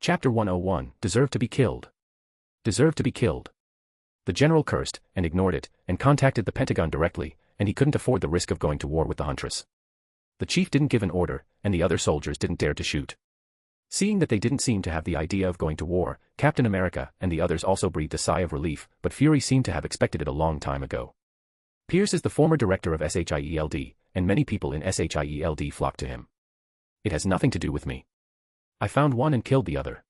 Chapter 101, Deserve to be Killed. Deserve to be killed. The general cursed, and ignored it, and contacted the Pentagon directly, and he couldn't afford the risk of going to war with the Huntress. The chief didn't give an order, and the other soldiers didn't dare to shoot. Seeing that they didn't seem to have the idea of going to war, Captain America and the others also breathed a sigh of relief, but Fury seemed to have expected it a long time ago. Pierce is the former director of SHIELD, and many people in SHIELD flocked to him. It has nothing to do with me. I found one and killed the other.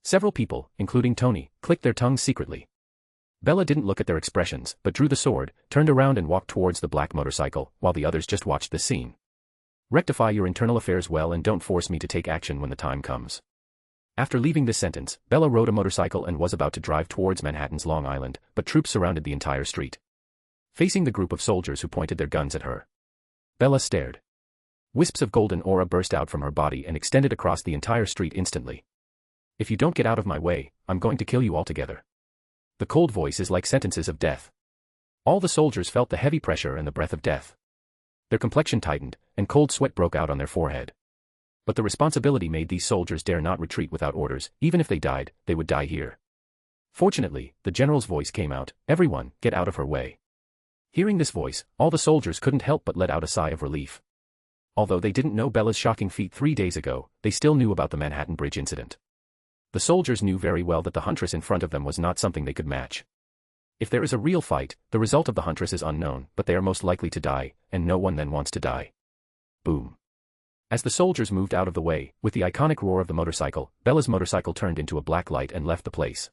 Several people, including Tony, clicked their tongues secretly. Bella didn't look at their expressions, but drew the sword, turned around and walked towards the black motorcycle, while the others just watched this scene. Rectify your internal affairs well and don't force me to take action when the time comes. After leaving this sentence, Bella rode a motorcycle and was about to drive towards Manhattan's Long Island, but troops surrounded the entire street. Facing the group of soldiers who pointed their guns at her, Bella stared. Wisps of golden aura burst out from her body and extended across the entire street instantly. If you don't get out of my way, I'm going to kill you altogether. The cold voice is like sentences of death. All the soldiers felt the heavy pressure and the breath of death. Their complexion tightened, and cold sweat broke out on their forehead. But the responsibility made these soldiers dare not retreat without orders. Even if they died, they would die here. Fortunately, the general's voice came out, "Everyone, get out of her way." Hearing this voice, all the soldiers couldn't help but let out a sigh of relief. Although they didn't know Bella's shocking feat 3 days ago, they still knew about the Manhattan Bridge incident. The soldiers knew very well that the Huntress in front of them was not something they could match. If there is a real fight, the result of the Huntress is unknown, but they are most likely to die, and no one then wants to die. Boom. As the soldiers moved out of the way, with the iconic roar of the motorcycle, Bella's motorcycle turned into a black light and left the place.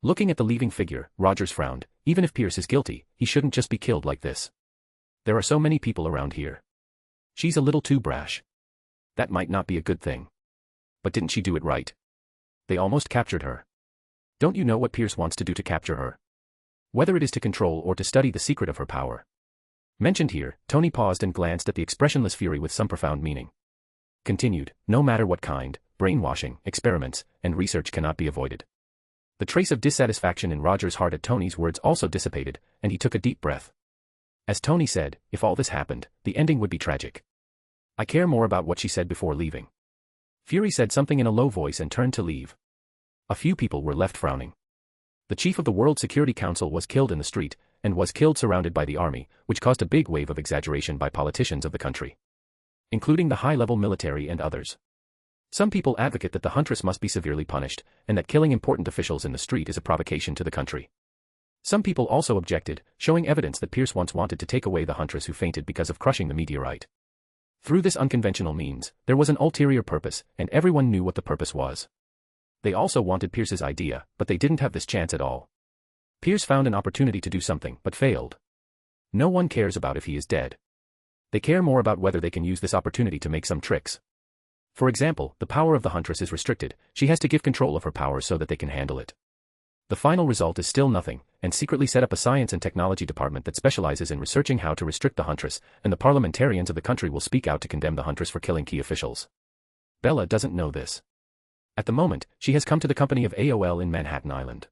Looking at the leaving figure, Rogers frowned. Even if Pierce is guilty, he shouldn't just be killed like this. There are so many people around here. She's a little too brash. That might not be a good thing. But didn't she do it right? They almost captured her. Don't you know what Pierce wants to do to capture her? Whether it is to control or to study the secret of her power. Mentioned here, Tony paused and glanced at the expressionless Fury with some profound meaning. Continued, no matter what kind, brainwashing, experiments, and research cannot be avoided. The trace of dissatisfaction in Roger's heart at Tony's words also dissipated, and he took a deep breath. As Tony said, if all this happened, the ending would be tragic. I care more about what she said before leaving. Fury said something in a low voice and turned to leave. A few people were left frowning. The chief of the World Security Council was killed in the street, and was killed surrounded by the army, which caused a big wave of exaggeration by politicians of the country, including the high-level military and others. Some people advocate that the Huntress must be severely punished, and that killing important officials in the street is a provocation to the country. Some people also objected, showing evidence that Pierce once wanted to take away the Huntress who fainted because of crushing the meteorite. Through this unconventional means, there was an ulterior purpose, and everyone knew what the purpose was. They also wanted Pierce's idea, but they didn't have this chance at all. Pierce found an opportunity to do something, but failed. No one cares about if he is dead. They care more about whether they can use this opportunity to make some tricks. For example, the power of the Huntress is restricted. She has to give control of her power so that they can handle it. The final result is still nothing, and secretly set up a science and technology department that specializes in researching how to restrict the Huntress, and the parliamentarians of the country will speak out to condemn the Huntress for killing key officials. Bella doesn't know this. At the moment, she has come to the company of AOL in Manhattan Island.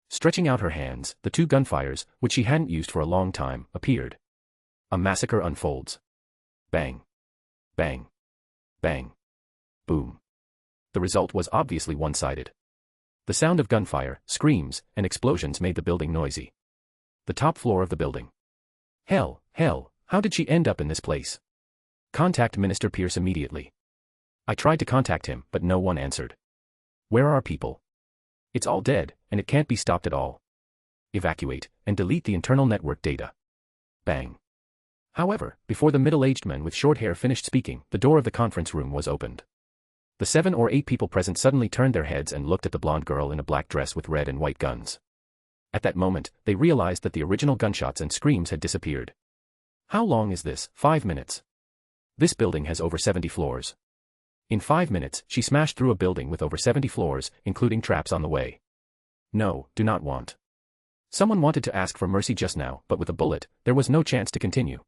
Stretching out her hands, the 2 gunfires, which she hadn't used for a long time, appeared. A massacre unfolds. Bang. Bang. Bang. Boom. The result was obviously one-sided. The sound of gunfire, screams, and explosions made the building noisy. The top floor of the building. Hell, how did she end up in this place? Contact Minister Pierce immediately. I tried to contact him, but no one answered. Where are our people? It's all dead, and it can't be stopped at all. Evacuate, and delete the internal network data. Bang. However, before the middle-aged man with short hair finished speaking, the door of the conference room was opened. The 7 or 8 people present suddenly turned their heads and looked at the blonde girl in a black dress with red and white guns. At that moment, they realized that the original gunshots and screams had disappeared. How long is this? 5 minutes. This building has over 70 floors. In 5 minutes, she smashed through a building with over 70 floors, including traps on the way. No, do not want. Someone wanted to ask for mercy just now, but with a bullet, there was no chance to continue.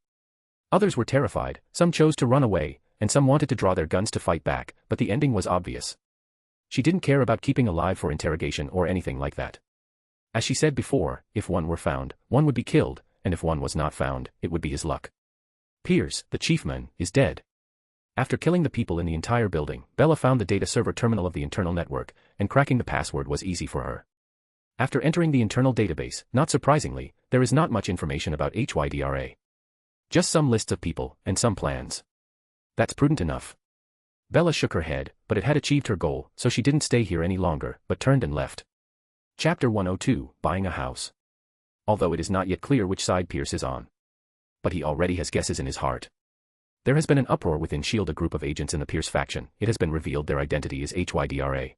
Others were terrified, some chose to run away, and some wanted to draw their guns to fight back, but the ending was obvious. She didn't care about keeping alive for interrogation or anything like that. As she said before, if one were found, one would be killed, and if one was not found, it would be his luck. Pierce, the chiefman, is dead. After killing the people in the entire building, Bella found the data server terminal of the internal network, and cracking the password was easy for her. After entering the internal database, not surprisingly, there is not much information about HYDRA. Just some lists of people, and some plans. That's prudent enough. Bella shook her head, but it had achieved her goal, so she didn't stay here any longer, but turned and left. Chapter 102, Buying a House. Although it is not yet clear which side Pierce is on. But he already has guesses in his heart. There has been an uproar within S.H.I.E.L.D., a group of agents in the Pierce faction. It has been revealed their identity is HYDRA.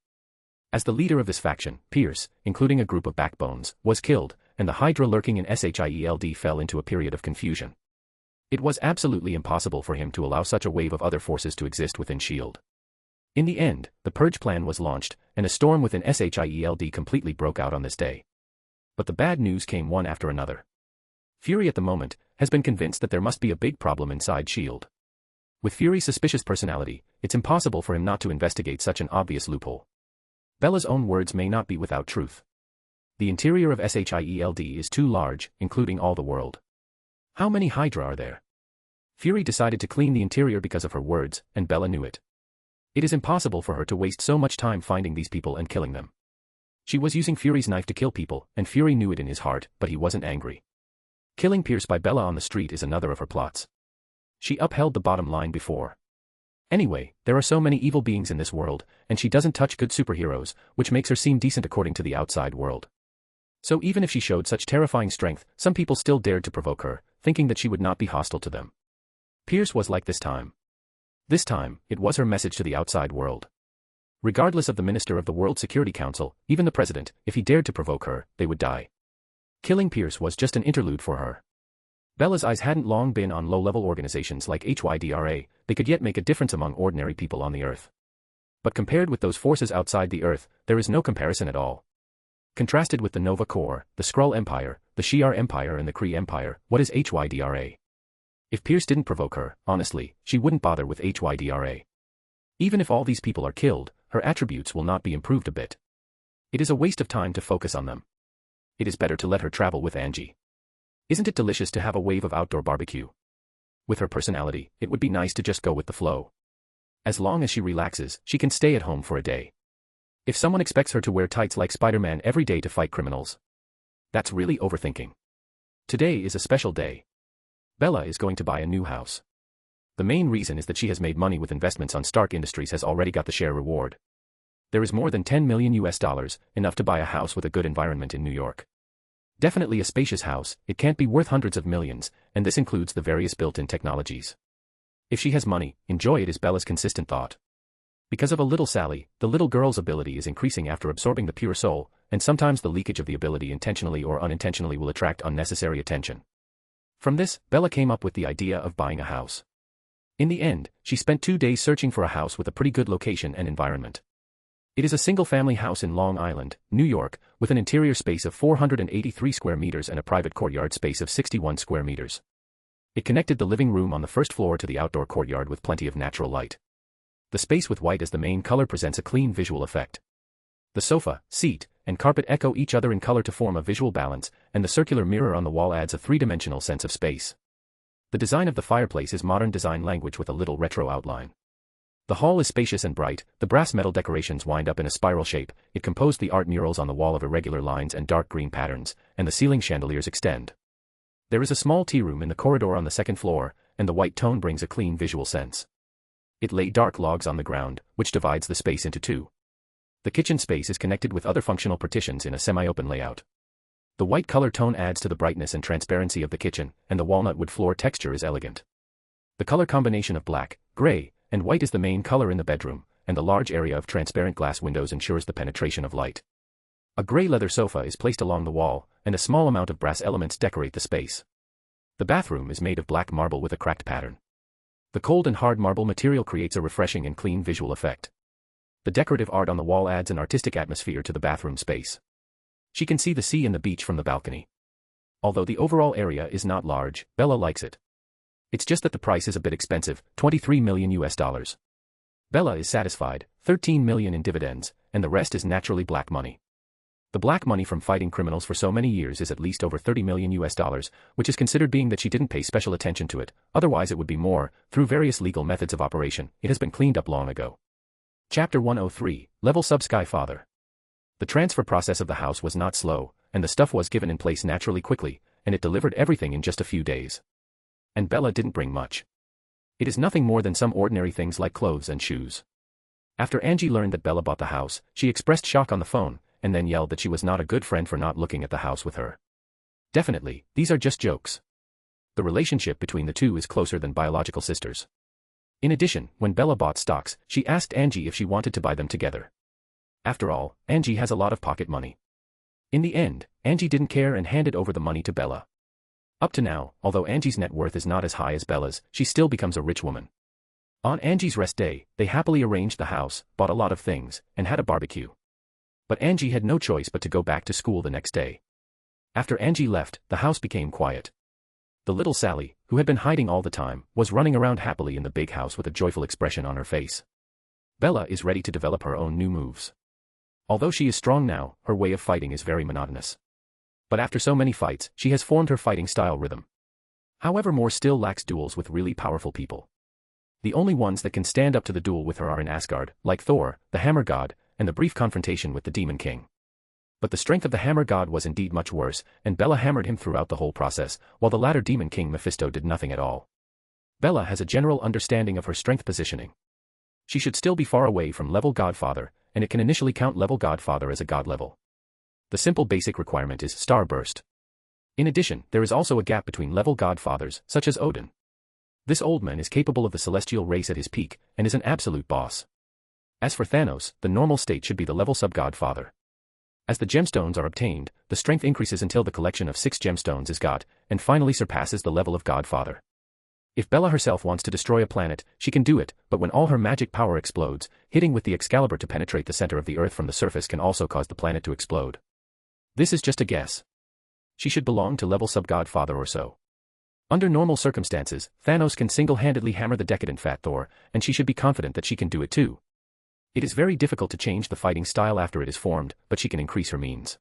As the leader of this faction, Pierce, including a group of backbones, was killed, and the Hydra lurking in SHIELD fell into a period of confusion. It was absolutely impossible for him to allow such a wave of other forces to exist within S.H.I.E.L.D. In the end, the purge plan was launched, and a storm within SHIELD completely broke out on this day. But the bad news came one after another. Fury at the moment has been convinced that there must be a big problem inside S.H.I.E.L.D. With Fury's suspicious personality, it's impossible for him not to investigate such an obvious loophole. Bella's own words may not be without truth. The interior of SHIELD is too large, including all the world. How many Hydra are there? Fury decided to clean the interior because of her words, and Bella knew it. It is impossible for her to waste so much time finding these people and killing them. She was using Fury's knife to kill people, and Fury knew it in his heart, but he wasn't angry. Killing Pierce by Bella on the street is another of her plots. She upheld the bottom line before. Anyway, there are so many evil beings in this world, and she doesn't touch good superheroes, which makes her seem decent according to the outside world. So even if she showed such terrifying strength, some people still dared to provoke her, thinking that she would not be hostile to them. Pierce was like this time. This time, it was her message to the outside world. Regardless of the Minister of the World Security Council, even the President, if he dared to provoke her, they would die. Killing Pierce was just an interlude for her. Bella's eyes hadn't long been on low-level organizations like HYDRA, they could yet make a difference among ordinary people on the Earth. But compared with those forces outside the Earth, there is no comparison at all. Contrasted with the Nova Corps, the Skrull Empire, the Shi'ar Empire and the Kree Empire, what is HYDRA? If Pierce didn't provoke her, honestly, she wouldn't bother with HYDRA. Even if all these people are killed, her attributes will not be improved a bit. It is a waste of time to focus on them. It is better to let her travel with Angie. Isn't it delicious to have a wave of outdoor barbecue? With her personality, it would be nice to just go with the flow. As long as she relaxes, she can stay at home for a day. If someone expects her to wear tights like Spider-Man every day to fight criminals, that's really overthinking. Today is a special day. Bella is going to buy a new house. The main reason is that she has made money with investments on Stark Industries, has already got the share reward. There is more than $10 million, enough to buy a house with a good environment in New York. Definitely a spacious house, it can't be worth hundreds of millions, and this includes the various built-in technologies. If she has money, enjoy it is Bella's consistent thought. Because of a little Sally, the little girl's ability is increasing after absorbing the pure soul, and sometimes the leakage of the ability intentionally or unintentionally will attract unnecessary attention. From this, Bella came up with the idea of buying a house. In the end, she spent 2 days searching for a house with a pretty good location and environment. It is a single-family house in Long Island, New York, with an interior space of 483 square meters and a private courtyard space of 61 square meters. It connected the living room on the first floor to the outdoor courtyard with plenty of natural light. The space with white as the main color presents a clean visual effect. The sofa, seat, and carpet echo each other in color to form a visual balance, and the circular mirror on the wall adds a three-dimensional sense of space. The design of the fireplace is modern design language with a little retro outline. The hall is spacious and bright, the brass metal decorations wind up in a spiral shape, it composed the art murals on the wall of irregular lines and dark green patterns, and the ceiling chandeliers extend. There is a small tea room in the corridor on the second floor, and the white tone brings a clean visual sense. It lay dark logs on the ground, which divides the space into two. The kitchen space is connected with other functional partitions in a semi-open layout. The white color tone adds to the brightness and transparency of the kitchen, and the walnut wood floor texture is elegant. The color combination of black, gray, and white is the main color in the bedroom, and the large area of transparent glass windows ensures the penetration of light. A gray leather sofa is placed along the wall, and a small amount of brass elements decorate the space. The bathroom is made of black marble with a cracked pattern. The cold and hard marble material creates a refreshing and clean visual effect. The decorative art on the wall adds an artistic atmosphere to the bathroom space. She can see the sea and the beach from the balcony. Although the overall area is not large, Bella likes it. It's just that the price is a bit expensive, $23 million. Bella is satisfied, $13 million in dividends, and the rest is naturally black money. The black money from fighting criminals for so many years is at least over $30 million, which is considered being that she didn't pay special attention to it, otherwise it would be more. Through various legal methods of operation, it has been cleaned up long ago. Chapter 103, Level Sub Sky Father. The transfer process of the house was not slow, and the stuff was given in place naturally quickly, and it delivered everything in just a few days. And Bella didn't bring much. It is nothing more than some ordinary things like clothes and shoes. After Angie learned that Bella bought the house, she expressed shock on the phone, and then yelled that she was not a good friend for not looking at the house with her. Definitely, these are just jokes. The relationship between the two is closer than biological sisters. In addition, when Bella bought stocks, she asked Angie if she wanted to buy them together. After all, Angie has a lot of pocket money. In the end, Angie didn't care and handed over the money to Bella. Up to now, although Angie's net worth is not as high as Bella's, she still becomes a rich woman. On Angie's rest day, they happily arranged the house, bought a lot of things, and had a barbecue. But Angie had no choice but to go back to school the next day. After Angie left, the house became quiet. The little Sally, who had been hiding all the time, was running around happily in the big house with a joyful expression on her face. Bella is ready to develop her own new moves. Although she is strong now, her way of fighting is very monotonous. But after so many fights, she has formed her fighting style rhythm. However, Moore still lacks duels with really powerful people. The only ones that can stand up to the duel with her are in Asgard, like Thor, the Hammer God, and the brief confrontation with the Demon King. But the strength of the Hammer God was indeed much worse, and Bella hammered him throughout the whole process, while the latter Demon King Mefisto did nothing at all. Bella has a general understanding of her strength positioning. She should still be far away from level Godfather, and it can initially count level Godfather as a god level. The simple basic requirement is Starburst. In addition, there is also a gap between level Godfathers, such as Odin. This old man is capable of the celestial race at his peak, and is an absolute boss. As for Thanos, the normal state should be the level sub-Godfather. As the gemstones are obtained, the strength increases until the collection of 6 gemstones is got, and finally surpasses the level of Godfather. If Bella herself wants to destroy a planet, she can do it, but when all her magic power explodes, hitting with the Excalibur to penetrate the center of the Earth from the surface can also cause the planet to explode. This is just a guess. She should belong to level sub-Godfather or so. Under normal circumstances, Thanos can single-handedly hammer the decadent Fat Thor, and she should be confident that she can do it too. It is very difficult to change the fighting style after it is formed, but she can increase her means.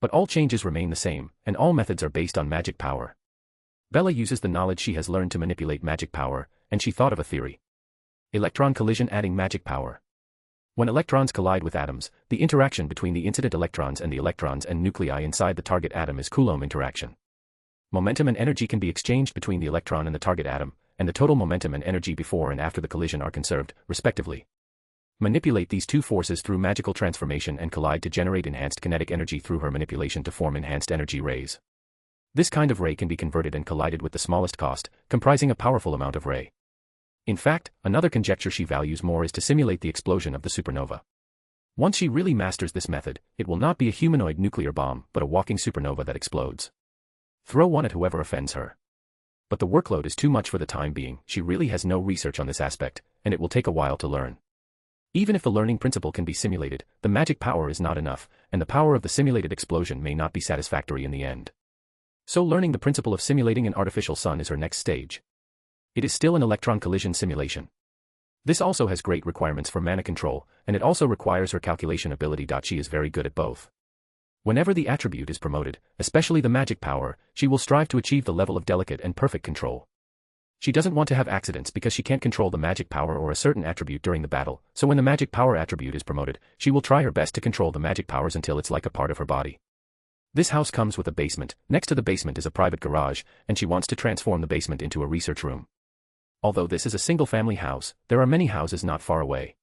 But all changes remain the same, and all methods are based on magic power. Bella uses the knowledge she has learned to manipulate magic power, and she thought of a theory. Electron collision adding magic power. When electrons collide with atoms, the interaction between the incident electrons and the electrons and nuclei inside the target atom is Coulomb interaction. Momentum and energy can be exchanged between the electron and the target atom, and the total momentum and energy before and after the collision are conserved, respectively. Manipulate these two forces through magical transformation and collide to generate enhanced kinetic energy through her manipulation to form enhanced energy rays. This kind of ray can be converted and collided with the smallest cost, comprising a powerful amount of ray. In fact, another conjecture she values more is to simulate the explosion of the supernova. Once she really masters this method, it will not be a humanoid nuclear bomb but a walking supernova that explodes. Throw one at whoever offends her. But the workload is too much for the time being, she really has no research on this aspect, and it will take a while to learn. Even if the learning principle can be simulated, the magic power is not enough, and the power of the simulated explosion may not be satisfactory in the end. So learning the principle of simulating an artificial sun is her next stage. It is still an electron collision simulation. This also has great requirements for mana control, and it also requires her calculation ability. She is very good at both. Whenever the attribute is promoted, especially the magic power, she will strive to achieve the level of delicate and perfect control. She doesn't want to have accidents because she can't control the magic power or a certain attribute during the battle, so when the magic power attribute is promoted, she will try her best to control the magic powers until it's like a part of her body. This house comes with a basement, next to the basement is a private garage, and she wants to transform the basement into a research room. Although this is a single-family house, there are many houses not far away.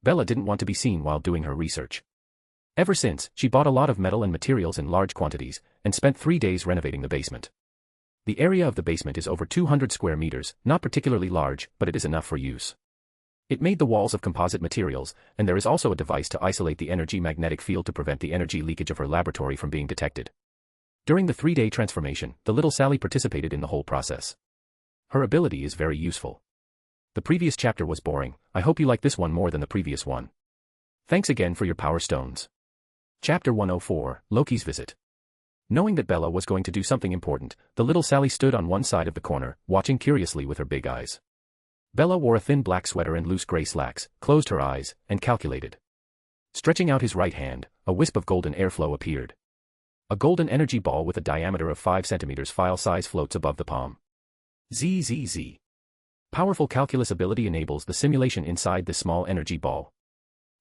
Bella didn't want to be seen while doing her research. Ever since, she bought a lot of metal and materials in large quantities, and spent 3 days renovating the basement. The area of the basement is over 200 square meters, not particularly large, but it is enough for use. It made the walls of composite materials, and there is also a device to isolate the energy magnetic field to prevent the energy leakage of her laboratory from being detected. During the 3-day transformation, the little Sally participated in the whole process. Her ability is very useful. The previous chapter was boring, I hope you like this one more than the previous one. Thanks again for your power stones. Chapter 104, Loki's Visit. Knowing that Bella was going to do something important, the little Sally stood on one side of the corner, watching curiously with her big eyes. Bella wore a thin black sweater and loose gray slacks, closed her eyes, and calculated. Stretching out his right hand, a wisp of golden airflow appeared. A golden energy ball with a diameter of 5 centimeters file size floats above the palm. ZZZ. Powerful calculus ability enables the simulation inside this small energy ball.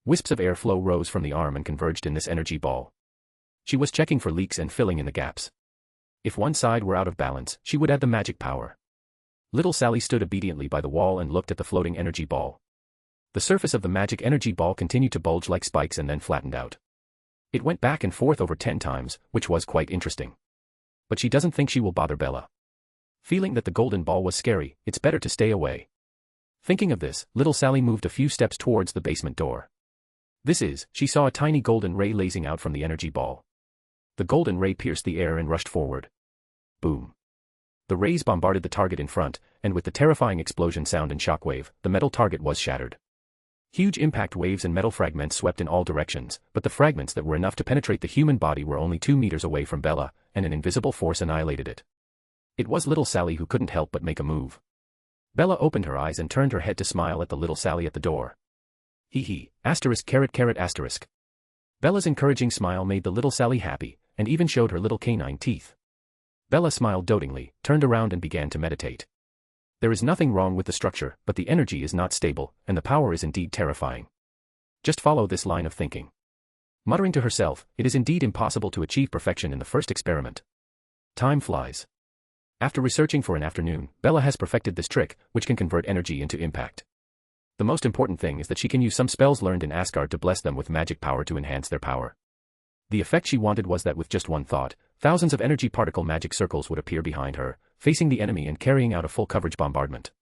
Wisps of airflow rose from the arm and converged in this energy ball. She was checking for leaks and filling in the gaps. If one side were out of balance, she would add the magic power. Little Sally stood obediently by the wall and looked at the floating energy ball. The surface of the magic energy ball continued to bulge like spikes and then flattened out. It went back and forth over 10 times, which was quite interesting. But she doesn't think she will bother Bella. Feeling that the golden ball was scary, it's better to stay away. Thinking of this, little Sally moved a few steps towards the basement door. She saw a tiny golden ray lasing out from the energy ball. The golden ray pierced the air and rushed forward. Boom. The rays bombarded the target in front, and with the terrifying explosion sound and shockwave, the metal target was shattered. Huge impact waves and metal fragments swept in all directions, but the fragments that were enough to penetrate the human body were only 2 meters away from Bella, and an invisible force annihilated it. It was little Sally who couldn't help but make a move. Bella opened her eyes and turned her head to smile at the little Sally at the door. Hee hee, *****. Bella's encouraging smile made the little Sally happy, and even showed her little canine teeth. Bella smiled dotingly, turned around and began to meditate. There is nothing wrong with the structure, but the energy is not stable, and the power is indeed terrifying. Just follow this line of thinking. Muttering to herself, it is indeed impossible to achieve perfection in the first experiment. Time flies. After researching for an afternoon, Bella has perfected this trick, which can convert energy into impact. The most important thing is that she can use some spells learned in Asgard to bless them with magic power to enhance their power. The effect she wanted was that with just one thought, thousands of energy particle magic circles would appear behind her, facing the enemy and carrying out a full coverage bombardment.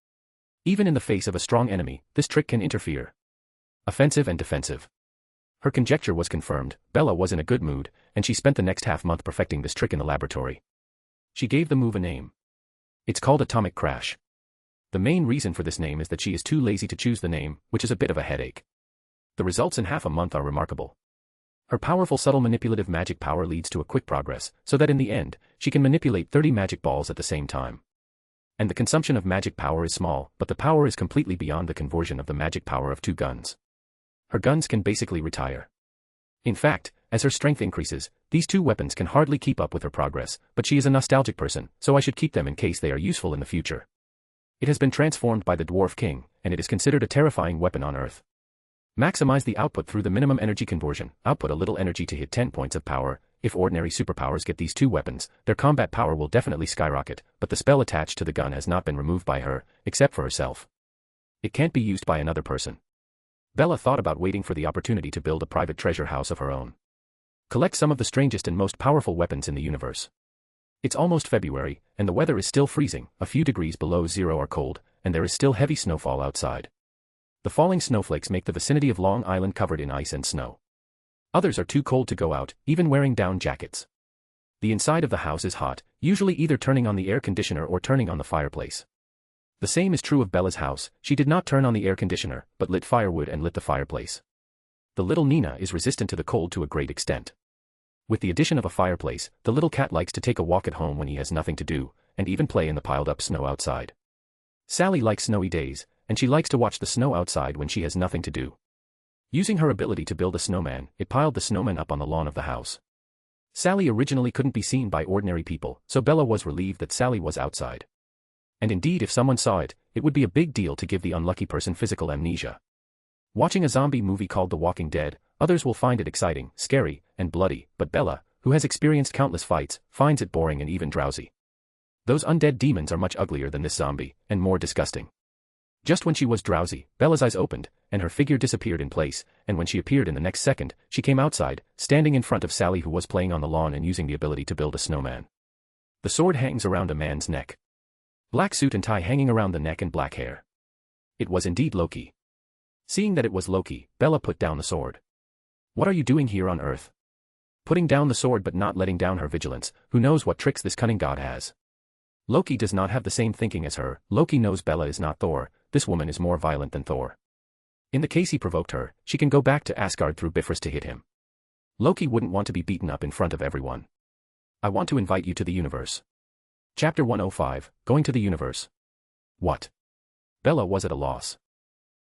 Even in the face of a strong enemy, this trick can interfere. Offensive and defensive. Her conjecture was confirmed. Bella was in a good mood, and she spent the next half-month perfecting this trick in the laboratory. She gave the move a name. It's called Atomic Crash. The main reason for this name is that she is too lazy to choose the name, which is a bit of a headache. The results in half a month are remarkable. Her powerful subtle manipulative magic power leads to a quick progress, so that in the end, she can manipulate 30 magic balls at the same time. And the consumption of magic power is small, but the power is completely beyond the conversion of the magic power of 2 guns. Her guns can basically retire. In fact, as her strength increases, these 2 weapons can hardly keep up with her progress, but she is a nostalgic person, so I should keep them in case they are useful in the future. It has been transformed by the Dwarf King, and it is considered a terrifying weapon on Earth. Maximize the output through the minimum energy conversion. Output a little energy to hit 10 points of power. If ordinary superpowers get these 2 weapons, their combat power will definitely skyrocket, but the spell attached to the gun has not been removed by her, except for herself. It can't be used by another person. Bella thought about waiting for the opportunity to build a private treasure house of her own. Collect some of the strangest and most powerful weapons in the universe. It's almost February, and the weather is still freezing. A few degrees below zero are cold, and there is still heavy snowfall outside. The falling snowflakes make the vicinity of Long Island covered in ice and snow. Others are too cold to go out, even wearing down jackets. The inside of the house is hot, usually either turning on the air conditioner or turning on the fireplace. The same is true of Bella's house. She did not turn on the air conditioner, but lit firewood and lit the fireplace. The little Nina is resistant to the cold to a great extent. With the addition of a fireplace, the little cat likes to take a walk at home when he has nothing to do, and even play in the piled-up snow outside. Sally likes snowy days, and she likes to watch the snow outside when she has nothing to do. Using her ability to build a snowman, it piled the snowman up on the lawn of the house. Sally originally couldn't be seen by ordinary people, so Bella was relieved that Sally was outside. And indeed, if someone saw it, it would be a big deal to give the unlucky person physical amnesia. Watching a zombie movie called The Walking Dead, others will find it exciting, scary, and bloody, but Bella, who has experienced countless fights, finds it boring and even drowsy. Those undead demons are much uglier than this zombie, and more disgusting. Just when she was drowsy, Bella's eyes opened, and her figure disappeared in place, and when she appeared in the next second, she came outside, standing in front of Sally, who was playing on the lawn and using the ability to build a snowman. The sword hangs around a man's neck. Black suit and tie hanging around the neck and black hair. It was indeed Loki. Seeing that it was Loki, Bella put down the sword. What are you doing here on Earth? Putting down the sword but not letting down her vigilance. Who knows what tricks this cunning god has? Loki does not have the same thinking as her. Loki knows Bella is not Thor. This woman is more violent than Thor. In the case he provoked her, she can go back to Asgard through Bifrost to hit him. Loki wouldn't want to be beaten up in front of everyone. I want to invite you to the universe. Chapter 105, Going to the Universe. What? Bella was at a loss.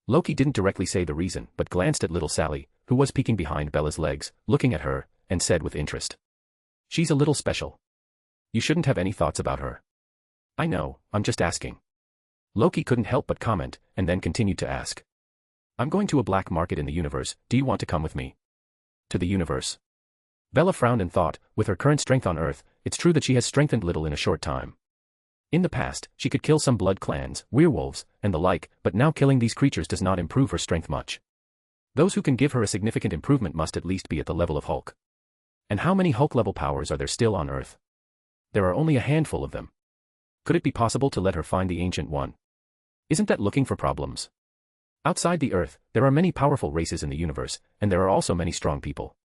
Loki didn't directly say the reason, but glanced at little Sally, who was peeking behind Bella's legs, looking at her, and said with interest. She's a little special. You shouldn't have any thoughts about her. I know, I'm just asking. Loki couldn't help but comment, and then continued to ask. I'm going to a black market in the universe, do you want to come with me? To the universe. Bella frowned and thought, with her current strength on Earth, it's true that she has strengthened little in a short time. In the past, she could kill some blood clans, werewolves, and the like, but now killing these creatures does not improve her strength much. Those who can give her a significant improvement must at least be at the level of Hulk. And how many Hulk-level powers are there still on Earth? There are only a handful of them. Could it be possible to let her find the Ancient One? Isn't that looking for problems? Outside the Earth, there are many powerful races in the universe, and there are also many strong people.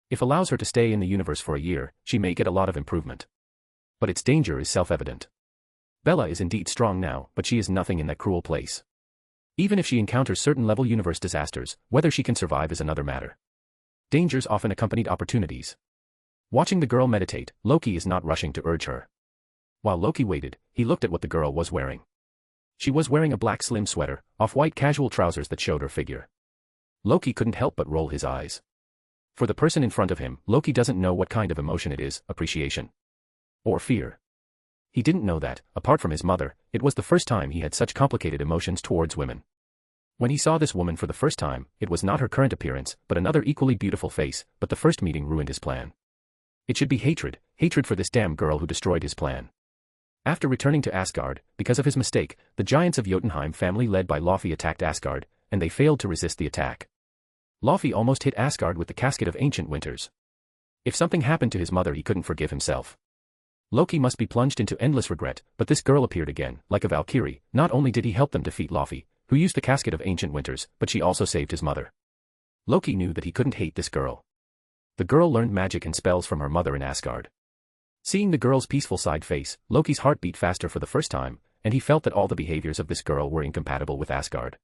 If allows her to stay in the universe for a year, she may get a lot of improvement. But its danger is self-evident. Bella is indeed strong now, but she is nothing in that cruel place. Even if she encounters certain level universe disasters, whether she can survive is another matter. Dangers often accompanied opportunities. Watching the girl meditate, Loki is not rushing to urge her. While Loki waited, he looked at what the girl was wearing. She was wearing a black slim sweater, off-white casual trousers that showed her figure. Loki couldn't help but roll his eyes. For the person in front of him, Loki doesn't know what kind of emotion it is, appreciation. Or fear. He didn't know that, apart from his mother, it was the first time he had such complicated emotions towards women. When he saw this woman for the first time, it was not her current appearance, but another equally beautiful face, but the first meeting ruined his plan. It should be hatred for this damn girl who destroyed his plan. After returning to Asgard, because of his mistake, the giants of Jotunheim family led by Loki attacked Asgard, and they failed to resist the attack. Loki almost hit Asgard with the casket of ancient winters. If something happened to his mother he couldn't forgive himself. Loki must be plunged into endless regret, but this girl appeared again, like a Valkyrie. Not only did he help them defeat Loki, who used the casket of ancient winters, but she also saved his mother. Loki knew that he couldn't hate this girl. The girl learned magic and spells from her mother in Asgard. Seeing the girl's peaceful side face, Loki's heart beat faster for the first time, and he felt that all the behaviors of this girl were incompatible with Asgard.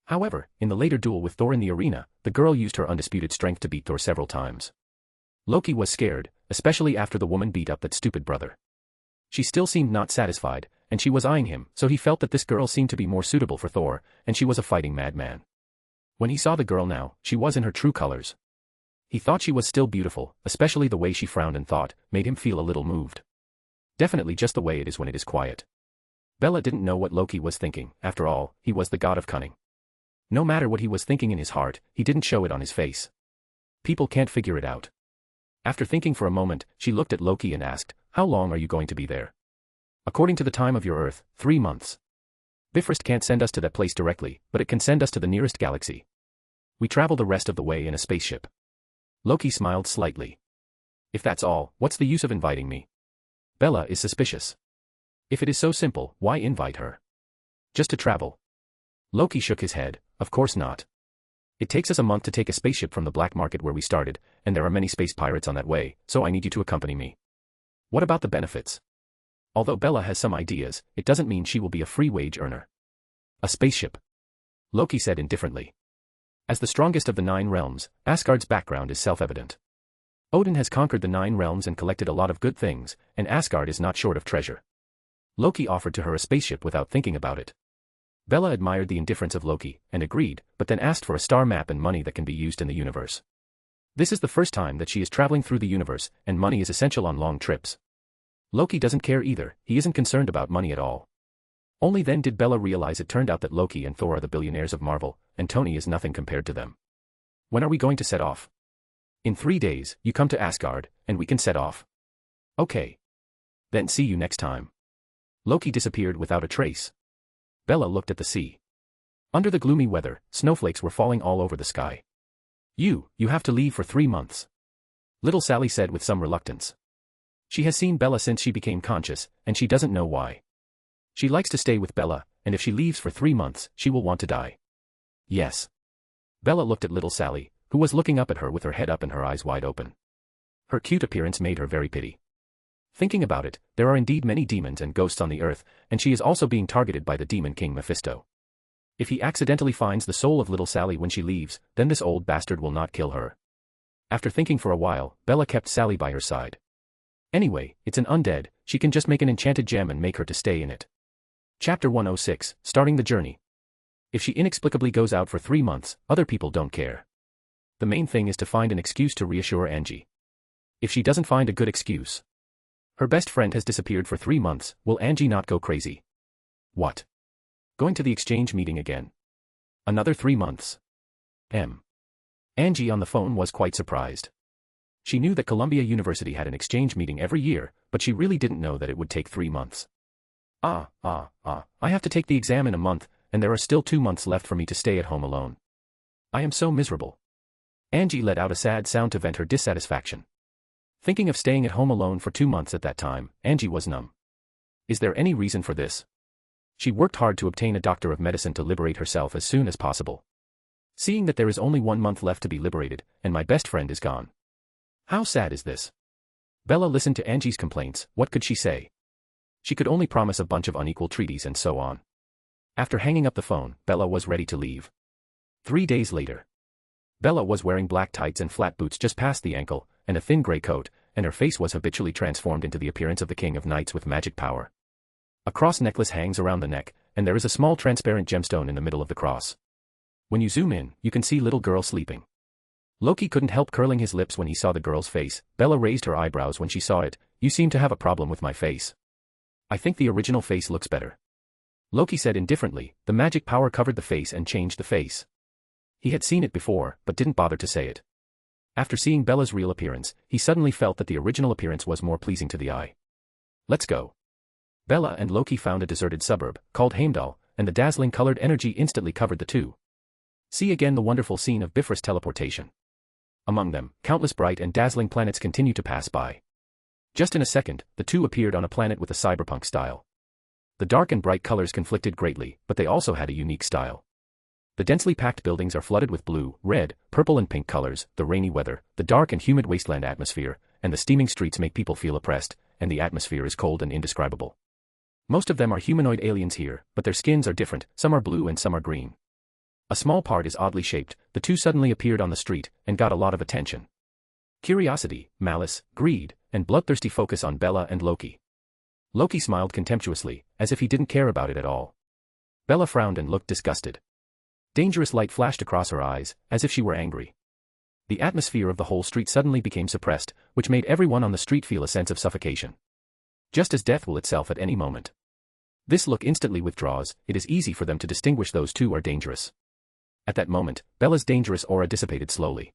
However, in the later duel with Thor in the arena, the girl used her undisputed strength to beat Thor several times. Loki was scared, especially after the woman beat up that stupid brother. She still seemed not satisfied, and she was eyeing him, so he felt that this girl seemed to be more suitable for Thor, and she was a fighting madman. When he saw the girl now, she was in her true colors. He thought she was still beautiful, especially the way she frowned and thought, made him feel a little moved. Definitely just the way it is when it is quiet. Bella didn't know what Loki was thinking, after all, he was the god of cunning. No matter what he was thinking in his heart, he didn't show it on his face. People can't figure it out. After thinking for a moment, she looked at Loki and asked, how long are you going to be there? According to the time of your Earth, 3 months. Bifrost can't send us to that place directly, but it can send us to the nearest galaxy. We travel the rest of the way in a spaceship. Loki smiled slightly. If that's all, what's the use of inviting me? Bella is suspicious. If it is so simple, why invite her? Just to travel. Loki shook his head, of course not. It takes us a month to take a spaceship from the black market where we started, and there are many space pirates on that way, so I need you to accompany me. What about the benefits? Although Bella has some ideas, it doesn't mean she will be a free wage earner. A spaceship. Loki said indifferently. As the strongest of the 9 realms, Asgard's background is self-evident. Odin has conquered the 9 realms and collected a lot of good things, and Asgard is not short of treasure. Loki offered to her a spaceship without thinking about it. Bella admired the indifference of Loki, and agreed, but then asked for a star map and money that can be used in the universe. This is the first time that she is traveling through the universe, and money is essential on long trips. Loki doesn't care either, he isn't concerned about money at all. Only then did Bella realize it turned out that Loki and Thor are the billionaires of Marvel, and Tony is nothing compared to them. When are we going to set off? In 3 days, you come to Asgard, and we can set off. Okay. Then see you next time. Loki disappeared without a trace. Bella looked at the sea. Under the gloomy weather, snowflakes were falling all over the sky. You have to leave for 3 months. Little Sally said with some reluctance. She has seen Bella since she became conscious, and she doesn't know why. She likes to stay with Bella, and if she leaves for 3 months, she will want to die. Yes. Bella looked at little Sally, who was looking up at her with her head up and her eyes wide open. Her cute appearance made her very pity. Thinking about it, there are indeed many demons and ghosts on the earth, and she is also being targeted by the demon king Mefisto. If he accidentally finds the soul of little Sally when she leaves, then this old bastard will not kill her. After thinking for a while, Bella kept Sally by her side. Anyway, it's an undead, she can just make an enchanted gem and make her to stay in it. Chapter 106, Starting the Journey. If she inexplicably goes out for 3 months, other people don't care. The main thing is to find an excuse to reassure Angie. If she doesn't find a good excuse. Her best friend has disappeared for 3 months, will Angie not go crazy? What? Going to the exchange meeting again? Another 3 months. Angie on the phone was quite surprised. She knew that Columbia University had an exchange meeting every year, but she really didn't know that it would take 3 months. I have to take the exam in a month, and there are still 2 months left for me to stay at home alone. I am so miserable. Angie let out a sad sound to vent her dissatisfaction. Thinking of staying at home alone for 2 months at that time, Angie was numb. Is there any reason for this? She worked hard to obtain a doctor of medicine to liberate herself as soon as possible. Seeing that there is only 1 month left to be liberated, and my best friend is gone. How sad is this? Bella listened to Angie's complaints. What could she say? She could only promise a bunch of unequal treaties and so on. After hanging up the phone, Bella was ready to leave. 3 days later. Bella was wearing black tights and flat boots just past the ankle, and a thin grey coat, and her face was habitually transformed into the appearance of the king of knights with magic power. A cross necklace hangs around the neck, and there is a small transparent gemstone in the middle of the cross. When you zoom in, you can see little girl sleeping. Loki couldn't help curling his lips when he saw the girl's face. Bella raised her eyebrows when she saw it. You seem to have a problem with my face. I think the original face looks better. Loki said indifferently. The magic power covered the face and changed the face. He had seen it before, but didn't bother to say it. After seeing Bella's real appearance, he suddenly felt that the original appearance was more pleasing to the eye. Let's go. Bella and Loki found a deserted suburb, called Heimdall, and the dazzling colored energy instantly covered the two. See again the wonderful scene of Bifrost teleportation. Among them, countless bright and dazzling planets continue to pass by. Just in a second, the two appeared on a planet with a cyberpunk style. The dark and bright colors conflicted greatly, but they also had a unique style. The densely packed buildings are flooded with blue, red, purple and pink colors, the rainy weather, the dark and humid wasteland atmosphere, and the steaming streets make people feel oppressed, and the atmosphere is cold and indescribable. Most of them are humanoid aliens here, but their skins are different, some are blue and some are green. A small part is oddly shaped. The two suddenly appeared on the street, and got a lot of attention. Curiosity, malice, greed, and bloodthirsty focus on Bella and Loki. Loki smiled contemptuously, as if he didn't care about it at all. Bella frowned and looked disgusted. Dangerous light flashed across her eyes, as if she were angry. The atmosphere of the whole street suddenly became suppressed, which made everyone on the street feel a sense of suffocation. Just as death will itself at any moment. This look instantly withdraws. It is easy for them to distinguish those two are dangerous. At that moment, Bella's dangerous aura dissipated slowly.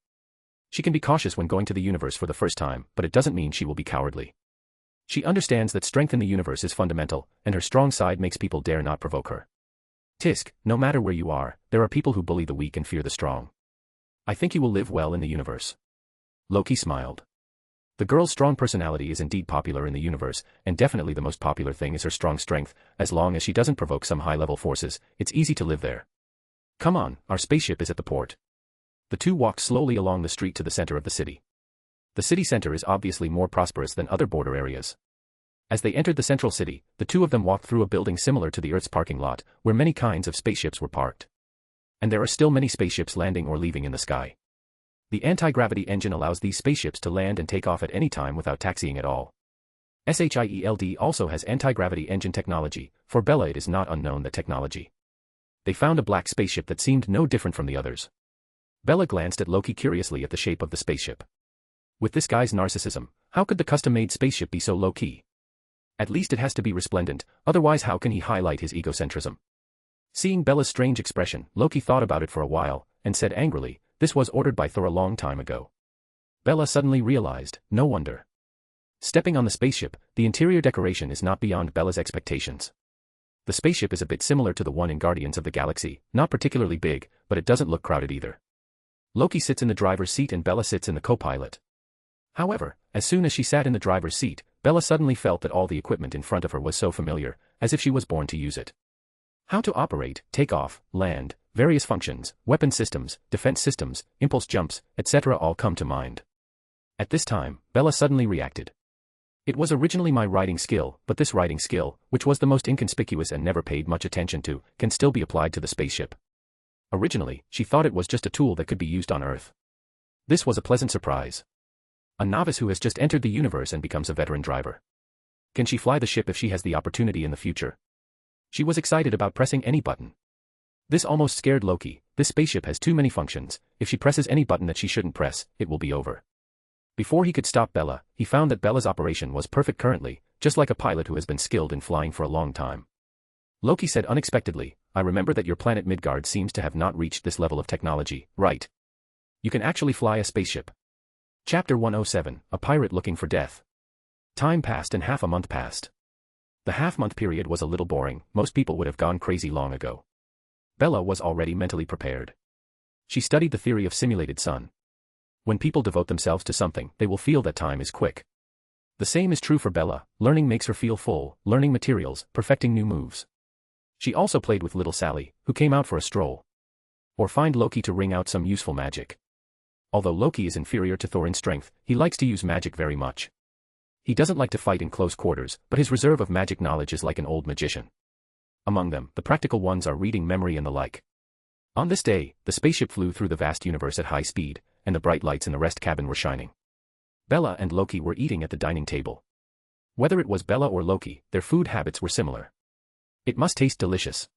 She can be cautious when going to the universe for the first time, but it doesn't mean she will be cowardly. She understands that strength in the universe is fundamental, and her strong side makes people dare not provoke her. Tisk, no matter where you are, there are people who bully the weak and fear the strong. I think you will live well in the universe. Loki smiled. The girl's strong personality is indeed popular in the universe, and definitely the most popular thing is her strong strength. As long as she doesn't provoke some high-level forces, it's easy to live there. Come on, our spaceship is at the port. The two walked slowly along the street to the center of the city. The city center is obviously more prosperous than other border areas. As they entered the central city, the two of them walked through a building similar to the Earth's parking lot, where many kinds of spaceships were parked. And there are still many spaceships landing or leaving in the sky. The anti-gravity engine allows these spaceships to land and take off at any time without taxiing at all. SHIELD also has anti-gravity engine technology. For Bella it is not unknown that technology. They found a black spaceship that seemed no different from the others. Bella glanced at Loki curiously at the shape of the spaceship. With this guy's narcissism, how could the custom-made spaceship be so low-key? At least it has to be resplendent, otherwise how can he highlight his egocentrism? Seeing Bella's strange expression, Loki thought about it for a while, and said angrily, "This was ordered by Thor a long time ago." Bella suddenly realized, no wonder. Stepping on the spaceship, the interior decoration is not beyond Bella's expectations. The spaceship is a bit similar to the one in Guardians of the Galaxy, not particularly big, but it doesn't look crowded either. Loki sits in the driver's seat and Bella sits in the co-pilot. However, as soon as she sat in the driver's seat, Bella suddenly felt that all the equipment in front of her was so familiar, as if she was born to use it. How to operate, take off, land, various functions, weapon systems, defense systems, impulse jumps, etc. all come to mind. At this time, Bella suddenly reacted. It was originally my riding skill, but this riding skill, which was the most inconspicuous and never paid much attention to, can still be applied to the spaceship. Originally, she thought it was just a tool that could be used on Earth. This was a pleasant surprise. A novice who has just entered the universe and becomes a veteran driver. Can she fly the ship if she has the opportunity in the future? She was excited about pressing any button. This almost scared Loki, This spaceship has too many functions. If she presses any button that she shouldn't press, it will be over. Before he could stop Bella, he found that Bella's operation was perfect currently, just like a pilot who has been skilled in flying for a long time. Loki said unexpectedly, I remember that your planet Midgard seems to have not reached this level of technology, right? You can actually fly a spaceship. Chapter 107, A Pirate Looking for Death. Time passed and half a month passed. The half-month period was a little boring, most people would have gone crazy long ago. Bella was already mentally prepared. She studied the theory of simulated sun. When people devote themselves to something, they will feel that time is quick. The same is true for Bella, learning makes her feel full, learning materials, perfecting new moves. She also played with little Sally, who came out for a stroll. Or find Loki to wring out some useful magic. Although Loki is inferior to Thor in strength, he likes to use magic very much. He doesn't like to fight in close quarters, but his reserve of magic knowledge is like an old magician. Among them, the practical ones are reading memory and the like. On this day, the spaceship flew through the vast universe at high speed, and the bright lights in the rest cabin were shining. Bella and Loki were eating at the dining table. Whether it was Bella or Loki, their food habits were similar. It must taste delicious.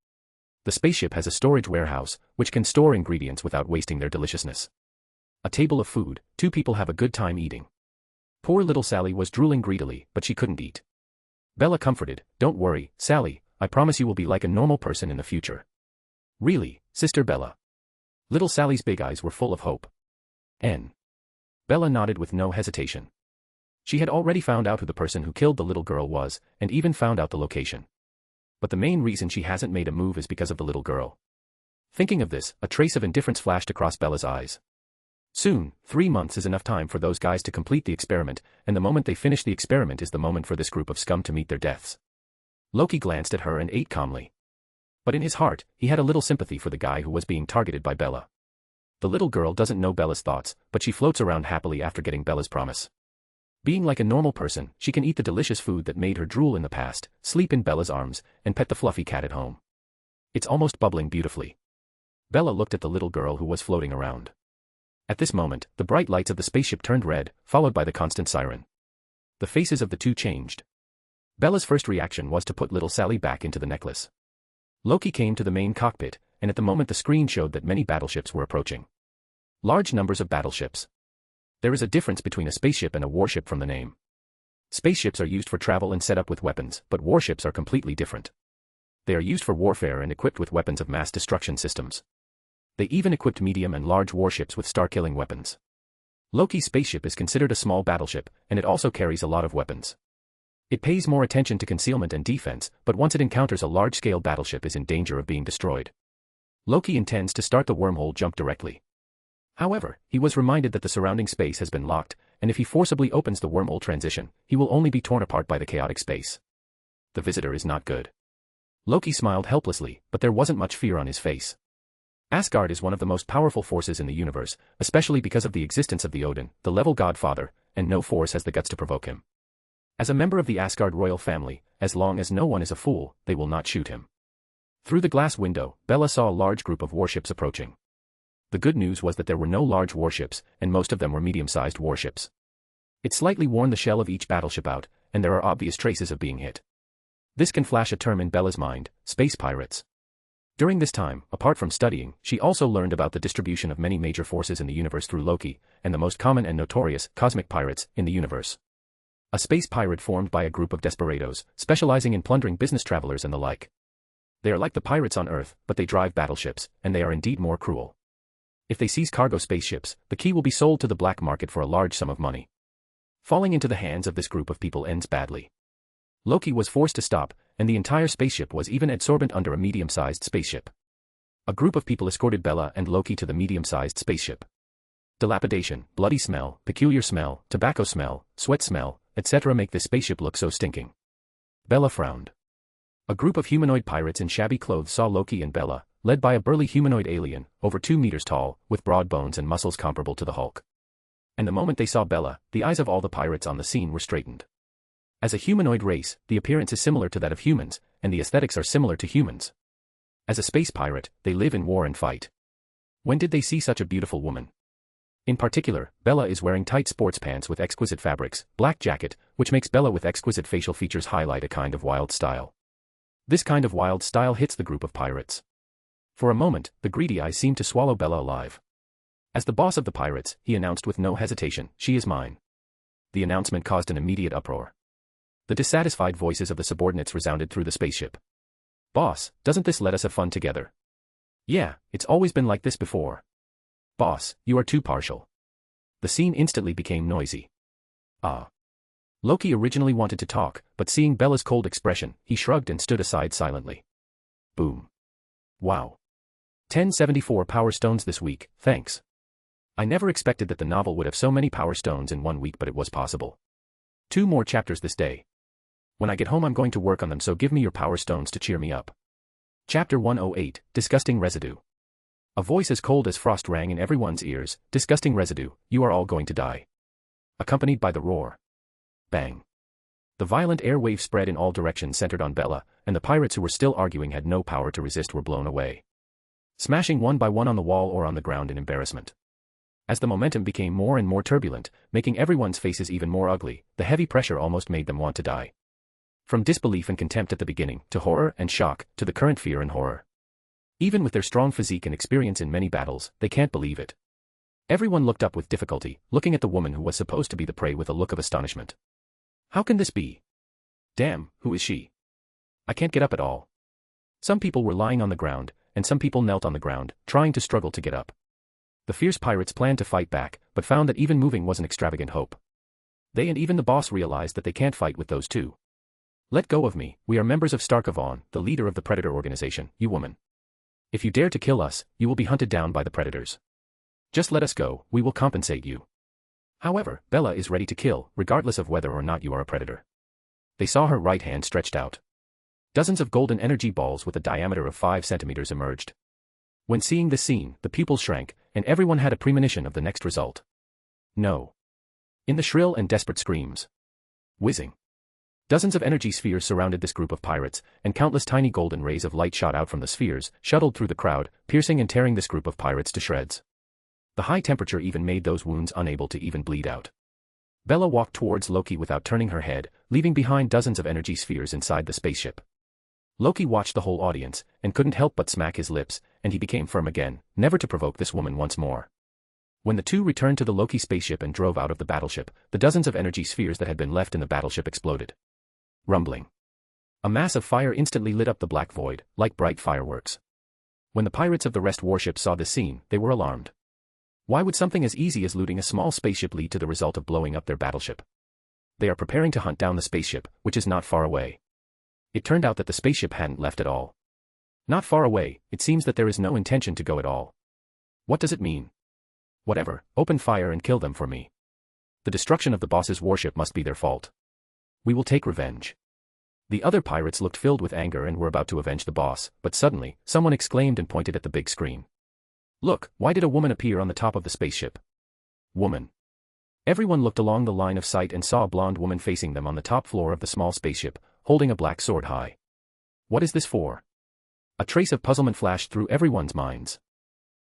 The spaceship has a storage warehouse, which can store ingredients without wasting their deliciousness. A table of food, two people have a good time eating. Poor little Sally was drooling greedily, but she couldn't eat. Bella comforted, Don't worry, Sally, I promise you will be like a normal person in the future. Really, Sister Bella? Little Sally's big eyes were full of hope. Bella nodded with no hesitation. She had already found out who the person who killed the little girl was, and even found out the location. But the main reason she hasn't made a move is because of the little girl. Thinking of this, a trace of indifference flashed across Bella's eyes. Soon, 3 months is enough time for those guys to complete the experiment, and the moment they finish the experiment is the moment for this group of scum to meet their deaths. Loki glanced at her and ate calmly. But in his heart, he had a little sympathy for the guy who was being targeted by Bella. The little girl doesn't know Bella's thoughts, but she floats around happily after getting Bella's promise. Being like a normal person, she can eat the delicious food that made her drool in the past, sleep in Bella's arms, and pet the fluffy cat at home. It's almost bubbling beautifully. Bella looked at the little girl who was floating around. At this moment, the bright lights of the spaceship turned red, followed by the constant siren. The faces of the two changed. Bella's first reaction was to put little Sally back into the necklace. Loki came to the main cockpit, and at the moment the screen showed that many battleships were approaching. Large numbers of battleships. There is a difference between a spaceship and a warship from the name. Spaceships are used for travel and set up with weapons, but warships are completely different. They are used for warfare and equipped with weapons of mass destruction systems. They even equipped medium and large warships with star-killing weapons. Loki's spaceship is considered a small battleship, and it also carries a lot of weapons. It pays more attention to concealment and defense, but once it encounters a large-scale battleship is in danger of being destroyed. Loki intends to start the wormhole jump directly. However, he was reminded that the surrounding space has been locked, and if he forcibly opens the wormhole transition, he will only be torn apart by the chaotic space. The visitor is not good. Loki smiled helplessly, but there wasn't much fear on his face. Asgard is one of the most powerful forces in the universe, especially because of the existence of the Odin, the level godfather, and no force has the guts to provoke him. As a member of the Asgard royal family, as long as no one is a fool, they will not shoot him. Through the glass window, Bella saw a large group of warships approaching. The good news was that there were no large warships, and most of them were medium-sized warships. It slightly worn the shell of each battleship out, and there are obvious traces of being hit. This can flash a term in Bella's mind, space pirates. During this time, apart from studying, she also learned about the distribution of many major forces in the universe through Loki, and the most common and notorious, cosmic pirates, in the universe. A space pirate formed by a group of desperados, specializing in plundering business travelers and the like. They are like the pirates on Earth, but they drive battleships, and they are indeed more cruel. If they seize cargo spaceships, the key will be sold to the black market for a large sum of money. Falling into the hands of this group of people ends badly. Loki was forced to stop, and the entire spaceship was even absorbent under a medium-sized spaceship. A group of people escorted Bella and Loki to the medium-sized spaceship. Dilapidation, bloody smell, peculiar smell, tobacco smell, sweat smell, etc. make this spaceship look so stinking. Bella frowned. A group of humanoid pirates in shabby clothes saw Loki and Bella, led by a burly humanoid alien, over 2 meters tall, with broad bones and muscles comparable to the Hulk. And the moment they saw Bella, the eyes of all the pirates on the scene were straightened. As a humanoid race, the appearance is similar to that of humans, and the aesthetics are similar to humans. As a space pirate, they live in war and fight. When did they see such a beautiful woman? In particular, Bella is wearing tight sports pants with exquisite fabrics, black jacket, which makes Bella with exquisite facial features highlight a kind of wild style. This kind of wild style hits the group of pirates. For a moment, the greedy eyes seemed to swallow Bella alive. As the boss of the pirates, he announced with no hesitation, "She is mine." The announcement caused an immediate uproar. The dissatisfied voices of the subordinates resounded through the spaceship. "Boss, doesn't this let us have fun together?" "Yeah, it's always been like this before." "Boss, you are too partial." The scene instantly became noisy. Loki originally wanted to talk, but seeing Bella's cold expression, he shrugged and stood aside silently. Boom. Wow. 1074 power stones this week, thanks. I never expected that the novel would have so many power stones in 1 week, but it was possible. 2 more chapters this day. When I get home I'm going to work on them, so give me your power stones to cheer me up. Chapter 108, Disgusting Residue. A voice as cold as frost rang in everyone's ears, "Disgusting residue, you are all going to die." Accompanied by the roar. Bang. The violent air wave spread in all directions, centered on Bella, and the pirates who were still arguing had no power to resist were blown away, smashing one by one on the wall or on the ground in embarrassment. As the momentum became more and more turbulent, making everyone's faces even more ugly, the heavy pressure almost made them want to die. From disbelief and contempt at the beginning, to horror and shock, to the current fear and horror. Even with their strong physique and experience in many battles, they can't believe it. Everyone looked up with difficulty, looking at the woman who was supposed to be the prey with a look of astonishment. How can this be? Damn, who is she? I can't get up at all. Some people were lying on the ground, and some people knelt on the ground, trying to struggle to get up. The fierce pirates planned to fight back, but found that even moving was an extravagant hope. They and even the boss realized that they can't fight with those two. "Let go of me, we are members of Starkavon, the leader of the Predator organization, you woman. If you dare to kill us, you will be hunted down by the Predators. Just let us go, we will compensate you." However, Bella is ready to kill, regardless of whether or not you are a predator. They saw her right hand stretched out. Dozens of golden energy balls with a diameter of 5 centimeters emerged. When seeing this scene, the pupils shrank, and everyone had a premonition of the next result. No. In the shrill and desperate screams. Whizzing. Dozens of energy spheres surrounded this group of pirates, and countless tiny golden rays of light shot out from the spheres, shuttled through the crowd, piercing and tearing this group of pirates to shreds. The high temperature even made those wounds unable to even bleed out. Bella walked towards Loki without turning her head, leaving behind dozens of energy spheres inside the spaceship. Loki watched the whole audience, and couldn't help but smack his lips, and he became firm again, never to provoke this woman once more. When the two returned to the Loki spaceship and drove out of the battleship, the dozens of energy spheres that had been left in the battleship exploded. Rumbling. A mass of fire instantly lit up the black void, like bright fireworks. When the pirates of the rest warships saw this scene, they were alarmed. Why would something as easy as looting a small spaceship lead to the result of blowing up their battleship? They are preparing to hunt down the spaceship, which is not far away. It turned out that the spaceship hadn't left at all. Not far away, it seems that there is no intention to go at all. What does it mean? Whatever, open fire and kill them for me. The destruction of the boss's warship must be their fault. We will take revenge. The other pirates looked filled with anger and were about to avenge the boss, but suddenly, someone exclaimed and pointed at the big screen. Look, why did a woman appear on the top of the spaceship? Woman. Everyone looked along the line of sight and saw a blonde woman facing them on the top floor of the small spaceship, holding a black sword high. What is this for? A trace of puzzlement flashed through everyone's minds.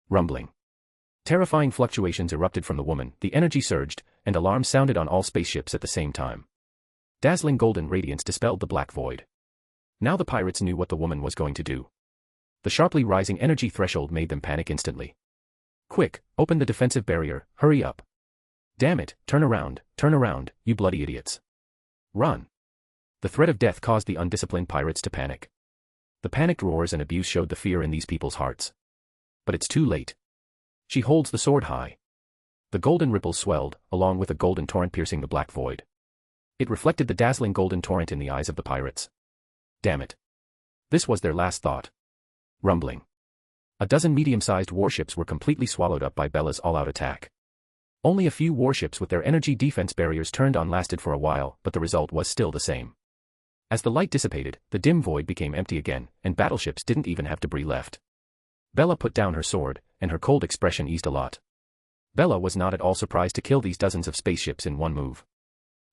Rumbling. Terrifying fluctuations erupted from the woman, the energy surged, and alarms sounded on all spaceships at the same time. Dazzling golden radiance dispelled the black void. Now the pirates knew what the woman was going to do. The sharply rising energy threshold made them panic instantly. Quick, open the defensive barrier, hurry up. Damn it, turn around, you bloody idiots. Run. The threat of death caused the undisciplined pirates to panic. The panicked roars and abuse showed the fear in these people's hearts. But it's too late. She holds the sword high. The golden ripples swelled, along with a golden torrent piercing the black void. It reflected the dazzling golden torrent in the eyes of the pirates. Damn it. This was their last thought. Rumbling. A dozen medium-sized warships were completely swallowed up by Bella's all-out attack. Only a few warships with their energy defense barriers turned on lasted for a while, but the result was still the same. As the light dissipated, the dim void became empty again, and battleships didn't even have debris left. Bella put down her sword, and her cold expression eased a lot. Bella was not at all surprised to kill these dozens of spaceships in one move.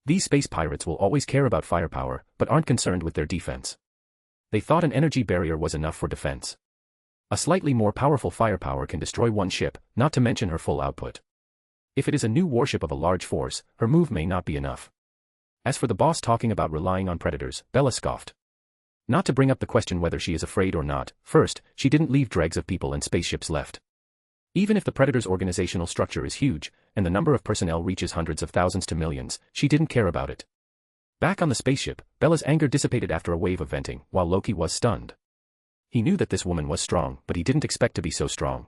These space pirates will always care about firepower, but aren't concerned with their defense. They thought an energy barrier was enough for defense. A slightly more powerful firepower can destroy one ship, not to mention her full output. If it is a new warship of a large force, her move may not be enough. As for the boss talking about relying on predators, Bella scoffed. Not to bring up the question whether she is afraid or not, first, she didn't leave dregs of people and spaceships left. Even if the Predator's organizational structure is huge, and the number of personnel reaches hundreds of thousands to millions, she didn't care about it. Back on the spaceship, Bella's anger dissipated after a wave of venting, while Loki was stunned. He knew that this woman was strong, but he didn't expect to be so strong.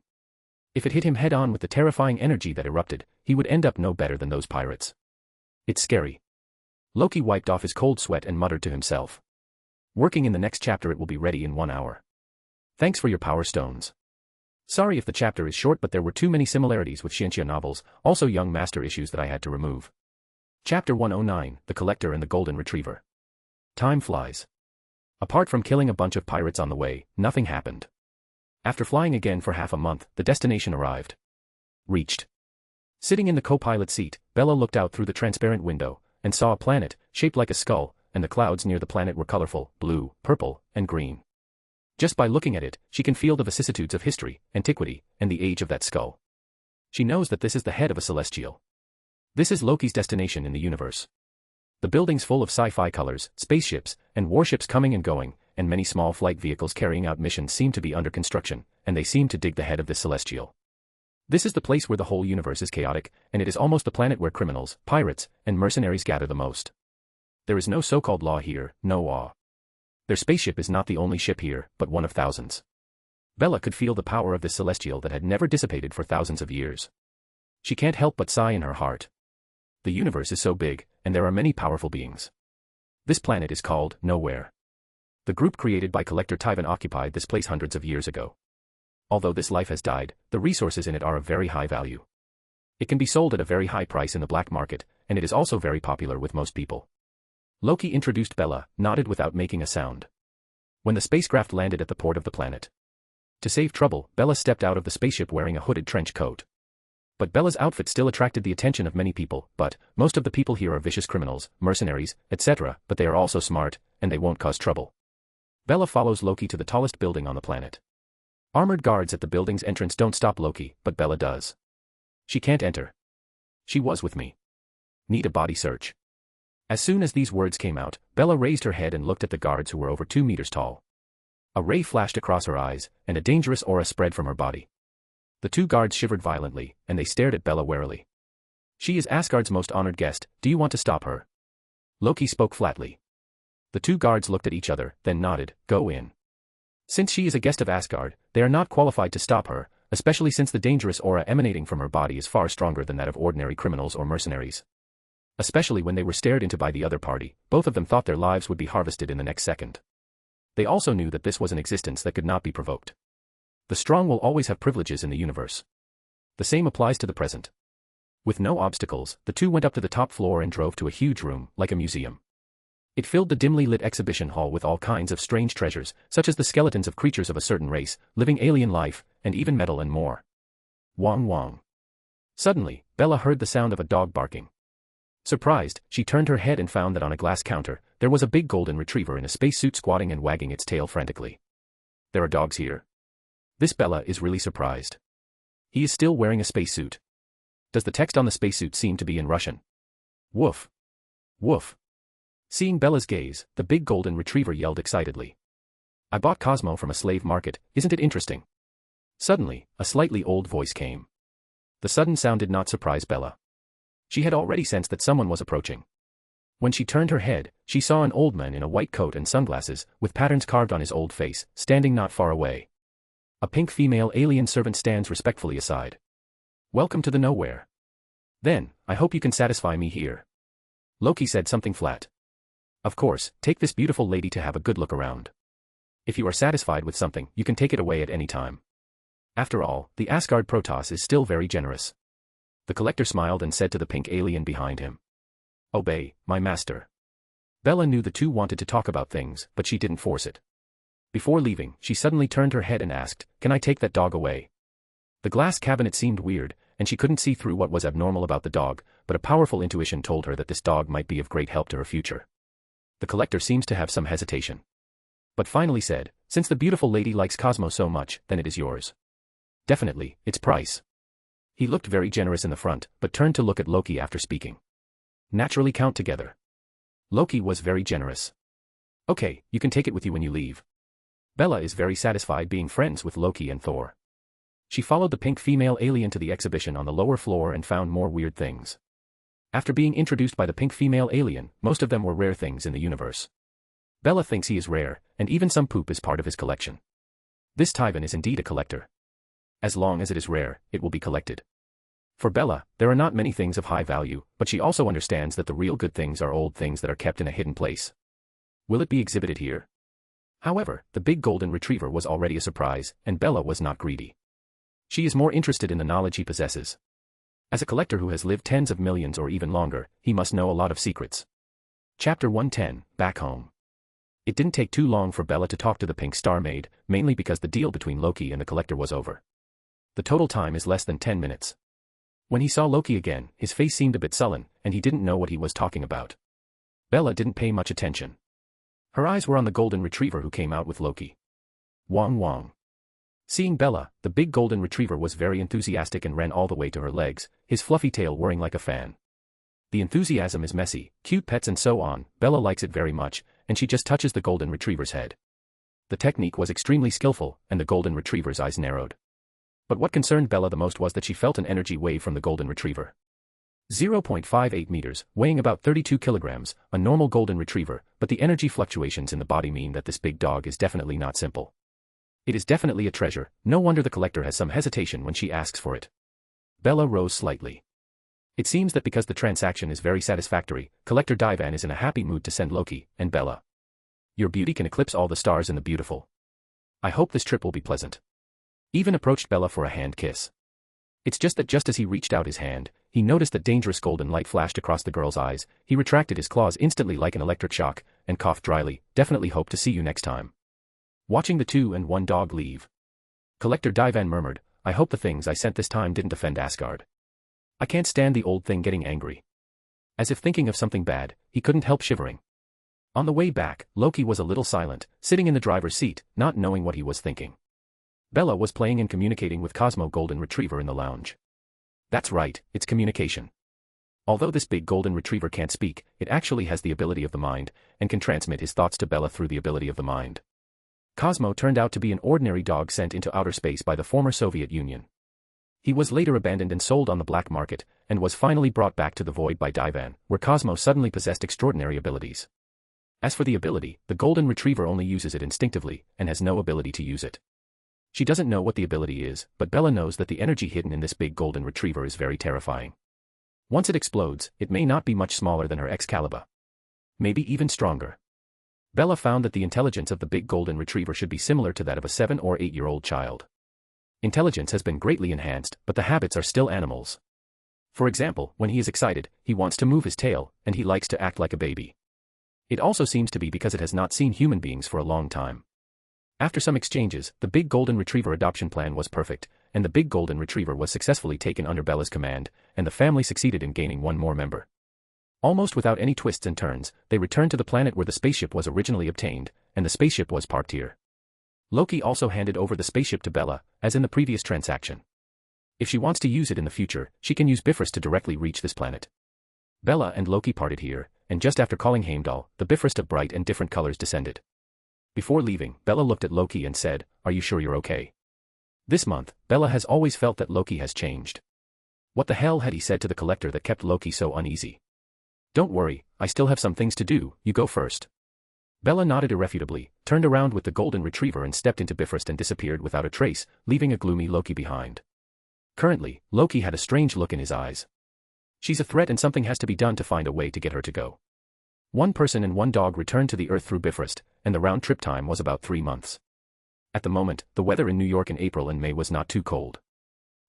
If it hit him head-on with the terrifying energy that erupted, he would end up no better than those pirates. It's scary. Loki wiped off his cold sweat and muttered to himself. Working in the next chapter, it will be ready in 1 hour. Thanks for your power stones. Sorry if the chapter is short, but there were too many similarities with Scientia novels, also Young Master issues, that I had to remove. Chapter 109, The Collector and the Golden Retriever. Time flies. Apart from killing a bunch of pirates on the way, nothing happened. After flying again for half a month, the destination arrived. Reached. Sitting in the co-pilot seat, Bella looked out through the transparent window, and saw a planet, shaped like a skull, and the clouds near the planet were colorful, blue, purple, and green. Just by looking at it, she can feel the vicissitudes of history, antiquity, and the age of that skull. She knows that this is the head of a celestial. This is Loki's destination in the universe. The building's full of sci-fi colors, spaceships, and warships coming and going, and many small flight vehicles carrying out missions seem to be under construction, and they seem to dig the head of this celestial. This is the place where the whole universe is chaotic, and it is almost the planet where criminals, pirates, and mercenaries gather the most. There is no so-called law here, no law. Their spaceship is not the only ship here, but one of thousands. Bella could feel the power of this celestial that had never dissipated for thousands of years. She can't help but sigh in her heart. The universe is so big, and there are many powerful beings. This planet is called Knowhere. The group created by Collector Tyvan occupied this place hundreds of years ago. Although this life has died, the resources in it are of very high value. It can be sold at a very high price in the black market, and it is also very popular with most people. Loki introduced Bella, nodded without making a sound. When the spacecraft landed at the port of the planet. To save trouble, Bella stepped out of the spaceship wearing a hooded trench coat. But Bella's outfit still attracted the attention of many people, but most of the people here are vicious criminals, mercenaries, etc., but they are also smart, and they won't cause trouble. Bella follows Loki to the tallest building on the planet. Armored guards at the building's entrance don't stop Loki, but Bella does. She can't enter. She was with me. Need a body search. As soon as these words came out, Bella raised her head and looked at the guards who were over 2 meters tall. A ray flashed across her eyes, and a dangerous aura spread from her body. The 2 guards shivered violently, and they stared at Bella warily. She is Asgard's most honored guest, do you want to stop her? Loki spoke flatly. The 2 guards looked at each other, then nodded, go in. Since she is a guest of Asgard, they are not qualified to stop her, especially since the dangerous aura emanating from her body is far stronger than that of ordinary criminals or mercenaries. Especially when they were stared into by the other party, both of them thought their lives would be harvested in the next second. They also knew that this was an existence that could not be provoked. The strong will always have privileges in the universe. The same applies to the present. With no obstacles, the 2 went up to the top floor and drove to a huge room, like a museum. It filled the dimly lit exhibition hall with all kinds of strange treasures, such as the skeletons of creatures of a certain race, living alien life, and even metal and more. Wong wong. Suddenly, Bella heard the sound of a dog barking. Surprised, she turned her head and found that on a glass counter, there was a big golden retriever in a spacesuit squatting and wagging its tail frantically. There are dogs here? This Bella is really surprised. He is still wearing a spacesuit. Does the text on the spacesuit seem to be in Russian? Woof. Woof. Seeing Bella's gaze, the big golden retriever yelled excitedly. I bought Cosmo from a slave market, isn't it interesting? Suddenly, a slightly old voice came. The sudden sound did not surprise Bella. She had already sensed that someone was approaching. When she turned her head, she saw an old man in a white coat and sunglasses, with patterns carved on his old face, standing not far away. A pink female alien servant stands respectfully aside. Welcome to the Knowhere. Then, I hope you can satisfy me here. Loki said something flat. Of course, take this beautiful lady to have a good look around. If you are satisfied with something, you can take it away at any time. After all, the Asgard Protoss is still very generous. The collector smiled and said to the pink alien behind him. Obey, my master. Bella knew the 2 wanted to talk about things, but she didn't force it. Before leaving, she suddenly turned her head and asked, can I take that dog away? The glass cabinet seemed weird, and she couldn't see through what was abnormal about the dog, but a powerful intuition told her that this dog might be of great help to her future. The collector seems to have some hesitation. But finally said, since the beautiful lady likes Cosmo so much, then it is yours. Definitely, its price. He looked very generous in the front, but turned to look at Loki after speaking. Naturally count together. Loki was very generous. Okay, you can take it with you when you leave. Bella is very satisfied being friends with Loki and Thor. She followed the pink female alien to the exhibition on the lower floor and found more weird things. After being introduced by the pink female alien, most of them were rare things in the universe. Bella thinks he is rare, and even some poop is part of his collection. This Tyvan is indeed a collector. As long as it is rare, it will be collected. For Bella, there are not many things of high value, but she also understands that the real good things are old things that are kept in a hidden place. Will it be exhibited here? However, the big golden retriever was already a surprise, and Bella was not greedy. She is more interested in the knowledge he possesses. As a collector who has lived tens of millions or even longer, he must know a lot of secrets. Chapter 110, Back Home. It didn't take too long for Bella to talk to the Pink Star Maid, mainly because the deal between Loki and the collector was over. The total time is less than 10 minutes. When he saw Loki again, his face seemed a bit sullen, and he didn't know what he was talking about. Bella didn't pay much attention. Her eyes were on the golden retriever who came out with Loki. Wong wong. Seeing Bella, the big golden retriever was very enthusiastic and ran all the way to her legs, his fluffy tail whirring like a fan. The enthusiasm is messy, cute pets and so on. Bella likes it very much, and she just touches the golden retriever's head. The technique was extremely skillful, and the golden retriever's eyes narrowed. But what concerned Bella the most was that she felt an energy wave from the golden retriever. 0.58 meters, weighing about 32 kilograms, a normal golden retriever, but the energy fluctuations in the body mean that this big dog is definitely not simple. It is definitely a treasure, no wonder the collector has some hesitation when she asks for it. Bella rose slightly. It seems that because the transaction is very satisfactory, Collector Divan is in a happy mood to send Loki and Bella. Your beauty can eclipse all the stars in the beautiful. I hope this trip will be pleasant. Even approached Bella for a hand kiss. It's just that just as he reached out his hand, he noticed that dangerous golden light flashed across the girl's eyes. He retracted his claws instantly like an electric shock, and coughed dryly. Definitely hope to see you next time. Watching the 2 and 1 dog leave. Collector Divan murmured, I hope the things I sent this time didn't offend Asgard. I can't stand the old thing getting angry. As if thinking of something bad, he couldn't help shivering. On the way back, Loki was a little silent, sitting in the driver's seat, not knowing what he was thinking. Bella was playing and communicating with Cosmo Golden Retriever in the lounge. That's right, it's communication. Although this big golden retriever can't speak, it actually has the ability of the mind, and can transmit his thoughts to Bella through the ability of the mind. Cosmo turned out to be an ordinary dog sent into outer space by the former Soviet Union. He was later abandoned and sold on the black market, and was finally brought back to the void by Divan, where Cosmo suddenly possessed extraordinary abilities. As for the ability, the golden retriever only uses it instinctively, and has no ability to use it. She doesn't know what the ability is, but Bella knows that the energy hidden in this big golden retriever is very terrifying. Once it explodes, it may not be much smaller than her Excalibur. Maybe even stronger. Bella found that the intelligence of the big golden retriever should be similar to that of a 7 or 8-year-old child. Intelligence has been greatly enhanced, but the habits are still animals. For example, when he is excited, he wants to move his tail, and he likes to act like a baby. It also seems to be because it has not seen human beings for a long time. After some exchanges, the big golden retriever adoption plan was perfect, and the big golden retriever was successfully taken under Bella's command, and the family succeeded in gaining one more member. Almost without any twists and turns, they returned to the planet where the spaceship was originally obtained, and the spaceship was Part3. Loki also handed over the spaceship to Bella, as in the previous transaction. If she wants to use it in the future, she can use Bifrost to directly reach this planet. Bella and Loki parted here, and just after calling Heimdall, the Bifrost of bright and different colors descended. Before leaving, Bella looked at Loki and said, Are you sure you're okay? This month, Bella has always felt that Loki has changed. What the hell had he said to the collector that kept Loki so uneasy? Don't worry, I still have some things to do, you go first. Bella nodded irrefutably, turned around with the golden retriever and stepped into Bifrost and disappeared without a trace, leaving a gloomy Loki behind. Currently, Loki had a strange look in his eyes. She's a threat and something has to be done to find a way to get her to go. 1 person and 1 dog returned to the Earth through Bifrost, and the round trip time was about 3 months. At the moment, the weather in New York in April and May was not too cold.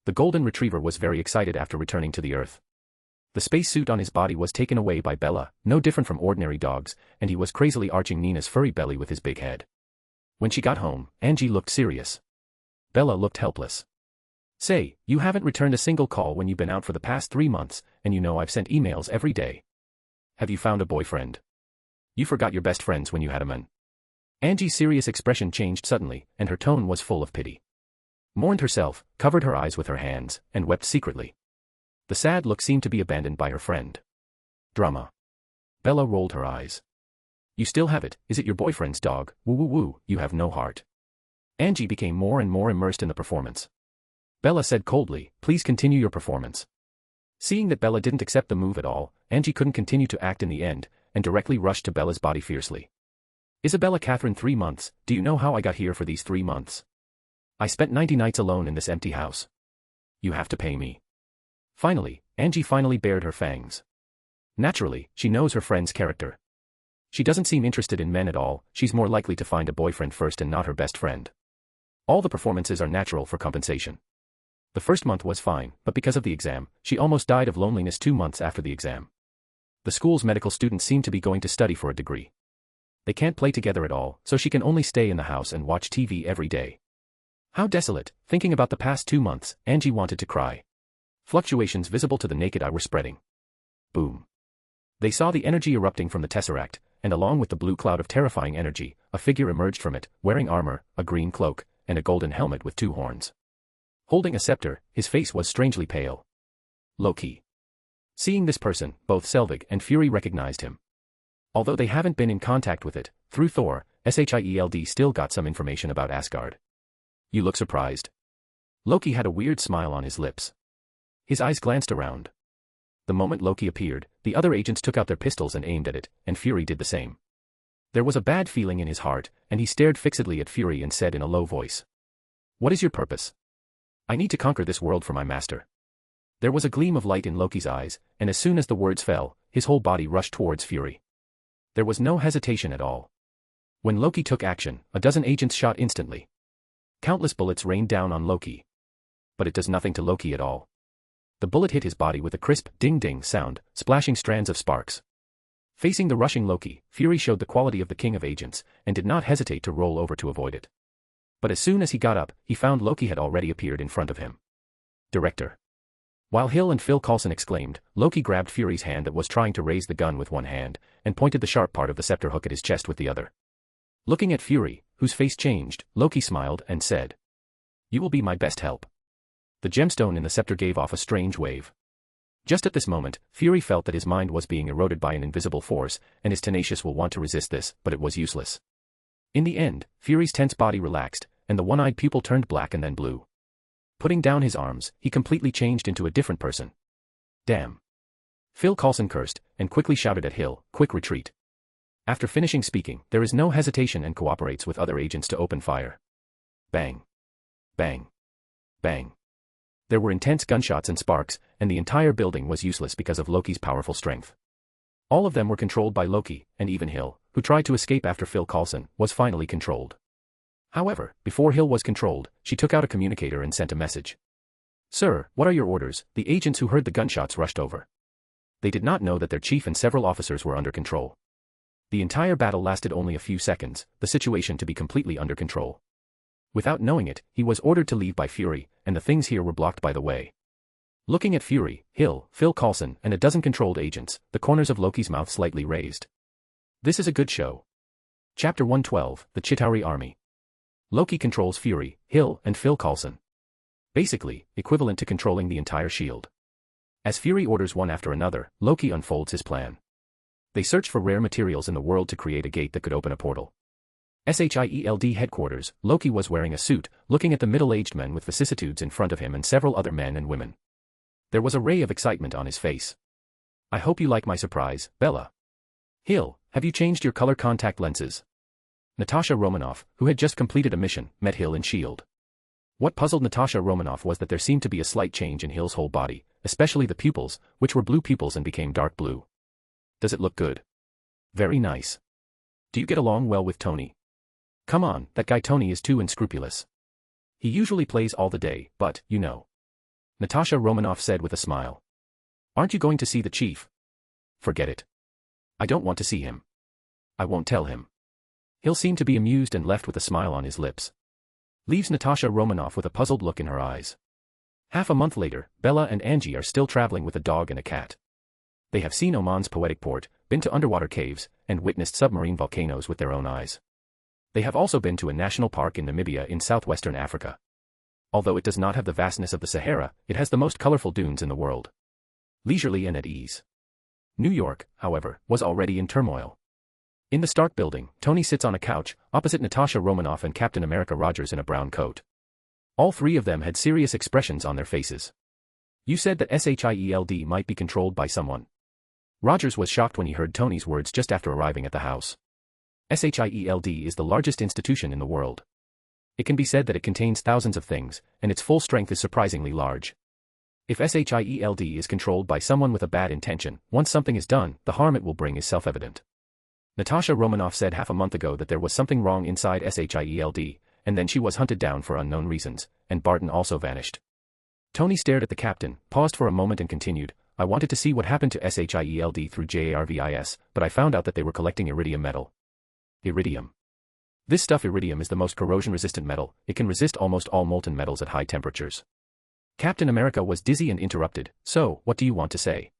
The golden retriever was very excited after returning to the Earth. The spacesuit on his body was taken away by Bella, no different from ordinary dogs, and he was crazily arching Nina's furry belly with his big head. When she got home, Angie looked serious. Bella looked helpless. Say, you haven't returned a single call when you've been out for the past 3 months, and you know I've sent emails every day. Have you found a boyfriend? You forgot your best friends when you had a man. Angie's serious expression changed suddenly, and her tone was full of pity. Mourned herself, covered her eyes with her hands, and wept secretly. The sad look seemed to be abandoned by her friend. Drama. Bella rolled her eyes. You still have it, is it your boyfriend's dog? Woo woo woo, you have no heart. Angie became more and more immersed in the performance. Bella said coldly, please continue your performance. Seeing that Bella didn't accept the move at all, Angie couldn't continue to act in the end, and directly rushed to Bella's body fiercely. Isabella Catherine, 3 months, do you know how I got here for these 3 months? I spent 90 nights alone in this empty house. You have to pay me. Finally, Angie bared her fangs. Naturally, she knows her friend's character. She doesn't seem interested in men at all, she's more likely to find a boyfriend first and not her best friend. All the performances are natural for compensation. The first month was fine, but because of the exam, she almost died of loneliness 2 months after the exam. The school's medical students seem to be going to study for a degree. They can't play together at all, so she can only stay in the house and watch TV every day. How desolate. Thinking about the past 2 months, Angie wanted to cry. Fluctuations visible to the naked eye were spreading. Boom. They saw the energy erupting from the tesseract, and along with the blue cloud of terrifying energy, a figure emerged from it, wearing armor, a green cloak, and a golden helmet with 2 horns. Holding a scepter, his face was strangely pale. Loki. Seeing this person, both Selvig and Fury recognized him. Although they haven't been in contact with it, through Thor, Shield still got some information about Asgard. You look surprised. Loki had a weird smile on his lips. His eyes glanced around. The moment Loki appeared, the other agents took out their pistols and aimed at it, and Fury did the same. There was a bad feeling in his heart, and he stared fixedly at Fury and said in a low voice. What is your purpose? I need to conquer this world for my master. There was a gleam of light in Loki's eyes, and as soon as the words fell, his whole body rushed towards Fury. There was no hesitation at all. When Loki took action, a dozen agents shot instantly. Countless bullets rained down on Loki. But it does nothing to Loki at all. The bullet hit his body with a crisp ding-ding sound, splashing strands of sparks. Facing the rushing Loki, Fury showed the quality of the king of agents, and did not hesitate to roll over to avoid it. But as soon as he got up, he found Loki had already appeared in front of him. Director. While Hill and Phil Coulson exclaimed, Loki grabbed Fury's hand that was trying to raise the gun with one hand, and pointed the sharp part of the scepter hook at his chest with the other. Looking at Fury, whose face changed, Loki smiled and said, You will be my best help. The gemstone in the scepter gave off a strange wave. Just at this moment, Fury felt that his mind was being eroded by an invisible force, and his tenacious will want to resist this, but it was useless. In the end, Fury's tense body relaxed, and the one-eyed pupil turned black and then blue. Putting down his arms, he completely changed into a different person. Damn. Phil Coulson cursed, and quickly shouted at Hill, quick retreat. After finishing speaking, there is no hesitation and cooperates with other agents to open fire. Bang. Bang. Bang. There were intense gunshots and sparks, and the entire building was useless because of Loki's powerful strength. All of them were controlled by Loki, and even Hill, who tried to escape after Phil Coulson, was finally controlled. However, before Hill was controlled, she took out a communicator and sent a message. Sir, what are your orders? The agents who heard the gunshots rushed over. They did not know that their chief and several officers were under control. The entire battle lasted only a few seconds, the situation to be completely under control. Without knowing it, he was ordered to leave by Fury, and the things here were blocked by the way. Looking at Fury, Hill, Phil Coulson, and a dozen controlled agents, the corners of Loki's mouth slightly raised. This is a good show. Chapter 112, The Chitauri Army. Loki controls Fury, Hill, and Phil Coulson. Basically, equivalent to controlling the entire shield. As Fury orders one after another, Loki unfolds his plan. They searched for rare materials in the world to create a gate that could open a portal. Shield headquarters, Loki was wearing a suit, looking at the middle-aged men with vicissitudes in front of him and several other men and women. There was a ray of excitement on his face. I hope you like my surprise, Bella. Hill, have you changed your color contact lenses? Natasha Romanoff, who had just completed a mission, met Hill in S.H.I.E.L.D. What puzzled Natasha Romanoff was that there seemed to be a slight change in Hill's whole body, especially the pupils, which were blue pupils and became dark blue. Does it look good? Very nice. Do you get along well with Tony? Come on, that guy Tony is too unscrupulous. He usually plays all the day, but, you know. Natasha Romanoff said with a smile. Aren't you going to see the chief? Forget it. I don't want to see him. I won't tell him. Hill seemed to be amused and left with a smile on his lips. Leaves Natasha Romanoff with a puzzled look in her eyes. Half a month later, Bella and Angie are still traveling with a dog and a cat. They have seen Oman's poetic port, been to underwater caves, and witnessed submarine volcanoes with their own eyes. They have also been to a national park in Namibia in southwestern Africa. Although it does not have the vastness of the Sahara, it has the most colorful dunes in the world. Leisurely and at ease. New York, however, was already in turmoil. In the Stark building, Tony sits on a couch, opposite Natasha Romanoff and Captain America Rogers in a brown coat. All three of them had serious expressions on their faces. You said that SHIELD might be controlled by someone. Rogers was shocked when he heard Tony's words just after arriving at the house. SHIELD is the largest institution in the world. It can be said that it contains thousands of things, and its full strength is surprisingly large. If SHIELD is controlled by someone with a bad intention, once something is done, the harm it will bring is self-evident. Natasha Romanoff said half a month ago that there was something wrong inside SHIELD, and then she was hunted down for unknown reasons, and Barton also vanished. Tony stared at the captain, paused for a moment and continued, I wanted to see what happened to SHIELD through JARVIS, but I found out that they were collecting iridium metal. Iridium. This stuff iridium is the most corrosion-resistant metal, it can resist almost all molten metals at high temperatures. Captain America was dizzy and interrupted, so, what do you want to say?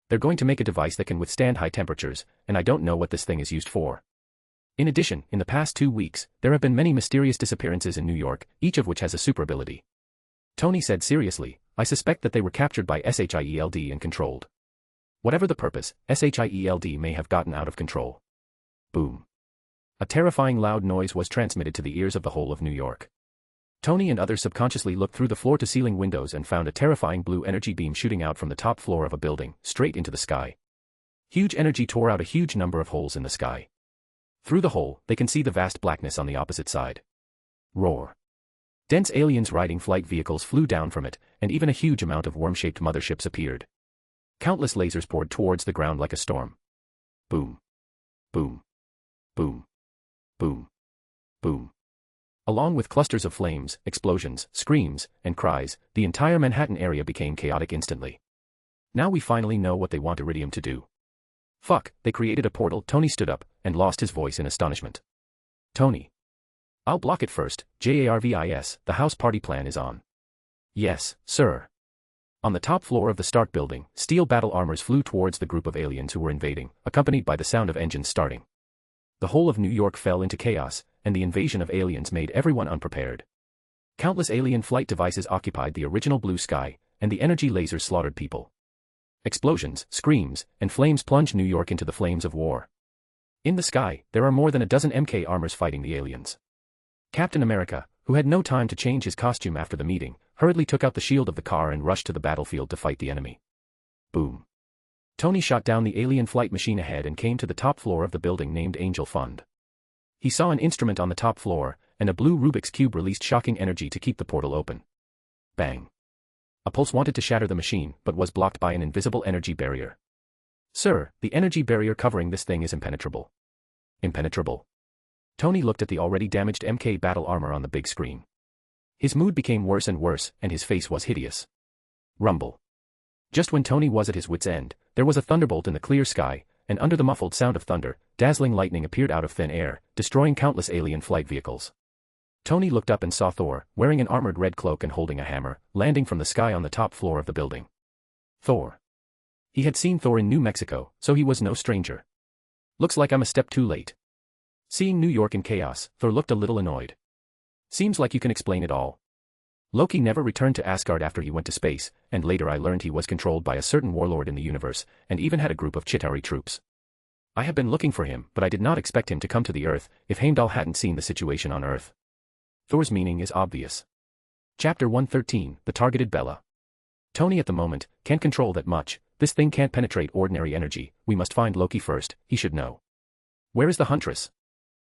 They're going to make a device that can withstand high temperatures, and I don't know what this thing is used for. In addition, in the past 2 weeks, there have been many mysterious disappearances in New York, each of which has a super ability. Tony said seriously, I suspect that they were captured by SHIELD and controlled. Whatever the purpose, SHIELD may have gotten out of control. Boom. A terrifying loud noise was transmitted to the ears of the whole of New York. Tony and others subconsciously looked through the floor-to-ceiling windows and found a terrifying blue energy beam shooting out from the top floor of a building, straight into the sky. Huge energy tore out a huge number of holes in the sky. Through the hole, they can see the vast blackness on the opposite side. Roar. Dense aliens riding flight vehicles flew down from it, and even a huge amount of worm-shaped motherships appeared. Countless lasers poured towards the ground like a storm. Boom. Boom. Boom. Boom. Boom. Along with clusters of flames, explosions, screams, and cries, the entire Manhattan area became chaotic instantly. Now we finally know what they want Iridium to do. Fuck, they created a portal. Tony stood up, and lost his voice in astonishment. Tony. I'll block it first, JARVIS, the house party plan is on. Yes, sir. On the top floor of the Stark building, steel battle armors flew towards the group of aliens who were invading, accompanied by the sound of engines starting. The whole of New York fell into chaos, and the invasion of aliens made everyone unprepared. Countless alien flight devices occupied the original blue sky, and the energy lasers slaughtered people. Explosions, screams, and flames plunged New York into the flames of war. In the sky, there are more than a dozen MK armors fighting the aliens. Captain America, who had no time to change his costume after the meeting, hurriedly took out the shield of the car and rushed to the battlefield to fight the enemy. Boom. Tony shot down the alien flight machine ahead and came to the top floor of the building named Angel Fund. He saw an instrument on the top floor, and a blue Rubik's Cube released shocking energy to keep the portal open. Bang. A pulse wanted to shatter the machine, but was blocked by an invisible energy barrier. Sir, the energy barrier covering this thing is impenetrable. Impenetrable. Tony looked at the already damaged MK battle armor on the big screen. His mood became worse and worse, and his face was hideous. Rumble. Just when Tony was at his wit's end, there was a thunderbolt in the clear sky, and under the muffled sound of thunder, dazzling lightning appeared out of thin air, destroying countless alien flight vehicles. Tony looked up and saw Thor, wearing an armored red cloak and holding a hammer, landing from the sky on the top floor of the building. Thor. He had seen Thor in New Mexico, so he was no stranger. Looks like I'm a step too late. Seeing New York in chaos, Thor looked a little annoyed. Seems like you can explain it all. Loki never returned to Asgard after he went to space, and later I learned he was controlled by a certain warlord in the universe, and even had a group of Chitauri troops. I have been looking for him, but I did not expect him to come to the Earth, if Heimdall hadn't seen the situation on Earth. Thor's meaning is obvious. Chapter 113, The Targeted Bella. Tony at the moment, can't control that much, this thing can't penetrate ordinary energy, we must find Loki first, he should know. Where is the Huntress?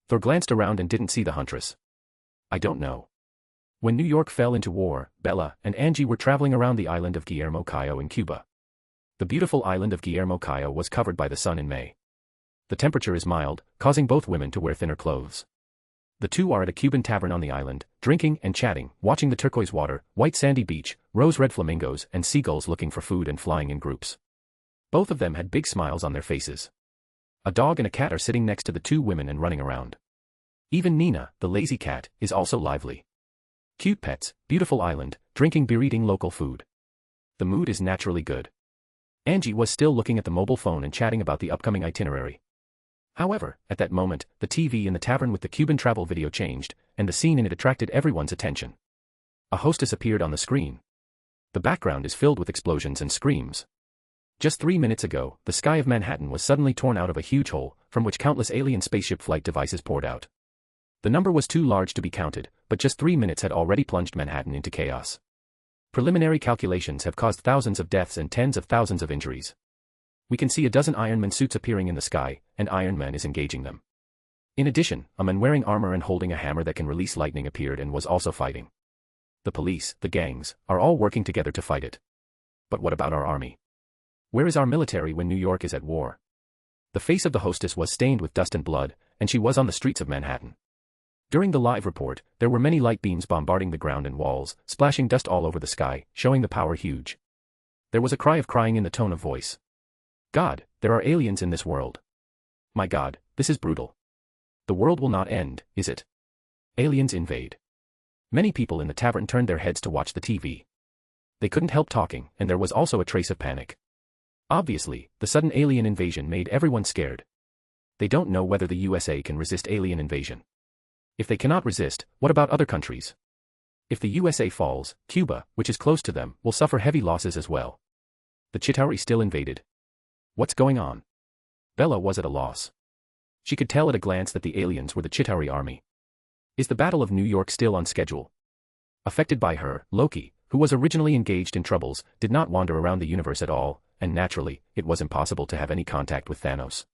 Thor glanced around and didn't see the Huntress. I don't know. When New York fell into war, Bella and Angie were traveling around the island of Guillermo Cayo in Cuba. The beautiful island of Guillermo Cayo was covered by the sun in May. The temperature is mild, causing both women to wear thinner clothes. The two are at a Cuban tavern on the island, drinking and chatting, watching the turquoise water, white sandy beach, rose-red flamingos and seagulls looking for food and flying in groups. Both of them had big smiles on their faces. A dog and a cat are sitting next to the two women and running around. Even Nina, the lazy cat, is also lively. Cute pets, beautiful island, drinking beer, eating local food. The mood is naturally good. Angie was still looking at the mobile phone and chatting about the upcoming itinerary. However, at that moment, the TV in the tavern with the Cuban travel video changed, and the scene in it attracted everyone's attention. A hostess appeared on the screen. The background is filled with explosions and screams. Just 3 minutes ago, the sky of Manhattan was suddenly torn out of a huge hole, from which countless alien spaceship flight devices poured out. The number was too large to be counted, but just 3 minutes had already plunged Manhattan into chaos. Preliminary calculations have caused thousands of deaths and tens of thousands of injuries. We can see a dozen Iron Man suits appearing in the sky, and Iron Man is engaging them. In addition, a man wearing armor and holding a hammer that can release lightning appeared and was also fighting. The police, the gangs, are all working together to fight it. But what about our army? Where is our military when New York is at war? The face of the hostess was stained with dust and blood, and she was on the streets of Manhattan. During the live report, there were many light beams bombarding the ground and walls, splashing dust all over the sky, showing the power huge. There was a cry of crying in the tone of voice. God, there are aliens in this world. My God, this is brutal. The world will not end, is it? Aliens invade. Many people in the tavern turned their heads to watch the TV. They couldn't help talking, and there was also a trace of panic. Obviously, the sudden alien invasion made everyone scared. They don't know whether the USA can resist alien invasion. If they cannot resist, what about other countries? If the USA falls, Cuba, which is close to them, will suffer heavy losses as well. The Chitauri still invaded. What's going on? Bella was at a loss. She could tell at a glance that the aliens were the Chitauri army. Is the Battle of New York still on schedule? Affected by her, Loki, who was originally engaged in troubles, did not wander around the universe at all, and naturally, it was impossible to have any contact with Thanos.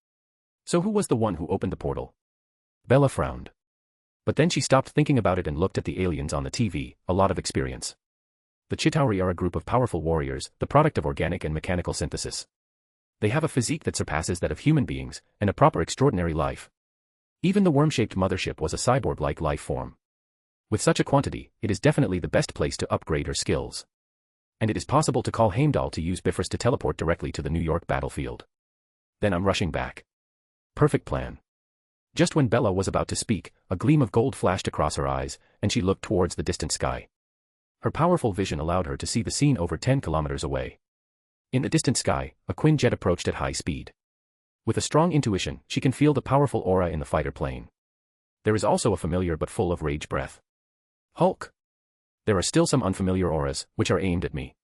So who was the one who opened the portal? Bella frowned. But then she stopped thinking about it and looked at the aliens on the TV, a lot of experience. The Chitauri are a group of powerful warriors, the product of organic and mechanical synthesis. They have a physique that surpasses that of human beings, and a proper extraordinary life. Even the worm-shaped mothership was a cyborg-like life form. With such a quantity, it is definitely the best place to upgrade her skills. And it is possible to call Heimdall to use Bifrost to teleport directly to the New York battlefield. Then I'm rushing back. Perfect plan. Just when Bella was about to speak, a gleam of gold flashed across her eyes, and she looked towards the distant sky. Her powerful vision allowed her to see the scene over 10 kilometers away. In the distant sky, a Quinjet approached at high speed. With a strong intuition, she can feel the powerful aura in the fighter plane. There is also a familiar but full of rage breath. Hulk! There are still some unfamiliar auras, which are aimed at me.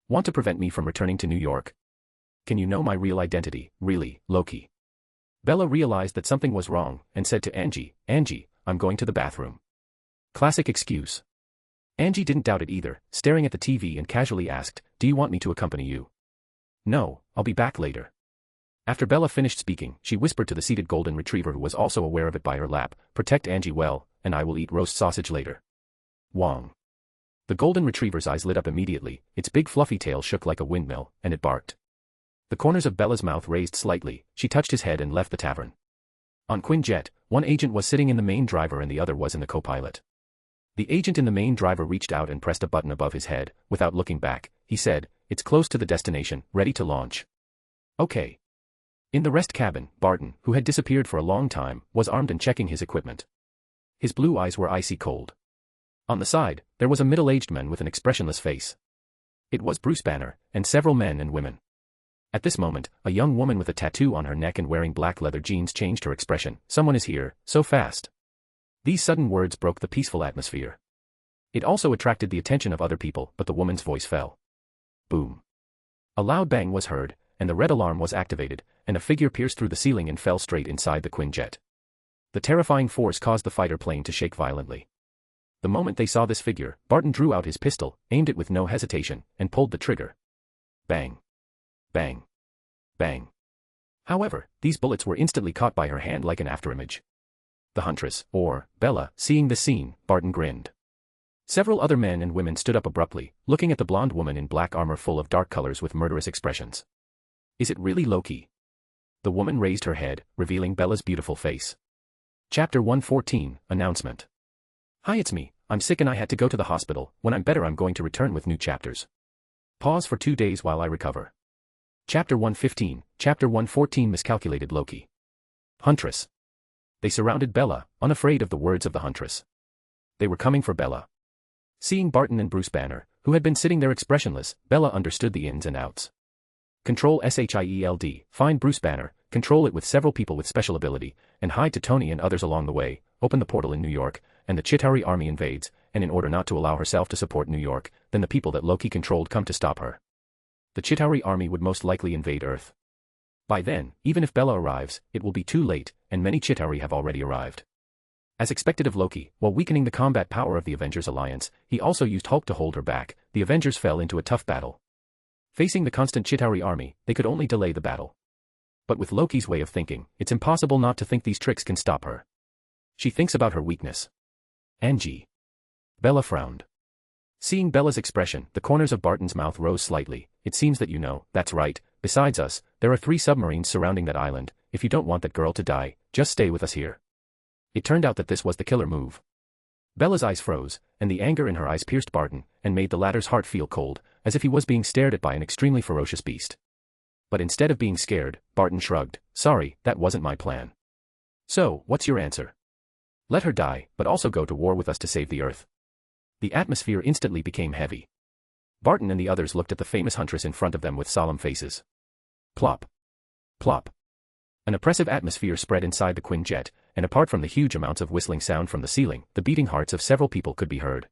Want to prevent me from returning to New York? Can you know my real identity, really, Loki? Bella realized that something was wrong, and said to Angie, I'm going to the bathroom. Classic excuse. Angie didn't doubt it either, staring at the TV and casually asked, do you want me to accompany you? No, I'll be back later. After Bella finished speaking, she whispered to the seated golden retriever who was also aware of it by her lap, protect Angie well, and I will eat roast sausage later. Wong. The golden retriever's eyes lit up immediately, its big fluffy tail shook like a windmill, and it barked. The corners of Bella's mouth raised slightly, she touched his head and left the tavern. On Quinjet, one agent was sitting in the main driver and the other was in the co-pilot. The agent in the main driver reached out and pressed a button above his head. Without looking back, he said, it's close to the destination, ready to launch. Okay. In the rest cabin, Barton, who had disappeared for a long time, was armed and checking his equipment. His blue eyes were icy cold. On the side, there was a middle-aged man with an expressionless face. It was Bruce Banner, and several men and women. At this moment, a young woman with a tattoo on her neck and wearing black leather jeans changed her expression. Someone is here, so fast. These sudden words broke the peaceful atmosphere. It also attracted the attention of other people, but the woman's voice fell. Boom. A loud bang was heard, and the red alarm was activated, and a figure pierced through the ceiling and fell straight inside the Quinjet. The terrifying force caused the fighter plane to shake violently. The moment they saw this figure, Barton drew out his pistol, aimed it with no hesitation, and pulled the trigger. Bang. Bang. Bang. However, these bullets were instantly caught by her hand like an afterimage. The Huntress, or Bella, seeing the scene, Barton grinned. Several other men and women stood up abruptly, looking at the blonde woman in black armor full of dark colors with murderous expressions. Is it really Loki? The woman raised her head, revealing Bella's beautiful face. Chapter 114, Announcement. Hi, it's me. I'm sick and I had to go to the hospital. When I'm better I'm going to return with new chapters. Pause for 2 days while I recover. Chapter 115, Chapter 114 Miscalculated Loki. Huntress. They surrounded Bella, unafraid of the words of the Huntress. They were coming for Bella. Seeing Barton and Bruce Banner, who had been sitting there expressionless, Bella understood the ins and outs. Control SHIELD, find Bruce Banner, control it with several people with special ability, and hide to Tony and others along the way, open the portal in New York, and the Chitauri army invades, and in order not to allow herself to support New York, then the people that Loki controlled come to stop her. The Chitauri army would most likely invade Earth. By then, even if Bella arrives, it will be too late, and many Chitauri have already arrived. As expected of Loki, while weakening the combat power of the Avengers alliance, he also used Hulk to hold her back. The Avengers fell into a tough battle. Facing the constant Chitauri army, they could only delay the battle. But with Loki's way of thinking, it's impossible not to think these tricks can stop her. She thinks about her weakness. Angie. Bella frowned. Seeing Bella's expression, the corners of Barton's mouth rose slightly. It seems that you know, that's right, besides us, there are 3 submarines surrounding that island. If you don't want that girl to die, just stay with us here. It turned out that this was the killer move. Bella's eyes froze, and the anger in her eyes pierced Barton, and made the latter's heart feel cold, as if he was being stared at by an extremely ferocious beast. But instead of being scared, Barton shrugged. Sorry, that wasn't my plan. So, what's your answer? Let her die, but also go to war with us to save the Earth. The atmosphere instantly became heavy. Barton and the others looked at the famous Huntress in front of them with solemn faces. Plop. Plop. An oppressive atmosphere spread inside the Quinjet, and apart from the huge amounts of whistling sound from the ceiling, the beating hearts of several people could be heard.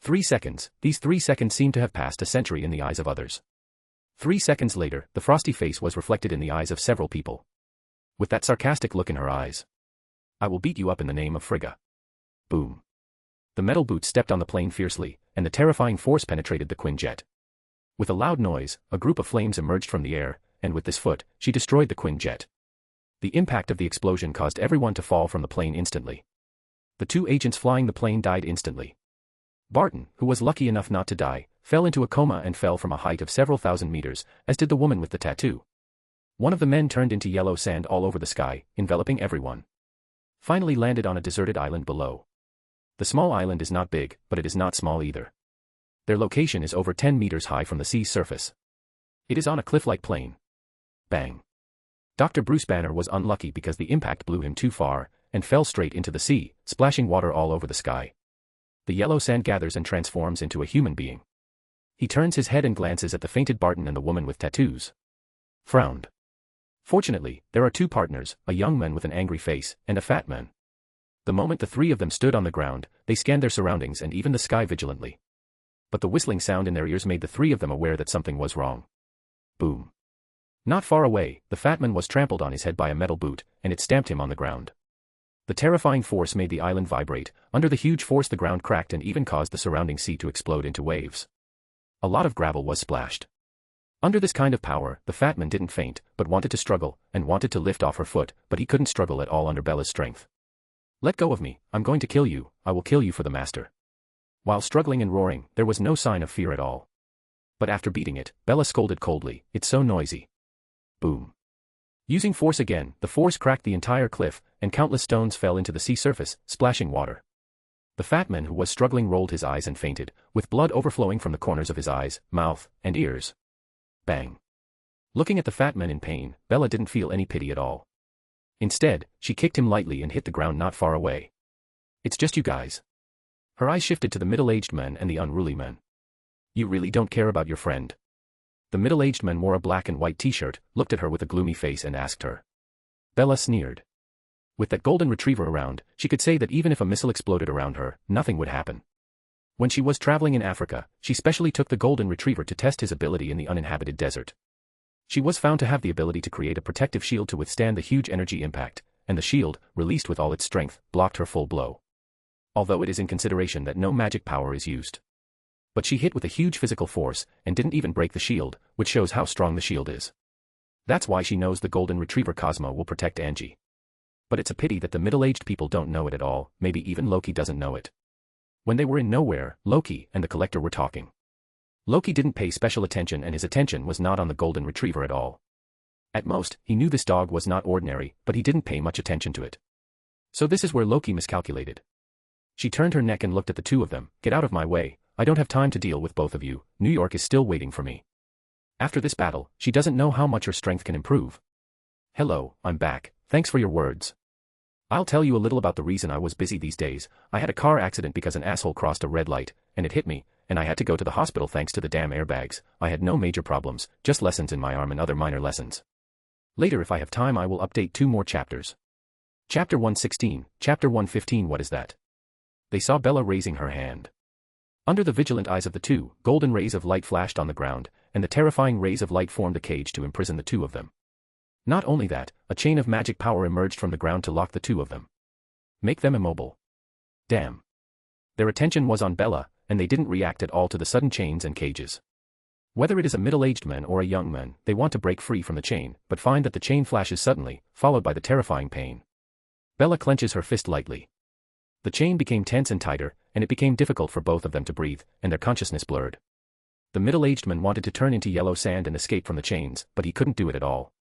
3 seconds, these 3 seconds seemed to have passed a century in the eyes of others. 3 seconds later, the frosty face was reflected in the eyes of several people. With that sarcastic look in her eyes. I will beat you up in the name of Frigga. Boom. The metal boot stepped on the plane fiercely, and the terrifying force penetrated the Quinjet. With a loud noise, a group of flames emerged from the air, and with this foot, she destroyed the Quinjet. The impact of the explosion caused everyone to fall from the plane instantly. The 2 agents flying the plane died instantly. Barton, who was lucky enough not to die, fell into a coma and fell from a height of several thousand meters, as did the woman with the tattoo. One of the men turned into yellow sand all over the sky, enveloping everyone. Finally landed on a deserted island below. The small island is not big, but it is not small either. Their location is over 10 meters high from the sea's surface. It is on a cliff-like plain. Bang. Dr. Bruce Banner was unlucky because the impact blew him too far, and fell straight into the sea, splashing water all over the sky. The yellow sand gathers and transforms into a human being. He turns his head and glances at the fainted Barton and the woman with tattoos. Frowned. Fortunately, there are 2 partners, a young man with an angry face, and a fat man. The moment the 3 of them stood on the ground, they scanned their surroundings and even the sky vigilantly. But the whistling sound in their ears made the 3 of them aware that something was wrong. Boom. Not far away, the fat man was trampled on his head by a metal boot, and it stamped him on the ground. The terrifying force made the island vibrate. Under the huge force the ground cracked and even caused the surrounding sea to explode into waves. A lot of gravel was splashed. Under this kind of power, the fat man didn't faint, but wanted to struggle, and wanted to lift off her foot, but he couldn't struggle at all under Bella's strength. Let go of me, I'm going to kill you, I will kill you for the master. While struggling and roaring, there was no sign of fear at all. But after beating it, Bella scolded coldly, it's so noisy. Boom. Using force again, the force cracked the entire cliff, and countless stones fell into the sea surface, splashing water. The fat man who was struggling rolled his eyes and fainted, with blood overflowing from the corners of his eyes, mouth, and ears. Bang. Looking at the fat man in pain, Bella didn't feel any pity at all. Instead, she kicked him lightly and hit the ground not far away. It's just you guys. Her eyes shifted to the middle-aged man and the unruly man. You really don't care about your friend. The middle-aged man wore a black and white t-shirt, looked at her with a gloomy face and asked her. Bella sneered. With that golden retriever around, she could say that even if a missile exploded around her, nothing would happen. When she was traveling in Africa, she specially took the golden retriever to test his ability in the uninhabited desert. She was found to have the ability to create a protective shield to withstand the huge energy impact, and the shield, released with all its strength, blocked her full blow. Although it is in consideration that no magic power is used. But she hit with a huge physical force, and didn't even break the shield, which shows how strong the shield is. That's why she knows the golden retriever Cosmo will protect Angie. But it's a pity that the middle-aged people don't know it at all, maybe even Loki doesn't know it. When they were in Knowhere, Loki and the Collector were talking. Loki didn't pay special attention and his attention was not on the golden retriever at all. At most, he knew this dog was not ordinary, but he didn't pay much attention to it. So this is where Loki miscalculated. She turned her neck and looked at the 2 of them. Get out of my way, I don't have time to deal with both of you, New York is still waiting for me. After this battle, she doesn't know how much her strength can improve. Hello, I'm back, thanks for your words. I'll tell you a little about the reason I was busy these days. I had a car accident because an asshole crossed a red light, and it hit me, and I had to go to the hospital thanks to the damn airbags. I had no major problems, just lessons in my arm and other minor lessons. Later if I have time I will update 2 more chapters. Chapter 116, Chapter 115. What is that? They saw Bella raising her hand. Under the vigilant eyes of the 2, golden rays of light flashed on the ground, and the terrifying rays of light formed a cage to imprison the 2 of them. Not only that, a chain of magic power emerged from the ground to lock the two of them. Make them immobile. Damn. Their attention was on Bella, and they didn't react at all to the sudden chains and cages. Whether it is a middle-aged man or a young man, they want to break free from the chain, but find that the chain flashes suddenly, followed by the terrifying pain. Bella clenches her fist lightly. The chain became tense and tighter, and it became difficult for both of them to breathe, and their consciousness blurred. The middle-aged man wanted to turn into yellow sand and escape from the chains, but he couldn't do it at all.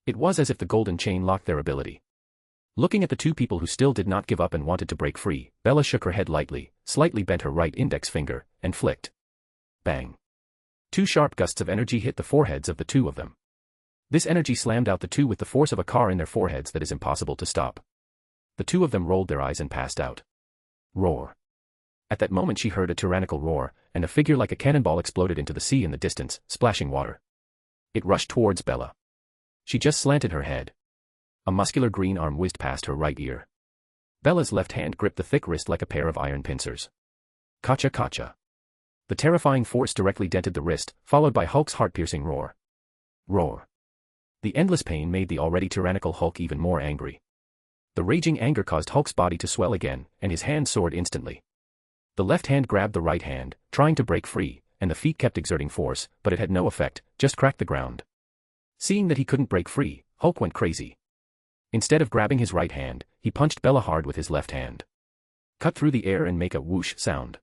It was as if the golden chain locked their ability. Looking at the two people who still did not give up and wanted to break free, Bella shook her head lightly, slightly bent her right index finger, and flicked. Bang. Two sharp gusts of energy hit the foreheads of the two of them. This energy slammed out the two with the force of a car in their foreheads that is impossible to stop. The two of them rolled their eyes and passed out. Roar. At that moment she heard a tyrannical roar, and a figure like a cannonball exploded into the sea in the distance, splashing water. It rushed towards Bella. She just slanted her head. A muscular green arm whizzed past her right ear. Bella's left hand gripped the thick wrist like a pair of iron pincers. Kacha kacha. The terrifying force directly dented the wrist, followed by Hulk's heart-piercing roar. Roar. The endless pain made the already tyrannical Hulk even more angry. The raging anger caused Hulk's body to swell again, and his hand soared instantly. The left hand grabbed the right hand, trying to break free, and the feet kept exerting force, but it had no effect, just cracked the ground. Seeing that he couldn't break free, Hulk went crazy. Instead of grabbing his right hand, he punched Bella hard with his left hand. Cut through the air and make a whoosh sound.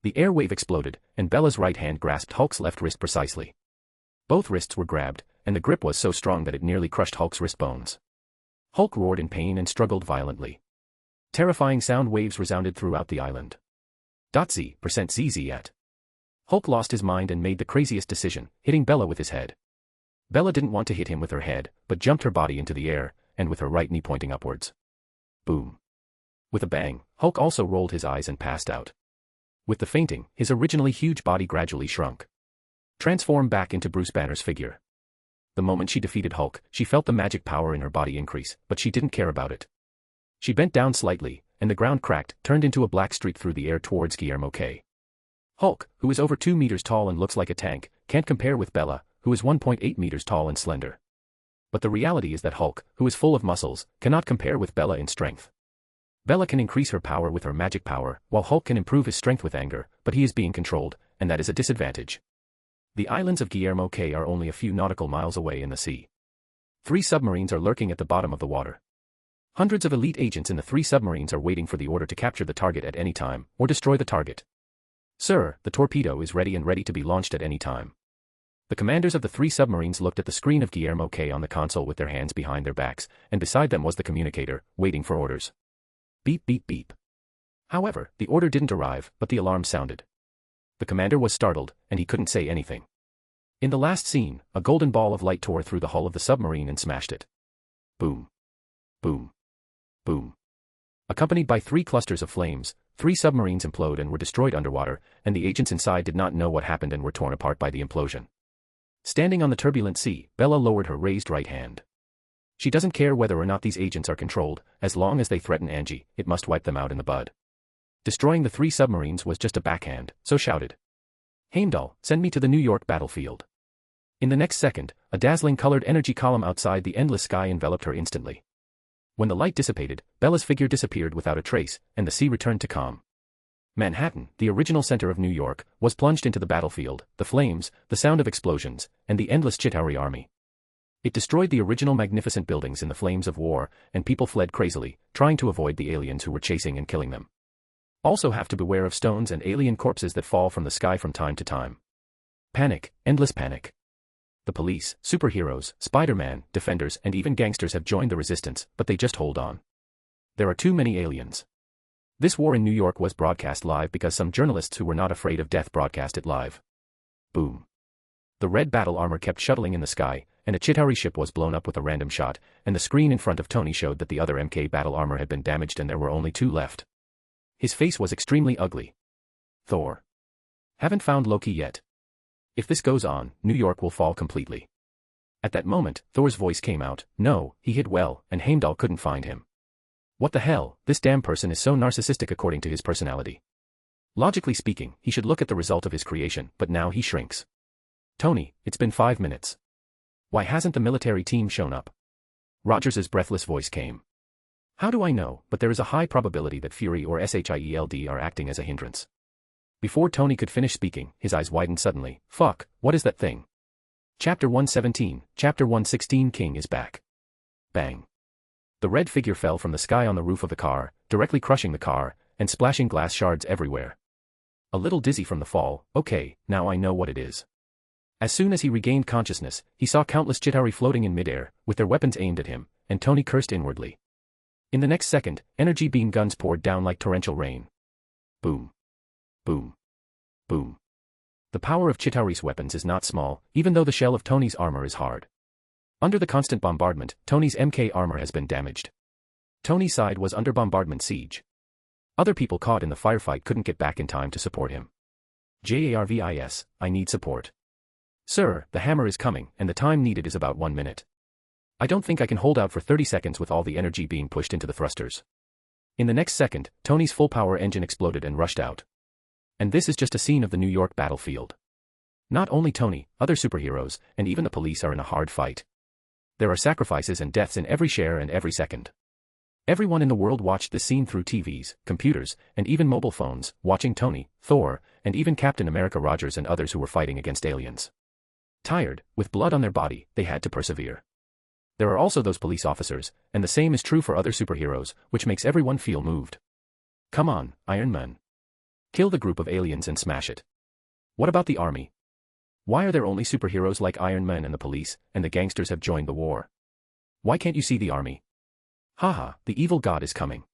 The air wave exploded, and Bella's right hand grasped Hulk's left wrist precisely. Both wrists were grabbed, and the grip was so strong that it nearly crushed Hulk's wrist bones. Hulk roared in pain and struggled violently. Terrifying sound waves resounded throughout the island. %ZZ at. Hulk lost his mind and made the craziest decision, hitting Bella with his head. Bella didn't want to hit him with her head, but jumped her body into the air, and with her right knee pointing upwards. Boom. With a bang, Hulk also rolled his eyes and passed out. With the fainting, his originally huge body gradually shrunk. Transformed back into Bruce Banner's figure. The moment she defeated Hulk, she felt the magic power in her body increase, but she didn't care about it. She bent down slightly, and the ground cracked, turned into a black streak through the air towards Guillermo K. Hulk, who is over 2 meters tall and looks like a tank, can't compare with Bella, who is 1.8 meters tall and slender. But the reality is that Hulk, who is full of muscles, cannot compare with Bella in strength. Bella can increase her power with her magic power, while Hulk can improve his strength with anger, but he is being controlled, and that is a disadvantage. The islands of Guillermo K are only a few nautical miles away in the sea. 3 submarines are lurking at the bottom of the water. Hundreds of elite agents in the 3 submarines are waiting for the order to capture the target at any time, or destroy the target. Sir, the torpedo is ready and ready to be launched at any time. The commanders of the 3 submarines looked at the screen of Guillermo K on the console with their hands behind their backs, and beside them was the communicator, waiting for orders. Beep beep beep. However, the order didn't arrive, but the alarm sounded. The commander was startled, and he couldn't say anything. In the last scene, a golden ball of light tore through the hull of the submarine and smashed it. Boom. Boom. Boom. Accompanied by 3 clusters of flames, 3 submarines imploded and were destroyed underwater, and the agents inside did not know what happened and were torn apart by the implosion. Standing on the turbulent sea, Bella lowered her raised right hand. She doesn't care whether or not these agents are controlled, as long as they threaten Angie, it must wipe them out in the bud. Destroying the 3 submarines was just a backhand, so shouted. Heimdall, send me to the New York battlefield. In the next second, a dazzling colored energy column outside the endless sky enveloped her instantly. When the light dissipated, Bella's figure disappeared without a trace, and the sea returned to calm. Manhattan, the original center of New York, was plunged into the battlefield, the flames, the sound of explosions, and the endless Chitauri army. It destroyed the original magnificent buildings in the flames of war, and people fled crazily, trying to avoid the aliens who were chasing and killing them. Also have to beware of stones and alien corpses that fall from the sky from time to time. Panic, endless panic. The police, superheroes, Spider-Man, defenders, and even gangsters have joined the resistance, but they just hold on. There are too many aliens. This war in New York was broadcast live because some journalists who were not afraid of death broadcast it live. Boom. The red battle armor kept shuttling in the sky, and a Chitauri ship was blown up with a random shot, and the screen in front of Tony showed that the other MK battle armor had been damaged and there were only 2 left. His face was extremely ugly. Thor. Haven't found Loki yet. If this goes on, New York will fall completely. At that moment, Thor's voice came out, no, he hid well, and Heimdall couldn't find him. What the hell, this damn person is so narcissistic according to his personality. Logically speaking, he should look at the result of his creation, but now he shrinks. Tony, it's been 5 minutes. Why hasn't the military team shown up? Rogers's breathless voice came. How do I know, but there is a high probability that Fury or Shield are acting as a hindrance. Before Tony could finish speaking, his eyes widened suddenly. Fuck, what is that thing? Chapter 117, Chapter 116 King is back. Bang. The red figure fell from the sky on the roof of the car, directly crushing the car, and splashing glass shards everywhere. A little dizzy from the fall, okay, now I know what it is. As soon as he regained consciousness, he saw countless Chitauri floating in midair, with their weapons aimed at him, and Tony cursed inwardly. In the next second, energy beam guns poured down like torrential rain. Boom. Boom. Boom. The power of Chitauri's weapons is not small, even though the shell of Tony's armor is hard. Under the constant bombardment, Tony's MK armor has been damaged. Tony's side was under bombardment siege. Other people caught in the firefight couldn't get back in time to support him. JARVIS, I need support. Sir, the hammer is coming, and the time needed is about 1 minute. I don't think I can hold out for 30 seconds with all the energy being pushed into the thrusters. In the next second, Tony's full-power engine exploded and rushed out. And this is just a scene of the New York battlefield. Not only Tony, other superheroes, and even the police are in a hard fight. There are sacrifices and deaths in every share and every second. Everyone in the world watched this scene through TVs, computers, and even mobile phones, watching Tony, Thor, and even Captain America Rogers and others who were fighting against aliens. Tired, with blood on their body, they had to persevere. There are also those police officers, and the same is true for other superheroes, which makes everyone feel moved. Come on, Iron Man. Kill the group of aliens and smash it. What about the army? Why are there only superheroes like Iron Man and the police, and the gangsters have joined the war? Why can't you see the army? Haha, the evil god is coming.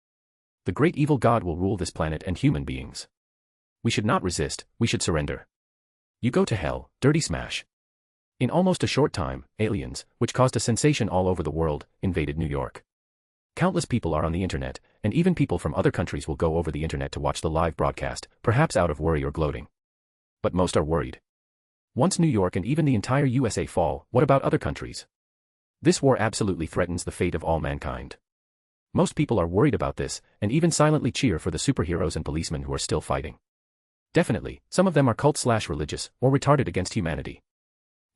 The great evil god will rule this planet and human beings. We should not resist, we should surrender. You go to hell, dirty smash. In almost a short time, aliens, which caused a sensation all over the world, invaded New York. Countless people are on the internet, and even people from other countries will go over the internet to watch the live broadcast, perhaps out of worry or gloating. But most are worried. Once New York and even the entire USA fall, what about other countries? This war absolutely threatens the fate of all mankind. Most people are worried about this, and even silently cheer for the superheroes and policemen who are still fighting. Definitely, some of them are cult/religious, or retarded against humanity.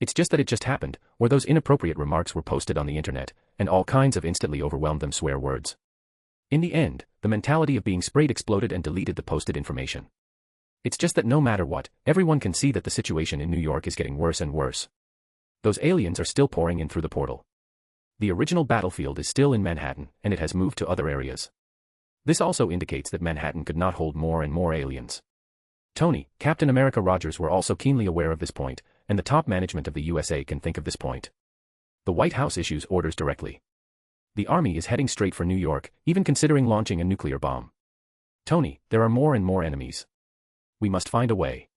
It's just that it just happened, or those inappropriate remarks were posted on the internet, and all kinds of instantly overwhelmed them swear words. In the end, the mentality of being sprayed exploded and deleted the posted information. It's just that no matter what, everyone can see that the situation in New York is getting worse and worse. Those aliens are still pouring in through the portal. The original battlefield is still in Manhattan, and it has moved to other areas. This also indicates that Manhattan could not hold more and more aliens. Tony, Captain America Rogers were also keenly aware of this point, and the top management of the USA can think of this point. The White House issues orders directly. The army is heading straight for New York, even considering launching a nuclear bomb. Tony, there are more and more enemies. We must find a way.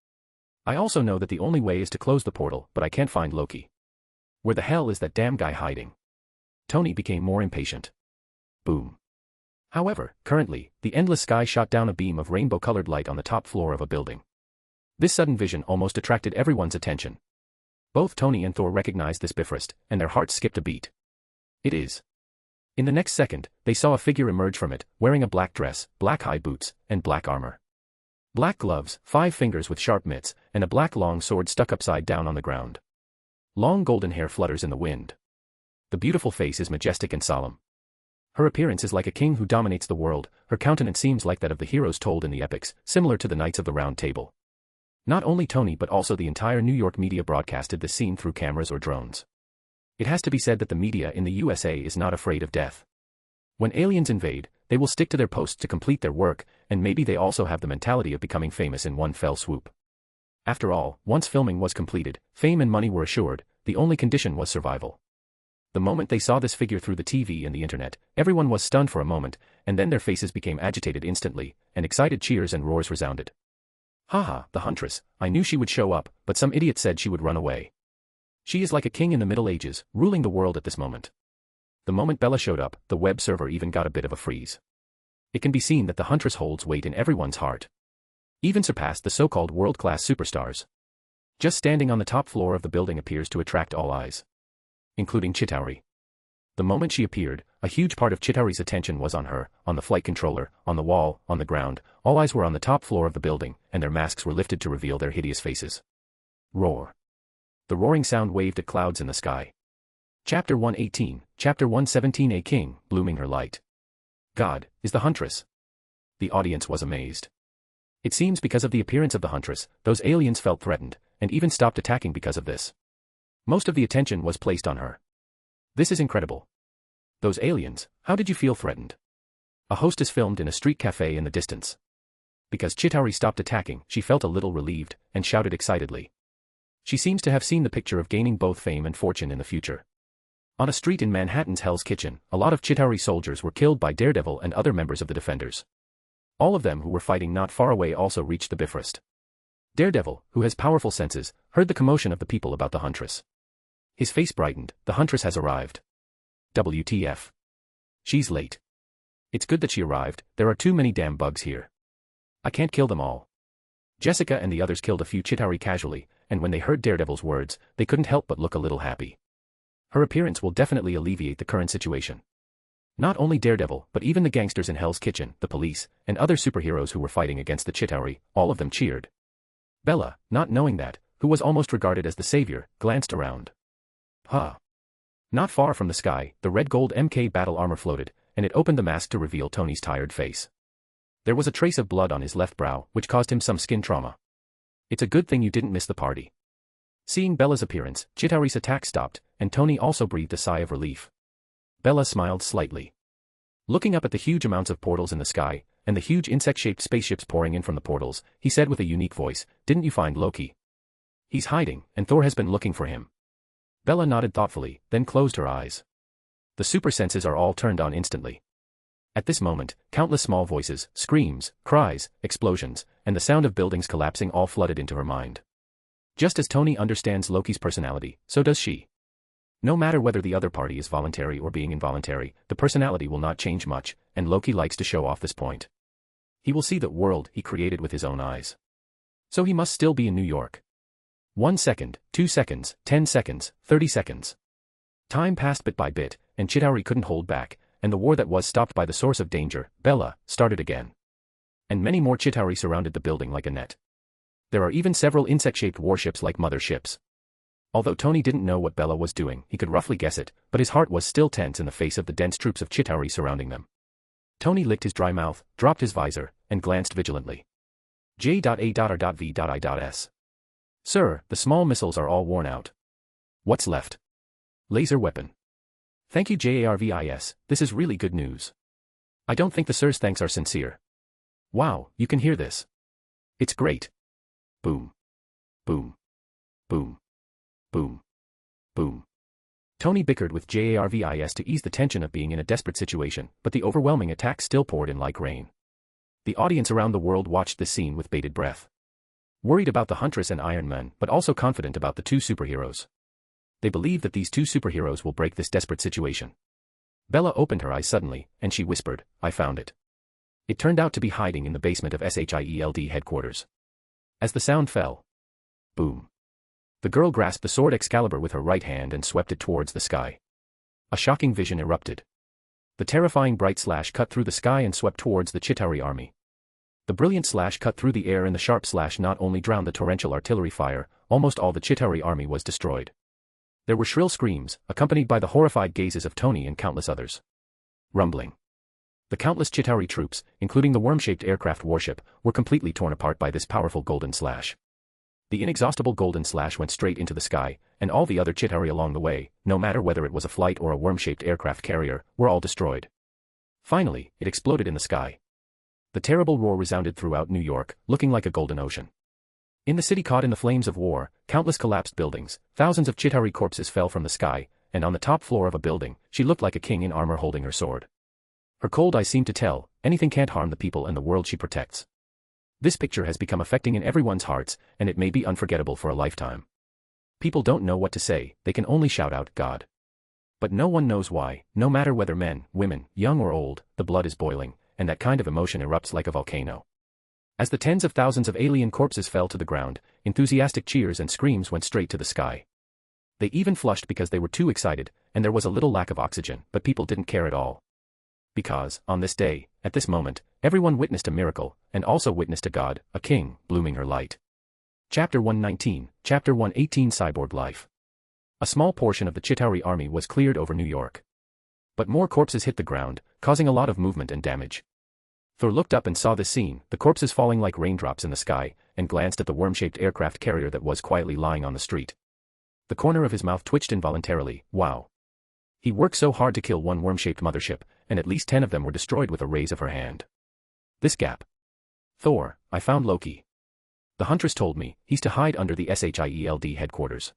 I also know that the only way is to close the portal, but I can't find Loki. Where the hell is that damn guy hiding? Tony became more impatient. Boom. However, currently, the endless sky shot down a beam of rainbow-colored light on the top floor of a building. This sudden vision almost attracted everyone's attention. Both Tony and Thor recognized this Bifrost, and their hearts skipped a beat. It is. In the next second, they saw a figure emerge from it, wearing a black dress, black high boots, and black armor. Black gloves, 5 fingers with sharp mitts, and a black long sword stuck upside down on the ground. Long golden hair flutters in the wind. The beautiful face is majestic and solemn. Her appearance is like a king who dominates the world, her countenance seems like that of the heroes told in the epics, similar to the Knights of the Round Table. Not only Tony but also the entire New York media broadcasted this scene through cameras or drones. It has to be said that the media in the USA is not afraid of death. When aliens invade, they will stick to their posts to complete their work, and maybe they also have the mentality of becoming famous in one fell swoop. After all, once filming was completed, fame and money were assured, the only condition was survival. The moment they saw this figure through the TV and the internet, everyone was stunned for a moment, and then their faces became agitated instantly, and excited cheers and roars resounded. Haha, the Huntress, I knew she would show up, but some idiot said she would run away. She is like a king in the Middle Ages, ruling the world at this moment. The moment Bella showed up, the web server even got a bit of a freeze. It can be seen that the Huntress holds weight in everyone's heart. Even surpassed the so-called world-class superstars. Just standing on the top floor of the building appears to attract all eyes. Including Chitauri. The moment she appeared, a huge part of Chitauri's attention was on her, on the flight controller, on the wall, on the ground, all eyes were on the top floor of the building, and their masks were lifted to reveal their hideous faces. Roar. The roaring sound waved at clouds in the sky. Chapter 118, Chapter 117. A king, blooming her light. God, is the Huntress? The audience was amazed. It seems because of the appearance of the Huntress, those aliens felt threatened, and even stopped attacking because of this. Most of the attention was placed on her. This is incredible. Those aliens, how did you feel threatened? A hostess filmed in a street cafe in the distance. Because Chitauri stopped attacking, she felt a little relieved, and shouted excitedly. She seems to have seen the picture of gaining both fame and fortune in the future. On a street in Manhattan's Hell's Kitchen, a lot of Chitauri soldiers were killed by Daredevil and other members of the Defenders. All of them who were fighting not far away also reached the Bifrost. Daredevil, who has powerful senses, heard the commotion of the people about the Huntress. His face brightened. The Huntress has arrived. WTF. She's late. It's good that she arrived, there are too many damn bugs here. I can't kill them all. Jessica and the others killed a few Chitauri casually, and when they heard Daredevil's words, they couldn't help but look a little happy. Her appearance will definitely alleviate the current situation. Not only Daredevil, but even the gangsters in Hell's Kitchen, the police, and other superheroes who were fighting against the Chitauri, all of them cheered. Bella, not knowing that, who was almost regarded as the savior, glanced around. Not far from the sky, the red gold MK battle armor floated, and it opened the mask to reveal Tony's tired face. There was a trace of blood on his left brow, which caused him some skin trauma. It's a good thing you didn't miss the party. Seeing Bella's appearance, Chitauri's attack stopped, and Tony also breathed a sigh of relief. Bella smiled slightly. Looking up at the huge amounts of portals in the sky, and the huge insect-shaped spaceships pouring in from the portals, he said with a unique voice, "Didn't you find Loki? He's hiding, and Thor has been looking for him." Bella nodded thoughtfully, then closed her eyes. The super senses are all turned on instantly. At this moment, countless small voices, screams, cries, explosions, and the sound of buildings collapsing all flooded into her mind. Just as Tony understands Loki's personality, so does she. No matter whether the other party is voluntary or being involuntary, the personality will not change much, and Loki likes to show off this point. He will see the world he created with his own eyes. So he must still be in New York. 1 second, 2 seconds, 10 seconds, 30 seconds. Time passed bit by bit, and Chitauri couldn't hold back, and the war that was stopped by the source of danger, Bella, started again. And many more Chitauri surrounded the building like a net. There are even several insect-shaped warships like mother ships. Although Tony didn't know what Bella was doing, he could roughly guess it, but his heart was still tense in the face of the dense troops of Chitauri surrounding them. Tony licked his dry mouth, dropped his visor, and glanced vigilantly. J.A.R.V.I.S. Sir, the small missiles are all worn out. What's left? Laser weapon. Thank you JARVIS, this is really good news. I don't think the sir's thanks are sincere. Wow, you can hear this. It's great. Boom. Boom. Boom. Boom. Boom. Tony bickered with JARVIS to ease the tension of being in a desperate situation, but the overwhelming attack still poured in like rain. The audience around the world watched this scene with bated breath. Worried about the Huntress and Iron Man, but also confident about the two superheroes. They believe that these two superheroes will break this desperate situation. Bella opened her eyes suddenly, and she whispered, "I found it." It turned out to be hiding in the basement of SHIELD headquarters. As the sound fell. Boom. The girl grasped the sword Excalibur with her right hand and swept it towards the sky. A shocking vision erupted. The terrifying bright slash cut through the sky and swept towards the Chitauri army. The brilliant slash cut through the air and the sharp slash not only drowned the torrential artillery fire, almost all the Chitauri army was destroyed. There were shrill screams, accompanied by the horrified gazes of Tony and countless others. Rumbling. The countless Chitauri troops, including the worm-shaped aircraft warship, were completely torn apart by this powerful golden slash. The inexhaustible golden slash went straight into the sky, and all the other Chitauri along the way, no matter whether it was a flight or a worm-shaped aircraft carrier, were all destroyed. Finally, it exploded in the sky. The terrible roar resounded throughout New York, looking like a golden ocean. In the city caught in the flames of war, countless collapsed buildings, thousands of Chitauri corpses fell from the sky, and on the top floor of a building, she looked like a king in armor holding her sword. Her cold eyes seemed to tell, anything can't harm the people and the world she protects. This picture has become affecting in everyone's hearts, and it may be unforgettable for a lifetime. People don't know what to say, they can only shout out, God. But no one knows why, no matter whether men, women, young or old, the blood is boiling, and that kind of emotion erupts like a volcano. As the tens of thousands of alien corpses fell to the ground, enthusiastic cheers and screams went straight to the sky. They even flushed because they were too excited, and there was a little lack of oxygen, but people didn't care at all. Because, on this day, at this moment, everyone witnessed a miracle, and also witnessed a God, a king, blooming her light. Chapter 119, Chapter 118 Cyborg Life. A small portion of the Chitauri army was cleared over New York. But more corpses hit the ground, causing a lot of movement and damage. Thor looked up and saw this scene, the corpses falling like raindrops in the sky, and glanced at the worm-shaped aircraft carrier that was quietly lying on the street. The corner of his mouth twitched involuntarily. Wow. He worked so hard to kill one worm-shaped mothership, and at least 10 of them were destroyed with a raise of her hand. This gap. Thor, I found Loki. The Huntress told me, he's to hide under the SHIELD headquarters.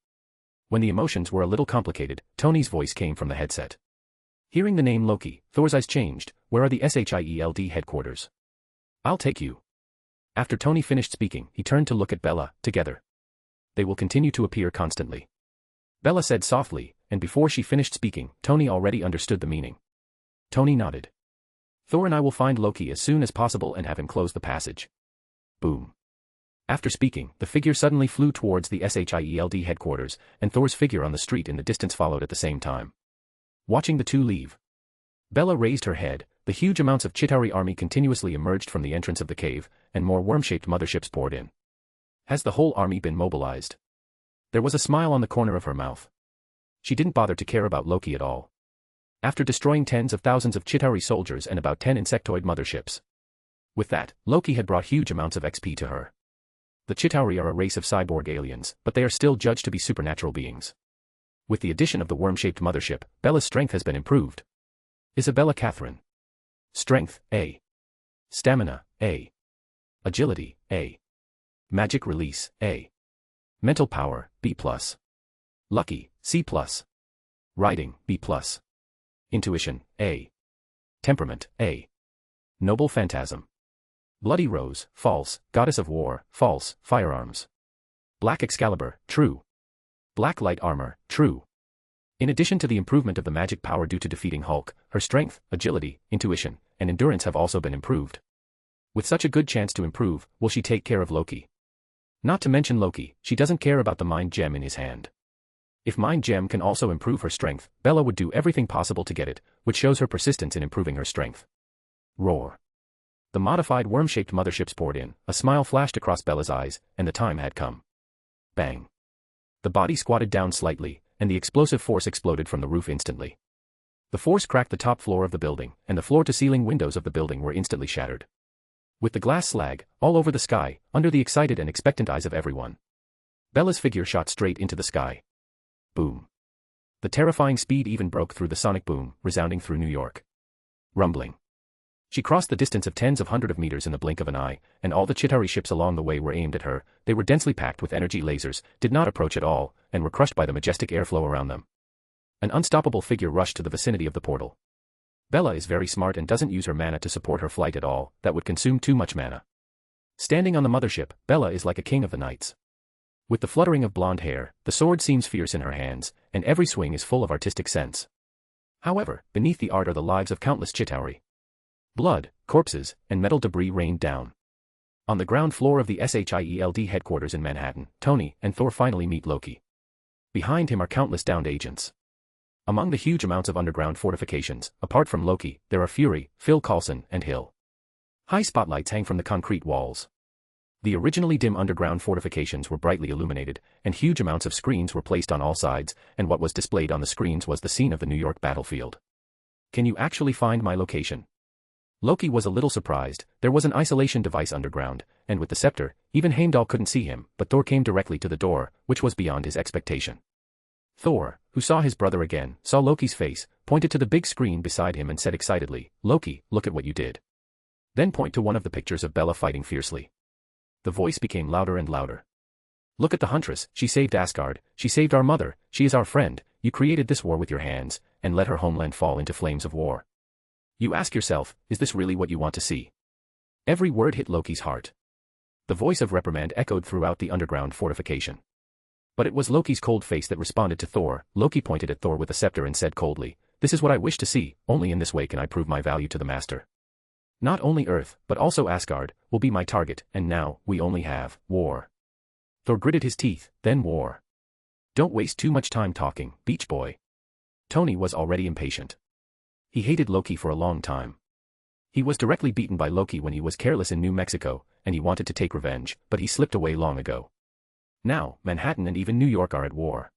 When the emotions were a little complicated, Tony's voice came from the headset. Hearing the name Loki, Thor's eyes changed. Where are the SHIELD headquarters? I'll take you. After Tony finished speaking, he turned to look at Bella. Together. They will continue to appear constantly. Bella said softly, and before she finished speaking, Tony already understood the meaning. Tony nodded. Thor and I will find Loki as soon as possible and have him close the passage. Boom. After speaking, the figure suddenly flew towards the SHIELD headquarters, and Thor's figure on the street in the distance followed at the same time. Watching the two leave. Bella raised her head. The huge amounts of Chitauri army continuously emerged from the entrance of the cave, and more worm-shaped motherships poured in. Has the whole army been mobilized? There was a smile on the corner of her mouth. She didn't bother to care about Loki at all. After destroying tens of thousands of Chitauri soldiers and about 10 insectoid motherships. With that, Loki had brought huge amounts of XP to her. The Chitauri are a race of cyborg aliens, but they are still judged to be supernatural beings. With the addition of the worm-shaped mothership, Bella's strength has been improved. Isabella Catherine. Strength, A. Stamina, A. Agility, A. Magic release, A. Mental power, B+. Lucky, C+. Riding, B+. Intuition, A. Temperament, A. Noble phantasm. Bloody Rose, false. Goddess of war, false. Firearms. Black Excalibur, true. Black light armor, true. In addition to the improvement of the magic power due to defeating Hulk, her strength, agility, intuition, and endurance have also been improved. With such a good chance to improve, will she take care of Loki? Not to mention Loki, she doesn't care about the mind gem in his hand. If mind gem can also improve her strength, Bella would do everything possible to get it, which shows her persistence in improving her strength. Roar. The modified worm-shaped motherships poured in, a smile flashed across Bella's eyes, and the time had come. Bang. The body squatted down slightly, and the explosive force exploded from the roof instantly. The force cracked the top floor of the building, and the floor-to-ceiling windows of the building were instantly shattered. With the glass slag, all over the sky, under the excited and expectant eyes of everyone. Bella's figure shot straight into the sky. Boom. The terrifying speed even broke through the sonic boom, resounding through New York. Rumbling. She crossed the distance of tens of hundreds of meters in the blink of an eye, and all the Chitauri ships along the way were aimed at her. They were densely packed with energy lasers, did not approach at all, and were crushed by the majestic airflow around them. An unstoppable figure rushed to the vicinity of the portal. Bella is very smart and doesn't use her mana to support her flight at all, that would consume too much mana. Standing on the mothership, Bella is like a king of the nights. With the fluttering of blonde hair, the sword seems fierce in her hands, and every swing is full of artistic sense. However, beneath the art are the lives of countless Chitauri. Blood, corpses, and metal debris rained down. On the ground floor of the SHIELD headquarters in Manhattan, Tony and Thor finally meet Loki. Behind him are countless downed agents. Among the huge amounts of underground fortifications, apart from Loki, there are Fury, Phil Coulson, and Hill. High spotlights hang from the concrete walls. The originally dim underground fortifications were brightly illuminated, and huge amounts of screens were placed on all sides, and what was displayed on the screens was the scene of the New York battlefield. Can you actually find my location? Loki was a little surprised. There was an isolation device underground, and with the scepter, even Heimdall couldn't see him, but Thor came directly to the door, which was beyond his expectation. Thor, who saw his brother again, saw Loki's face, pointed to the big screen beside him and said excitedly, "Loki, look at what you did." Then point to one of the pictures of Bella fighting fiercely. The voice became louder and louder. "Look at the Huntress, she saved Asgard, she saved our mother, she is our friend, you created this war with your hands, and let her homeland fall into flames of war. You ask yourself, is this really what you want to see?" Every word hit Loki's heart. The voice of reprimand echoed throughout the underground fortification. But it was Loki's cold face that responded to Thor. Loki pointed at Thor with a scepter and said coldly, "This is what I wish to see, only in this way can I prove my value to the Master. Not only Earth, but also Asgard, will be my target, and now, we only have war." Thor gritted his teeth, then war. "Don't waste too much time talking, Beach Boy." Tony was already impatient. He hated Loki for a long time. He was directly beaten by Loki when he was careless in New Mexico, and he wanted to take revenge, but he slipped away long ago. Now, Manhattan and even New York are at war.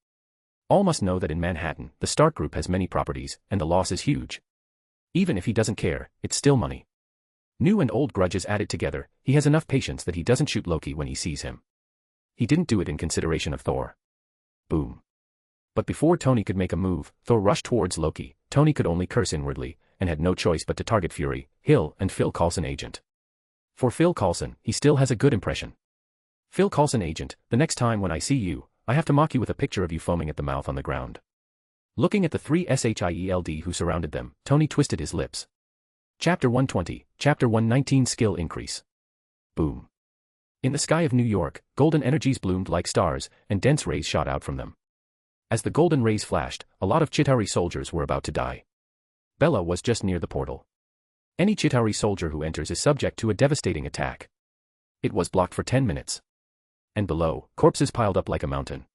All must know that in Manhattan, the Stark Group has many properties, and the loss is huge. Even if he doesn't care, it's still money. New and old grudges added together, he has enough patience that he doesn't shoot Loki when he sees him. He didn't do it in consideration of Thor. Boom. But before Tony could make a move, Thor rushed towards Loki. Tony could only curse inwardly, and had no choice but to target Fury, Hill, and Phil Coulson agent. For Phil Coulson, he still has a good impression. Phil Coulson agent, the next time when I see you, I have to mock you with a picture of you foaming at the mouth on the ground. Looking at the three SHIELD who surrounded them, Tony twisted his lips. Chapter 120, Chapter 119 Skill Increase. Boom. In the sky of New York, golden energies bloomed like stars, and dense rays shot out from them. As the golden rays flashed, a lot of Chitauri soldiers were about to die. Bella was just near the portal. Any Chitauri soldier who enters is subject to a devastating attack. It was blocked for 10 minutes. And below, corpses piled up like a mountain.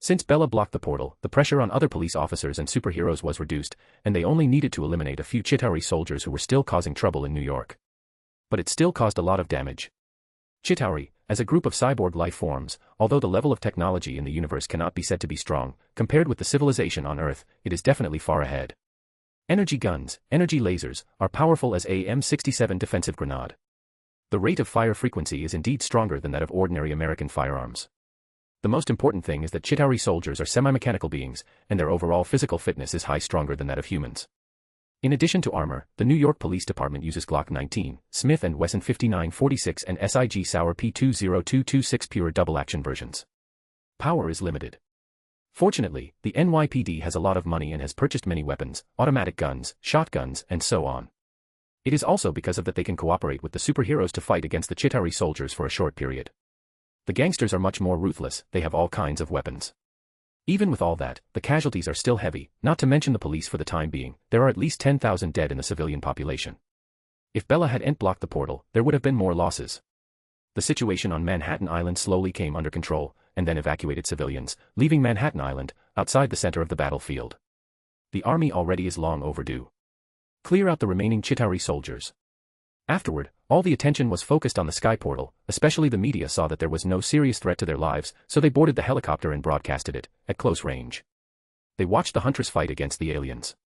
Since Bella blocked the portal, the pressure on other police officers and superheroes was reduced, and they only needed to eliminate a few Chitauri soldiers who were still causing trouble in New York. But it still caused a lot of damage. Chitauri, as a group of cyborg life forms, although the level of technology in the universe cannot be said to be strong, compared with the civilization on Earth, it is definitely far ahead. Energy guns, energy lasers, are powerful as a M67 defensive grenade. The rate of fire frequency is indeed stronger than that of ordinary American firearms. The most important thing is that Chitauri soldiers are semi-mechanical beings, and their overall physical fitness is high stronger than that of humans. In addition to armor, the New York Police Department uses Glock 19, Smith & Wesson 5946 and SIG Sauer P20226 pure double-action versions. Power is limited. Fortunately, the NYPD has a lot of money and has purchased many weapons, automatic guns, shotguns, and so on. It is also because of that they can cooperate with the superheroes to fight against the Chitauri soldiers for a short period. The gangsters are much more ruthless, they have all kinds of weapons. Even with all that, the casualties are still heavy, not to mention the police for the time being. There are at least 10,000 dead in the civilian population. If Bella hadn't blocked the portal, there would have been more losses. The situation on Manhattan Island slowly came under control, and then evacuated civilians, leaving Manhattan Island, outside the center of the battlefield. The army already is long overdue. Clear out the remaining Chitauri soldiers. Afterward, all the attention was focused on the sky portal, especially the media saw that there was no serious threat to their lives, so they boarded the helicopter and broadcasted it, at close range. They watched the Huntress fight against the aliens.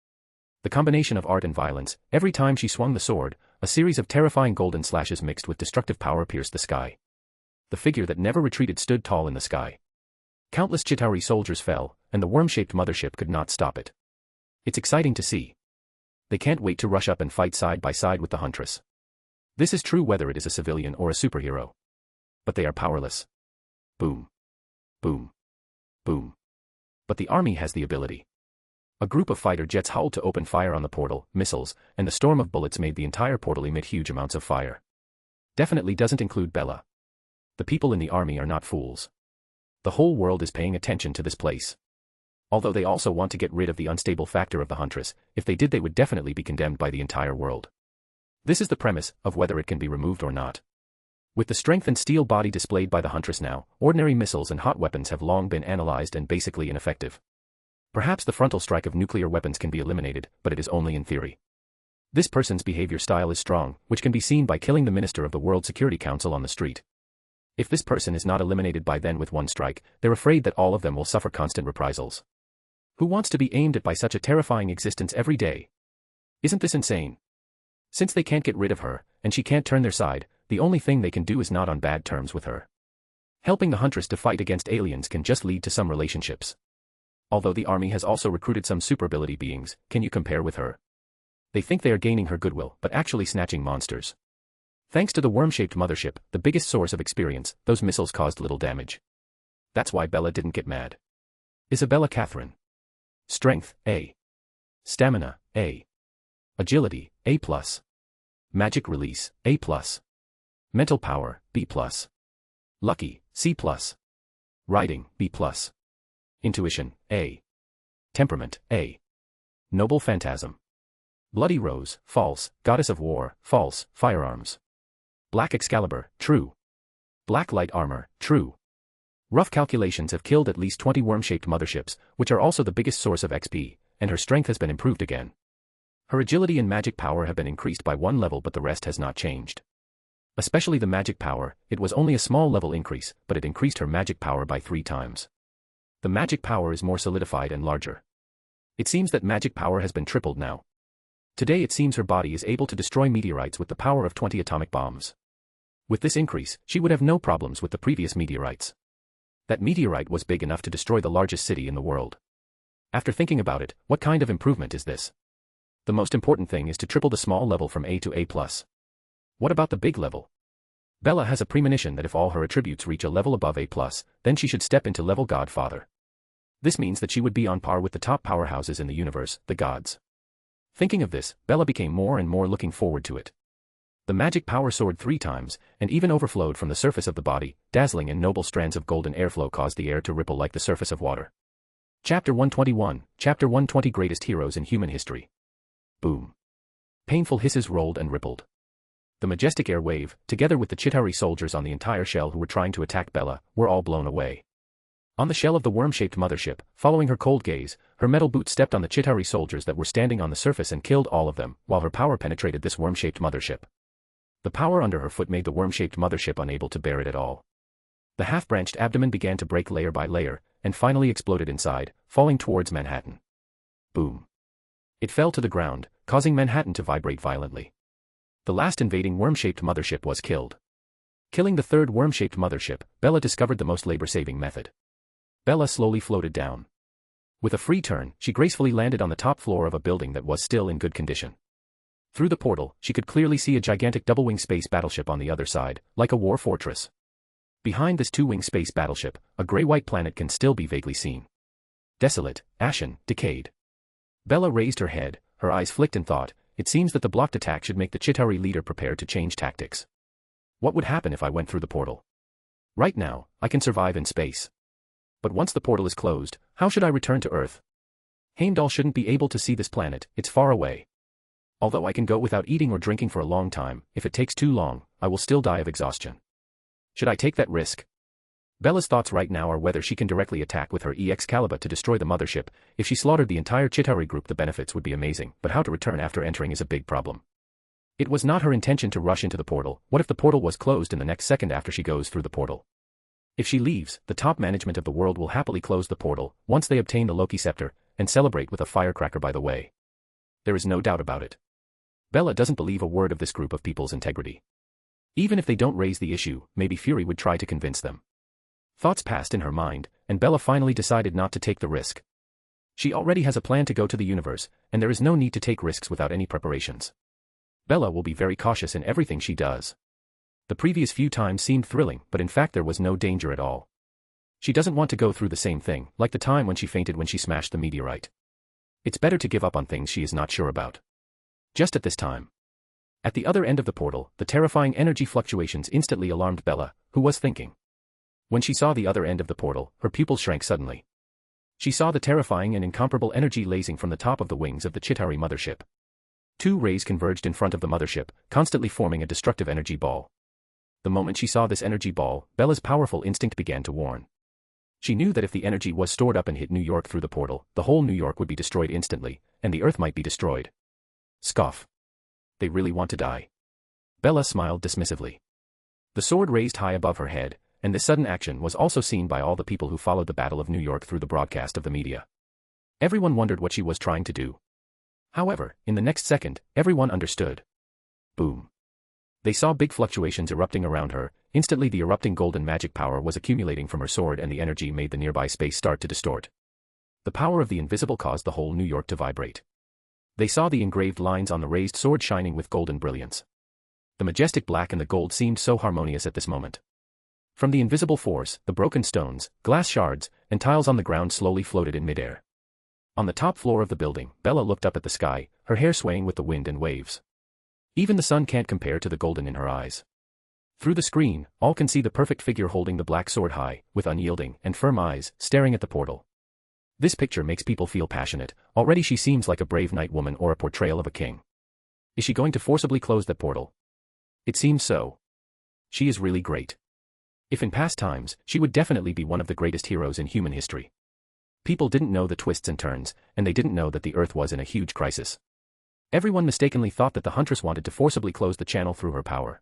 The combination of art and violence, every time she swung the sword, a series of terrifying golden slashes mixed with destructive power pierced the sky. The figure that never retreated stood tall in the sky. Countless Chitauri soldiers fell, and the worm-shaped mothership could not stop it. It's exciting to see. They can't wait to rush up and fight side by side with the Huntress. This is true whether it is a civilian or a superhero. But they are powerless. Boom. Boom. Boom. But the army has the ability. A group of fighter jets howled to open fire on the portal, missiles, and the storm of bullets made the entire portal emit huge amounts of fire. Definitely doesn't include Bella. The people in the army are not fools. The whole world is paying attention to this place. Although they also want to get rid of the unstable factor of the Huntress, if they did they would definitely be condemned by the entire world. This is the premise of whether it can be removed or not. With the strength and steel body displayed by the Huntress now, ordinary missiles and hot weapons have long been analyzed and basically ineffective. Perhaps the frontal strike of nuclear weapons can be eliminated, but it is only in theory. This person's behavior style is strong, which can be seen by killing the minister of the World Security Council on the street. If this person is not eliminated by then with one strike, they're afraid that all of them will suffer constant reprisals. Who wants to be aimed at by such a terrifying existence every day? Isn't this insane? Since they can't get rid of her, and she can't turn their side, the only thing they can do is not on bad terms with her. Helping the Huntress to fight against aliens can just lead to some relationships. Although the army has also recruited some super-ability beings, can you compare with her? They think they are gaining her goodwill, but actually snatching monsters. Thanks to the worm-shaped mothership, the biggest source of experience, those missiles caused little damage. That's why Bella didn't get mad. Isabella Catherine. Strength, A. Stamina, A. Agility, A+. Magic release, A+. Mental power, B+. Lucky, C+. Riding, B+. Intuition, A. Temperament, A. Noble phantasm. Bloody Rose, false. Goddess of war, false. Firearms. Black Excalibur, true. Black light armor, true. Rough calculations have killed at least 20 worm-shaped motherships, which are also the biggest source of XP, and her strength has been improved again. Her agility and magic power have been increased by one level, but the rest has not changed. Especially the magic power, it was only a small level increase, but it increased her magic power by 3 times. The magic power is more solidified and larger. It seems that magic power has been tripled now. Today it seems her body is able to destroy meteorites with the power of 20 atomic bombs. With this increase, she would have no problems with the previous meteorites. That meteorite was big enough to destroy the largest city in the world. After thinking about it, what kind of improvement is this? The most important thing is to triple the small level from A to A+. What about the big level? Bella has a premonition that if all her attributes reach a level above A+, then she should step into level Godfather. This means that she would be on par with the top powerhouses in the universe, the gods. Thinking of this, Bella became more and more looking forward to it. The magic power soared 3 times, and even overflowed from the surface of the body. Dazzling and noble strands of golden airflow caused the air to ripple like the surface of water. Chapter 121, Chapter 120 Greatest Heroes in Human History. Boom. Painful hisses rolled and rippled. The majestic air wave, together with the Chitauri soldiers on the entire shell who were trying to attack Bella, were all blown away. On the shell of the worm-shaped mothership, following her cold gaze, her metal boot stepped on the Chitauri soldiers that were standing on the surface and killed all of them, while her power penetrated this worm-shaped mothership. The power under her foot made the worm-shaped mothership unable to bear it at all. The half-branched abdomen began to break layer by layer, and finally exploded inside, falling towards Manhattan. Boom. It fell to the ground, causing Manhattan to vibrate violently. The last invading worm-shaped mothership was killed. Killing the third worm-shaped mothership, Bella discovered the most labor-saving method. Bella slowly floated down. With a free turn, she gracefully landed on the top floor of a building that was still in good condition. Through the portal, she could clearly see a gigantic double-wing space battleship on the other side, like a war fortress. Behind this 2-wing space battleship, a gray-white planet can still be vaguely seen. Desolate, ashen, decayed. Bella raised her head, her eyes flicked and thought, it seems that the blocked attack should make the Chitauri leader prepare to change tactics. What would happen if I went through the portal? Right now, I can survive in space. But once the portal is closed, how should I return to Earth? Heimdall shouldn't be able to see this planet, it's far away. Although I can go without eating or drinking for a long time, if it takes too long, I will still die of exhaustion. Should I take that risk? Bella's thoughts right now are whether she can directly attack with her Excalibur to destroy the mothership. If she slaughtered the entire Chitauri group, the benefits would be amazing, but how to return after entering is a big problem. It was not her intention to rush into the portal. What if the portal was closed in the next second after she goes through the portal? If she leaves, the top management of the world will happily close the portal, once they obtain the Loki scepter, and celebrate with a firecracker by the way. There is no doubt about it. Bella doesn't believe a word of this group of people's integrity. Even if they don't raise the issue, maybe Fury would try to convince them. Thoughts passed in her mind, and Bella finally decided not to take the risk. She already has a plan to go to the universe, and there is no need to take risks without any preparations. Bella will be very cautious in everything she does. The previous few times seemed thrilling, but in fact there was no danger at all. She doesn't want to go through the same thing, like the time when she fainted when she smashed the meteorite. It's better to give up on things she is not sure about. Just at this time. At the other end of the portal, the terrifying energy fluctuations instantly alarmed Bella, who was thinking. When she saw the other end of the portal, her pupils shrank suddenly. She saw the terrifying and incomparable energy blazing from the top of the wings of the Chitauri mothership. 2 rays converged in front of the mothership, constantly forming a destructive energy ball. The moment she saw this energy ball, Bella's powerful instinct began to warn. She knew that if the energy was stored up and hit New York through the portal, the whole New York would be destroyed instantly, and the Earth might be destroyed. Scoff. They really want to die. Bella smiled dismissively. The sword raised high above her head, and this sudden action was also seen by all the people who followed the Battle of New York through the broadcast of the media. Everyone wondered what she was trying to do. However, in the next second, everyone understood. Boom. They saw big fluctuations erupting around her. Instantly the erupting golden magic power was accumulating from her sword, and the energy made the nearby space start to distort. The power of the invisible caused the whole New York to vibrate. They saw the engraved lines on the raised sword shining with golden brilliance. The majestic black and the gold seemed so harmonious at this moment. From the invisible force, the broken stones, glass shards, and tiles on the ground slowly floated in midair. On the top floor of the building, Bella looked up at the sky, her hair swaying with the wind and waves. Even the sun can't compare to the golden in her eyes. Through the screen, all can see the perfect figure holding the black sword high, with unyielding and firm eyes, staring at the portal. This picture makes people feel passionate. Already she seems like a brave knight woman or a portrayal of a king. Is she going to forcibly close that portal? It seems so. She is really great. If in past times, she would definitely be one of the greatest heroes in human history. People didn't know the twists and turns, and they didn't know that the Earth was in a huge crisis. Everyone mistakenly thought that the Huntress wanted to forcibly close the channel through her power.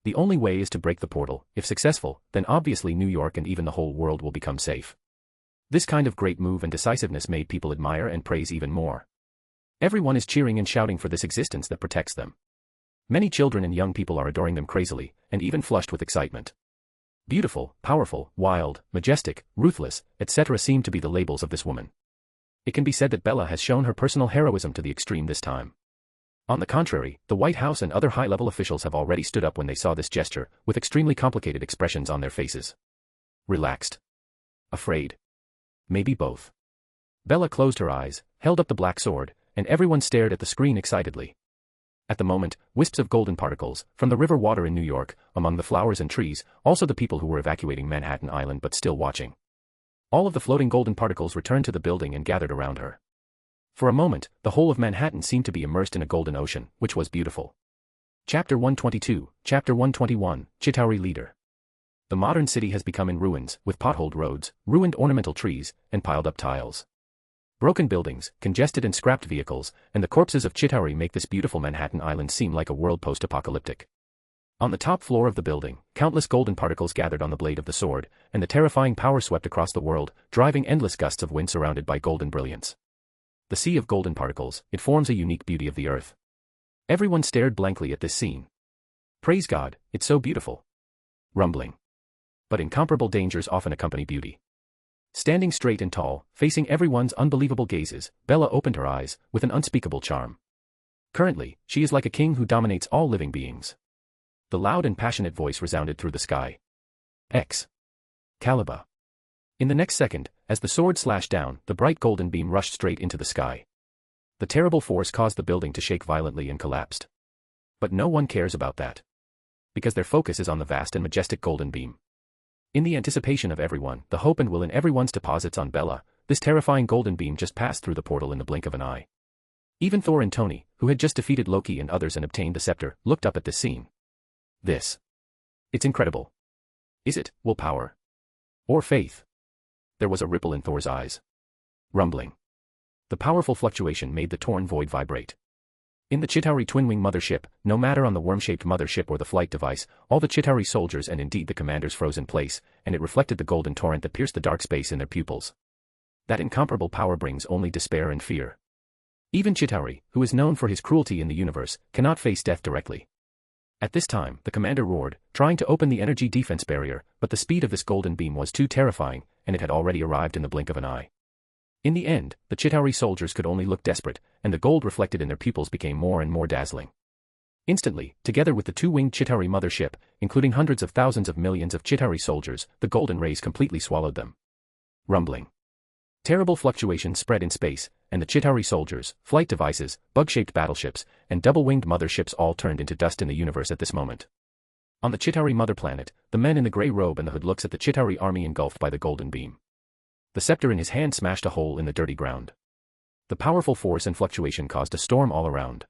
The only way is to break the portal. If successful, then obviously New York and even the whole world will become safe. This kind of great move and decisiveness made people admire and praise even more. Everyone is cheering and shouting for this existence that protects them. Many children and young people are adoring them crazily, and even flushed with excitement. Beautiful, powerful, wild, majestic, ruthless, etc. seem to be the labels of this woman. It can be said that Bella has shown her personal heroism to the extreme this time. On the contrary, the White House and other high-level officials have already stood up when they saw this gesture, with extremely complicated expressions on their faces. Relaxed. Afraid. Maybe both. Bella closed her eyes, held up the black sword, and everyone stared at the screen excitedly. At the moment, wisps of golden particles, from the river water in New York, among the flowers and trees, also the people who were evacuating Manhattan Island but still watching. All of the floating golden particles returned to the building and gathered around her. For a moment, the whole of Manhattan seemed to be immersed in a golden ocean, which was beautiful. Chapter 122, Chapter 121, Chitauri Leader. The modern city has become in ruins, with potholed roads, ruined ornamental trees, and piled-up tiles. Broken buildings, congested and scrapped vehicles, and the corpses of Chitauri make this beautiful Manhattan Island seem like a world post-apocalyptic. On the top floor of the building, countless golden particles gathered on the blade of the sword, and the terrifying power swept across the world, driving endless gusts of wind surrounded by golden brilliance. The sea of golden particles, it forms a unique beauty of the earth. Everyone stared blankly at this scene. Praise God, it's so beautiful. Rumbling. But incomparable dangers often accompany beauty. Standing straight and tall, facing everyone's unbelievable gazes, Bella opened her eyes, with an unspeakable charm. Currently, she is like a king who dominates all living beings. The loud and passionate voice resounded through the sky. Excalibur. In the next second, as the sword slashed down, the bright golden beam rushed straight into the sky. The terrible force caused the building to shake violently and collapsed. But no one cares about that. Because their focus is on the vast and majestic golden beam. In the anticipation of everyone, the hope and will in everyone's deposits on Bella, this terrifying golden beam just passed through the portal in the blink of an eye. Even Thor and Tony, who had just defeated Loki and others and obtained the scepter, looked up at this scene. It's incredible. Is it willpower? Or faith? There was a ripple in Thor's eyes. Rumbling. The powerful fluctuation made the torn void vibrate. In the Chitauri twin-wing mothership, no matter on the worm-shaped mothership or the flight device, all the Chitauri soldiers and indeed the commanders froze in place, and it reflected the golden torrent that pierced the dark space in their pupils. That incomparable power brings only despair and fear. Even Chitauri, who is known for his cruelty in the universe, cannot face death directly. At this time, the commander roared, trying to open the energy defense barrier, but the speed of this golden beam was too terrifying, and it had already arrived in the blink of an eye. In the end, the Chitauri soldiers could only look desperate, and the gold reflected in their pupils became more and more dazzling. Instantly, together with the two-winged Chitauri mothership, including hundreds of thousands of millions of Chitauri soldiers, the golden rays completely swallowed them. Rumbling. Terrible fluctuations spread in space, and the Chitauri soldiers, flight devices, bug-shaped battleships, and double-winged motherships all turned into dust in the universe at this moment. On the Chitauri mother planet, the men in the grey robe and the hood looks at the Chitauri army engulfed by the golden beam. The scepter in his hand smashed a hole in the dirty ground. The powerful force and fluctuation caused a storm all around.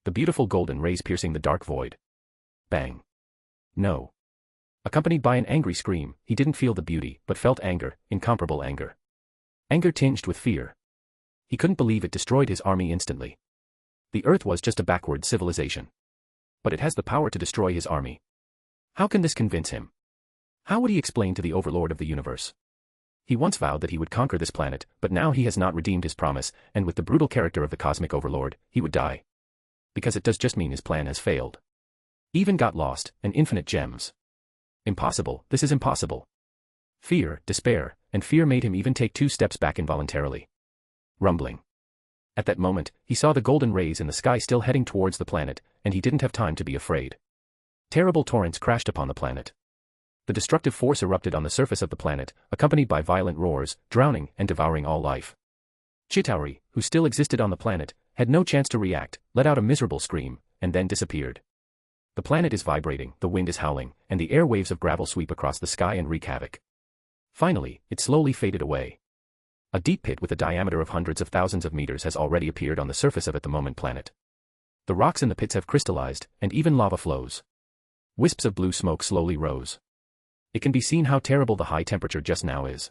The beautiful golden rays piercing the dark void. Bang. No. Accompanied by an angry scream, he didn't feel the beauty, but felt anger, incomparable anger. Anger tinged with fear. He couldn't believe it destroyed his army instantly. The Earth was just a backward civilization. But it has the power to destroy his army. How can this convince him? How would he explain to the overlord of the universe? He once vowed that he would conquer this planet, but now he has not redeemed his promise, and with the brutal character of the cosmic overlord, he would die. Because it does just mean his plan has failed. Even got lost, and infinite gems. Impossible, this is impossible. Fear, despair, and fear made him even take 2 steps back involuntarily. Rumbling. At that moment, he saw the golden rays in the sky still heading towards the planet, and he didn't have time to be afraid. Terrible torrents crashed upon the planet. The destructive force erupted on the surface of the planet, accompanied by violent roars, drowning and devouring all life. Chitauri, who still existed on the planet, had no chance to react, let out a miserable scream, and then disappeared. The planet is vibrating, the wind is howling, and the air waves of gravel sweep across the sky and wreak havoc. Finally, it slowly faded away. A deep pit with a diameter of hundreds of thousands of meters has already appeared on the surface of at the moment planet. The rocks in the pits have crystallized, and even lava flows. Wisps of blue smoke slowly rose. It can be seen how terrible the high temperature just now is.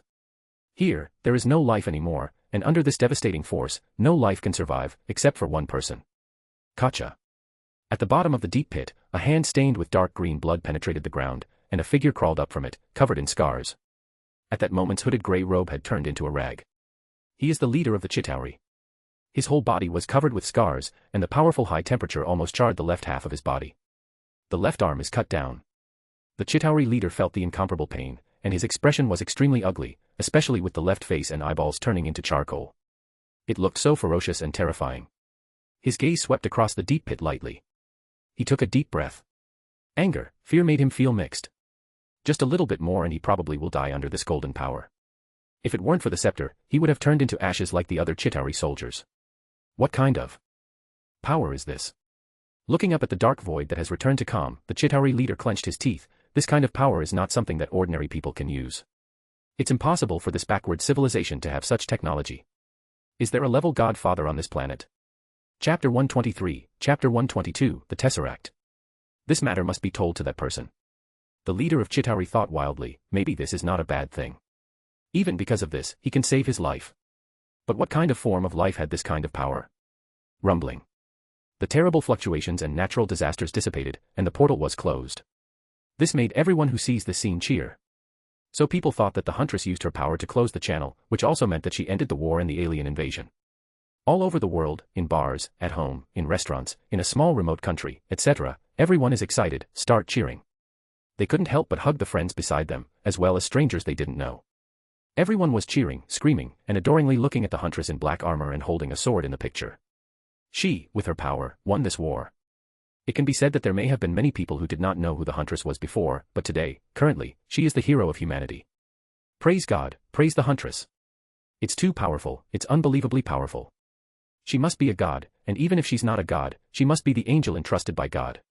Here, there is no life anymore, and under this devastating force, no life can survive, except for one person. Katja. At the bottom of the deep pit, a hand stained with dark green blood penetrated the ground, and a figure crawled up from it, covered in scars. At that moment's hooded grey robe had turned into a rag. He is the leader of the Chitauri. His whole body was covered with scars, and the powerful high temperature almost charred the left half of his body. The left arm is cut down. The Chitauri leader felt the incomparable pain, and his expression was extremely ugly, especially with the left face and eyeballs turning into charcoal. It looked so ferocious and terrifying. His gaze swept across the deep pit lightly. He took a deep breath. Anger, fear made him feel mixed. Just a little bit more and he probably will die under this golden power. If it weren't for the scepter, he would have turned into ashes like the other Chitauri soldiers. What kind of power is this? Looking up at the dark void that has returned to calm, the Chitauri leader clenched his teeth. This kind of power is not something that ordinary people can use. It's impossible for this backward civilization to have such technology. Is there a level godfather on this planet? Chapter 123, Chapter 122, The Tesseract. This matter must be told to that person. The leader of Chitauri thought wildly, maybe this is not a bad thing. Even because of this, he can save his life. But what kind of form of life had this kind of power? Rumbling. The terrible fluctuations and natural disasters dissipated, and the portal was closed. This made everyone who sees this scene cheer. So people thought that the Huntress used her power to close the channel, which also meant that she ended the war and the alien invasion. All over the world, in bars, at home, in restaurants, in a small remote country, etc., everyone is excited, start cheering. They couldn't help but hug the friends beside them, as well as strangers they didn't know. Everyone was cheering, screaming, and adoringly looking at the Huntress in black armor and holding a sword in the picture. She, with her power, won this war. It can be said that there may have been many people who did not know who the Huntress was before, but today, currently, she is the hero of humanity. Praise God, praise the Huntress. It's too powerful, it's unbelievably powerful. She must be a god, and even if she's not a god, she must be the angel entrusted by God.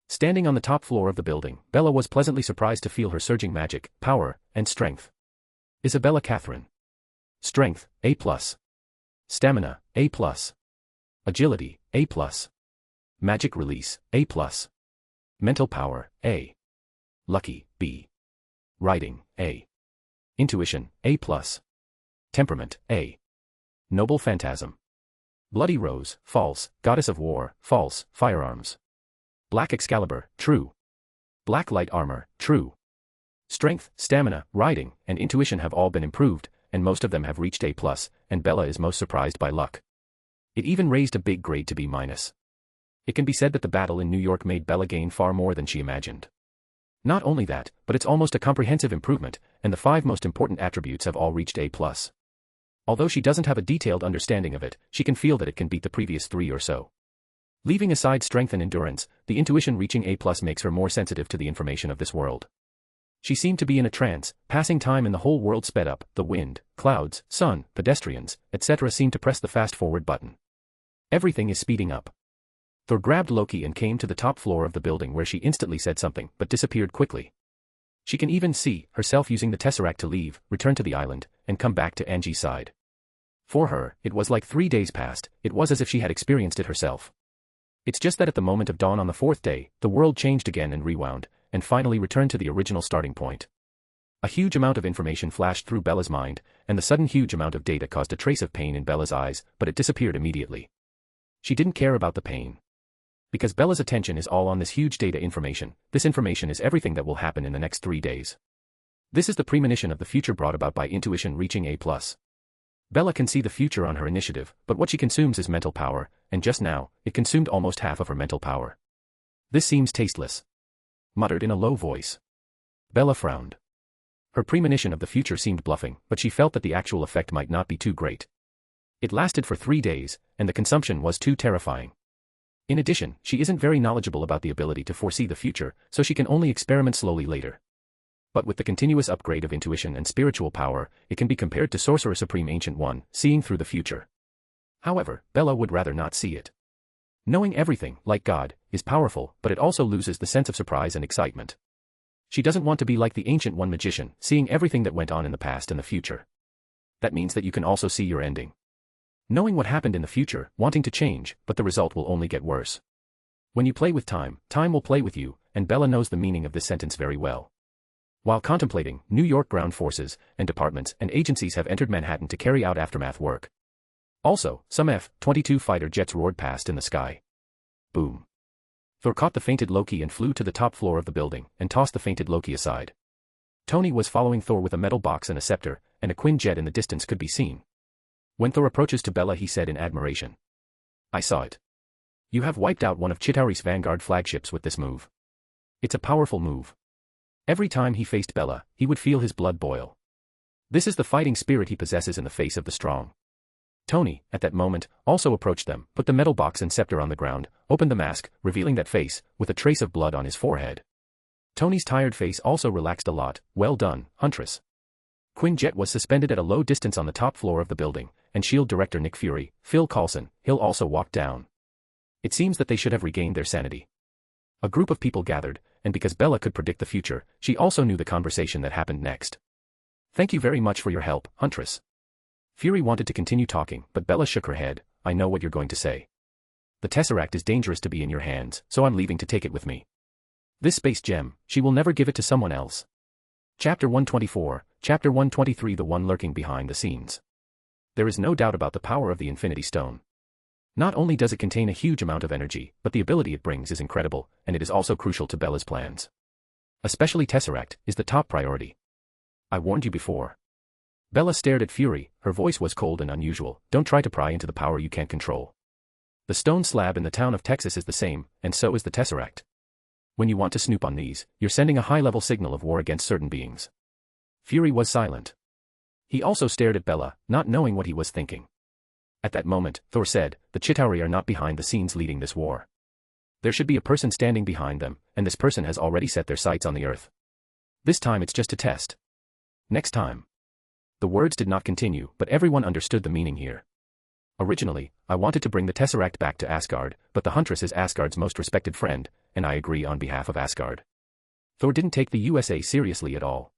Standing on the top floor of the building, Bella was pleasantly surprised to feel her surging magic, power, and strength. Isabella Catherine. Strength, A+. Stamina, A+. Agility, A+. Magic release, A+. Mental power, A. Lucky, B. Writing, A. Intuition, A+. Temperament, A. Noble phantasm. Bloody rose, false. Goddess of war, false. Firearms. Black Excalibur, true. Black light armor, true. Strength, stamina, writing, and intuition have all been improved, and most of them have reached A+, and Bella is most surprised by luck. It even raised a big grade to B-. It can be said that the battle in New York made Bella gain far more than she imagined. Not only that, but it's almost a comprehensive improvement, and the 5 most important attributes have all reached A+. Although she doesn't have a detailed understanding of it, she can feel that it can beat the previous 3 or so. Leaving aside strength and endurance, the intuition reaching A+ makes her more sensitive to the information of this world. She seemed to be in a trance, passing time and the whole world sped up, the wind, clouds, sun, pedestrians, etc. seemed to press the fast-forward button. Everything is speeding up. Thor grabbed Loki and came to the top floor of the building where she instantly said something, but disappeared quickly. She can even see herself using the Tesseract to leave, return to the island, and come back to Angie's side. For her, it was like 3 days passed, it was as if she had experienced it herself. It's just that at the moment of dawn on the 4th day, the world changed again and rewound, and finally returned to the original starting point. A huge amount of information flashed through Bella's mind, and the sudden huge amount of data caused a trace of pain in Bella's eyes, but it disappeared immediately. She didn't care about the pain. Because Bella's attention is all on this huge data information, this information is everything that will happen in the next 3 days. This is the premonition of the future brought about by intuition reaching A+. Bella can see the future on her initiative, but what she consumes is mental power, and just now, it consumed almost half of her mental power. This seems tasteless. Muttered in a low voice. Bella frowned. Her premonition of the future seemed bluffing, but she felt that the actual effect might not be too great. It lasted for 3 days, and the consumption was too terrifying. In addition, she isn't very knowledgeable about the ability to foresee the future, so she can only experiment slowly later. But with the continuous upgrade of intuition and spiritual power, it can be compared to Sorcerer Supreme Ancient One, seeing through the future. However, Bella would rather not see it. Knowing everything, like God, is powerful, but it also loses the sense of surprise and excitement. She doesn't want to be like the Ancient One magician, seeing everything that went on in the past and the future. That means that you can also see your ending. Knowing what happened in the future, wanting to change, but the result will only get worse. When you play with time, time will play with you, and Bella knows the meaning of this sentence very well. While contemplating, New York ground forces, and departments and agencies have entered Manhattan to carry out aftermath work. Also, some F-22 fighter jets roared past in the sky. Boom. Thor caught the fainted Loki and flew to the top floor of the building, and tossed the fainted Loki aside. Tony was following Thor with a metal box and a scepter, and a Quinjet in the distance could be seen. When Thor approaches to Bella, he said in admiration, "I saw it. You have wiped out one of Chitauri's Vanguard flagships with this move. It's a powerful move." Every time he faced Bella, he would feel his blood boil. This is the fighting spirit he possesses in the face of the strong. Tony, at that moment, also approached them, put the metal box and scepter on the ground, opened the mask, revealing that face, with a trace of blood on his forehead. Tony's tired face also relaxed a lot. "Well done, Huntress." Quinjet was suspended at a low distance on the top floor of the building, and S.H.I.E.L.D. director Nick Fury, Phil Coulson, Hill also walked down. It seems that they should have regained their sanity. A group of people gathered, and because Bella could predict the future, she also knew the conversation that happened next. "Thank you very much for your help, Huntress." Fury wanted to continue talking, but Bella shook her head. "I know what you're going to say. The Tesseract is dangerous to be in your hands, so I'm leaving to take it with me. This space gem, she will never give it to someone else." Chapter 124, Chapter 123, the one lurking behind the scenes. There is no doubt about the power of the Infinity Stone. Not only does it contain a huge amount of energy, but the ability it brings is incredible, and it is also crucial to Bella's plans. Especially Tesseract is the top priority. "I warned you before." Bella stared at Fury, her voice was cold and unusual. "Don't try to pry into the power you can't control. The stone slab in the town of Texas is the same, and so is the Tesseract. When you want to snoop on these, you're sending a high-level signal of war against certain beings." Fury was silent. He also stared at Bella, not knowing what he was thinking. At that moment, Thor said, "The Chitauri are not behind the scenes leading this war. There should be a person standing behind them, and this person has already set their sights on the Earth. This time it's just a test. Next time." The words did not continue, but everyone understood the meaning here. "Originally, I wanted to bring the Tesseract back to Asgard, but the Huntress is Asgard's most respected friend, and I agree on behalf of Asgard." Thor didn't take the USA seriously at all.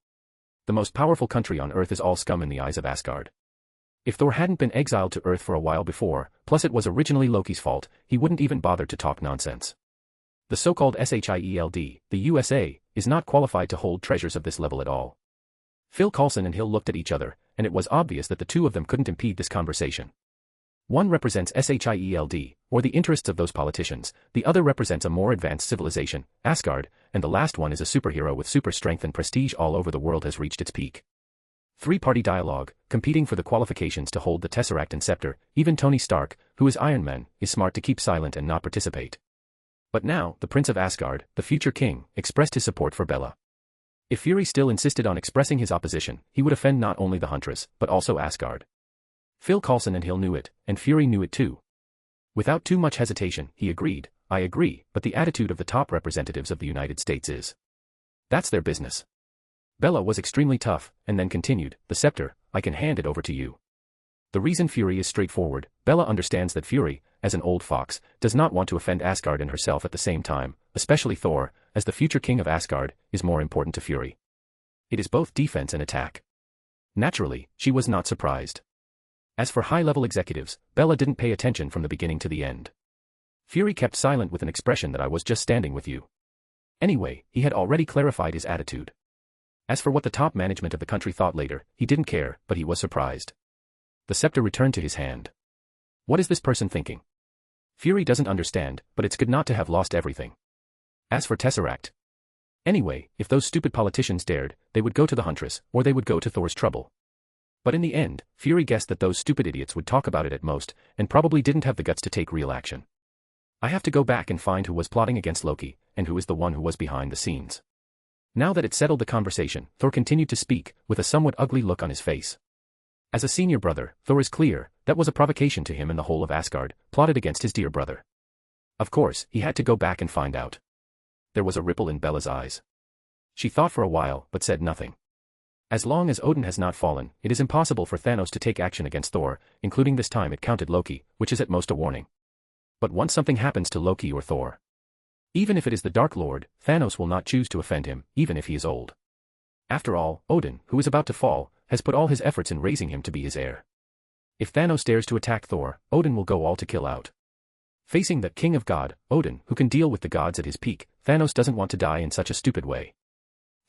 The most powerful country on Earth is all scum in the eyes of Asgard. If Thor hadn't been exiled to Earth for a while before, plus it was originally Loki's fault, he wouldn't even bother to talk nonsense. The so-called SHIELD, the USA, is not qualified to hold treasures of this level at all. Phil Coulson and Hill looked at each other, and it was obvious that the two of them couldn't impede this conversation. One represents SHIELD, or the interests of those politicians, the other represents a more advanced civilization, Asgard, and the last one is a superhero with super strength and prestige all over the world has reached its peak. Three-party dialogue, competing for the qualifications to hold the Tesseract and Scepter. Even Tony Stark, who is Iron Man, is smart to keep silent and not participate. But now, the Prince of Asgard, the future king, expressed his support for Bella. If Fury still insisted on expressing his opposition, he would offend not only the Huntress, but also Asgard. Phil Coulson and Hill knew it, and Fury knew it too. Without too much hesitation, he agreed, "I agree, but the attitude of the top representatives of the United States is. That's their business." Bella was extremely tough, and then continued, "The scepter, I can hand it over to you." The reason Fury is straightforward. Bella understands that Fury, as an old fox, does not want to offend Asgard and herself at the same time, especially Thor, as the future king of Asgard, is more important to Fury. It is both defense and attack. Naturally, she was not surprised. As for high-level executives, Bella didn't pay attention from the beginning to the end. Fury kept silent with an expression that "I was just standing with you." Anyway, he had already clarified his attitude. As for what the top management of the country thought later, he didn't care, but he was surprised. The scepter returned to his hand. What is this person thinking? Fury doesn't understand, but it's good not to have lost everything. As for Tesseract. Anyway, if those stupid politicians dared, they would go to the Huntress, or they would go to Thor's trouble. But in the end, Fury guessed that those stupid idiots would talk about it at most, and probably didn't have the guts to take real action. "I have to go back and find who was plotting against Loki, and who is the one who was behind the scenes." Now that it settled the conversation, Thor continued to speak, with a somewhat ugly look on his face. As a senior brother, Thor is clear, that was a provocation to him, and the whole of Asgard plotted against his dear brother. Of course, he had to go back and find out. There was a ripple in Bella's eyes. She thought for a while, but said nothing. As long as Odin has not fallen, it is impossible for Thanos to take action against Thor, including this time it counted Loki, which is at most a warning. But once something happens to Loki or Thor, even if it is the Dark Lord, Thanos will not choose to offend him, even if he is old. After all, Odin, who is about to fall, has put all his efforts in raising him to be his heir. If Thanos dares to attack Thor, Odin will go all to kill out. Facing the King of God, Odin, who can deal with the gods at his peak, Thanos doesn't want to die in such a stupid way.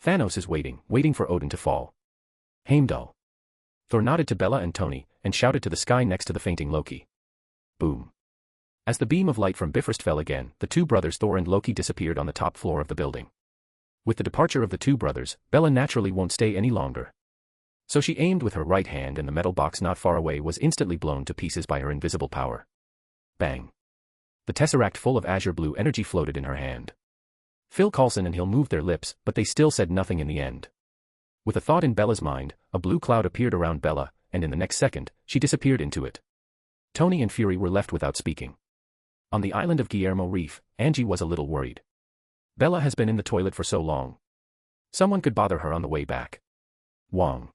Thanos is waiting for Odin to fall. Heimdall. Thor nodded to Bella and Tony, and shouted to the sky next to the fainting Loki. Boom. As the beam of light from Bifrost fell again, the two brothers Thor and Loki disappeared on the top floor of the building. With the departure of the two brothers, Bella naturally won't stay any longer. So she aimed with her right hand and the metal box not far away was instantly blown to pieces by her invisible power. Bang. The tesseract full of azure blue energy floated in her hand. Phil Coulson and Hill moved their lips, but they still said nothing in the end. With a thought in Bella's mind, a blue cloud appeared around Bella, and in the next second, she disappeared into it. Tony and Fury were left without speaking. On the island of Guillermo Reef, Angie was a little worried. Bella has been in the toilet for so long. Someone could bother her on the way back. Wong.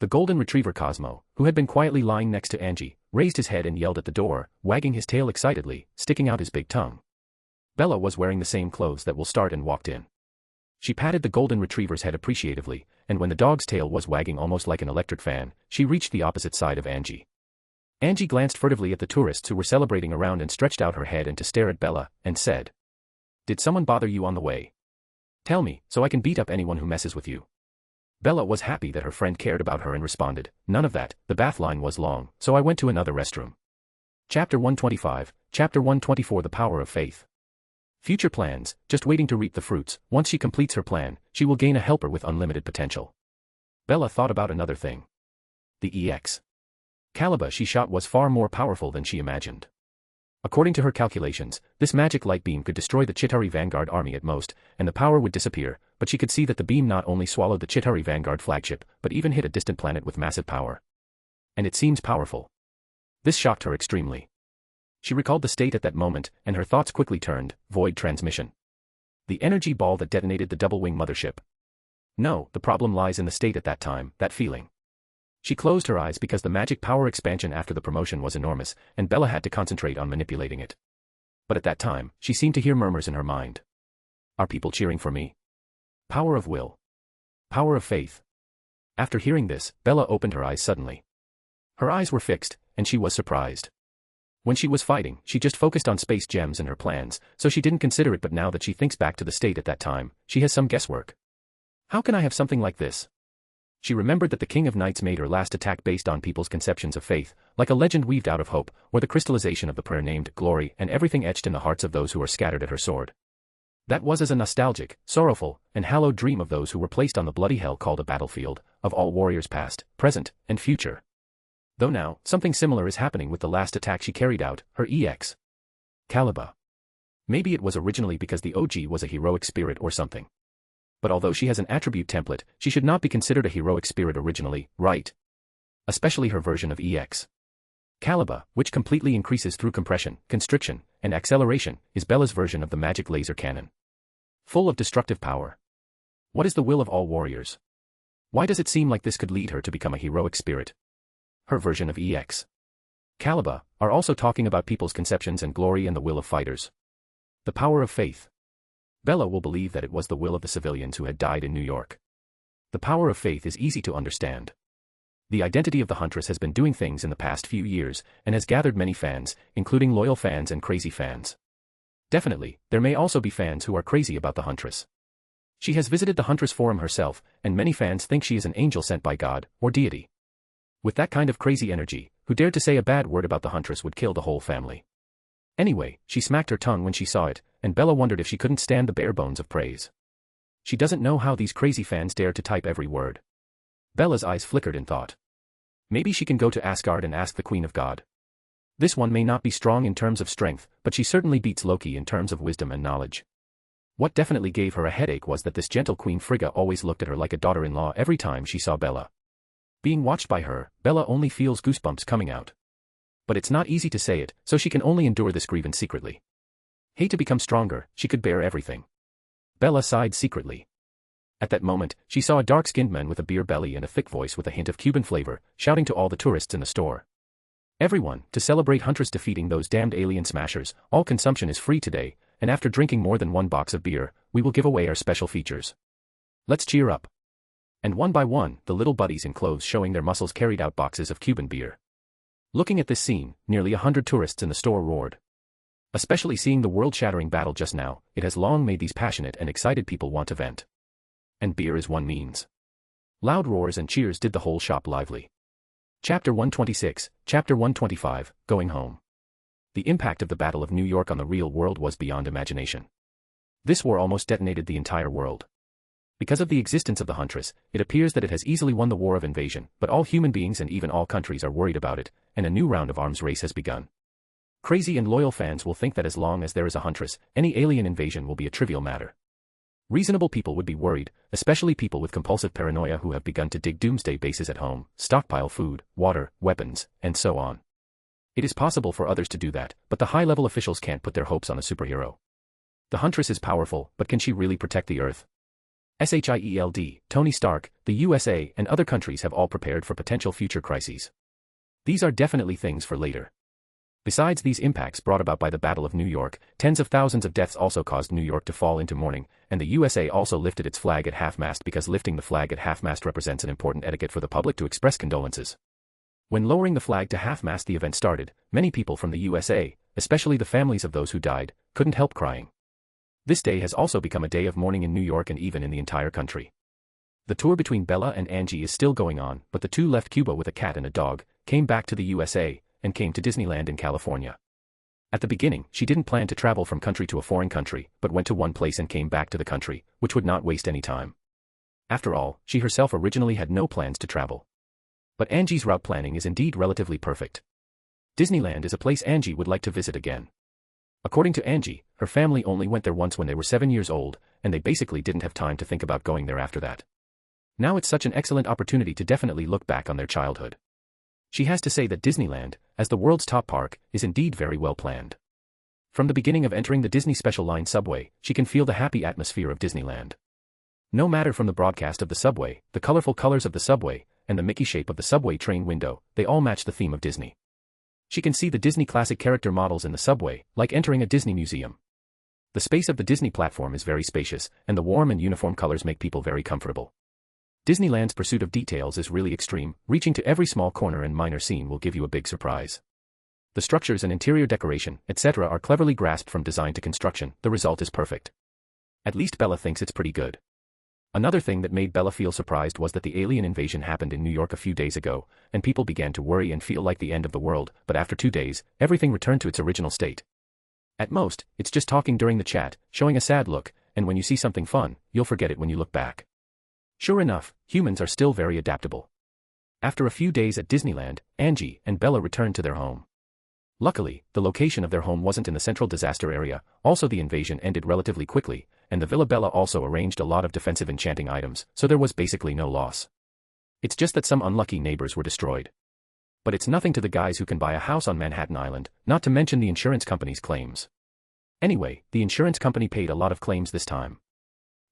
The golden retriever Cosmo, who had been quietly lying next to Angie, raised his head and yelled at the door, wagging his tail excitedly, sticking out his big tongue. Bella was wearing the same clothes that will start and walked in. She patted the golden retriever's head appreciatively, and when the dog's tail was wagging almost like an electric fan, she reached the opposite side of Angie. Angie glanced furtively at the tourists who were celebrating around and stretched out her head and to stare at Bella, and said, "Did someone bother you on the way? Tell me, so I can beat up anyone who messes with you." Bella was happy that her friend cared about her and responded, "None of that, the bath line was long, so I went to another restroom." Chapter 125, Chapter 124 The Power of Faith. Future plans, just waiting to reap the fruits. Once she completes her plan, she will gain a helper with unlimited potential. Bella thought about another thing. The EX Caliber she shot was far more powerful than she imagined. According to her calculations, this magic light beam could destroy the Chitauri Vanguard army at most, and the power would disappear, but she could see that the beam not only swallowed the Chitauri Vanguard flagship, but even hit a distant planet with massive power. And it seems powerful. This shocked her extremely. She recalled the state at that moment, and her thoughts quickly turned, void transmission. The energy ball that detonated the double-wing mothership. No, the problem lies in the state at that time, that feeling. She closed her eyes because the magic power expansion after the promotion was enormous, and Bella had to concentrate on manipulating it. But at that time, she seemed to hear murmurs in her mind. Are people cheering for me? Power of will. Power of faith. After hearing this, Bella opened her eyes suddenly. Her eyes were fixed, and she was surprised. When she was fighting, she just focused on space gems and her plans, so she didn't consider it, but now that she thinks back to the state at that time, she has some guesswork. How can I have something like this? She remembered that the King of Knights made her last attack based on people's conceptions of faith, like a legend weaved out of hope, or the crystallization of the prayer named glory, and everything etched in the hearts of those who are scattered at her sword. That was as a nostalgic, sorrowful, and hallowed dream of those who were placed on the bloody hell called a battlefield, of all warriors past, present, and future. Though now, something similar is happening with the last attack she carried out, her EX Caliber. Maybe it was originally because the OG was a heroic spirit or something. But although she has an attribute template, she should not be considered a heroic spirit originally, right? Especially her version of EX Caliber, which completely increases through compression, constriction, and acceleration, is Bella's version of the magic laser cannon. Full of destructive power. What is the will of all warriors? Why does it seem like this could lead her to become a heroic spirit? Her version of EX Caliber are also talking about people's conceptions and glory and the will of fighters. The power of faith. Bella will believe that it was the will of the civilians who had died in New York. The power of faith is easy to understand. The identity of the Huntress has been doing things in the past few years, and has gathered many fans, including loyal fans and crazy fans. Definitely, there may also be fans who are crazy about the Huntress. She has visited the Huntress forum herself, and many fans think she is an angel sent by God, or deity. With that kind of crazy energy, who dared to say a bad word about the Huntress would kill the whole family. Anyway, she smacked her tongue when she saw it, and Bella wondered if she couldn't stand the bare bones of praise. She doesn't know how these crazy fans dare to type every word. Bella's eyes flickered in thought. Maybe she can go to Asgard and ask the Queen of God. This one may not be strong in terms of strength, but she certainly beats Loki in terms of wisdom and knowledge. What definitely gave her a headache was that this gentle Queen Frigga always looked at her like a daughter-in-law every time she saw Bella. Being watched by her, Bella only feels goosebumps coming out. But it's not easy to say it, so she can only endure this grievance secretly. Hate to become stronger, she could bear everything. Bella sighed secretly. At that moment, she saw a dark-skinned man with a beer belly and a thick voice with a hint of Cuban flavor, shouting to all the tourists in the store. Everyone, to celebrate Huntress defeating those damned alien smashers, all consumption is free today, and after drinking more than one box of beer, we will give away our special features. Let's cheer up. And one by one, the little buddies in clothes showing their muscles carried out boxes of Cuban beer. Looking at this scene, nearly 100 tourists in the store roared. Especially seeing the world-shattering battle just now, it has long made these passionate and excited people want to vent. And beer is one means. Loud roars and cheers did the whole shop lively. Chapter 126, Chapter 125, Going Home. The impact of the Battle of New York on the real world was beyond imagination. This war almost detonated the entire world. Because of the existence of the Huntress, it appears that it has easily won the war of invasion, but all human beings and even all countries are worried about it, and a new round of arms race has begun. Crazy and loyal fans will think that as long as there is a Huntress, any alien invasion will be a trivial matter. Reasonable people would be worried, especially people with compulsive paranoia who have begun to dig doomsday bases at home, stockpile food, water, weapons, and so on. It is possible for others to do that, but the high-level officials can't put their hopes on a superhero. The Huntress is powerful, but can she really protect the Earth? SHIELD, Tony Stark, the USA, and other countries have all prepared for potential future crises. These are definitely things for later. Besides these impacts brought about by the Battle of New York, tens of thousands of deaths also caused New York to fall into mourning, and the USA also lifted its flag at half-mast because lifting the flag at half-mast represents an important etiquette for the public to express condolences. When lowering the flag to half-mast the event started, many people from the USA, especially the families of those who died, couldn't help crying. This day has also become a day of mourning in New York and even in the entire country. The tour between Bella and Angie is still going on, but the two left Cuba with a cat and a dog, came back to the USA, and came to Disneyland in California. At the beginning, she didn't plan to travel from country to a foreign country, but went to one place and came back to the country, which would not waste any time. After all, she herself originally had no plans to travel. But Angie's route planning is indeed relatively perfect. Disneyland is a place Angie would like to visit again. According to Angie, her family only went there once when they were 7 years old, and they basically didn't have time to think about going there after that. Now it's such an excellent opportunity to definitely look back on their childhood. She has to say that Disneyland, as the world's top park, is indeed very well planned. From the beginning of entering the Disney Special Line subway, she can feel the happy atmosphere of Disneyland. No matter from the broadcast of the subway, the colorful colors of the subway, and the Mickey shape of the subway train window, they all match the theme of Disney. She can see the Disney classic character models in the subway, like entering a Disney museum. The space of the Disney platform is very spacious, and the warm and uniform colors make people very comfortable. Disneyland's pursuit of details is really extreme, reaching to every small corner and minor scene will give you a big surprise. The structures and interior decoration, etc. are cleverly grasped from design to construction, the result is perfect. At least Bella thinks it's pretty good. Another thing that made Bella feel surprised was that the alien invasion happened in New York a few days ago, and people began to worry and feel like the end of the world, but after 2 days, everything returned to its original state. At most, it's just talking during the chat, showing a sad look, and when you see something fun, you'll forget it when you look back. Sure enough, humans are still very adaptable. After a few days at Disneyland, Angie and Bella returned to their home. Luckily, the location of their home wasn't in the central disaster area, also the invasion ended relatively quickly, and the Villa Bella also arranged a lot of defensive enchanting items, so there was basically no loss. It's just that some unlucky neighbors were destroyed. But it's nothing to the guys who can buy a house on Manhattan Island, not to mention the insurance company's claims. Anyway, the insurance company paid a lot of claims this time.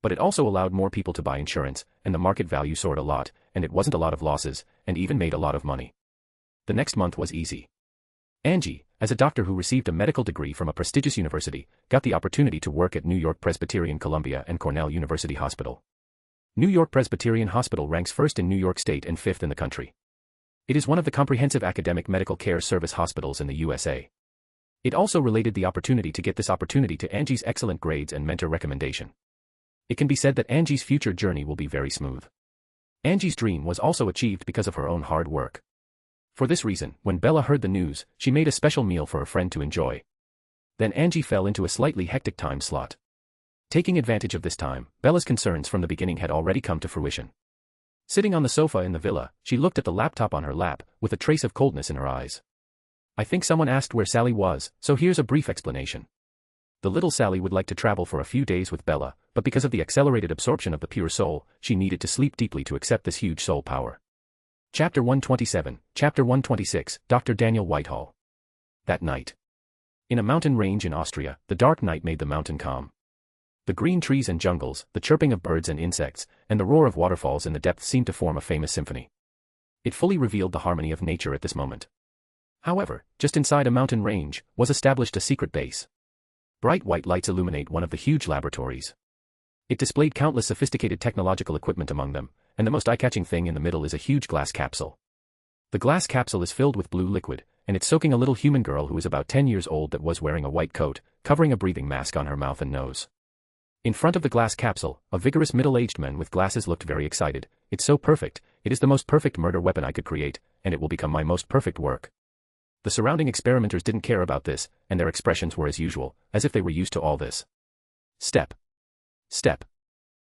But it also allowed more people to buy insurance, and the market value soared a lot, and it wasn't a lot of losses, and even made a lot of money. The next month was easy. Angie, as a doctor who received a medical degree from a prestigious university, got the opportunity to work at New York Presbyterian Columbia and Cornell University Hospital. New York Presbyterian Hospital ranks first in New York State and fifth in the country. It is one of the comprehensive academic medical care service hospitals in the USA. It also related the opportunity to get this opportunity to Angie's excellent grades and mentor recommendation. It can be said that Angie's future journey will be very smooth. Angie's dream was also achieved because of her own hard work. For this reason, when Bella heard the news, she made a special meal for her friend to enjoy. Then Angie fell into a slightly hectic time slot. Taking advantage of this time, Bella's concerns from the beginning had already come to fruition. Sitting on the sofa in the villa, she looked at the laptop on her lap, with a trace of coldness in her eyes. I think someone asked where Sally was, so here's a brief explanation. The little Sally would like to travel for a few days with Bella, but because of the accelerated absorption of the pure soul, she needed to sleep deeply to accept this huge soul power. Chapter 127, Chapter 126, Dr. Daniel Whitehall. That night. In a mountain range in Austria, the dark night made the mountain calm. The green trees and jungles, the chirping of birds and insects, and the roar of waterfalls in the depths seemed to form a famous symphony. It fully revealed the harmony of nature at this moment. However, just inside a mountain range, was established a secret base. Bright white lights illuminate one of the huge laboratories. It displayed countless sophisticated technological equipment among them, and the most eye-catching thing in the middle is a huge glass capsule. The glass capsule is filled with blue liquid, and it's soaking a little human girl who is about 10 years old that was wearing a white coat, covering a breathing mask on her mouth and nose. In front of the glass capsule, a vigorous middle-aged man with glasses looked very excited. It's so perfect, it is the most perfect murder weapon I could create, and it will become my most perfect work. The surrounding experimenters didn't care about this, and their expressions were as usual, as if they were used to all this. Step. Step.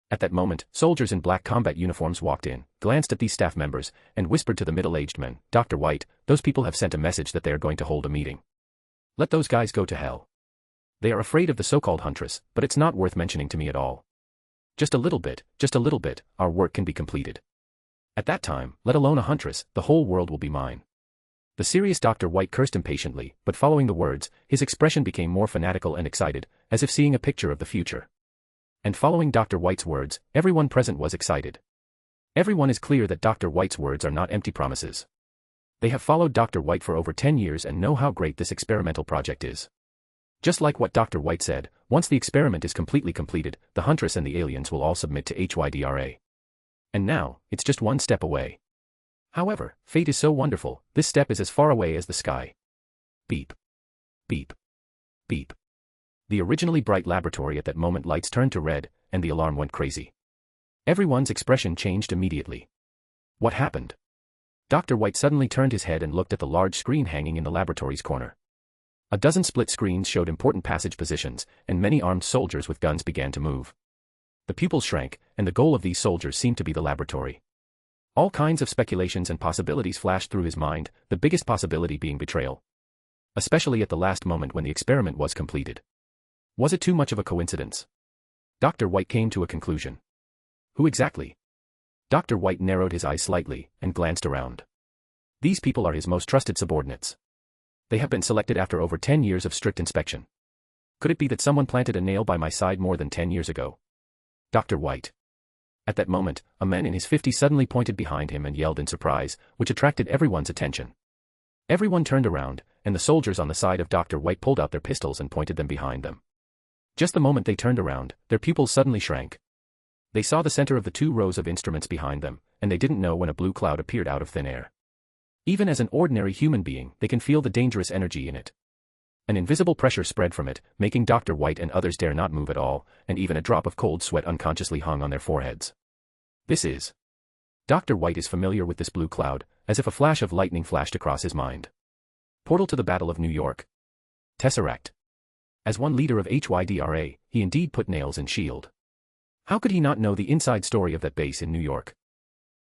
At that moment, soldiers in black combat uniforms walked in, glanced at these staff members, and whispered to the middle-aged men, "Dr. White, those people have sent a message that they are going to hold a meeting. Let those guys go to hell. They are afraid of the so-called Huntress, but it's not worth mentioning to me at all. Just a little bit, our work can be completed. At that time, let alone a Huntress, the whole world will be mine." The serious Dr. White cursed impatiently, but following the words, his expression became more fanatical and excited, as if seeing a picture of the future. And following Dr. White's words, everyone present was excited. Everyone is clear that Dr. White's words are not empty promises. They have followed Dr. White for over 10 years and know how great this experimental project is. Just like what Dr. White said, once the experiment is completely completed, the Huntress and the aliens will all submit to Hydra. And now, it's just one step away. However, fate is so wonderful, this step is as far away as the sky. Beep. Beep. Beep. The originally bright laboratory at that moment lights turned to red, and the alarm went crazy. Everyone's expression changed immediately. What happened? Dr. White suddenly turned his head and looked at the large screen hanging in the laboratory's corner. A dozen split screens showed important passage positions, and many armed soldiers with guns began to move. The pupils shrank, and the goal of these soldiers seemed to be the laboratory. All kinds of speculations and possibilities flashed through his mind, the biggest possibility being betrayal. Especially at the last moment when the experiment was completed. Was it too much of a coincidence? Dr. White came to a conclusion. Who exactly? Dr. White narrowed his eyes slightly, and glanced around. These people are his most trusted subordinates. They have been selected after over 10 years of strict inspection. Could it be that someone planted a nail by my side more than 10 years ago? Dr. White. At that moment, a man in his 50s suddenly pointed behind him and yelled in surprise, which attracted everyone's attention. Everyone turned around, and the soldiers on the side of Dr. White pulled out their pistols and pointed them behind them. Just the moment they turned around, their pupils suddenly shrank. They saw the center of the 2 rows of instruments behind them, and they didn't know when a blue cloud appeared out of thin air. Even as an ordinary human being, they can feel the dangerous energy in it. An invisible pressure spread from it, making Dr. White and others dare not move at all, and even a drop of cold sweat unconsciously hung on their foreheads. This is. Dr. White is familiar with this blue cloud, as if a flash of lightning flashed across his mind. Portal to the Battle of New York. Tesseract. As one leader of Hydra, he indeed put nails in shield. How could he not know the inside story of that base in New York?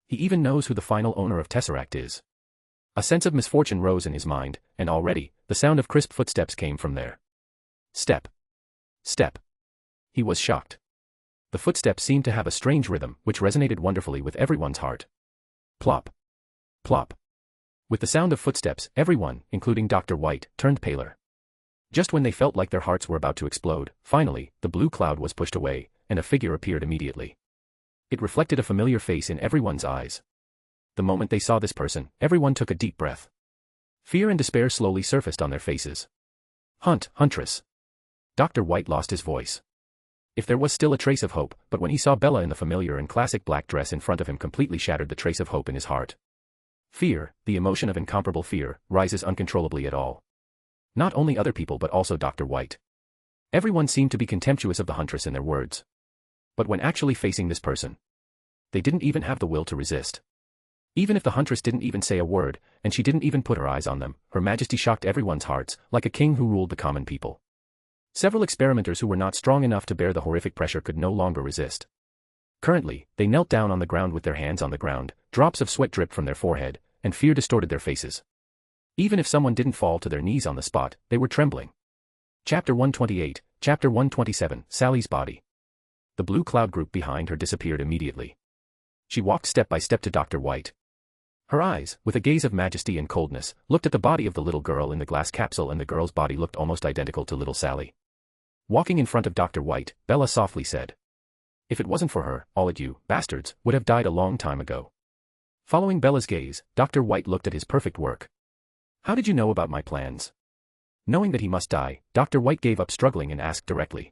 He even knows who the final owner of Tesseract is. A sense of misfortune rose in his mind, and already, the sound of crisp footsteps came from there. Step. Step. He was shocked. The footsteps seemed to have a strange rhythm, which resonated wonderfully with everyone's heart. Plop. Plop. With the sound of footsteps, everyone, including Dr. White, turned paler. Just when they felt like their hearts were about to explode, finally, the blue cloud was pushed away, and a figure appeared immediately. It reflected a familiar face in everyone's eyes. The moment they saw this person, everyone took a deep breath. Fear and despair slowly surfaced on their faces. Huntress. Dr. White lost his voice. If there was still a trace of hope, but when he saw Bella in the familiar and classic black dress in front of him completely shattered the trace of hope in his heart. Fear, the emotion of incomparable fear, rises uncontrollably at all. Not only other people but also Dr. White. Everyone seemed to be contemptuous of the Huntress in their words. But when actually facing this person, they didn't even have the will to resist. Even if the Huntress didn't even say a word, and she didn't even put her eyes on them, Her Majesty shocked everyone's hearts, like a king who ruled the common people. Several experimenters who were not strong enough to bear the horrific pressure could no longer resist. Currently, they knelt down on the ground with their hands on the ground, drops of sweat dripped from their forehead, and fear distorted their faces. Even if someone didn't fall to their knees on the spot, they were trembling. Chapter 128, Chapter 127, Sally's Body. The blue cloud group behind her disappeared immediately. She walked step by step to Dr. White. Her eyes, with a gaze of majesty and coldness, looked at the body of the little girl in the glass capsule, and the girl's body looked almost identical to little Sally. Walking in front of Dr. White, Bella softly said, "If it wasn't for her, all of you, bastards, would have died a long time ago." Following Bella's gaze, Dr. White looked at his perfect work. "How did you know about my plans?" Knowing that he must die, Dr. White gave up struggling and asked directly.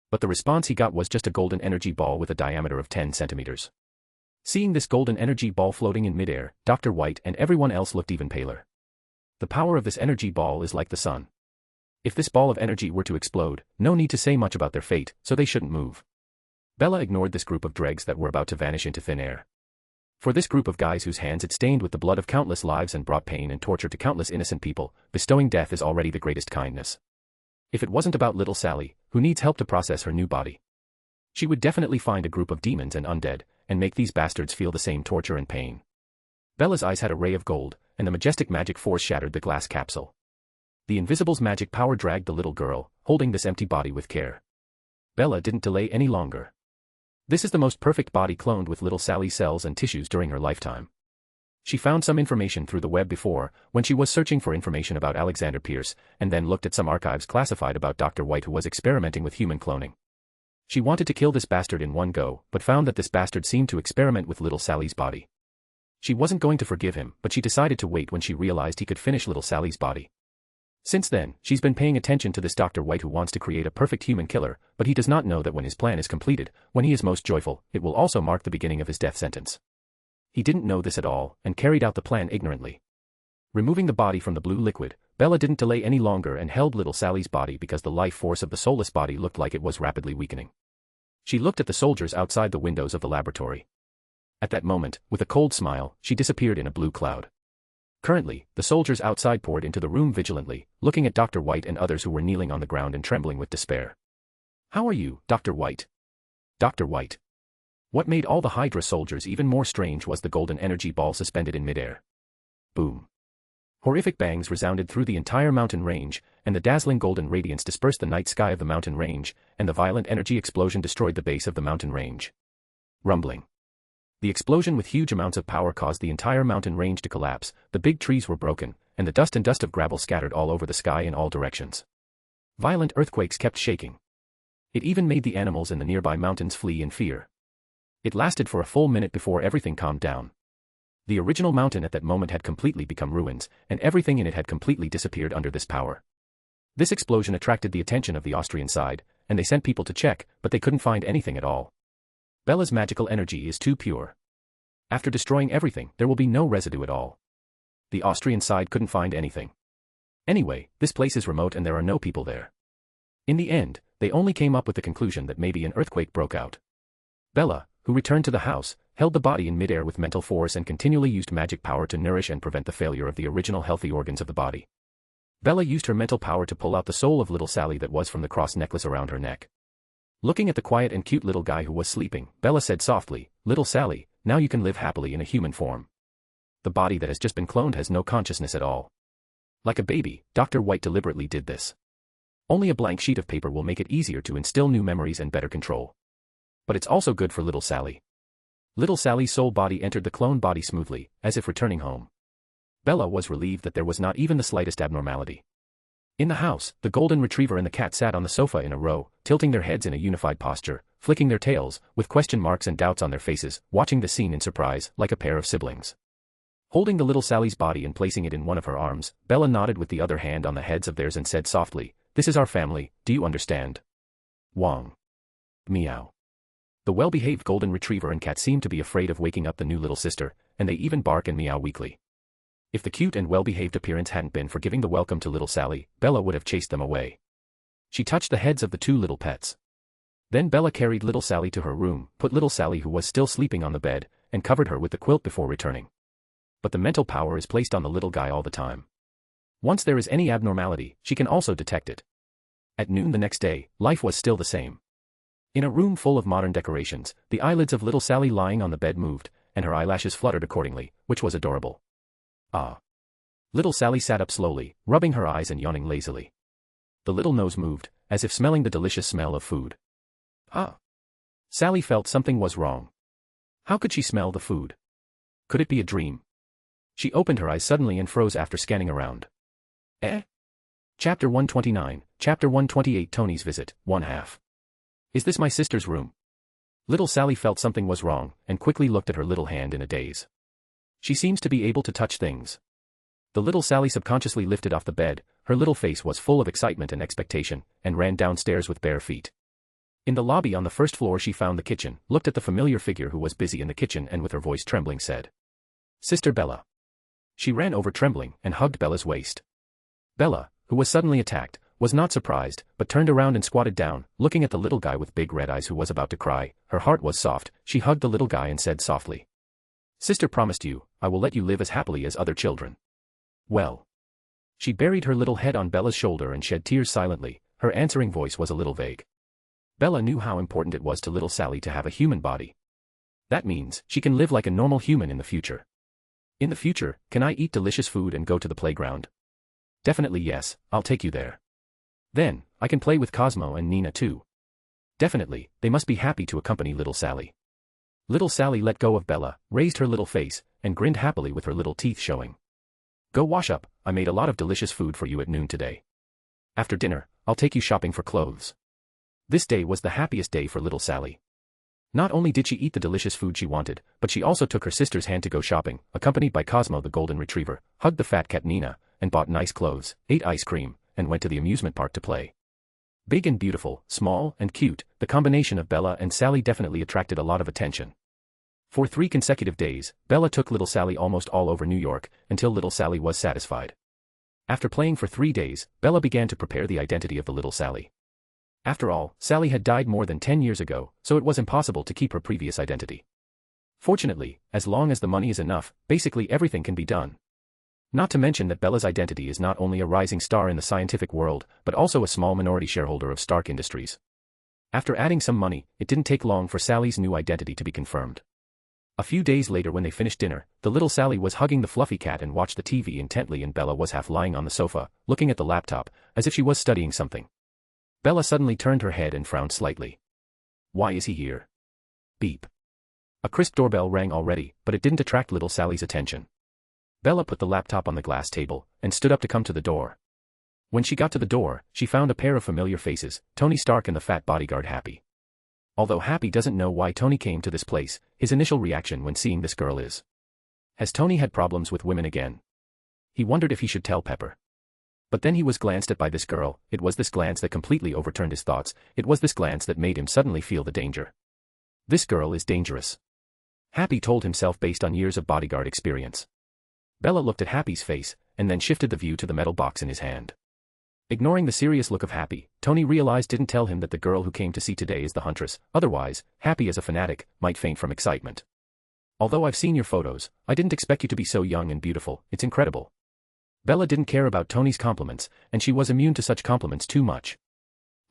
But the response he got was just a golden energy ball with a diameter of 10 centimeters. Seeing this golden energy ball floating in midair, Dr. White and everyone else looked even paler. The power of this energy ball is like the sun. If this ball of energy were to explode, no need to say much about their fate, so they shouldn't move. Bella ignored this group of dregs that were about to vanish into thin air. For this group of guys whose hands it stained with the blood of countless lives and brought pain and torture to countless innocent people, bestowing death is already the greatest kindness. If it wasn't about little Sally, who needs help to process her new body. She would definitely find a group of demons and undead, and make these bastards feel the same torture and pain. Bella's eyes had a ray of gold, and the majestic magic force shattered the glass capsule. The Invisible's magic power dragged the little girl, holding this empty body with care. Bella didn't delay any longer. This is the most perfect body cloned with little Sally's cells and tissues during her lifetime. She found some information through the web before, when she was searching for information about Alexander Pierce, and then looked at some archives classified about Dr. White who was experimenting with human cloning. She wanted to kill this bastard in one go, but found that this bastard seemed to experiment with little Sally's body. She wasn't going to forgive him, but she decided to wait when she realized he could finish little Sally's body. Since then, she's been paying attention to this Dr. White who wants to create a perfect human killer, but he does not know that when his plan is completed, when he is most joyful, it will also mark the beginning of his death sentence. He didn't know this at all, and carried out the plan ignorantly. Removing the body from the blue liquid, Bella didn't delay any longer and held little Sally's body because the life force of the soulless body looked like it was rapidly weakening. She looked at the soldiers outside the windows of the laboratory. At that moment, with a cold smile, she disappeared in a blue cloud. Currently, the soldiers outside poured into the room vigilantly, looking at Dr. White and others who were kneeling on the ground and trembling with despair. "How are you, Dr. White?" Dr. White. What made all the Hydra soldiers even more strange was the golden energy ball suspended in midair. Boom. Horrific bangs resounded through the entire mountain range, and the dazzling golden radiance dispersed the night sky of the mountain range, and the violent energy explosion destroyed the base of the mountain range. Rumbling. The explosion with huge amounts of power caused the entire mountain range to collapse, the big trees were broken, and the dust of gravel scattered all over the sky in all directions. Violent earthquakes kept shaking. It even made the animals in the nearby mountains flee in fear. It lasted for a full minute before everything calmed down. The original mountain at that moment had completely become ruins, and everything in it had completely disappeared under this power. This explosion attracted the attention of the Austrian side, and they sent people to check, but they couldn't find anything at all. Bella's magical energy is too pure. After destroying everything, there will be no residue at all. The Austrian side couldn't find anything. Anyway, this place is remote and there are no people there. In the end, they only came up with the conclusion that maybe an earthquake broke out. Bella, who returned to the house, held the body in midair with mental force and continually used magic power to nourish and prevent the failure of the original healthy organs of the body. Bella used her mental power to pull out the soul of little Sally that was from the cross necklace around her neck. Looking at the quiet and cute little guy who was sleeping, Bella said softly, "Little Sally, now you can live happily in a human form." The body that has just been cloned has no consciousness at all. Like a baby, Dr. White deliberately did this. Only a blank sheet of paper will make it easier to instill new memories and better control. But it's also good for little Sally. Little Sally's soul body entered the clone body smoothly, as if returning home. Bella was relieved that there was not even the slightest abnormality. In the house, the golden retriever and the cat sat on the sofa in a row, tilting their heads in a unified posture, flicking their tails, with question marks and doubts on their faces, watching the scene in surprise, like a pair of siblings. Holding the little Sally's body and placing it in one of her arms, Bella nodded with the other hand on the heads of theirs and said softly, "This is our family, do you understand?" Wong. Meow. The well-behaved golden retriever and cat seemed to be afraid of waking up the new little sister, and they even bark and meow weakly. If the cute and well-behaved appearance hadn't been for giving the welcome to little Sally, Bella would have chased them away. She touched the heads of the two little pets. Then Bella carried little Sally to her room, put little Sally who was still sleeping on the bed, and covered her with the quilt before returning. But the mental power is placed on the little guy all the time. Once there is any abnormality, she can also detect it. At noon the next day, life was still the same. In a room full of modern decorations, the eyelids of little Sally lying on the bed moved, and her eyelashes fluttered accordingly, which was adorable. Ah. Little Sally sat up slowly, rubbing her eyes and yawning lazily. The little nose moved, as if smelling the delicious smell of food. Ah. Sally felt something was wrong. How could she smell the food? Could it be a dream? She opened her eyes suddenly and froze after scanning around. Chapter 129, Chapter 128 Tony's Visit, 1/2. Is this my sister's room? Little Sally felt something was wrong, and quickly looked at her little hand in a daze. She seems to be able to touch things. The little Sally subconsciously lifted off the bed, her little face was full of excitement and expectation, and ran downstairs with bare feet. In the lobby on the first floor she found the kitchen, looked at the familiar figure who was busy in the kitchen and with her voice trembling said, "Sister Bella." She ran over trembling and hugged Bella's waist. Bella, who was suddenly attacked, was not surprised, but turned around and squatted down, looking at the little guy with big red eyes who was about to cry. Her heart was soft, she hugged the little guy and said softly, "Sister promised you, I will let you live as happily as other children." Well. She buried her little head on Bella's shoulder and shed tears silently, her answering voice was a little vague. Bella knew how important it was to little Sally to have a human body. That means she can live like a normal human in the future. In the future, can I eat delicious food and go to the playground? Definitely yes, I'll take you there. Then, I can play with Cosmo and Nina too. Definitely, they must be happy to accompany little Sally. Little Sally let go of Bella, raised her little face, and grinned happily with her little teeth showing. Go wash up, I made a lot of delicious food for you at noon today. After dinner, I'll take you shopping for clothes. This day was the happiest day for little Sally. Not only did she eat the delicious food she wanted, but she also took her sister's hand to go shopping, accompanied by Cosmo the golden retriever, hugged the fat cat Nina, and bought nice clothes, ate ice cream, and went to the amusement park to play. Big and beautiful, small and cute, the combination of Bella and Sally definitely attracted a lot of attention. For 3 consecutive days, Bella took little Sally almost all over New York, until little Sally was satisfied. After playing for 3 days, Bella began to prepare the identity of the little Sally. After all, Sally had died more than 10 years ago, so it was impossible to keep her previous identity. Fortunately, as long as the money is enough, basically everything can be done. Not to mention that Bella's identity is not only a rising star in the scientific world, but also a small minority shareholder of Stark Industries. After adding some money, it didn't take long for Sally's new identity to be confirmed. A few days later when they finished dinner, the little Sally was hugging the fluffy cat and watched the TV intently, and Bella was half lying on the sofa, looking at the laptop, as if she was studying something. Bella suddenly turned her head and frowned slightly. Why is he here? Beep. A crisp doorbell rang already, but it didn't attract little Sally's attention. Bella put the laptop on the glass table, and stood up to come to the door. When she got to the door, she found a pair of familiar faces, Tony Stark and the fat bodyguard Happy. Although Happy doesn't know why Tony came to this place, his initial reaction when seeing this girl is: has Tony had problems with women again? He wondered if he should tell Pepper. But then he was glanced at by this girl. It was this glance that completely overturned his thoughts. It was this glance that made him suddenly feel the danger. This girl is dangerous. Happy told himself based on years of bodyguard experience. Bella looked at Happy's face, and then shifted the view to the metal box in his hand. Ignoring the serious look of Happy, Tony realized didn't tell him that the girl who came to see today is the Huntress. Otherwise, Happy as a fanatic, might faint from excitement. Although I've seen your photos, I didn't expect you to be so young and beautiful. It's incredible. Bella didn't care about Tony's compliments, and she was immune to such compliments too much.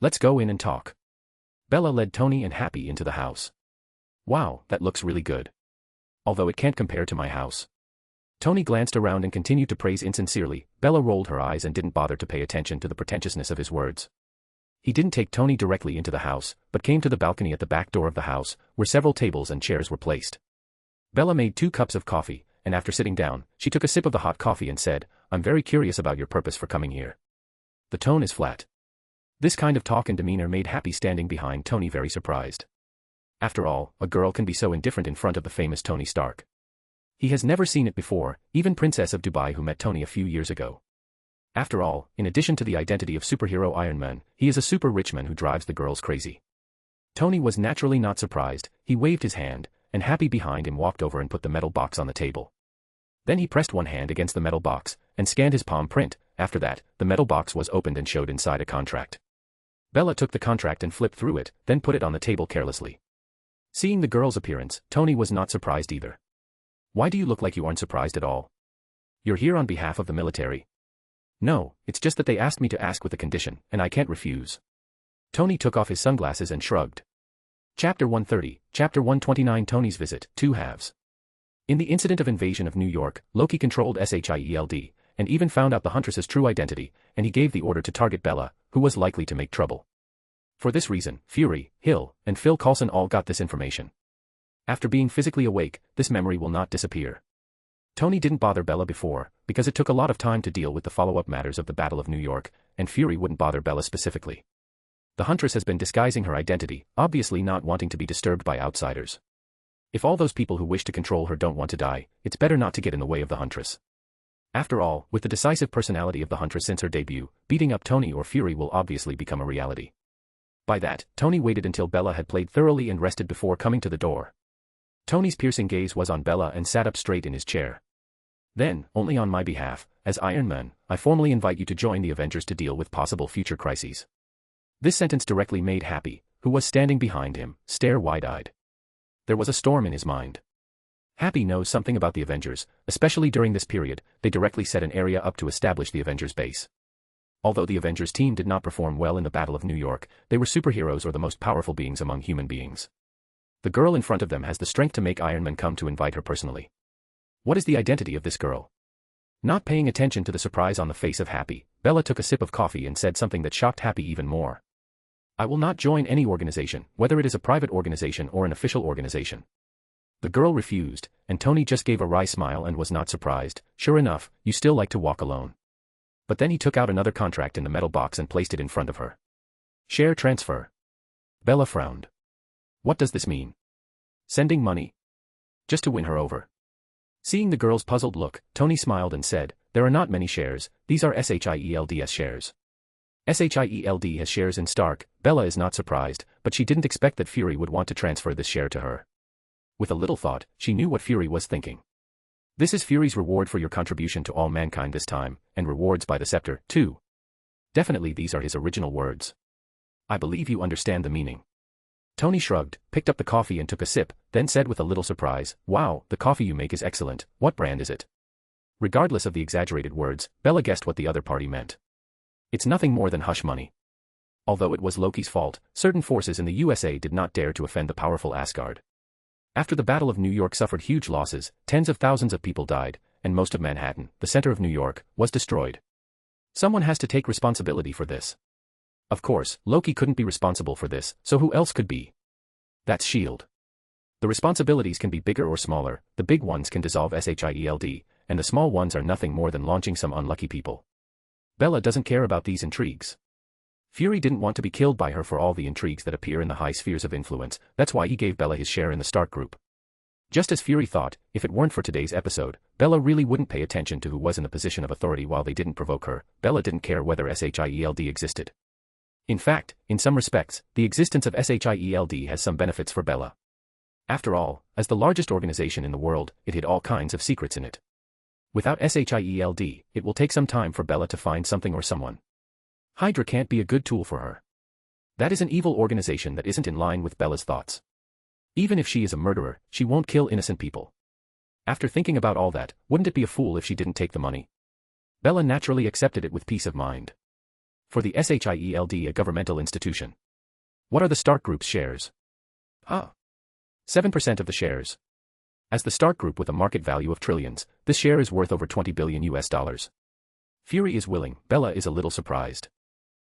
Let's go in and talk. Bella led Tony and Happy into the house. Wow, that looks really good. Although it can't compare to my house. Tony glanced around and continued to praise insincerely. Bella rolled her eyes and didn't bother to pay attention to the pretentiousness of his words. He didn't take Tony directly into the house, but came to the balcony at the back door of the house, where several tables and chairs were placed. Bella made 2 cups of coffee, and after sitting down, she took a sip of the hot coffee and said, I'm very curious about your purpose for coming here. The tone is flat. This kind of talk and demeanor made Happy standing behind Tony very surprised. After all, a girl can be so indifferent in front of the famous Tony Stark. He has never seen it before, even Princess of Dubai who met Tony a few years ago. After all, in addition to the identity of superhero Iron Man, he is a super rich man who drives the girls crazy. Tony was naturally not surprised. He waved his hand, and Happy behind him walked over and put the metal box on the table. Then he pressed one hand against the metal box, and scanned his palm print. After that, the metal box was opened and showed inside a contract. Bella took the contract and flipped through it, then put it on the table carelessly. Seeing the girl's appearance, Tony was not surprised either. Why do you look like you aren't surprised at all? You're here on behalf of the military. No, it's just that they asked me to ask with a condition, and I can't refuse. Tony took off his sunglasses and shrugged. Chapter 130, Chapter 129 Tony's Visit, 2 halves. In the incident of invasion of New York, Loki controlled Shield, and even found out the Huntress's true identity, and he gave the order to target Bella, who was likely to make trouble. For this reason, Fury, Hill, and Phil Coulson all got this information. After being physically awake, this memory will not disappear. Tony didn't bother Bella before, because it took a lot of time to deal with the follow-up matters of the Battle of New York, and Fury wouldn't bother Bella specifically. The Huntress has been disguising her identity, obviously not wanting to be disturbed by outsiders. If all those people who wish to control her don't want to die, it's better not to get in the way of the Huntress. After all, with the decisive personality of the Huntress since her debut, beating up Tony or Fury will obviously become a reality. By that, Tony waited until Bella had played thoroughly and rested before coming to the door. Tony's piercing gaze was on Bella and sat up straight in his chair. Then, only on my behalf, as Iron Man, I formally invite you to join the Avengers to deal with possible future crises. This sentence directly made Happy, who was standing behind him, stare wide-eyed. There was a storm in his mind. Happy knows something about the Avengers, especially during this period. They directly set an area up to establish the Avengers base. Although the Avengers team did not perform well in the Battle of New York, they were superheroes or the most powerful beings among human beings. The girl in front of them has the strength to make Iron Man come to invite her personally. What is the identity of this girl? Not paying attention to the surprise on the face of Happy, Bella took a sip of coffee and said something that shocked Happy even more. I will not join any organization, whether it is a private organization or an official organization. The girl refused, and Tony just gave a wry smile and was not surprised. Sure enough, you still like to walk alone. But then he took out another contract in the metal box and placed it in front of her. Share transfer. Bella frowned. What does this mean? Sending money? Just to win her over. Seeing the girl's puzzled look, Tony smiled and said, there are not many shares, these are SHIELD's shares. SHIELD has shares in Stark. Bella is not surprised, but she didn't expect that Fury would want to transfer this share to her. With a little thought, she knew what Fury was thinking. This is Fury's reward for your contribution to all mankind this time, and rewards by the scepter, too. Definitely these are his original words. I believe you understand the meaning. Tony shrugged, picked up the coffee and took a sip, then said with a little surprise, wow, the coffee you make is excellent, what brand is it? Regardless of the exaggerated words, Bella guessed what the other party meant. It's nothing more than hush money. Although it was Loki's fault, certain forces in the USA did not dare to offend the powerful Asgard. After the Battle of New York suffered huge losses, tens of thousands of people died, and most of Manhattan, the center of New York, was destroyed. Someone has to take responsibility for this. Of course, Loki couldn't be responsible for this, so who else could be? That's S.H.I.E.L.D. The responsibilities can be bigger or smaller, the big ones can dissolve SHIELD, and the small ones are nothing more than launching some unlucky people. Bella doesn't care about these intrigues. Fury didn't want to be killed by her for all the intrigues that appear in the high spheres of influence, that's why he gave Bella his share in the Stark group. Just as Fury thought, if it weren't for today's episode, Bella really wouldn't pay attention to who was in the position of authority while they didn't provoke her. Bella didn't care whether SHIELD existed. In fact, in some respects, the existence of SHIELD has some benefits for Bella. After all, as the largest organization in the world, it hid all kinds of secrets in it. Without SHIELD, it will take some time for Bella to find something or someone. Hydra can't be a good tool for her. That is an evil organization that isn't in line with Bella's thoughts. Even if she is a murderer, she won't kill innocent people. After thinking about all that, wouldn't it be a fool if she didn't take the money? Bella naturally accepted it with peace of mind. For the SHIELD, a governmental institution. What are the Stark Group's shares? 7% of the shares. As the Stark Group with a market value of trillions, this share is worth over $20 billion. Fury is willing, Bella is a little surprised.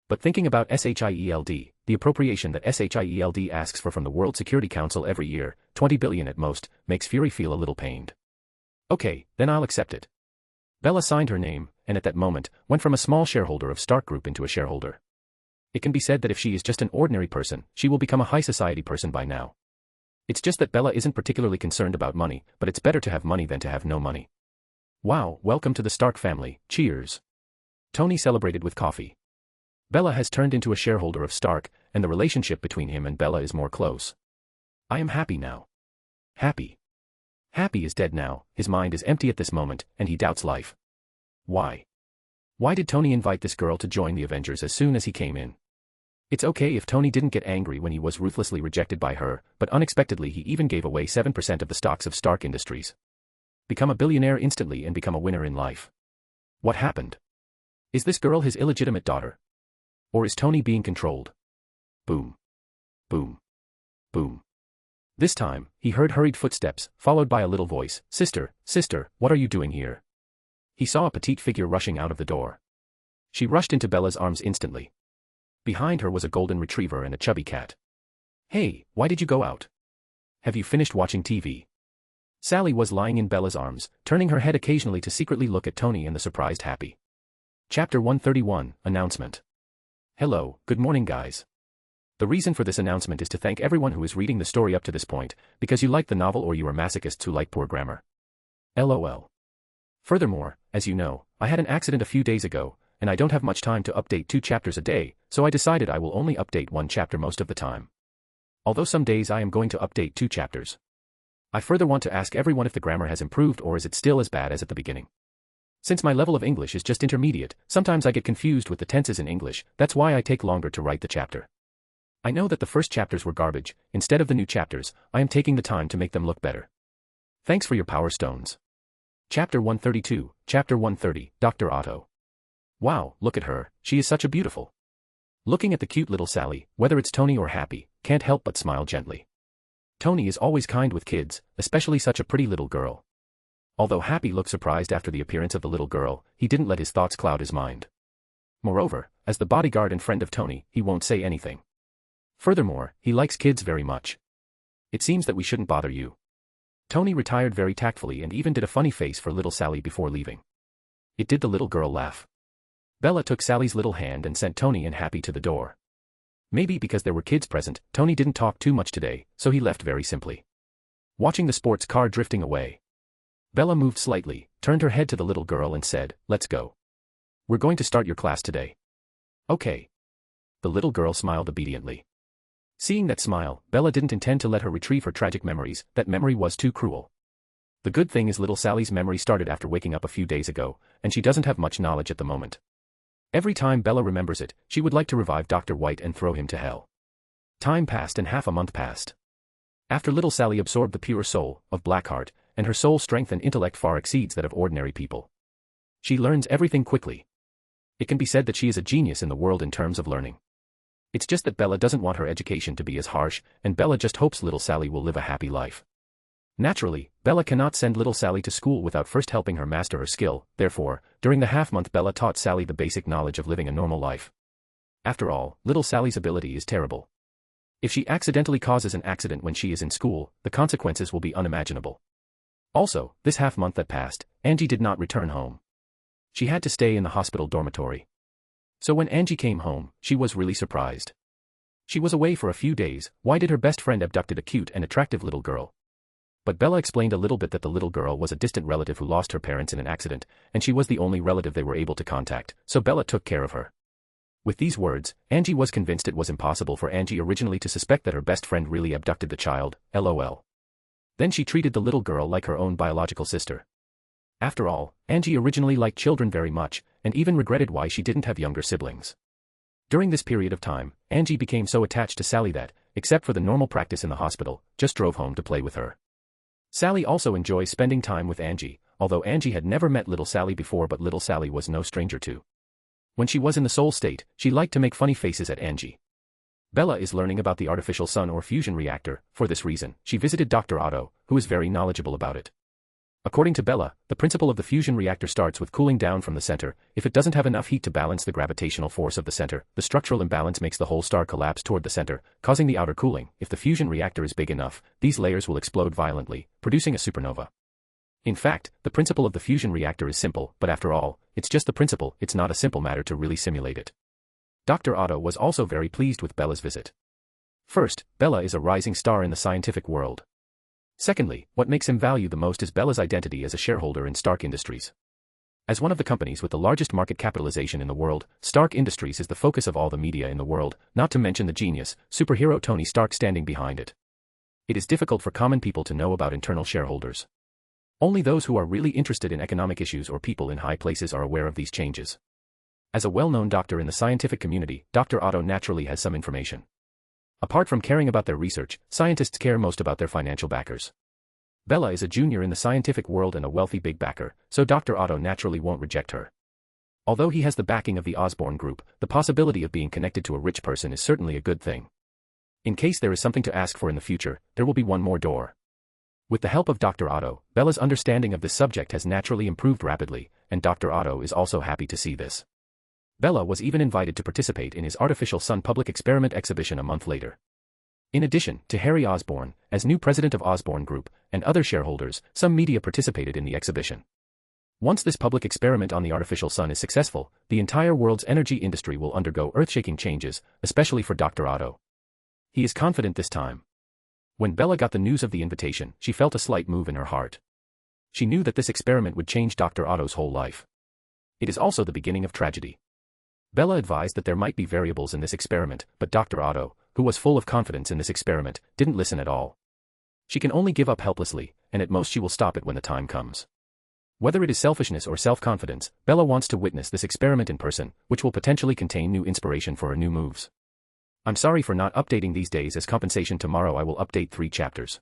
But thinking about SHIELD, the appropriation that SHIELD asks for from the World Security Council every year, $20 billion at most, makes Fury feel a little pained. Okay, then I'll accept it. Bella signed her name, and at that moment, went from a small shareholder of Stark Group into a shareholder. It can be said that if she is just an ordinary person, she will become a high society person by now. It's just that Bella isn't particularly concerned about money, but it's better to have money than to have no money. Wow, welcome to the Stark family, cheers. Tony celebrated with coffee. Bella has turned into a shareholder of Stark, and the relationship between him and Bella is more close. I am happy now. Happy. Happy is dead now, his mind is empty at this moment, and he doubts life. Why? Why did Tony invite this girl to join the Avengers as soon as he came in? It's okay if Tony didn't get angry when he was ruthlessly rejected by her, but unexpectedly he even gave away 7% of the stocks of Stark Industries. Become a billionaire instantly and become a winner in life. What happened? Is this girl his illegitimate daughter? Or is Tony being controlled? Boom. Boom. Boom. This time, he heard hurried footsteps, followed by a little voice, Sister, sister, what are you doing here? He saw a petite figure rushing out of the door. She rushed into Bella's arms instantly. Behind her was a golden retriever and a chubby cat. Hey, why did you go out? Have you finished watching TV? Sally was lying in Bella's arms, turning her head occasionally to secretly look at Tony and the surprised Happy. Chapter 131, Announcement. Hello, good morning guys. The reason for this announcement is to thank everyone who is reading the story up to this point, because you liked the novel or you are masochists who like poor grammar. LOL. Furthermore, as you know, I had an accident a few days ago, and I don't have much time to update 2 chapters a day, so I decided I will only update 1 chapter most of the time. Although some days I am going to update 2 chapters. I further want to ask everyone if the grammar has improved or is it still as bad as at the beginning. Since my level of English is just intermediate, sometimes I get confused with the tenses in English, that's why I take longer to write the chapter. I know that the first chapters were garbage, instead of the new chapters, I am taking the time to make them look better. Thanks for your power stones. Chapter 132, Chapter 130, Dr. Otto. Wow, look at her, she is such a beautiful. Looking at the cute little Sally, whether it's Tony or Happy, can't help but smile gently. Tony is always kind with kids, especially such a pretty little girl. Although Happy looked surprised after the appearance of the little girl, he didn't let his thoughts cloud his mind. Moreover, as the bodyguard and friend of Tony, he won't say anything. Furthermore, he likes kids very much. It seems that we shouldn't bother you. Tony retired very tactfully and even did a funny face for little Sally before leaving. It did the little girl laugh. Bella took Sally's little hand and sent Tony and Happy to the door. Maybe because there were kids present, Tony didn't talk too much today, so he left very simply. Watching the sports car drifting away, Bella moved slightly, turned her head to the little girl and said, "Let's go. We're going to start your class today." "Okay." The little girl smiled obediently. Seeing that smile, Bella didn't intend to let her retrieve her tragic memories, that memory was too cruel. The good thing is little Sally's memory started after waking up a few days ago, and she doesn't have much knowledge at the moment. Every time Bella remembers it, she would like to revive Dr. White and throw him to hell. Time passed and half a month passed. After little Sally absorbed the pure soul of Blackheart, and her soul strength and intellect far exceeds that of ordinary people. She learns everything quickly. It can be said that she is a genius in the world in terms of learning. It's just that Bella doesn't want her education to be as harsh, and Bella just hopes little Sally will live a happy life. Naturally, Bella cannot send little Sally to school without first helping her master her skill, therefore, during the half-month Bella taught Sally the basic knowledge of living a normal life. After all, little Sally's ability is terrible. If she accidentally causes an accident when she is in school, the consequences will be unimaginable. Also, this half-month that passed, Angie did not return home. She had to stay in the hospital dormitory. So when Angie came home, she was really surprised. She was away for a few days. Why did her best friend abducted a cute and attractive little girl? But Bella explained a little bit that the little girl was a distant relative who lost her parents in an accident, and she was the only relative they were able to contact, so Bella took care of her. With these words, Angie was convinced it was impossible for Angie originally to suspect that her best friend really abducted the child, lol. Then she treated the little girl like her own biological sister. After all, Angie originally liked children very much, and even regretted why she didn't have younger siblings. During this period of time, Angie became so attached to Sally that, except for the normal practice in the hospital, just drove home to play with her. Sally also enjoys spending time with Angie, although Angie had never met little Sally before, but little Sally was no stranger to. When she was in the soul state, she liked to make funny faces at Angie. Bella is learning about the artificial sun or fusion reactor. For this reason, she visited Dr. Otto, who is very knowledgeable about it. According to Bella, the principle of the fusion reactor starts with cooling down from the center. If it doesn't have enough heat to balance the gravitational force of the center, the structural imbalance makes the whole star collapse toward the center, causing the outer cooling. If the fusion reactor is big enough, these layers will explode violently, producing a supernova. In fact, the principle of the fusion reactor is simple, but after all, it's just the principle, it's not a simple matter to really simulate it. Dr. Otto was also very pleased with Bella's visit. First, Bella is a rising star in the scientific world. Secondly, what makes him value the most is Bella's identity as a shareholder in Stark Industries. As one of the companies with the largest market capitalization in the world, Stark Industries is the focus of all the media in the world, not to mention the genius, superhero Tony Stark standing behind it. It is difficult for common people to know about internal shareholders. Only those who are really interested in economic issues or people in high places are aware of these changes. As a well-known doctor in the scientific community, Dr. Otto naturally has some information. Apart from caring about their research, scientists care most about their financial backers. Bella is a junior in the scientific world and a wealthy big backer, so Dr. Otto naturally won't reject her. Although he has the backing of the Osborn Group, the possibility of being connected to a rich person is certainly a good thing. In case there is something to ask for in the future, there will be one more door. With the help of Dr. Otto, Bella's understanding of this subject has naturally improved rapidly, and Dr. Otto is also happy to see this. Bella was even invited to participate in his Artificial Sun public experiment exhibition a month later. In addition to Harry Osborn, as new president of Osborn Group, and other shareholders, some media participated in the exhibition. Once this public experiment on the artificial sun is successful, the entire world's energy industry will undergo earth-shaking changes, especially for Dr. Otto. He is confident this time. When Bella got the news of the invitation, she felt a slight move in her heart. She knew that this experiment would change Dr. Otto's whole life. It is also the beginning of tragedy. Bella advised that there might be variables in this experiment, but Dr. Otto, who was full of confidence in this experiment, didn't listen at all. She can only give up helplessly, and at most she will stop it when the time comes. Whether it is selfishness or self-confidence, Bella wants to witness this experiment in person, which will potentially contain new inspiration for her new moves. I'm sorry for not updating these days. As compensation tomorrow I will update 3 chapters.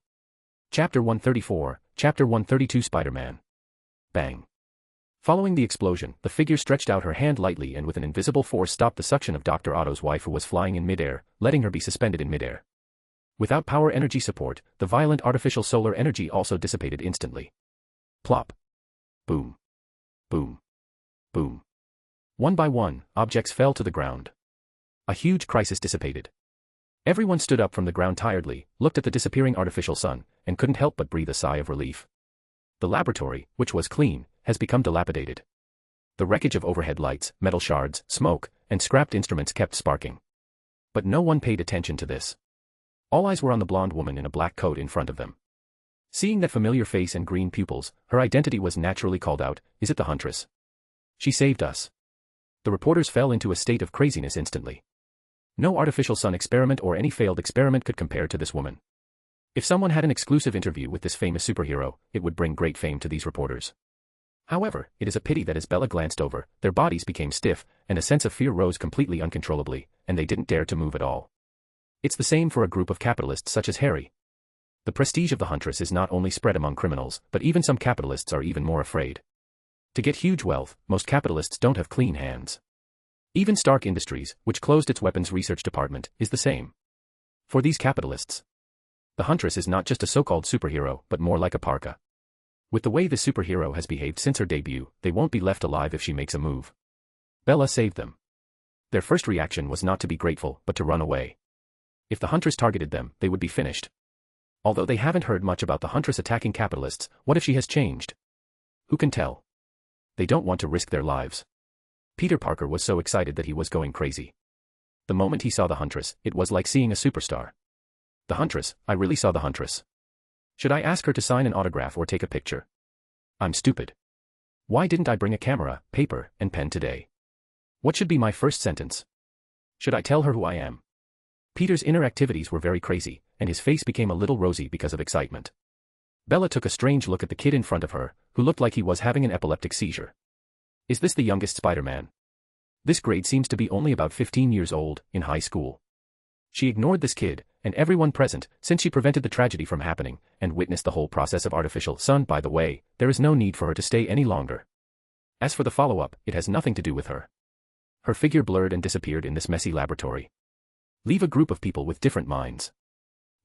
Chapter 134, Chapter 132 Spider-Man. Bang. Following the explosion, the figure stretched out her hand lightly and with an invisible force stopped the suction of Dr. Otto's wife, who was flying in midair, letting her be suspended in midair. Without power energy support, the violent artificial solar energy also dissipated instantly. Plop. Boom. Boom. Boom. One by one, objects fell to the ground. A huge crisis dissipated. Everyone stood up from the ground tiredly, looked at the disappearing artificial sun, and couldn't help but breathe a sigh of relief. The laboratory, which was clean, has become dilapidated. The wreckage of overhead lights, metal shards, smoke, and scrapped instruments kept sparking. But no one paid attention to this. All eyes were on the blonde woman in a black coat in front of them. Seeing that familiar face and green pupils, her identity was naturally called out. Is it the Huntress? She saved us. The reporters fell into a state of craziness instantly. No artificial sun experiment or any failed experiment could compare to this woman. If someone had an exclusive interview with this famous superhero, it would bring great fame to these reporters. However, it is a pity that as Bella glanced over, their bodies became stiff, and a sense of fear rose completely uncontrollably, and they didn't dare to move at all. It's the same for a group of capitalists such as Harry. The prestige of the Huntress is not only spread among criminals, but even some capitalists are even more afraid. To get huge wealth, most capitalists don't have clean hands. Even Stark Industries, which closed its weapons research department, is the same. For these capitalists, the Huntress is not just a so-called superhero, but more like a parka. With the way the superhero has behaved since her debut, they won't be left alive if she makes a move. Bella saved them. Their first reaction was not to be grateful, but to run away. If the Huntress targeted them, they would be finished. Although they haven't heard much about the Huntress attacking capitalists, what if she has changed? Who can tell? They don't want to risk their lives. Peter Parker was so excited that he was going crazy. The moment he saw the Huntress, it was like seeing a superstar. The Huntress, I really saw the Huntress. Should I ask her to sign an autograph or take a picture? I'm stupid. Why didn't I bring a camera, paper, and pen today? What should be my first sentence? Should I tell her who I am? Peter's inner activities were very crazy, and his face became a little rosy because of excitement. Bella took a strange look at the kid in front of her, who looked like he was having an epileptic seizure. Is this the youngest Spider-Man? This grade seems to be only about 15 years old, in high school. She ignored this kid, and everyone present, since she prevented the tragedy from happening, and witnessed the whole process of artificial sun. By the way, there is no need for her to stay any longer. As for the follow-up, it has nothing to do with her. Her figure blurred and disappeared in this messy laboratory. Leave a group of people with different minds.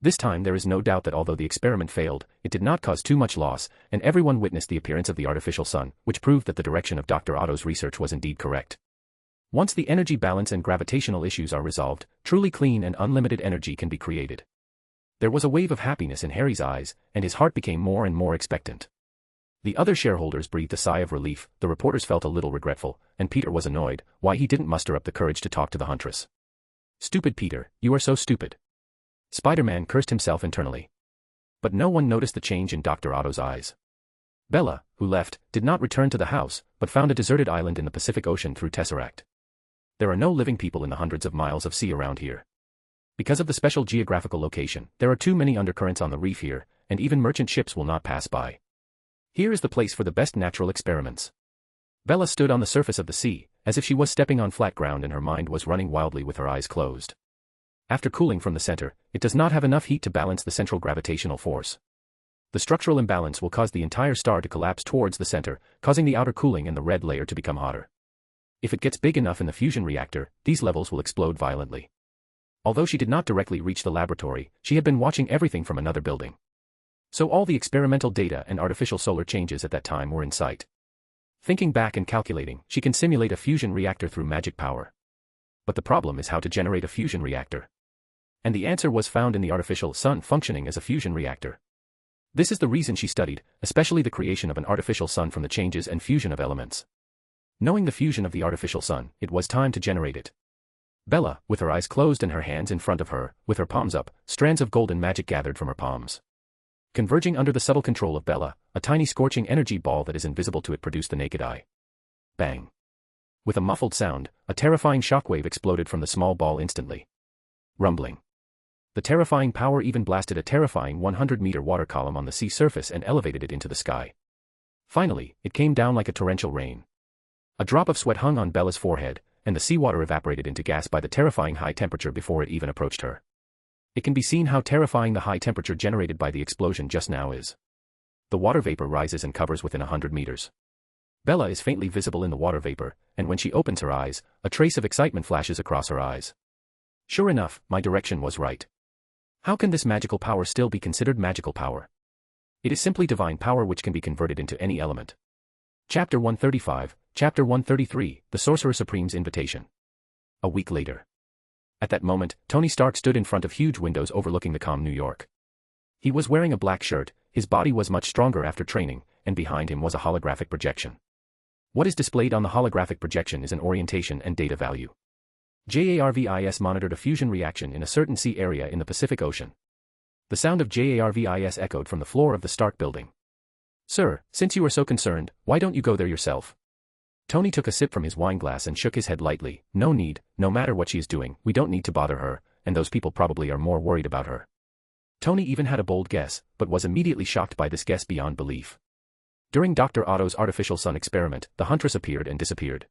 This time there is no doubt that although the experiment failed, it did not cause too much loss, and everyone witnessed the appearance of the artificial sun, which proved that the direction of Dr. Otto's research was indeed correct. Once the energy balance and gravitational issues are resolved, truly clean and unlimited energy can be created. There was a wave of happiness in Harry's eyes, and his heart became more and more expectant. The other shareholders breathed a sigh of relief, the reporters felt a little regretful, and Peter was annoyed why he didn't muster up the courage to talk to the Huntress. Stupid Peter, you are so stupid. Spider-Man cursed himself internally. But no one noticed the change in Dr. Otto's eyes. Bella, who left, did not return to the house, but found a deserted island in the Pacific Ocean through Tesseract. There are no living people in the hundreds of miles of sea around here. Because of the special geographical location, there are too many undercurrents on the reef here, and even merchant ships will not pass by. Here is the place for the best natural experiments. Bella stood on the surface of the sea, as if she was stepping on flat ground and her mind was running wildly with her eyes closed. After cooling from the center, it does not have enough heat to balance the central gravitational force. The structural imbalance will cause the entire star to collapse towards the center, causing the outer cooling and the red layer to become hotter. If it gets big enough in the fusion reactor, these levels will explode violently. Although she did not directly reach the laboratory, she had been watching everything from another building. So all the experimental data and artificial solar changes at that time were in sight. Thinking back and calculating, she can simulate a fusion reactor through magic power. But the problem is how to generate a fusion reactor. And the answer was found in the artificial sun functioning as a fusion reactor. This is the reason she studied, especially the creation of an artificial sun from the changes and fusion of elements. Knowing the fusion of the artificial sun, it was time to generate it. Bella, with her eyes closed and her hands in front of her, with her palms up, strands of golden magic gathered from her palms. Converging under the subtle control of Bella, a tiny scorching energy ball that is invisible to it produced the naked eye. Bang. With a muffled sound, a terrifying shockwave exploded from the small ball instantly. Rumbling. The terrifying power even blasted a terrifying 100-meter water column on the sea surface and elevated it into the sky. Finally, it came down like a torrential rain. A drop of sweat hung on Bella's forehead, and the seawater evaporated into gas by the terrifying high temperature before it even approached her. It can be seen how terrifying the high temperature generated by the explosion just now is. The water vapor rises and covers within 100 meters. Bella is faintly visible in the water vapor, and when she opens her eyes, a trace of excitement flashes across her eyes. Sure enough, my direction was right. How can this magical power still be considered magical power? It is simply divine power which can be converted into any element. Chapter 135, Chapter 133, The Sorcerer Supreme's Invitation. A week later. At that moment, Tony Stark stood in front of huge windows overlooking the calm New York. He was wearing a black shirt, his body was much stronger after training, and behind him was a holographic projection. What is displayed on the holographic projection is an orientation and data value. JARVIS monitored a fusion reaction in a certain sea area in the Pacific Ocean. The sound of JARVIS echoed from the floor of the Stark building. Sir, since you are so concerned, why don't you go there yourself? Tony took a sip from his wine glass and shook his head lightly. No need, no matter what she is doing, we don't need to bother her, and those people probably are more worried about her. Tony even had a bold guess, but was immediately shocked by this guess beyond belief. During Dr. Otto's artificial sun experiment, the Huntress appeared and disappeared.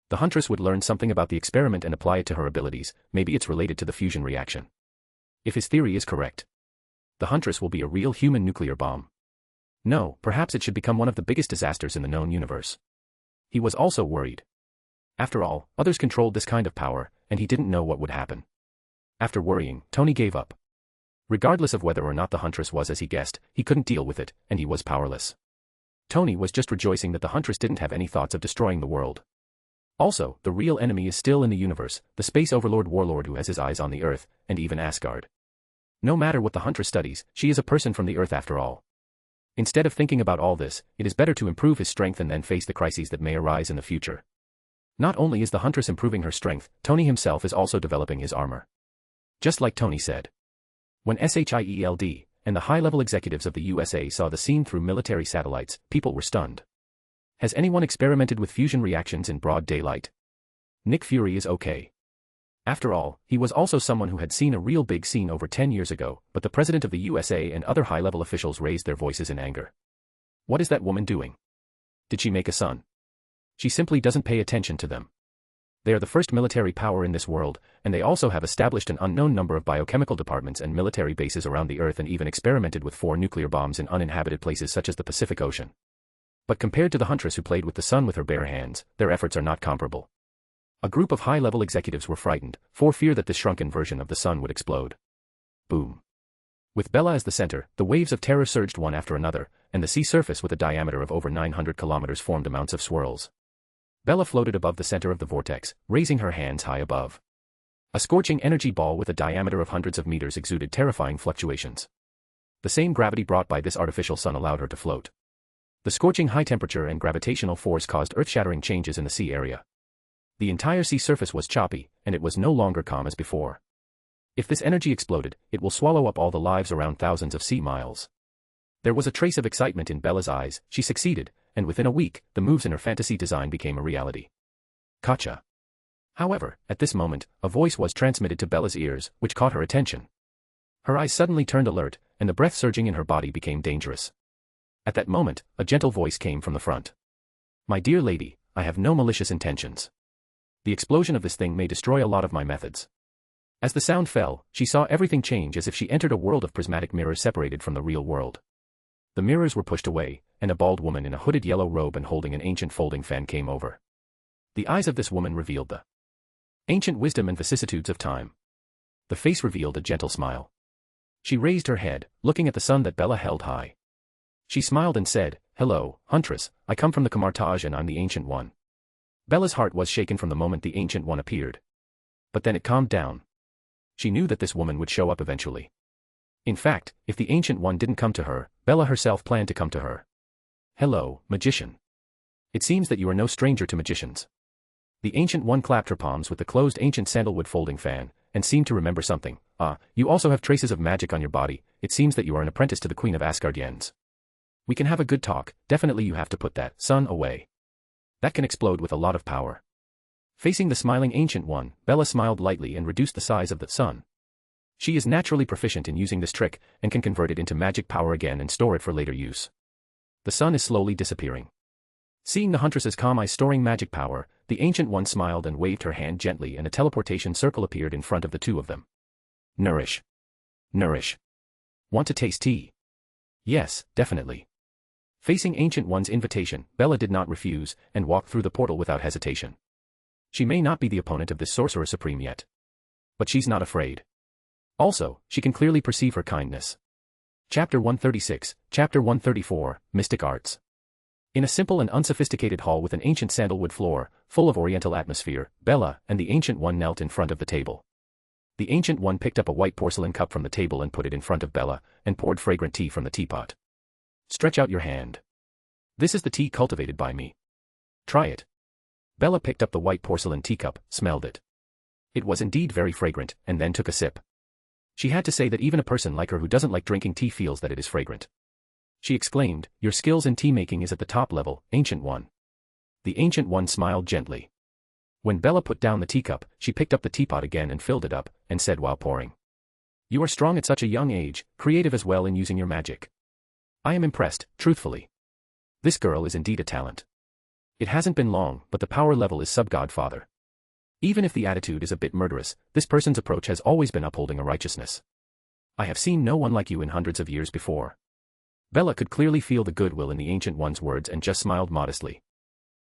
The Huntress would learn something about the experiment and apply it to her abilities, maybe it's related to the fusion reaction. If his theory is correct, the Huntress will be a real human nuclear bomb. No, perhaps it should become one of the biggest disasters in the known universe. He was also worried. After all, others controlled this kind of power, and he didn't know what would happen. After worrying, Tony gave up. Regardless of whether or not the Huntress was as he guessed, he couldn't deal with it, and he was powerless. Tony was just rejoicing that the Huntress didn't have any thoughts of destroying the world. Also, the real enemy is still in the universe, the space overlord warlord who has his eyes on the Earth, and even Asgard. No matter what the Huntress studies, she is a person from the Earth after all. Instead of thinking about all this, it is better to improve his strength and then face the crises that may arise in the future. Not only is the Huntress improving her strength, Tony himself is also developing his armor. Just like Tony said. When SHIELD and the high-level executives of the USA saw the scene through military satellites, people were stunned. Has anyone experimented with fusion reactions in broad daylight? Nick Fury is okay. After all, he was also someone who had seen a real big scene over 10 years ago, but the President of the USA and other high-level officials raised their voices in anger. What is that woman doing? Did she make a son? She simply doesn't pay attention to them. They are the first military power in this world, and they also have established an unknown number of biochemical departments and military bases around the Earth and even experimented with 4 nuclear bombs in uninhabited places such as the Pacific Ocean. But compared to the Huntress who played with the sun with her bare hands, their efforts are not comparable. A group of high-level executives were frightened, for fear that this shrunken version of the sun would explode. Boom. With Bella as the center, the waves of terror surged one after another, and the sea surface with a diameter of over 900 kilometers formed amounts of swirls. Bella floated above the center of the vortex, raising her hands high above. A scorching energy ball with a diameter of hundreds of meters exuded terrifying fluctuations. The same gravity brought by this artificial sun allowed her to float. The scorching high temperature and gravitational force caused earth-shattering changes in the sea area. The entire sea surface was choppy, and it was no longer calm as before. If this energy exploded, it will swallow up all the lives around thousands of sea miles. There was a trace of excitement in Bella's eyes. She succeeded, and within a week, the moves in her fantasy design became a reality. Gotcha. However, at this moment, a voice was transmitted to Bella's ears, which caught her attention. Her eyes suddenly turned alert, and the breath surging in her body became dangerous. At that moment, a gentle voice came from the front. My dear lady, I have no malicious intentions. The explosion of this thing may destroy a lot of my methods. As the sound fell, she saw everything change as if she entered a world of prismatic mirrors separated from the real world. The mirrors were pushed away, and a bald woman in a hooded yellow robe and holding an ancient folding fan came over. The eyes of this woman revealed the ancient wisdom and vicissitudes of time. The face revealed a gentle smile. She raised her head, looking at the sun that Bella held high. She smiled and said, Hello, Huntress, I come from the Camartage and I'm the Ancient One. Bella's heart was shaken from the moment the Ancient One appeared. But then it calmed down. She knew that this woman would show up eventually. In fact, if the Ancient One didn't come to her, Bella herself planned to come to her. Hello, magician. It seems that you are no stranger to magicians. The Ancient One clapped her palms with the closed ancient sandalwood folding fan, and seemed to remember something. You also have traces of magic on your body. It seems that you are an apprentice to the Queen of Asgardians. We can have a good talk. Definitely you have to put that sun away. That can explode with a lot of power. Facing the smiling Ancient One, Bella smiled lightly and reduced the size of the sun. She is naturally proficient in using this trick, and can convert it into magic power again and store it for later use. The sun is slowly disappearing. Seeing the Huntress's calm eyes storing magic power, the Ancient One smiled and waved her hand gently and a teleportation circle appeared in front of the two of them. Nourish. Nourish. Want to taste tea? Yes, definitely. Facing Ancient One's invitation, Bella did not refuse, and walked through the portal without hesitation. She may not be the opponent of this Sorcerer Supreme yet, but she's not afraid. Also, she can clearly perceive her kindness. Chapter 136, Chapter 134, Mystic Arts. In a simple and unsophisticated hall with an ancient sandalwood floor, full of oriental atmosphere, Bella and the Ancient One knelt in front of the table. The Ancient One picked up a white porcelain cup from the table and put it in front of Bella, and poured fragrant tea from the teapot. Stretch out your hand. This is the tea cultivated by me. Try it. Bella picked up the white porcelain teacup, smelled it. It was indeed very fragrant, and then took a sip. She had to say that even a person like her who doesn't like drinking tea feels that it is fragrant. She exclaimed, "Your skills in tea-making is at the top level, Ancient One." The Ancient One smiled gently. When Bella put down the teacup, she picked up the teapot again and filled it up, and said while pouring, "You are strong at such a young age, creative as well in using your magic. I am impressed, truthfully. This girl is indeed a talent. It hasn't been long, but the power level is sub-godfather. Even if the attitude is a bit murderous, this person's approach has always been upholding a righteousness. I have seen no one like you in hundreds of years before." Bella could clearly feel the goodwill in the Ancient One's words and just smiled modestly.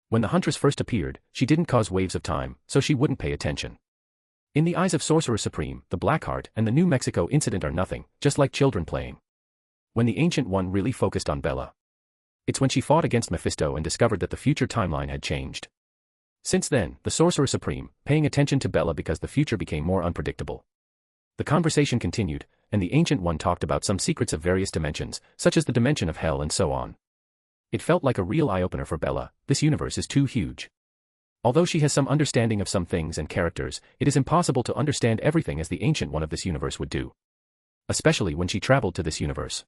When the Huntress first appeared, she didn't cause waves of time, so she wouldn't pay attention. In the eyes of Sorcerer Supreme, the Blackheart and the New Mexico incident are nothing, just like children playing. When the Ancient One really focused on Bella, it's when she fought against Mefisto and discovered that the future timeline had changed. Since then, the Sorcerer Supreme, paying attention to Bella because the future became more unpredictable. The conversation continued, and the Ancient One talked about some secrets of various dimensions, such as the dimension of hell and so on. It felt like a real eye-opener for Bella. This universe is too huge. Although she has some understanding of some things and characters, it is impossible to understand everything as the Ancient One of this universe would do. Especially when she traveled to this universe.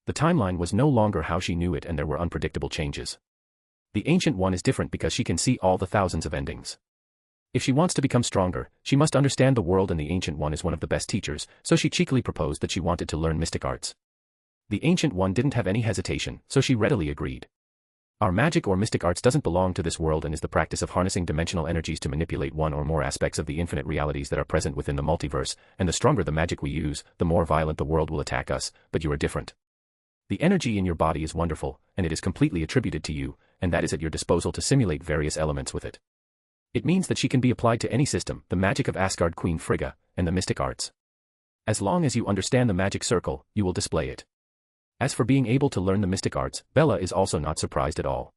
The timeline was no longer how she knew it and there were unpredictable changes. The Ancient One is different because she can see all the thousands of endings. If she wants to become stronger, she must understand the world, and the Ancient One is one of the best teachers, so she cheekily proposed that she wanted to learn mystic arts. The Ancient One didn't have any hesitation, so she readily agreed. Our magic or mystic arts doesn't belong to this world and is the practice of harnessing dimensional energies to manipulate one or more aspects of the infinite realities that are present within the multiverse, and the stronger the magic we use, the more violent the world will attack us, but you are different. The energy in your body is wonderful, and it is completely attributed to you, and that is at your disposal to simulate various elements with it. It means that she can be applied to any system, the magic of Asgard Queen Frigga, and the mystic arts. As long as you understand the magic circle, you will display it. As for being able to learn the mystic arts, Bella is also not surprised at all.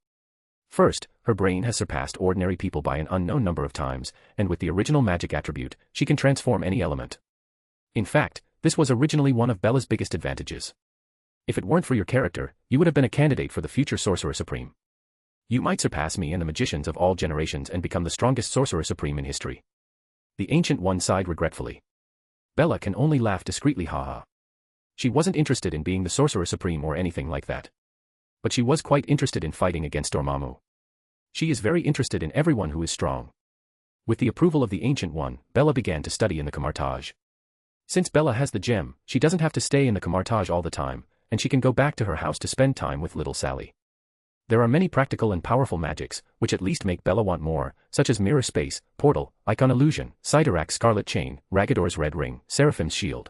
First, her brain has surpassed ordinary people by an unknown number of times, and with the original magic attribute, she can transform any element. In fact, this was originally one of Bella's biggest advantages. If it weren't for your character, you would have been a candidate for the future Sorcerer Supreme. You might surpass me and the magicians of all generations and become the strongest Sorcerer Supreme in history. The Ancient One sighed regretfully. Bella can only laugh discreetly, haha. She wasn't interested in being the Sorcerer Supreme or anything like that. But she was quite interested in fighting against Dormammu. She is very interested in everyone who is strong. With the approval of the Ancient One, Bella began to study in the Camartage. Since Bella has the gem, she doesn't have to stay in the Camartage all the time, and she can go back to her house to spend time with little Sally. There are many practical and powerful magics, which at least make Bella want more, such as Mirror Space, Portal, Icon Illusion, Sidorak's Scarlet Chain, Ragador's Red Ring, Seraphim's Shield.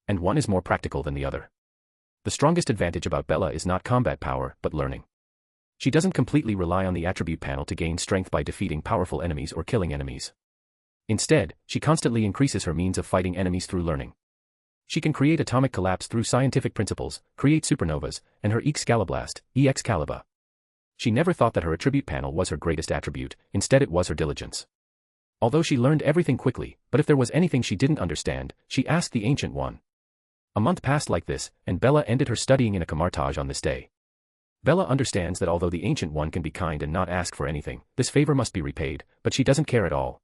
And one is more practical than the other. The strongest advantage about Bella is not combat power, but learning. She doesn't completely rely on the attribute panel to gain strength by defeating powerful enemies or killing enemies. Instead, she constantly increases her means of fighting enemies through learning. She can create atomic collapse through scientific principles, create supernovas, and her Excaliblast, Excalibur. She never thought that her attribute panel was her greatest attribute, instead it was her diligence. Although she learned everything quickly, but if there was anything she didn't understand, she asked the Ancient One. A month passed like this, and Bella ended her studying in a Camartage on this day. Bella understands that although the Ancient One can be kind and not ask for anything, this favor must be repaid, but she doesn't care at all.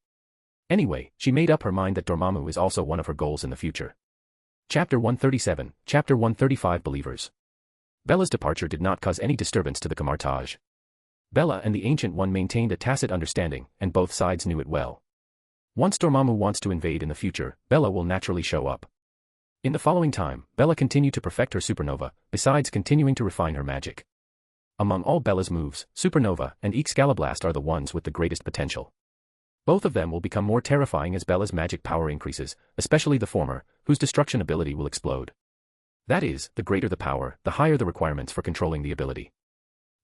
Anyway, she made up her mind that Dormammu is also one of her goals in the future. Chapter 137, Chapter 135 Believers. Bella's departure did not cause any disturbance to the Camartage. Bella and the Ancient One maintained a tacit understanding, and both sides knew it well. Once Dormammu wants to invade in the future, Bella will naturally show up. In the following time, Bella continued to perfect her supernova, besides continuing to refine her magic. Among all Bella's moves, Supernova and Excaliblast are the ones with the greatest potential. Both of them will become more terrifying as Bella's magic power increases, especially the former, whose destruction ability will explode. That is, the greater the power, the higher the requirements for controlling the ability.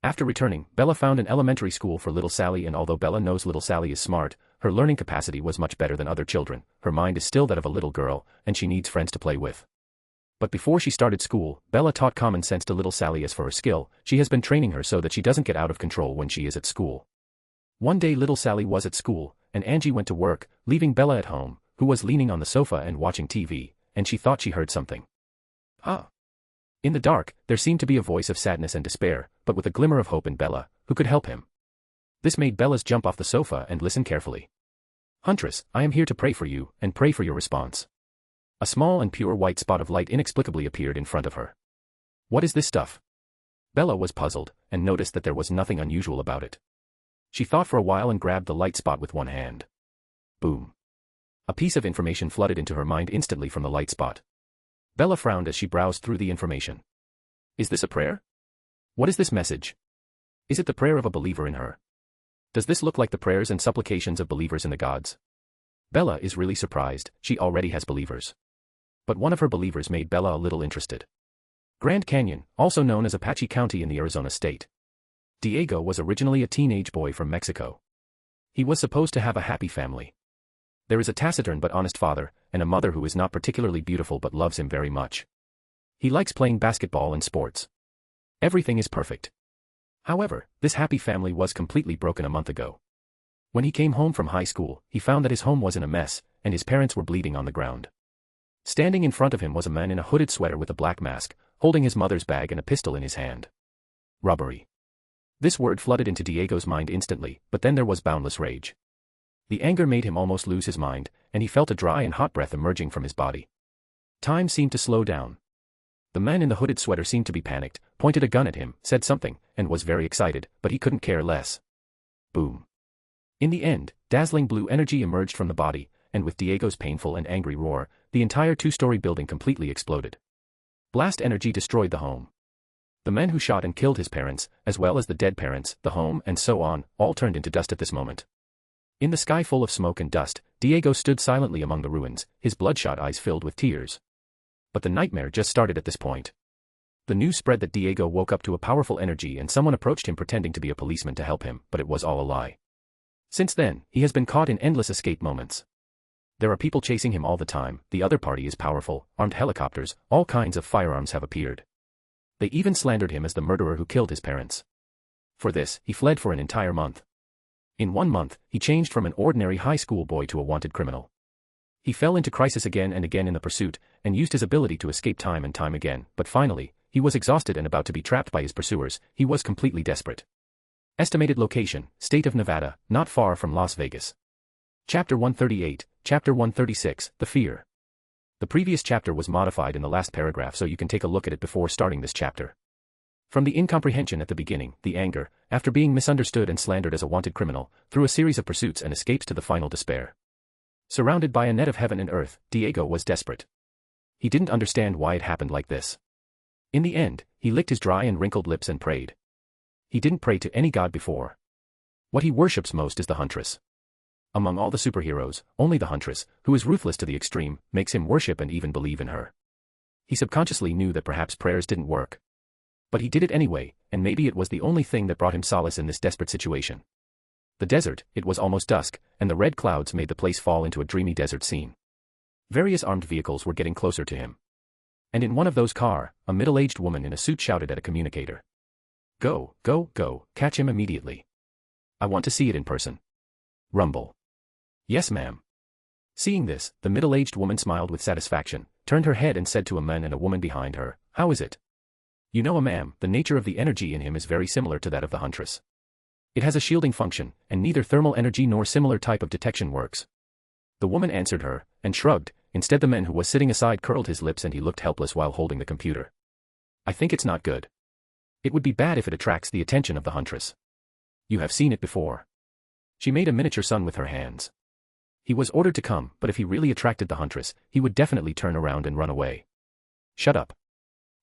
After returning, Bella found an elementary school for little Sally, and although Bella knows little Sally is smart, her learning capacity was much better than other children. Her mind is still that of a little girl, and she needs friends to play with. But before she started school, Bella taught common sense to little Sally. As for her skill, she has been training her so that she doesn't get out of control when she is at school. One day little Sally was at school, and Angie went to work, leaving Bella at home, who was leaning on the sofa and watching TV, and she thought she heard something. Ah! In the dark, there seemed to be a voice of sadness and despair, but with a glimmer of hope in Bella, who could help him. This made Bella's jump off the sofa and listen carefully. "Huntress, I am here to pray for you, and pray for your response." A small and pure white spot of light inexplicably appeared in front of her. What is this stuff? Bella was puzzled, and noticed that there was nothing unusual about it. She thought for a while and grabbed the light spot with one hand. Boom. A piece of information flooded into her mind instantly from the light spot. Bella frowned as she browsed through the information. Is this a prayer? What is this message? Is it the prayer of a believer in her? Does this look like the prayers and supplications of believers in the gods? Bella is really surprised. She already has believers. But one of her believers made Bella a little interested. Grand Canyon, also known as Apache County in the Arizona state. Diego was originally a teenage boy from Mexico. He was supposed to have a happy family. There is a taciturn but honest father, and a mother who is not particularly beautiful but loves him very much. He likes playing basketball and sports. Everything is perfect. However, this happy family was completely broken a month ago. When he came home from high school, he found that his home was in a mess, and his parents were bleeding on the ground. Standing in front of him was a man in a hooded sweater with a black mask, holding his mother's bag and a pistol in his hand. Robbery. This word flooded into Diego's mind instantly, but then there was boundless rage. The anger made him almost lose his mind, and he felt a dry and hot breath emerging from his body. Time seemed to slow down. The man in the hooded sweater seemed to be panicked, pointed a gun at him, said something, and was very excited, but he couldn't care less. Boom. In the end, dazzling blue energy emerged from the body, and with Diego's painful and angry roar, the entire two-story building completely exploded. Blast energy destroyed the home. The men who shot and killed his parents, as well as the dead parents, the home, and so on, all turned into dust at this moment. In the sky full of smoke and dust, Diego stood silently among the ruins, his bloodshot eyes filled with tears. But the nightmare just started at this point. The news spread that Diego woke up to a powerful energy and someone approached him pretending to be a policeman to help him, but it was all a lie. Since then, he has been caught in endless escape moments. There are people chasing him all the time, the other party is powerful, armed helicopters, all kinds of firearms have appeared. They even slandered him as the murderer who killed his parents. For this, he fled for an entire month. In 1 month, he changed from an ordinary high school boy to a wanted criminal. He fell into crisis again and again in the pursuit, and used his ability to escape time and time again, but finally, he was exhausted and about to be trapped by his pursuers. He was completely desperate. Estimated location, State of Nevada, not far from Las Vegas. Chapter 138, Chapter 136, The Fear. The previous chapter was modified in the last paragraph, so you can take a look at it before starting this chapter. From the incomprehension at the beginning, the anger, after being misunderstood and slandered as a wanted criminal, through a series of pursuits and escapes to the final despair. Surrounded by a net of heaven and earth, Diego was desperate. He didn't understand why it happened like this. In the end, he licked his dry and wrinkled lips and prayed. He didn't pray to any god before. What he worships most is the Huntress. Among all the superheroes, only the Huntress, who is ruthless to the extreme, makes him worship and even believe in her. He subconsciously knew that perhaps prayers didn't work. But he did it anyway, and maybe it was the only thing that brought him solace in this desperate situation. The desert, it was almost dusk, and the red clouds made the place fall into a dreamy desert scene. Various armed vehicles were getting closer to him. And in one of those cars, a middle-aged woman in a suit shouted at a communicator. Go, go, go, catch him immediately. I want to see it in person. Rumble. Yes, ma'am. Seeing this, the middle-aged woman smiled with satisfaction, turned her head and said to a man and a woman behind her, How is it? You know, ma'am, the nature of the energy in him is very similar to that of the Huntress. It has a shielding function, and neither thermal energy nor similar type of detection works. The woman answered her, and shrugged. Instead, the man who was sitting aside curled his lips and he looked helpless while holding the computer. I think it's not good. It would be bad if it attracts the attention of the Huntress. You have seen it before. She made a miniature sun with her hands. He was ordered to come, but if he really attracted the Huntress, he would definitely turn around and run away. Shut up.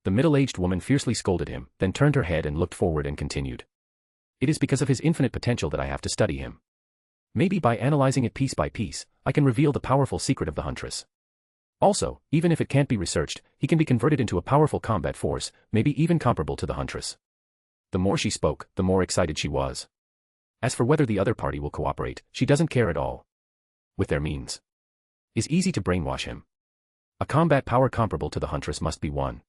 The middle-aged woman fiercely scolded him, then turned her head and looked forward and continued. It is because of his infinite potential that I have to study him. Maybe by analyzing it piece by piece, I can reveal the powerful secret of the Huntress. Also, even if it can't be researched, he can be converted into a powerful combat force, maybe even comparable to the Huntress. The more she spoke, the more excited she was. As for whether the other party will cooperate, she doesn't care at all. With their means. It's easy to brainwash him. A combat power comparable to the Huntress must be won.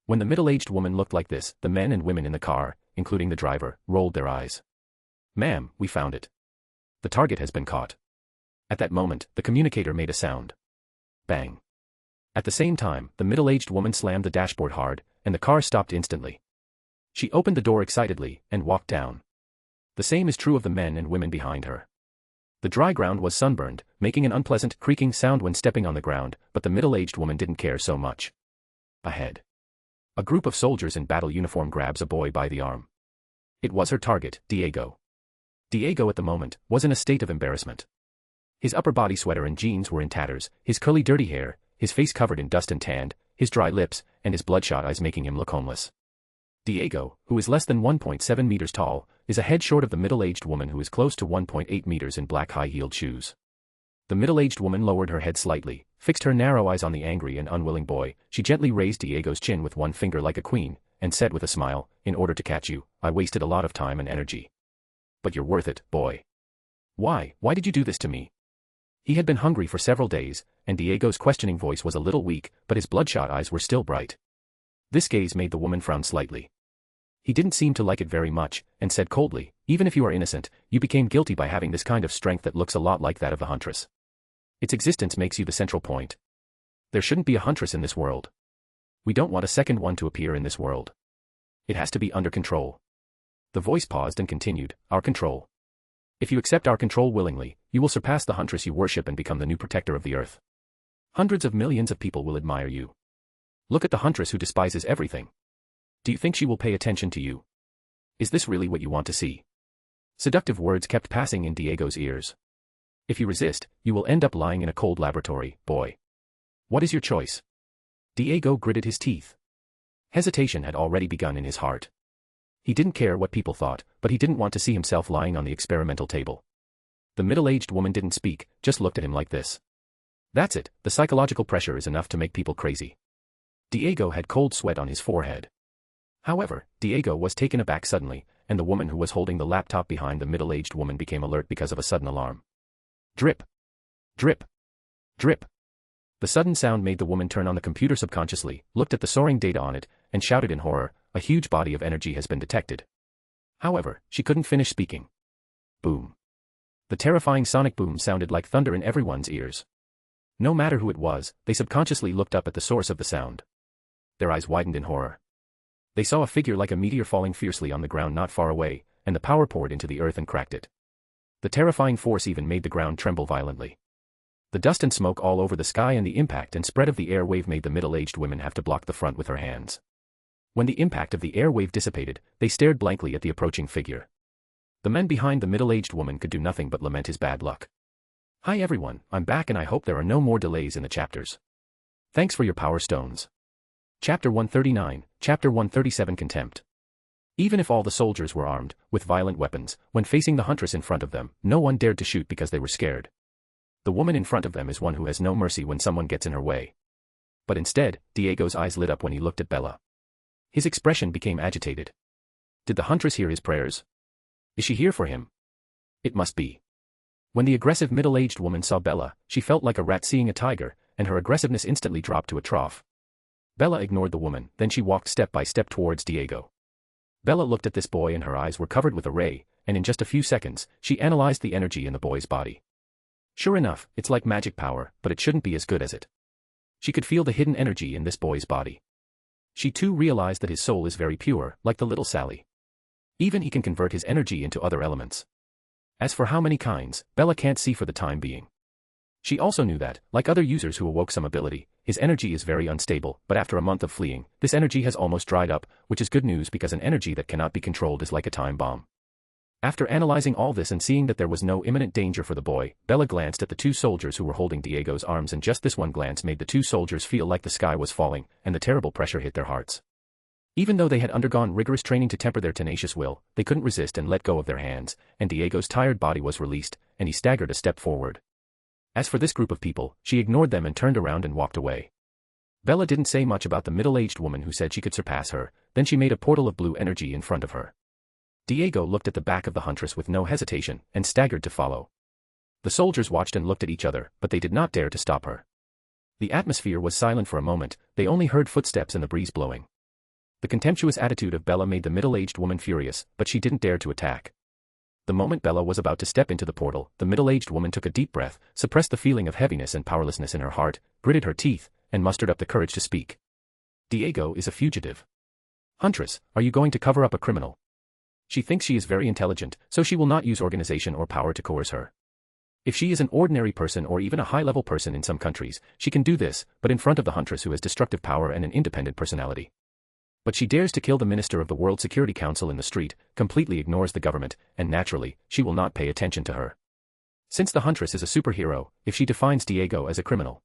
When the middle-aged woman looked like this, the men and women in the car, including the driver, rolled their eyes. "Ma'am, we found it. The target has been caught." At that moment, the communicator made a sound. Bang. At the same time, the middle-aged woman slammed the dashboard hard, and the car stopped instantly. She opened the door excitedly, and walked down. The same is true of the men and women behind her. The dry ground was sunburned, making an unpleasant, creaking sound when stepping on the ground, but the middle-aged woman didn't care so much. Ahead. A group of soldiers in battle uniform grabs a boy by the arm. It was her target, Diego. Diego at the moment, was in a state of embarrassment. His upper body sweater and jeans were in tatters, his curly dirty hair, his face covered in dust and tanned, his dry lips, and his bloodshot eyes making him look homeless. Diego, who is less than 1.7 meters tall, is a head short of the middle-aged woman who is close to 1.8 meters in black high-heeled shoes. The middle-aged woman lowered her head slightly, fixed her narrow eyes on the angry and unwilling boy, she gently raised Diego's chin with one finger like a queen, and said with a smile, "In order to catch you, I wasted a lot of time and energy. But you're worth it, boy." Why did you do this to me?" He had been hungry for several days, and Diego's questioning voice was a little weak, but his bloodshot eyes were still bright. This gaze made the woman frown slightly. He didn't seem to like it very much, and said coldly, "Even if you are innocent, you became guilty by having this kind of strength that looks a lot like that of the Huntress. Its existence makes you the central point. There shouldn't be a Huntress in this world. We don't want a second one to appear in this world. It has to be under control." The voice paused and continued, "Our control. If you accept our control willingly, you will surpass the Huntress you worship and become the new protector of the earth. Hundreds of millions of people will admire you. Look at the Huntress who despises everything. Do you think she will pay attention to you? Is this really what you want to see?" Seductive words kept passing in Diego's ears. "If you resist, you will end up lying in a cold laboratory, boy. What is your choice?" Diego gritted his teeth. Hesitation had already begun in his heart. He didn't care what people thought, but he didn't want to see himself lying on the experimental table. The middle-aged woman didn't speak, just looked at him like this. That's it, the psychological pressure is enough to make people crazy. Diego had cold sweat on his forehead. However, Diego was taken aback suddenly, and the woman who was holding the laptop behind the middle-aged woman became alert because of a sudden alarm. Drip. Drip. Drip. The sudden sound made the woman turn on the computer subconsciously, looked at the soaring data on it, and shouted in horror, "A huge body of energy has been detected." However, she couldn't finish speaking. Boom. The terrifying sonic boom sounded like thunder in everyone's ears. No matter who it was, they subconsciously looked up at the source of the sound. Their eyes widened in horror. They saw a figure like a meteor falling fiercely on the ground not far away, and the power poured into the earth and cracked it. The terrifying force even made the ground tremble violently. The dust and smoke all over the sky and the impact and spread of the air wave made the middle-aged woman have to block the front with her hands. When the impact of the air wave dissipated, they stared blankly at the approaching figure. The men behind the middle-aged woman could do nothing but lament his bad luck. "Hi everyone, I'm back and I hope there are no more delays in the chapters. Thanks for your power stones." Chapter 139, Chapter 137 Contempt. Even if all the soldiers were armed, with violent weapons, when facing the Huntress in front of them, no one dared to shoot because they were scared. The woman in front of them is one who has no mercy when someone gets in her way. But instead, Diego's eyes lit up when he looked at Bella. His expression became agitated. Did the Huntress hear his prayers? Is she here for him? It must be. When the aggressive middle-aged woman saw Bella, she felt like a rat seeing a tiger, and her aggressiveness instantly dropped to a trough. Bella ignored the woman, then she walked step by step towards Diego. Bella looked at this boy and her eyes were covered with a ray, and in just a few seconds, she analyzed the energy in the boy's body. Sure enough, it's like magic power, but it shouldn't be as good as it. She could feel the hidden energy in this boy's body. She too realized that his soul is very pure, like the little Sally. Even he can convert his energy into other elements. As for how many kinds, Bella can't see for the time being. She also knew that, like other users who awoke some ability, his energy is very unstable, but after a month of fleeing, this energy has almost dried up, which is good news because an energy that cannot be controlled is like a time bomb. After analyzing all this and seeing that there was no imminent danger for the boy, Bella glanced at the two soldiers who were holding Diego's arms, and just this one glance made the two soldiers feel like the sky was falling, and the terrible pressure hit their hearts. Even though they had undergone rigorous training to temper their tenacious will, they couldn't resist and let go of their hands, and Diego's tired body was released, and he staggered a step forward. As for this group of people, she ignored them and turned around and walked away. Bella didn't say much about the middle-aged woman who said she could surpass her, then she made a portal of blue energy in front of her. Diego looked at the back of the Huntress with no hesitation, and staggered to follow. The soldiers watched and looked at each other, but they did not dare to stop her. The atmosphere was silent for a moment, they only heard footsteps and the breeze blowing. The contemptuous attitude of Bella made the middle-aged woman furious, but she didn't dare to attack. The moment Bella was about to step into the portal, the middle-aged woman took a deep breath, suppressed the feeling of heaviness and powerlessness in her heart, gritted her teeth, and mustered up the courage to speak. Diego is a fugitive. Huntress, are you going to cover up a criminal? She thinks she is very intelligent, so she will not use organization or power to coerce her. If she is an ordinary person or even a high-level person in some countries, she can do this, but in front of the Huntress who has destructive power and an independent personality. But she dares to kill the Minister of the World Security Council in the street, completely ignores the government, and naturally, she will not pay attention to her. Since the Huntress is a superhero, if she defines Diego as a criminal.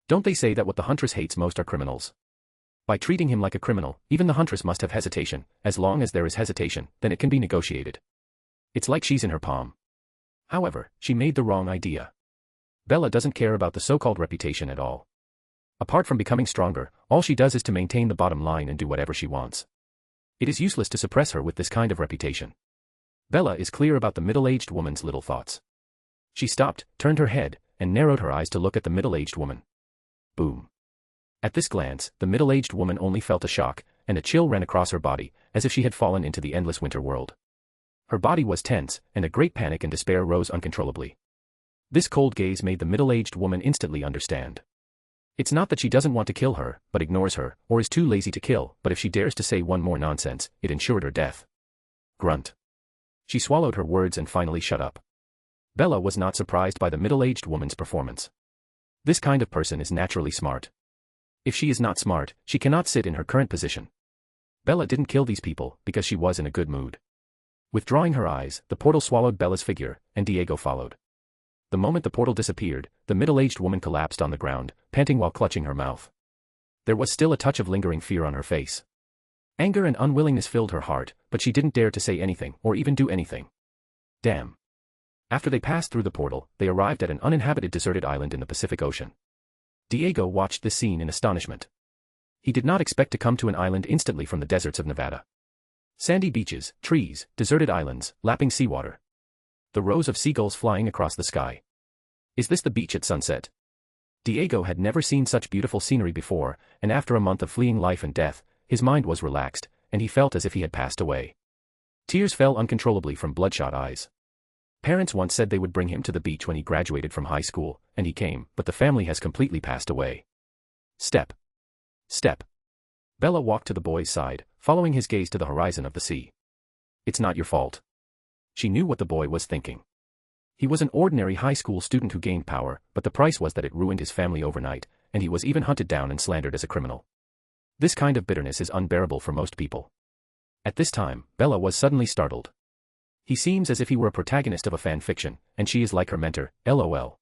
Don't they say that what the Huntress hates most are criminals? By treating him like a criminal, even the Huntress must have hesitation. As long as there is hesitation, then it can be negotiated. It's like she's in her palm. However, she made the wrong idea. Bella doesn't care about the so-called reputation at all. Apart from becoming stronger, all she does is to maintain the bottom line and do whatever she wants. It is useless to suppress her with this kind of reputation. Bella is clear about the middle-aged woman's little thoughts. She stopped, turned her head, and narrowed her eyes to look at the middle-aged woman. Boom. At this glance, the middle-aged woman only felt a shock, and a chill ran across her body, as if she had fallen into the endless winter world. Her body was tense, and a great panic and despair rose uncontrollably. This cold gaze made the middle-aged woman instantly understand. It's not that she doesn't want to kill her, but ignores her, or is too lazy to kill, but if she dares to say one more nonsense, it ensured her death. Grunt. She swallowed her words and finally shut up. Bella was not surprised by the middle-aged woman's performance. This kind of person is naturally smart. If she is not smart, she cannot sit in her current position. Bella didn't kill these people, because she was in a good mood. Withdrawing her eyes, the portal swallowed Bella's figure, and Diego followed. The moment the portal disappeared, the middle-aged woman collapsed on the ground, panting while clutching her mouth. There was still a touch of lingering fear on her face. Anger and unwillingness filled her heart, but she didn't dare to say anything, or even do anything. Damn. After they passed through the portal, they arrived at an uninhabited deserted island in the Pacific Ocean. Diego watched this scene in astonishment. He did not expect to come to an island instantly from the deserts of Nevada. Sandy beaches, trees, deserted islands, lapping seawater. The rows of seagulls flying across the sky. Is this the beach at sunset? Diego had never seen such beautiful scenery before, and after a month of fleeing life and death, his mind was relaxed, and he felt as if he had passed away. Tears fell uncontrollably from bloodshot eyes. Parents once said they would bring him to the beach when he graduated from high school, and he came, but the family has completely passed away. Step. Step. Bella walked to the boy's side, following his gaze to the horizon of the sea. It's not your fault. She knew what the boy was thinking. He was an ordinary high school student who gained power, but the price was that it ruined his family overnight, and he was even hunted down and slandered as a criminal. This kind of bitterness is unbearable for most people. At this time, Bella was suddenly startled. He seems as if he were a protagonist of a fan fiction, and she is like her mentor, LOL.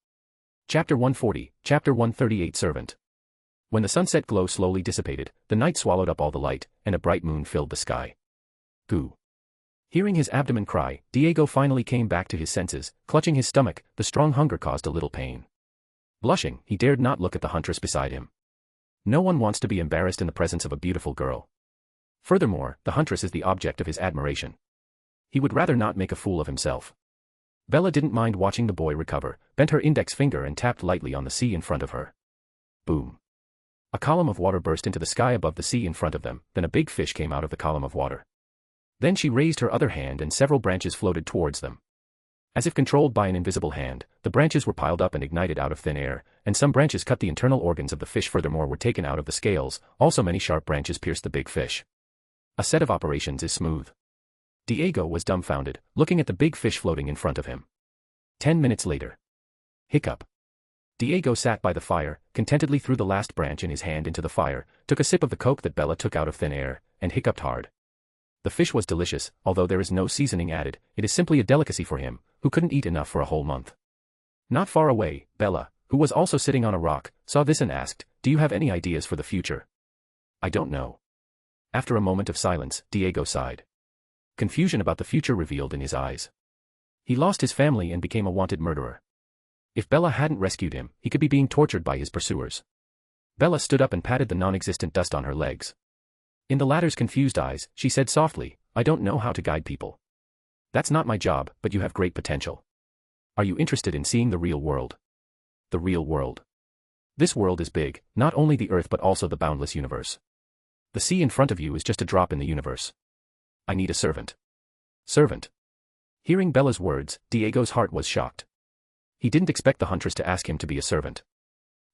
Chapter 140, Chapter 138 Servant. When the sunset glow slowly dissipated, the night swallowed up all the light, and a bright moon filled the sky. Goo. Hearing his abdomen cry, Diego finally came back to his senses, clutching his stomach. The strong hunger caused a little pain. Blushing, he dared not look at the Huntress beside him. No one wants to be embarrassed in the presence of a beautiful girl. Furthermore, the Huntress is the object of his admiration. He would rather not make a fool of himself. Bella didn't mind watching the boy recover, bent her index finger and tapped lightly on the sea in front of her. Boom. A column of water burst into the sky above the sea in front of them, then a big fish came out of the column of water. Then she raised her other hand and several branches floated towards them. As if controlled by an invisible hand, the branches were piled up and ignited out of thin air, and some branches cut the internal organs of the fish, furthermore were taken out of the scales, also many sharp branches pierced the big fish. A set of operations is smooth. Diego was dumbfounded, looking at the big fish floating in front of him. 10 minutes later. Hiccup. Diego sat by the fire, contentedly threw the last branch in his hand into the fire, took a sip of the coke that Bella took out of thin air, and hiccuped hard. The fish was delicious, although there is no seasoning added, it is simply a delicacy for him, who couldn't eat enough for a whole month. Not far away, Bella, who was also sitting on a rock, saw this and asked, "Do you have any ideas for the future?" "I don't know." After a moment of silence, Diego sighed. Confusion about the future revealed in his eyes. He lost his family and became a wanted murderer. If Bella hadn't rescued him, he could be being tortured by his pursuers. Bella stood up and patted the non-existent dust on her legs. In the latter's confused eyes, she said softly, "I don't know how to guide people. That's not my job, but you have great potential. Are you interested in seeing the real world?" The real world. This world is big, not only the Earth but also the boundless universe. The sea in front of you is just a drop in the universe. I need a servant. Servant. Hearing Bella's words, Diego's heart was shocked. He didn't expect the Huntress to ask him to be a servant.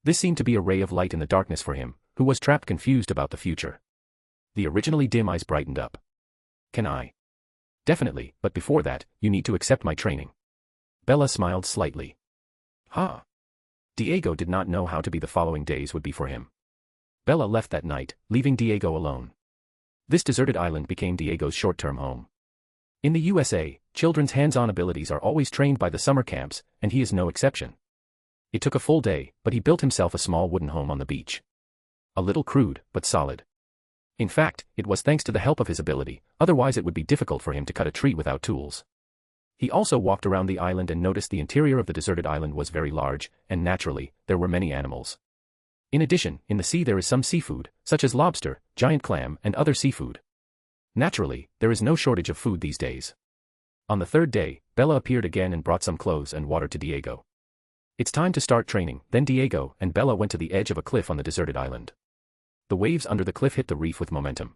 This seemed to be a ray of light in the darkness for him, who was trapped confused about the future. The originally dim eyes brightened up. Can I? Definitely, but before that, you need to accept my training. Bella smiled slightly. Huh. Diego did not know how to be the following days would be for him. Bella left that night, leaving Diego alone. This deserted island became Diego's short-term home. In the USA, children's hands-on abilities are always trained by the summer camps, and he is no exception. It took a full day, but he built himself a small wooden home on the beach. A little crude, but solid. In fact, it was thanks to the help of his ability, otherwise it would be difficult for him to cut a tree without tools. He also walked around the island and noticed the interior of the deserted island was very large, and naturally, there were many animals. In addition, in the sea there is some seafood, such as lobster, giant clam, and other seafood. Naturally, there is no shortage of food these days. On the third day, Bella appeared again and brought some clothes and water to Diego. It's time to start training. Then Diego and Bella went to the edge of a cliff on the deserted island. The waves under the cliff hit the reef with momentum.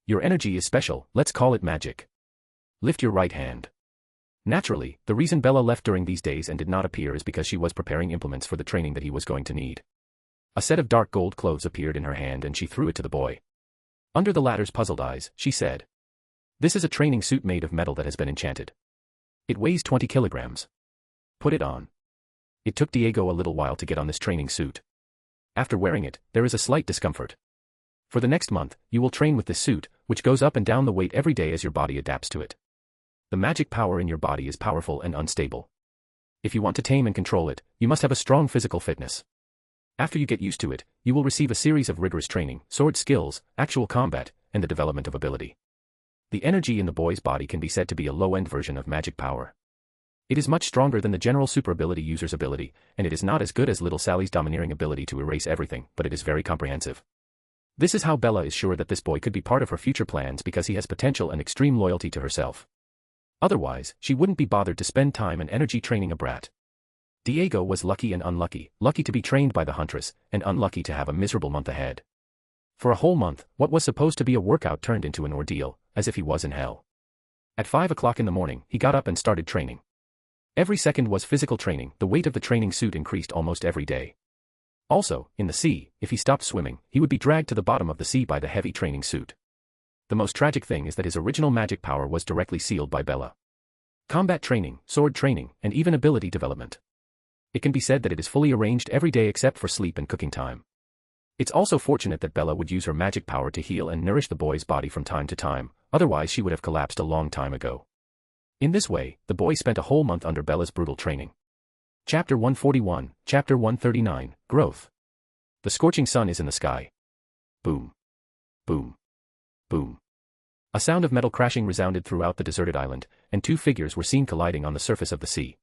Your energy is special, let's call it magic. Lift your right hand. Naturally, the reason Bella left during these days and did not appear is because she was preparing implements for the training that he was going to need. A set of dark gold clothes appeared in her hand and she threw it to the boy. Under the latter's puzzled eyes, she said, "This is a training suit made of metal that has been enchanted. It weighs 20 kilograms. Put it on." It took Diego a little while to get on this training suit. After wearing it, there is a slight discomfort. For the next month, you will train with this suit, which goes up and down the weight every day as your body adapts to it. The magic power in your body is powerful and unstable. If you want to tame and control it, you must have a strong physical fitness. After you get used to it, you will receive a series of rigorous training, sword skills, actual combat, and the development of ability. The energy in the boy's body can be said to be a low-end version of magic power. It is much stronger than the general super ability user's ability, and it is not as good as Little Sally's domineering ability to erase everything, but it is very comprehensive. This is how Bella is sure that this boy could be part of her future plans because he has potential and extreme loyalty to herself. Otherwise, she wouldn't be bothered to spend time and energy training a brat. Diego was lucky and unlucky, lucky to be trained by the Huntress, and unlucky to have a miserable month ahead. For a whole month, what was supposed to be a workout turned into an ordeal, as if he was in hell. At 5 o'clock in the morning, he got up and started training. Every second was physical training. The weight of the training suit increased almost every day. Also, in the sea, if he stopped swimming, he would be dragged to the bottom of the sea by the heavy training suit. The most tragic thing is that his original magic power was directly sealed by Bella. Combat training, sword training, and even ability development. It can be said that it is fully arranged every day except for sleep and cooking time. It's also fortunate that Bella would use her magic power to heal and nourish the boy's body from time to time, otherwise she would have collapsed a long time ago. In this way, the boy spent a whole month under Bella's brutal training. Chapter 141, Chapter 139, Growth. The scorching sun is in the sky. Boom. Boom. Boom. A sound of metal crashing resounded throughout the deserted island, and two figures were seen colliding on the surface of the sea.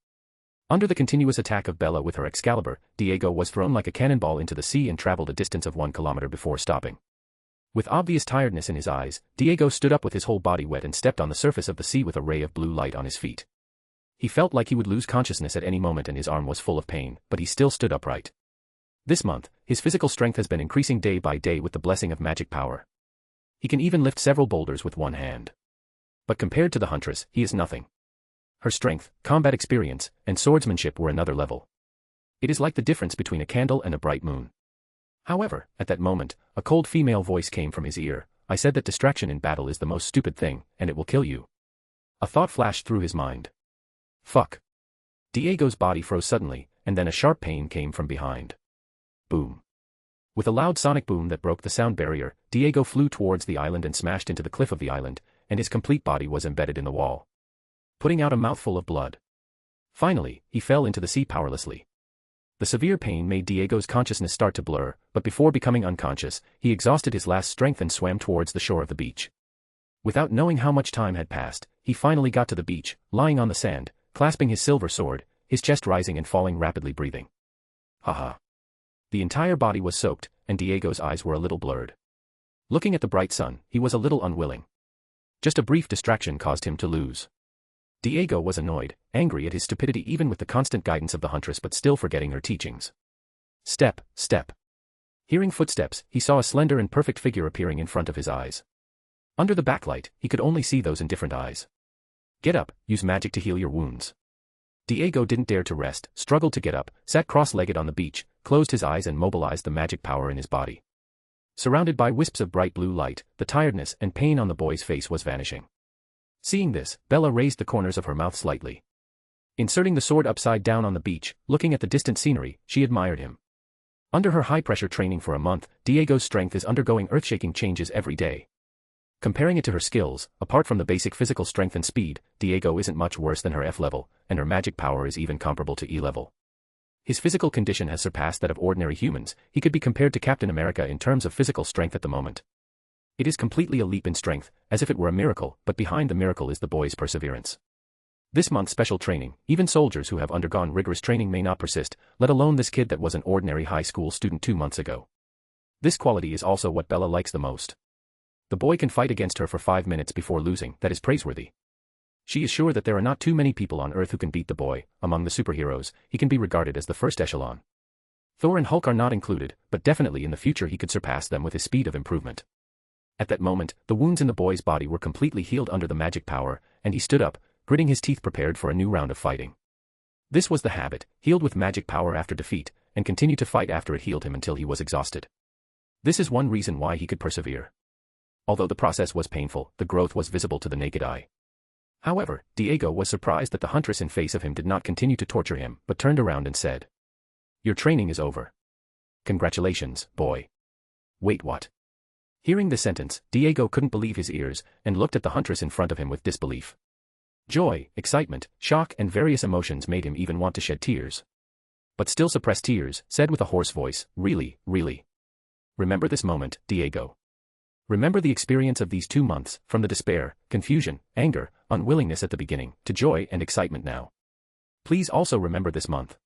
Under the continuous attack of Bella with her Excalibur, Diego was thrown like a cannonball into the sea and traveled a distance of 1 kilometer before stopping. With obvious tiredness in his eyes, Diego stood up with his whole body wet and stepped on the surface of the sea with a ray of blue light on his feet. He felt like he would lose consciousness at any moment and his arm was full of pain, but he still stood upright. This month, his physical strength has been increasing day by day with the blessing of magic power. He can even lift several boulders with one hand. But compared to the Huntress, he is nothing. Her strength, combat experience, and swordsmanship were another level. It is like the difference between a candle and a bright moon. However, at that moment, a cold female voice came from his ear. "I said that distraction in battle is the most stupid thing, and it will kill you." A thought flashed through his mind. Fuck. Diego's body froze suddenly, and then a sharp pain came from behind. Boom. With a loud sonic boom that broke the sound barrier, Diego flew towards the island and smashed into the cliff of the island, and his complete body was embedded in the wall, putting out a mouthful of blood. Finally, he fell into the sea powerlessly. The severe pain made Diego's consciousness start to blur, but before becoming unconscious, he exhausted his last strength and swam towards the shore of the beach. Without knowing how much time had passed, he finally got to the beach, lying on the sand, clasping his silver sword, his chest rising and falling rapidly breathing. Haha. The entire body was soaked, and Diego's eyes were a little blurred. Looking at the bright sun, he was a little unwilling. Just a brief distraction caused him to lose. Diego was annoyed, angry at his stupidity even with the constant guidance of the Huntress but still forgetting her teachings. Step, step. Hearing footsteps, he saw a slender and perfect figure appearing in front of his eyes. Under the backlight, he could only see those in different eyes. Get up, use magic to heal your wounds. Diego didn't dare to rest, struggled to get up, sat cross-legged on the beach, closed his eyes and mobilized the magic power in his body. Surrounded by wisps of bright blue light, the tiredness and pain on the boy's face was vanishing. Seeing this, Bella raised the corners of her mouth slightly. Inserting the sword upside down on the beach, looking at the distant scenery, she admired him. Under her high-pressure training for a month, Diego's strength is undergoing earth-shaking changes every day. Comparing it to her skills, apart from the basic physical strength and speed, Diego isn't much worse than her F level, and her magic power is even comparable to E level. His physical condition has surpassed that of ordinary humans. He could be compared to Captain America in terms of physical strength at the moment. It is completely a leap in strength, as if it were a miracle, but behind the miracle is the boy's perseverance. This month's special training, even soldiers who have undergone rigorous training may not persist, let alone this kid that was an ordinary high school student 2 months ago. This quality is also what Bella likes the most. The boy can fight against her for 5 minutes before losing. That is praiseworthy. She is sure that there are not too many people on Earth who can beat the boy. Among the superheroes, he can be regarded as the first echelon. Thor and Hulk are not included, but definitely in the future he could surpass them with his speed of improvement. At that moment, the wounds in the boy's body were completely healed under the magic power, and he stood up, gritting his teeth prepared for a new round of fighting. This was the habit, healed with magic power after defeat, and continued to fight after it healed him until he was exhausted. This is one reason why he could persevere. Although the process was painful, the growth was visible to the naked eye. However, Diego was surprised that the Huntress in face of him did not continue to torture him, but turned around and said, "Your training is over. Congratulations, boy." Wait, what? Hearing the sentence, Diego couldn't believe his ears, and looked at the Huntress in front of him with disbelief. Joy, excitement, shock and various emotions made him even want to shed tears. But still suppressed tears, said with a hoarse voice, "Really, really. Remember this moment, Diego. Remember the experience of these 2 months, from the despair, confusion, anger, unwillingness at the beginning, to joy and excitement now. Please also remember this month.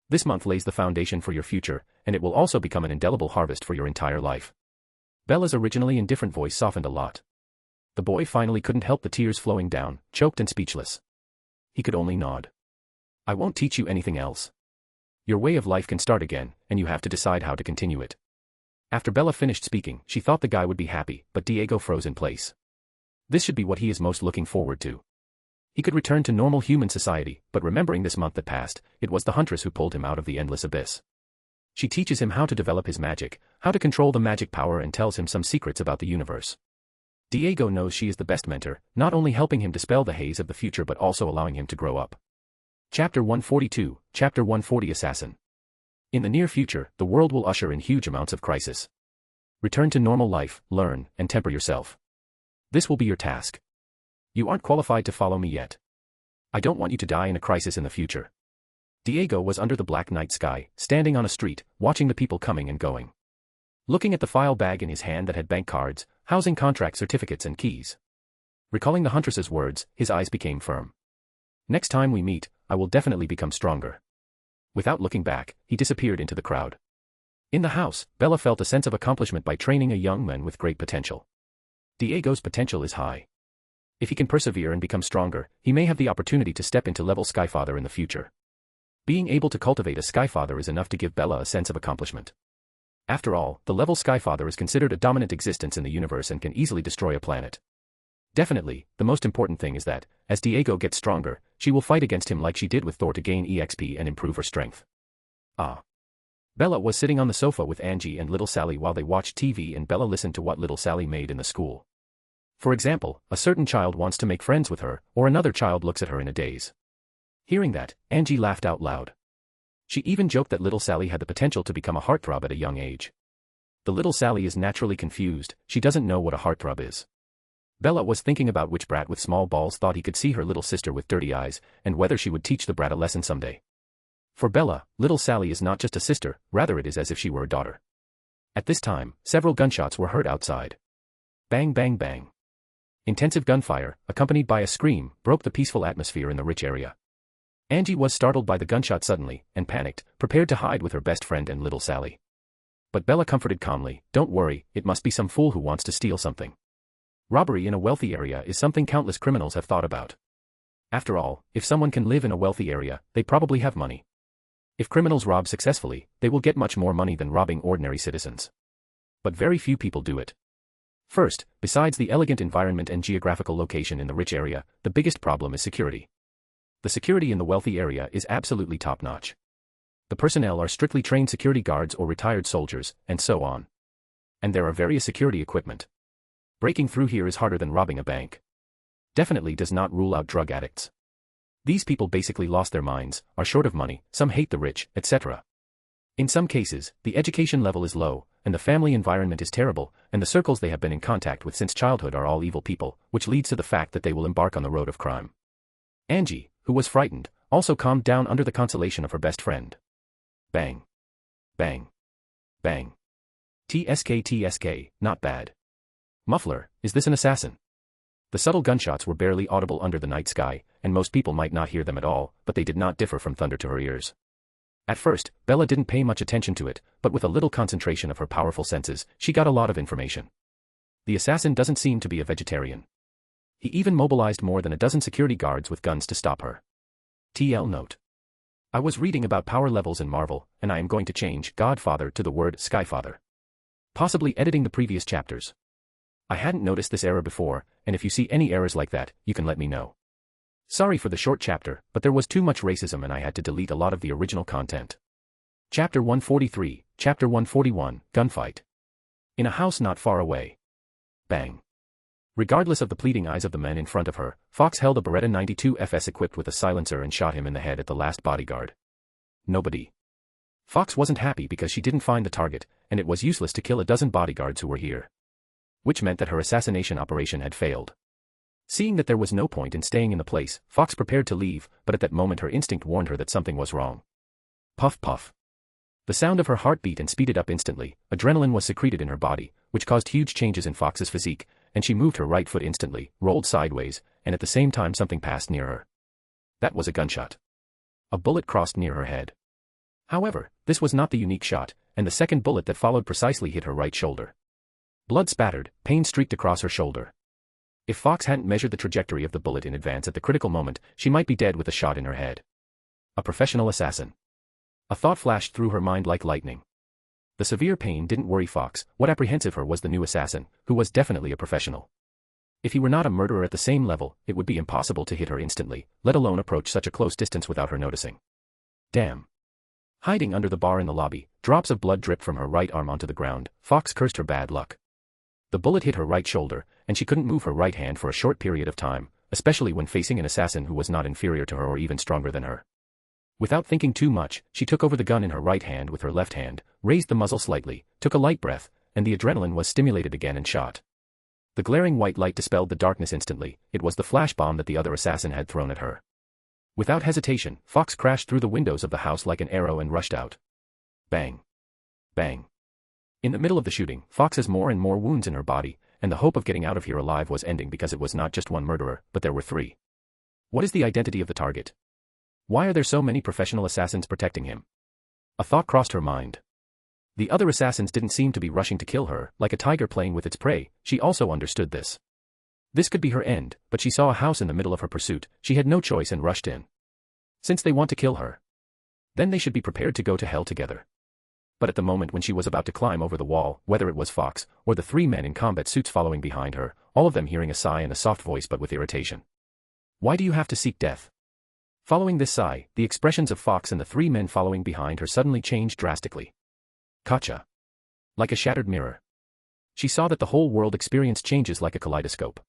This month lays the foundation for your future, and it will also become an indelible harvest for your entire life." Bella's originally indifferent voice softened a lot. The boy finally couldn't help the tears flowing down, choked and speechless. He could only nod. "I won't teach you anything else. Your way of life can start again, and you have to decide how to continue it." After Bella finished speaking, she thought the guy would be happy, but Diego froze in place. This should be what he is most looking forward to. He could return to normal human society, but remembering this month that passed, it was the Huntress who pulled him out of the endless abyss. She teaches him how to develop his magic, how to control the magic power and tells him some secrets about the universe. Diego knows she is the best mentor, not only helping him dispel the haze of the future but also allowing him to grow up. Chapter 142, Chapter 140 Assassin. In the near future, the world will usher in huge amounts of crisis. Return to normal life, learn, and temper yourself. This will be your task. You aren't qualified to follow me yet. I don't want you to die in a crisis in the future. Diego was under the black night sky, standing on a street, watching the people coming and going. Looking at the file bag in his hand that had bank cards, housing contract certificates and keys. Recalling the Huntress's words, his eyes became firm. Next time we meet, I will definitely become stronger. Without looking back, he disappeared into the crowd. In the house, Bella felt a sense of accomplishment by training a young man with great potential. Diego's potential is high. If he can persevere and become stronger, he may have the opportunity to step into level Skyfather in the future. Being able to cultivate a Skyfather is enough to give Bella a sense of accomplishment. After all, the level Skyfather is considered a dominant existence in the universe and can easily destroy a planet. Definitely, the most important thing is that, as Diego gets stronger, she will fight against him like she did with Thor to gain EXP and improve her strength. Bella was sitting on the sofa with Angie and little Sally while they watched TV, and Bella listened to what little Sally made in the school. For example, a certain child wants to make friends with her, or another child looks at her in a daze. Hearing that, Angie laughed out loud. She even joked that little Sally had the potential to become a heartthrob at a young age. The little Sally is naturally confused, she doesn't know what a heartthrob is. Bella was thinking about which brat with small balls thought he could see her little sister with dirty eyes, and whether she would teach the brat a lesson someday. For Bella, little Sally is not just a sister, rather it is as if she were a daughter. At this time, several gunshots were heard outside. Bang bang bang. Intensive gunfire, accompanied by a scream, broke the peaceful atmosphere in the rich area. Angie was startled by the gunshot suddenly, and panicked, prepared to hide with her best friend and little Sally. But Bella comforted calmly, "Don't worry, it must be some fool who wants to steal something. Robbery in a wealthy area is something countless criminals have thought about. After all, if someone can live in a wealthy area, they probably have money. If criminals rob successfully, they will get much more money than robbing ordinary citizens. But very few people do it. First, besides the elegant environment and geographical location in the rich area, the biggest problem is security. The security in the wealthy area is absolutely top-notch. The personnel are strictly trained security guards or retired soldiers, and so on. And there are various security equipment. Breaking through here is harder than robbing a bank. Definitely does not rule out drug addicts. These people basically lost their minds, are short of money, some hate the rich, etc. In some cases, the education level is low, and the family environment is terrible, and the circles they have been in contact with since childhood are all evil people, which leads to the fact that they will embark on the road of crime. Angie, who was frightened, also calmed down under the consolation of her best friend. Bang. Bang. Bang. TSK, not bad. Muffler, is this an assassin? The subtle gunshots were barely audible under the night sky, and most people might not hear them at all, but they did not differ from thunder to her ears. At first, Bella didn't pay much attention to it, but with a little concentration of her powerful senses, she got a lot of information. The assassin doesn't seem to be a vegetarian. He even mobilized more than a dozen security guards with guns to stop her. TL note. I was reading about power levels in Marvel, and I am going to change Godfather to the word Skyfather. Possibly editing the previous chapters. I hadn't noticed this error before, and if you see any errors like that, you can let me know. Sorry for the short chapter, but there was too much racism and I had to delete a lot of the original content. Chapter 143, Chapter 141, Gunfight. In a house not far away. Bang. Regardless of the pleading eyes of the men in front of her, Fox held a Beretta 92 FS equipped with a silencer and shot him in the head at the last bodyguard. Nobody. Fox wasn't happy because she didn't find the target, and it was useless to kill a dozen bodyguards who were here. Which meant that her assassination operation had failed. Seeing that there was no point in staying in the place, Fox prepared to leave, but at that moment her instinct warned her that something was wrong. Puff puff. The sound of her heart beat and speeded up instantly. Adrenaline was secreted in her body, which caused huge changes in Fox's physique, and she moved her right foot instantly, rolled sideways, and at the same time something passed near her. That was a gunshot. A bullet crossed near her head. However, this was not the unique shot, and the second bullet that followed precisely hit her right shoulder. Blood spattered, pain streaked across her shoulder. If Fox hadn't measured the trajectory of the bullet in advance at the critical moment, she might be dead with a shot in her head. A professional assassin. A thought flashed through her mind like lightning. The severe pain didn't worry Fox. What apprehensive her was the new assassin, who was definitely a professional. If he were not a murderer at the same level, it would be impossible to hit her instantly, let alone approach such a close distance without her noticing. Damn. Hiding under the bar in the lobby, drops of blood dripped from her right arm onto the ground. Fox cursed her bad luck. The bullet hit her right shoulder, and she couldn't move her right hand for a short period of time, especially when facing an assassin who was not inferior to her or even stronger than her. Without thinking too much, she took over the gun in her right hand with her left hand, raised the muzzle slightly, took a light breath, and the adrenaline was stimulated again and shot. The glaring white light dispelled the darkness instantly. It was the flash bomb that the other assassin had thrown at her. Without hesitation, Fox crashed through the windows of the house like an arrow and rushed out. Bang. Bang. In the middle of the shooting, Fox has more and more wounds in her body, and the hope of getting out of here alive was ending because it was not just one murderer, but there were three. What is the identity of the target? Why are there so many professional assassins protecting him? A thought crossed her mind. The other assassins didn't seem to be rushing to kill her, like a tiger playing with its prey. She also understood this. This could be her end, but she saw a house in the middle of her pursuit. She had no choice and rushed in. Since they want to kill her, then they should be prepared to go to hell together. But at the moment when she was about to climb over the wall, whether it was Fox, or the three men in combat suits following behind her, all of them hearing a sigh and a soft voice but with irritation. Why do you have to seek death? Following this sigh, the expressions of Fox and the three men following behind her suddenly changed drastically. Gotcha. Like a shattered mirror. She saw that the whole world experienced changes like a kaleidoscope.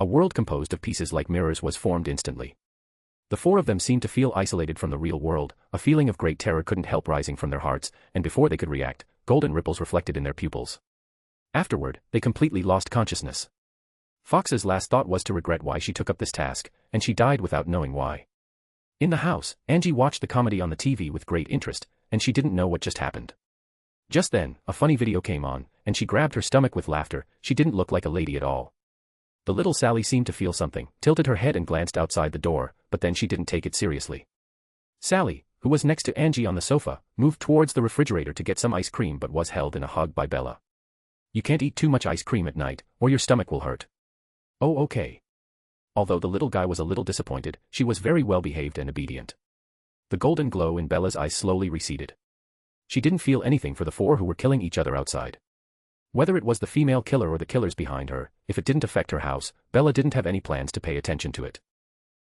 A world composed of pieces like mirrors was formed instantly. The four of them seemed to feel isolated from the real world. A feeling of great terror couldn't help rising from their hearts, and before they could react, golden ripples reflected in their pupils. Afterward, they completely lost consciousness. Fox's last thought was to regret why she took up this task, and she died without knowing why. In the house, Angie watched the comedy on the TV with great interest, and she didn't know what just happened. Just then, a funny video came on, and she grabbed her stomach with laughter. She didn't look like a lady at all. The little Sally seemed to feel something, tilted her head and glanced outside the door, but then she didn't take it seriously. Sally, who was next to Angie on the sofa, moved towards the refrigerator to get some ice cream but was held in a hug by Bella. You can't eat too much ice cream at night, or your stomach will hurt. Oh, okay. Although the little guy was a little disappointed, she was very well behaved and obedient. The golden glow in Bella's eyes slowly receded. She didn't feel anything for the four who were killing each other outside. Whether it was the female killer or the killers behind her, if it didn't affect her house, Bella didn't have any plans to pay attention to it.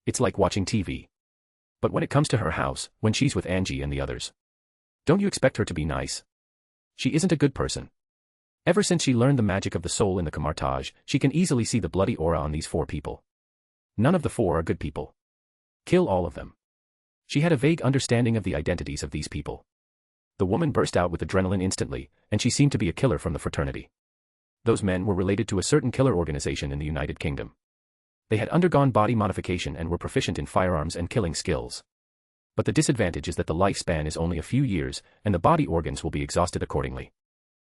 It's like watching TV. But when it comes to her house, when she's with Angie and the others, don't you expect her to be nice? She isn't a good person. Ever since she learned the magic of the soul in the Camartage, she can easily see the bloody aura on these four people. None of the four are good people. Kill all of them. She had a vague understanding of the identities of these people. The woman burst out with adrenaline instantly, and she seemed to be a killer from the fraternity. Those men were related to a certain killer organization in the United Kingdom. They had undergone body modification and were proficient in firearms and killing skills. But the disadvantage is that the lifespan is only a few years, and the body organs will be exhausted accordingly.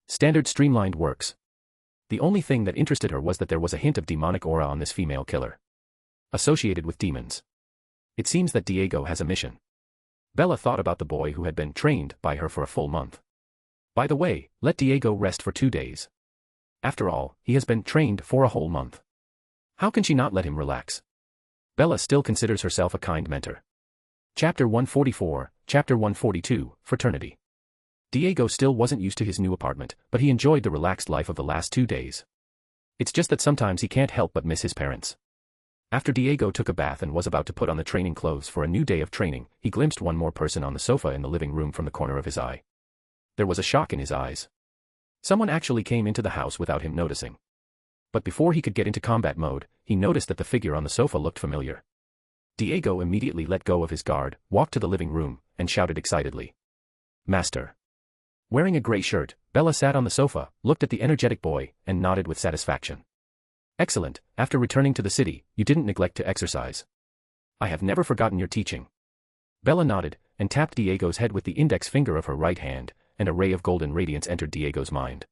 Standard streamlined works. The only thing that interested her was that there was a hint of demonic aura on this female killer. Associated with demons. It seems that Diego has a mission. Bella thought about the boy who had been trained by her for a full month. By the way, let Diego rest for 2 days. After all, he has been trained for a whole month. How can she not let him relax? Bella still considers herself a kind mentor. Chapter 144, Chapter 142, Fraternity. Diego still wasn't used to his new apartment, but he enjoyed the relaxed life of the last 2 days. It's just that sometimes he can't help but miss his parents. After Diego took a bath and was about to put on the training clothes for a new day of training, he glimpsed one more person on the sofa in the living room from the corner of his eye. There was a shock in his eyes. Someone actually came into the house without him noticing. But before he could get into combat mode, he noticed that the figure on the sofa looked familiar. Diego immediately let go of his guard, walked to the living room, and shouted excitedly. Master. Wearing a gray shirt, Bella sat on the sofa, looked at the energetic boy, and nodded with satisfaction. Excellent, after returning to the city, you didn't neglect to exercise. I have never forgotten your teaching. Bella nodded, and tapped Diego's head with the index finger of her right hand, and a ray of golden radiance entered Diego's mind.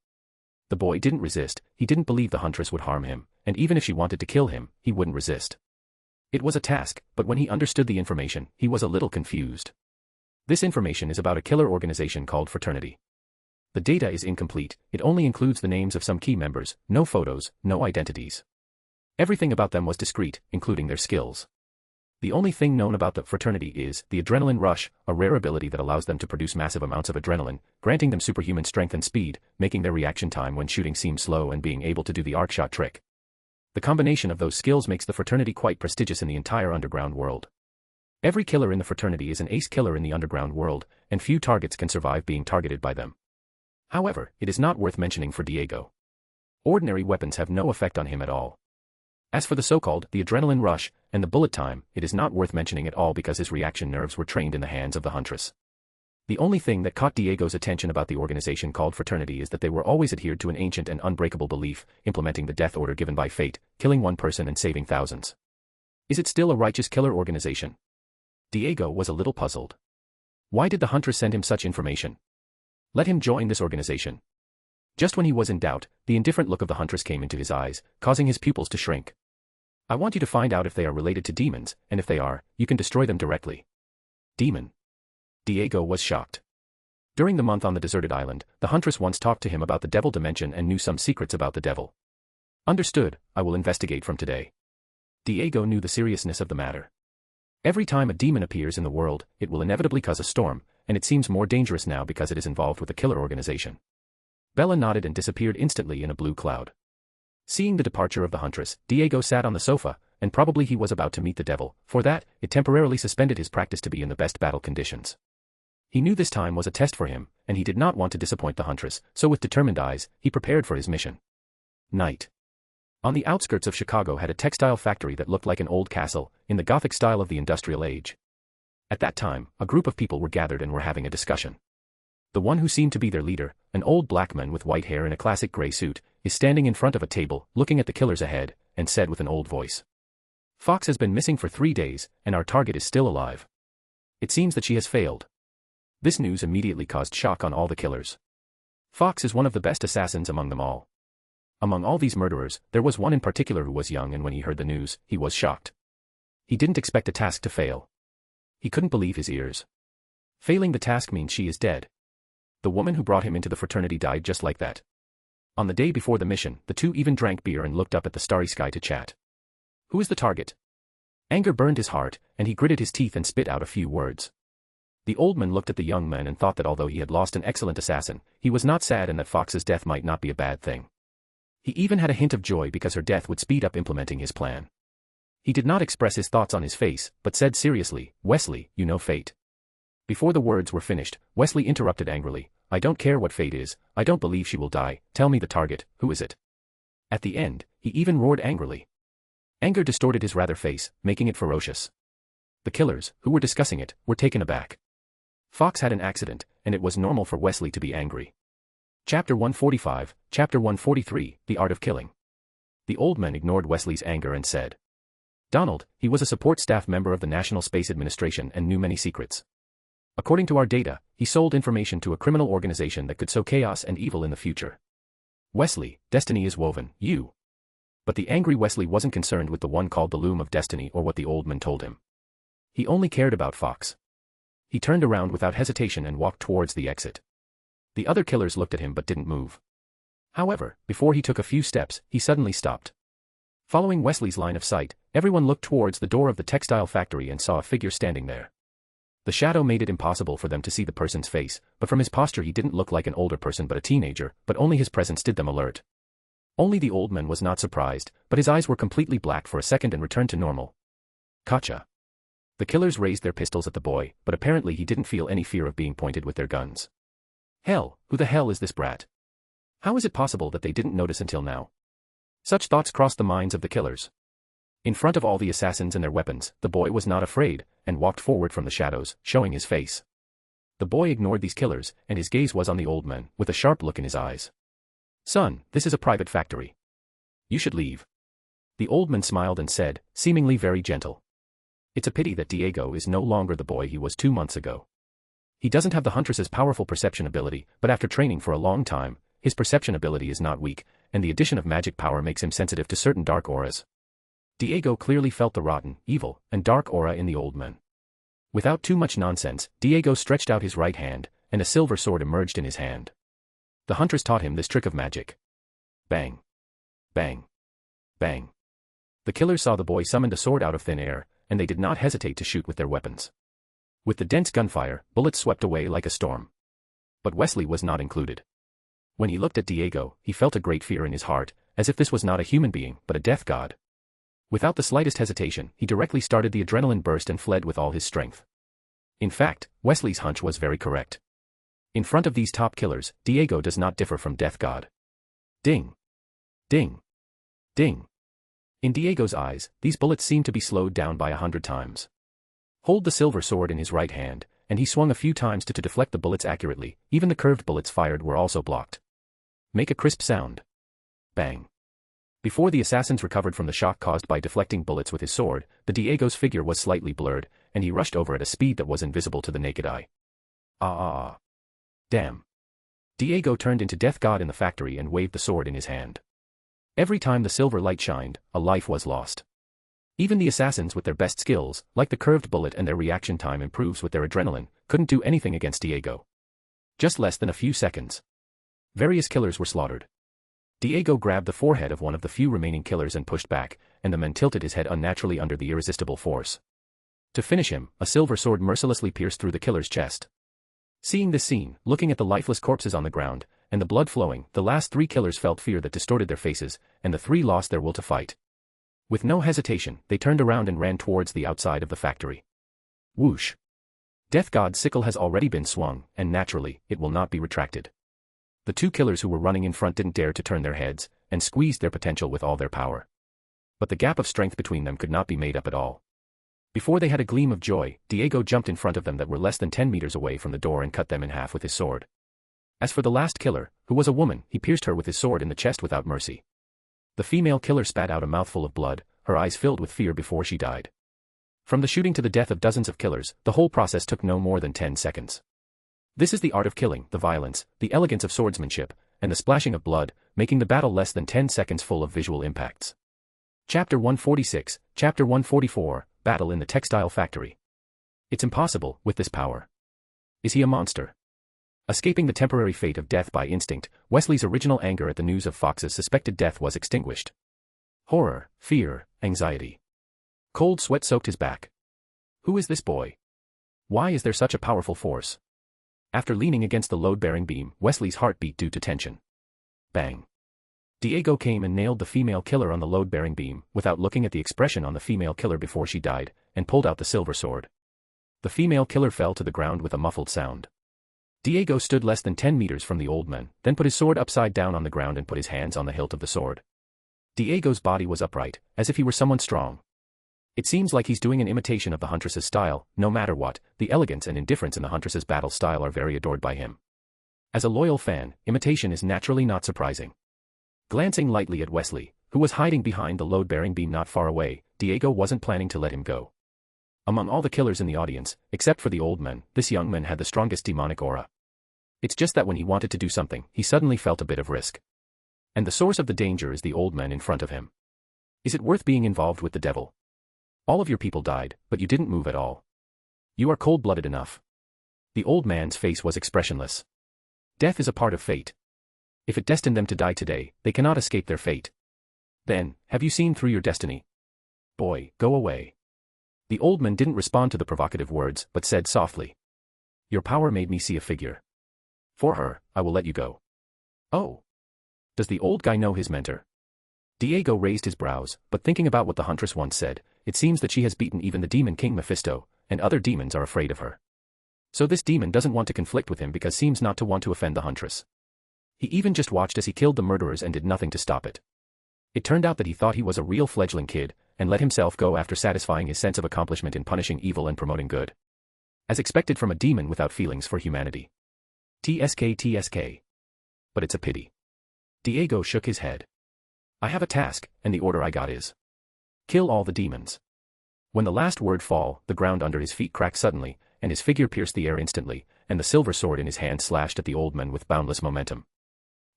The boy didn't resist, he didn't believe the Huntress would harm him, and even if she wanted to kill him, he wouldn't resist. It was a task, but when he understood the information, he was a little confused. This information is about a killer organization called Fraternity. The data is incomplete, it only includes the names of some key members, no photos, no identities. Everything about them was discreet, including their skills. The only thing known about the fraternity is the adrenaline rush, a rare ability that allows them to produce massive amounts of adrenaline, granting them superhuman strength and speed, making their reaction time when shooting seem slow and being able to do the arc shot trick. The combination of those skills makes the fraternity quite prestigious in the entire underground world. Every killer in the fraternity is an ace killer in the underground world, and few targets can survive being targeted by them. However, it is not worth mentioning for Diego. Ordinary weapons have no effect on him at all. As for the so-called the adrenaline rush and the bullet time, it is not worth mentioning at all because his reaction nerves were trained in the hands of the Huntress. The only thing that caught Diego's attention about the organization called Fraternity is that they were always adhered to an ancient and unbreakable belief, implementing the death order given by fate, killing one person and saving thousands. Is it still a righteous killer organization? Diego was a little puzzled. Why did the Huntress send him such information? Let him join this organization. Just when he was in doubt, the indifferent look of the Huntress came into his eyes, causing his pupils to shrink. I want you to find out if they are related to demons, and if they are, you can destroy them directly. Demon. Diego was shocked. During the month on the deserted island, the Huntress once talked to him about the devil dimension and knew some secrets about the devil. Understood, I will investigate from today. Diego knew the seriousness of the matter. Every time a demon appears in the world, it will inevitably cause a storm, and it seems more dangerous now because it is involved with a killer organization. Bella nodded and disappeared instantly in a blue cloud. Seeing the departure of the Huntress, Diego sat on the sofa, and probably he was about to meet the devil. For that, it temporarily suspended his practice to be in the best battle conditions. He knew this time was a test for him, and he did not want to disappoint the Huntress, so with determined eyes, he prepared for his mission. Night. On the outskirts of Chicago had a textile factory that looked like an old castle, in the Gothic style of the Industrial Age. At that time, a group of people were gathered and were having a discussion. The one who seemed to be their leader, an old black man with white hair in a classic gray suit, is standing in front of a table, looking at the killers ahead, and said with an old voice. Fox has been missing for 3 days, and our target is still alive. It seems that she has failed. This news immediately caused shock on all the killers. Fox is one of the best assassins among them all. Among all these murderers, there was one in particular who was young, and when he heard the news, he was shocked. He didn't expect a task to fail. He couldn't believe his ears. Failing the task means she is dead. The woman who brought him into the fraternity died just like that. On the day before the mission, the two even drank beer and looked up at the starry sky to chat. Who is the target? Anger burned his heart, and he gritted his teeth and spit out a few words. The old man looked at the young man and thought that although he had lost an excellent assassin, he was not sad and that Fox's death might not be a bad thing. He even had a hint of joy because her death would speed up implementing his plan. He did not express his thoughts on his face, but said seriously, "Wesley, you know fate." Before the words were finished, Wesley interrupted angrily, "I don't care what fate is, I don't believe she will die, tell me the target, who is it?" At the end, he even roared angrily. Anger distorted his rather face, making it ferocious. The killers, who were discussing it, were taken aback. Fox had an accident, and it was normal for Wesley to be angry. Chapter 145, Chapter 143, The Art of Killing. The old man ignored Wesley's anger and said, "Donald, he was a support staff member of the National Space Administration and knew many secrets. According to our data, he sold information to a criminal organization that could sow chaos and evil in the future. Wesley, destiny is woven, you." But the angry Wesley wasn't concerned with the one called the loom of destiny or what the old man told him. He only cared about Fox. He turned around without hesitation and walked towards the exit. The other killers looked at him but didn't move. However, before he took a few steps, he suddenly stopped. Following Wesley's line of sight, everyone looked towards the door of the textile factory and saw a figure standing there. The shadow made it impossible for them to see the person's face, but from his posture he didn't look like an older person but a teenager, but only his presence did them alert. Only the old man was not surprised, but his eyes were completely black for a second and returned to normal. Gotcha. The killers raised their pistols at the boy, but apparently he didn't feel any fear of being pointed with their guns. Hell, who the hell is this brat? How is it possible that they didn't notice until now? Such thoughts crossed the minds of the killers. In front of all the assassins and their weapons, the boy was not afraid, and walked forward from the shadows, showing his face. The boy ignored these killers, and his gaze was on the old man, with a sharp look in his eyes. "Son, this is a private factory. You should leave." The old man smiled and said, seemingly very gentle, "It's a pity that Diego is no longer the boy he was 2 months ago. He doesn't have the Huntress's powerful perception ability, but after training for a long time, his perception ability is not weak, and the addition of magic power makes him sensitive to certain dark auras." Diego clearly felt the rotten, evil, and dark aura in the old man. Without too much nonsense, Diego stretched out his right hand, and a silver sword emerged in his hand. The Huntress taught him this trick of magic. Bang. Bang. Bang. The killers saw the boy summoned a sword out of thin air, and they did not hesitate to shoot with their weapons. With the dense gunfire, bullets swept away like a storm. But Wesley was not included. When he looked at Diego, he felt a great fear in his heart, as if this was not a human being, but a death god. Without the slightest hesitation, he directly started the adrenaline burst and fled with all his strength. In fact, Wesley's hunch was very correct. In front of these top killers, Diego does not differ from Death God. Ding. Ding. Ding. In Diego's eyes, these bullets seemed to be slowed down by 100 times. Hold the silver sword in his right hand, and he swung a few times to deflect the bullets accurately. Even the curved bullets fired were also blocked. Make a crisp sound. Bang. Before the assassins recovered from the shock caused by deflecting bullets with his sword, the Diego's figure was slightly blurred, and he rushed over at a speed that was invisible to the naked eye. Damn. Diego turned into Death God in the factory and waved the sword in his hand. Every time the silver light shined, a life was lost. Even the assassins with their best skills, like the curved bullet and their reaction time improves with their adrenaline, couldn't do anything against Diego. Just less than a few seconds. Various killers were slaughtered. Diego grabbed the forehead of one of the few remaining killers and pushed back, and the man tilted his head unnaturally under the irresistible force. To finish him, a silver sword mercilessly pierced through the killer's chest. Seeing this scene, looking at the lifeless corpses on the ground, and the blood flowing, the last 3 killers felt fear that distorted their faces, and the 3 lost their will to fight. With no hesitation, they turned around and ran towards the outside of the factory. Whoosh. Death God's sickle has already been swung, and naturally, it will not be retracted. The 2 killers who were running in front didn't dare to turn their heads, and squeezed their potential with all their power. But the gap of strength between them could not be made up at all. Before they had a gleam of joy, Diego jumped in front of them that were less than 10 meters away from the door and cut them in half with his sword. As for the last killer, who was a woman, he pierced her with his sword in the chest without mercy. The female killer spat out a mouthful of blood, her eyes filled with fear before she died. From the shooting to the death of dozens of killers, the whole process took no more than 10 seconds. This is the art of killing, the violence, the elegance of swordsmanship, and the splashing of blood, making the battle less than 10 seconds full of visual impacts. Chapter 146, Chapter 144, Battle in the Textile Factory. It's impossible, with this power. Is he a monster? Escaping the temporary fate of death by instinct, Wesley's original anger at the news of Fox's suspected death was extinguished. Horror, fear, anxiety. Cold sweat soaked his back. Who is this boy? Why is there such a powerful force? After leaning against the load-bearing beam, Wesley's heart beat due to tension. Bang. Diego came and nailed the female killer on the load-bearing beam, without looking at the expression on the female killer before she died, and pulled out the silver sword. The female killer fell to the ground with a muffled sound. Diego stood less than 10 meters from the old man, then put his sword upside down on the ground and put his hands on the hilt of the sword. Diego's body was upright, as if he were someone strong. It seems like he's doing an imitation of the Huntress's style. No matter what, the elegance and indifference in the Huntress's battle style are very adored by him. As a loyal fan, imitation is naturally not surprising. Glancing lightly at Wesley, who was hiding behind the load-bearing beam not far away, Diego wasn't planning to let him go. Among all the killers in the audience, except for the old man, this young man had the strongest demonic aura. It's just that when he wanted to do something, he suddenly felt a bit of risk. And the source of the danger is the old man in front of him. Is it worth being involved with the devil? All of your people died, but you didn't move at all. You are cold-blooded enough. The old man's face was expressionless. Death is a part of fate. If it destined them to die today, they cannot escape their fate. Then, have you seen through your destiny? Boy, go away. The old man didn't respond to the provocative words, but said softly. Your power made me see a figure. For her, I will let you go. Oh. Does the old guy know his mentor? Diego raised his brows, but thinking about what the Huntress once said, it seems that she has beaten even the demon king Mefisto, and other demons are afraid of her. So this demon doesn't want to conflict with him because seems not to want to offend the Huntress. He even just watched as he killed the murderers and did nothing to stop it. It turned out that he thought he was a real fledgling kid, and let himself go after satisfying his sense of accomplishment in punishing evil and promoting good. As expected from a demon without feelings for humanity. TSK. But it's a pity. Diego shook his head. I have a task, and the order I got is. Kill all the demons. When the last word fall, the ground under his feet cracked suddenly, and his figure pierced the air instantly, and the silver sword in his hand slashed at the old man with boundless momentum.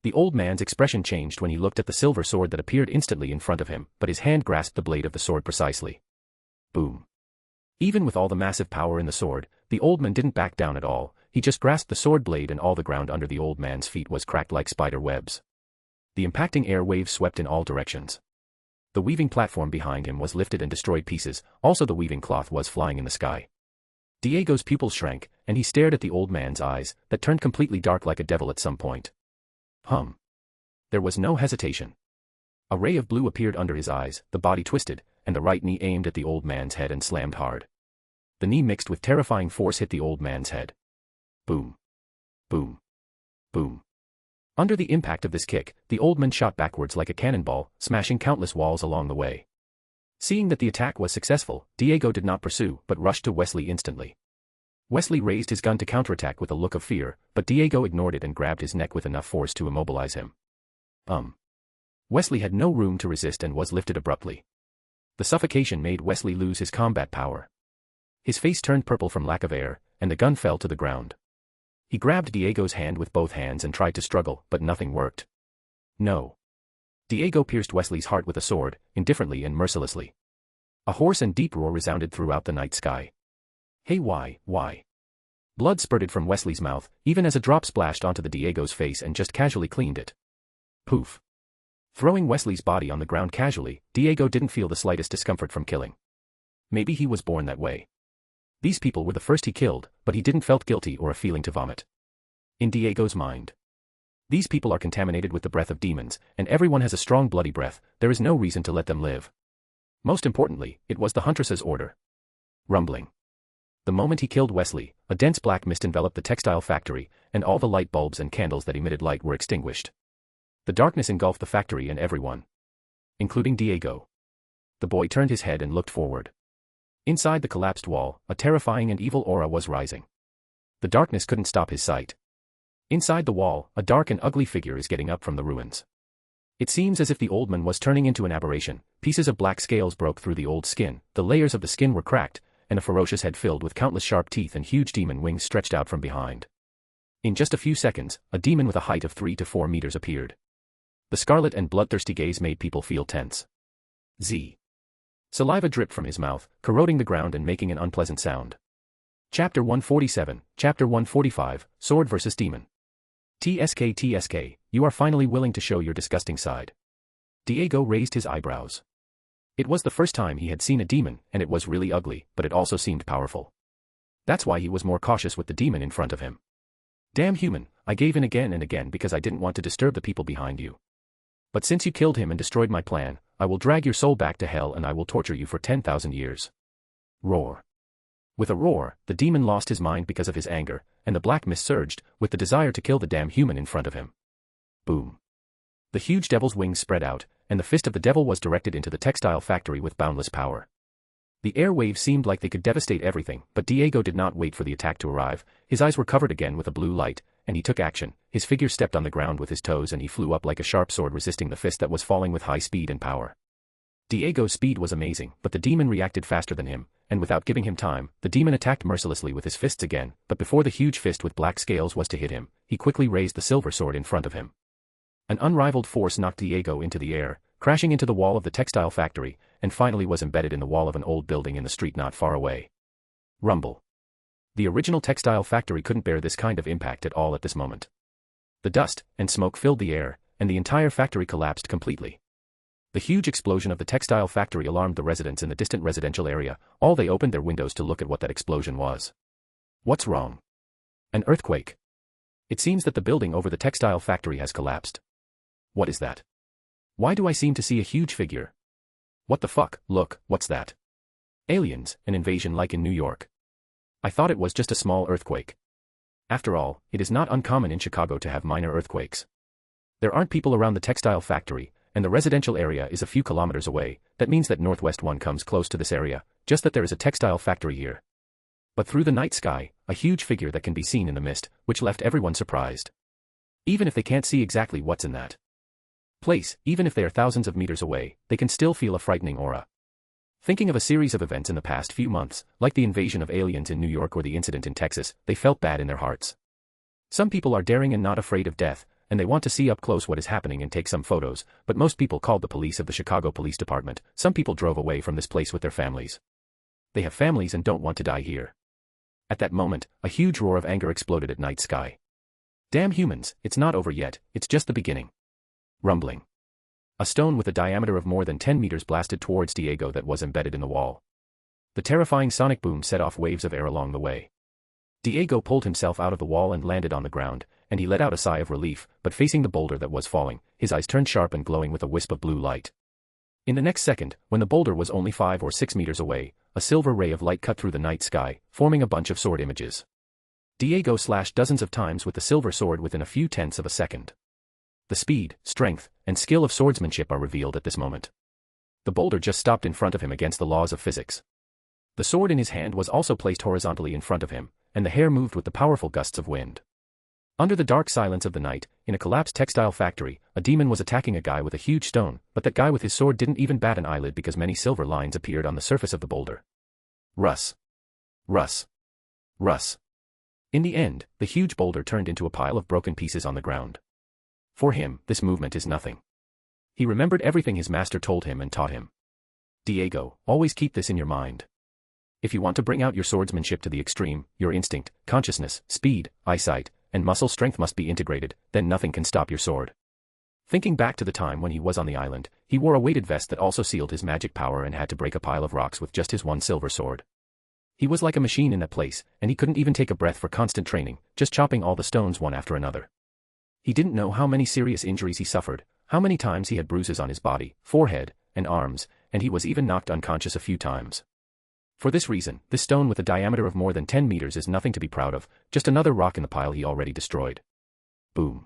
The old man's expression changed when he looked at the silver sword that appeared instantly in front of him, but his hand grasped the blade of the sword precisely. Boom. Even with all the massive power in the sword, the old man didn't back down at all. He just grasped the sword blade and all the ground under the old man's feet was cracked like spider webs. The impacting air waves swept in all directions. The weaving platform behind him was lifted and destroyed pieces, also the weaving cloth was flying in the sky. Diego's pupils shrank, and he stared at the old man's eyes, that turned completely dark like a devil at some point. There was no hesitation. A ray of blue appeared under his eyes, the body twisted, and the right knee aimed at the old man's head and slammed hard. The knee mixed with terrifying force hit the old man's head. Boom. Boom. Boom. Under the impact of this kick, the old man shot backwards like a cannonball, smashing countless walls along the way. Seeing that the attack was successful, Diego did not pursue, but rushed to Wesley instantly. Wesley raised his gun to counterattack with a look of fear, but Diego ignored it and grabbed his neck with enough force to immobilize him. Wesley had no room to resist and was lifted abruptly. The suffocation made Wesley lose his combat power. His face turned purple from lack of air, and the gun fell to the ground. He grabbed Diego's hand with both hands and tried to struggle, but nothing worked. No. Diego pierced Wesley's heart with a sword, indifferently and mercilessly. A hoarse and deep roar resounded throughout the night sky. Hey, why? Blood spurted from Wesley's mouth, even as a drop splashed onto the Diego's face and just casually cleaned it. Poof. Throwing Wesley's body on the ground casually, Diego didn't feel the slightest discomfort from killing. Maybe he was born that way. These people were the first he killed, but he didn't felt guilty or a feeling to vomit. In Diego's mind. These people are contaminated with the breath of demons, and everyone has a strong bloody breath, there is no reason to let them live. Most importantly, it was the Huntress's order. Rumbling. The moment he killed Wesley, a dense black mist enveloped the textile factory, and all the light bulbs and candles that emitted light were extinguished. The darkness engulfed the factory and everyone. Including Diego. The boy turned his head and looked forward. Inside the collapsed wall, a terrifying and evil aura was rising. The darkness couldn't stop his sight. Inside the wall, a dark and ugly figure is getting up from the ruins. It seems as if the old man was turning into an aberration. Pieces of black scales broke through the old skin, the layers of the skin were cracked, and a ferocious head filled with countless sharp teeth and huge demon wings stretched out from behind. In just a few seconds, a demon with a height of 3 to 4 meters appeared. The scarlet and bloodthirsty gaze made people feel tense. Saliva dripped from his mouth, corroding the ground and making an unpleasant sound. Chapter 147, Chapter 145, Sword vs. Demon. TSK, you are finally willing to show your disgusting side. Diego raised his eyebrows. It was the first time he had seen a demon, and it was really ugly, but it also seemed powerful. That's why he was more cautious with the demon in front of him. Damn human, I gave in again and again because I didn't want to disturb the people behind you. But since you killed him and destroyed my plan, I will drag your soul back to hell and I will torture you for 10,000 years. Roar. With a roar, the demon lost his mind because of his anger, and the black mist surged, with the desire to kill the damn human in front of him. Boom. The huge devil's wings spread out, and the fist of the devil was directed into the textile factory with boundless power. The air waves seemed like they could devastate everything, but Diego did not wait for the attack to arrive. His eyes were covered again with a blue light, and he took action. His figure stepped on the ground with his toes and he flew up like a sharp sword resisting the fist that was falling with high speed and power. Diego's speed was amazing, but the demon reacted faster than him, and without giving him time, the demon attacked mercilessly with his fists again, but before the huge fist with black scales was to hit him, he quickly raised the silver sword in front of him. An unrivaled force knocked Diego into the air, crashing into the wall of the textile factory, and finally was embedded in the wall of an old building in the street not far away. Rumble. The original textile factory couldn't bear this kind of impact at all at this moment. The dust and smoke filled the air, and the entire factory collapsed completely. The huge explosion of the textile factory alarmed the residents in the distant residential area. All they opened their windows to look at what that explosion was. What's wrong? An earthquake. It seems that the building over the textile factory has collapsed. What is that? Why do I seem to see a huge figure? What the fuck, look, what's that? Aliens, an invasion like in New York. I thought it was just a small earthquake. After all, it is not uncommon in Chicago to have minor earthquakes. There aren't people around the textile factory, and the residential area is a few kilometers away. That means that Northwest 1 comes close to this area, just that there is a textile factory here. But through the night sky, a huge figure that can be seen in the mist, which left everyone surprised. Even if they can't see exactly what's in that place, even if they are thousands of meters away, they can still feel a frightening aura. Thinking of a series of events in the past few months, like the invasion of aliens in New York or the incident in Texas, they felt bad in their hearts. Some people are daring and not afraid of death, and they want to see up close what is happening and take some photos, but most people called the police of the Chicago Police Department. Some people drove away from this place with their families. They have families and don't want to die here. At that moment, a huge roar of anger exploded at night sky. Damn humans, it's not over yet, it's just the beginning. Rumbling. A stone with a diameter of more than 10 meters blasted towards Diego that was embedded in the wall. The terrifying sonic boom set off waves of air along the way. Diego pulled himself out of the wall and landed on the ground, and he let out a sigh of relief, but facing the boulder that was falling, his eyes turned sharp and glowing with a wisp of blue light. In the next second, when the boulder was only 5 or 6 meters away, a silver ray of light cut through the night sky, forming a bunch of sword images. Diego slashed dozens of times with the silver sword within a few tenths of a second. The speed, strength, and skill of swordsmanship are revealed at this moment. The boulder just stopped in front of him against the laws of physics. The sword in his hand was also placed horizontally in front of him, and the hair moved with the powerful gusts of wind. Under the dark silence of the night, in a collapsed textile factory, a demon was attacking a guy with a huge stone, but that guy with his sword didn't even bat an eyelid because many silver lines appeared on the surface of the boulder. Russ. Russ. Russ. In the end, the huge boulder turned into a pile of broken pieces on the ground. For him, this movement is nothing. He remembered everything his master told him and taught him. Diego, always keep this in your mind. If you want to bring out your swordsmanship to the extreme, your instinct, consciousness, speed, eyesight, and muscle strength must be integrated, then nothing can stop your sword. Thinking back to the time when he was on the island, he wore a weighted vest that also sealed his magic power and had to break a pile of rocks with just his one silver sword. He was like a machine in that place, and he couldn't even take a breath for constant training, just chopping all the stones one after another. He didn't know how many serious injuries he suffered, how many times he had bruises on his body, forehead, and arms, and he was even knocked unconscious a few times. For this reason, this stone with a diameter of more than 10 meters is nothing to be proud of, just another rock in the pile he already destroyed. Boom.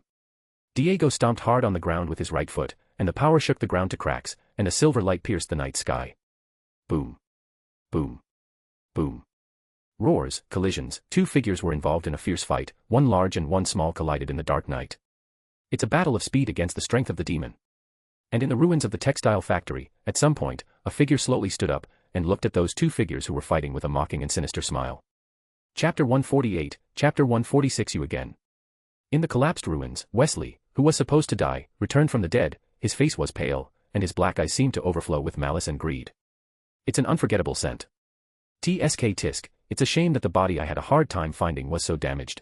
Diego stomped hard on the ground with his right foot, and the power shook the ground to cracks, and a silver light pierced the night sky. Boom. Boom. Boom. Roars, collisions, 2 figures were involved in a fierce fight, one large and one small collided in the dark night. It's a battle of speed against the strength of the demon. And in the ruins of the textile factory, at some point, a figure slowly stood up, and looked at those 2 figures who were fighting with a mocking and sinister smile. Chapter 148, Chapter 146 You again. In the collapsed ruins, Wesley, who was supposed to die, returned from the dead. His face was pale, and his black eyes seemed to overflow with malice and greed. It's an unforgettable scent. Tisk, it's a shame that the body I had a hard time finding was so damaged.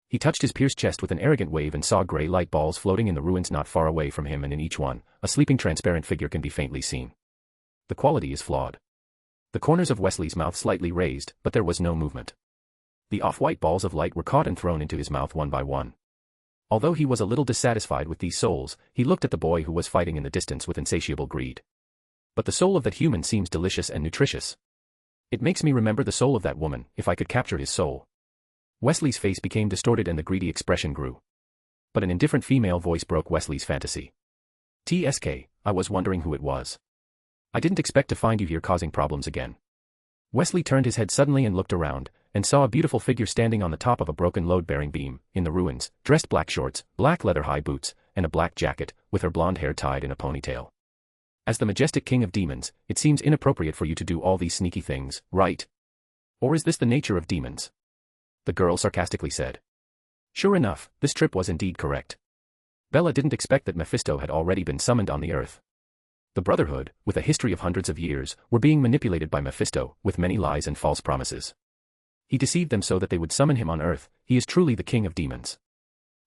He touched his pierced chest with an arrogant wave and saw gray light balls floating in the ruins not far away from him, and in each one, a sleeping transparent figure can be faintly seen. The quality is flawed. The corners of Wesley's mouth slightly raised, but there was no movement. The off-white balls of light were caught and thrown into his mouth one by one. Although he was a little dissatisfied with these souls, he looked at the boy who was fighting in the distance with insatiable greed. But the soul of that human seems delicious and nutritious. It makes me remember the soul of that woman, if I could capture his soul. Wesley's face became distorted and the greedy expression grew. But an indifferent female voice broke Wesley's fantasy. "TSK, I was wondering who it was. I didn't expect to find you here causing problems again." Wesley turned his head suddenly and looked around, and saw a beautiful figure standing on the top of a broken load-bearing beam, in the ruins, dressed black shorts, black leather high boots, and a black jacket, with her blonde hair tied in a ponytail. "As the majestic king of demons, it seems inappropriate for you to do all these sneaky things, right? Or is this the nature of demons?" the girl sarcastically said. Sure enough, this trip was indeed correct. Bella didn't expect that Mefisto had already been summoned on the earth. The Brotherhood, with a history of hundreds of years, were being manipulated by Mefisto, with many lies and false promises. He deceived them so that they would summon him on Earth. He is truly the king of demons.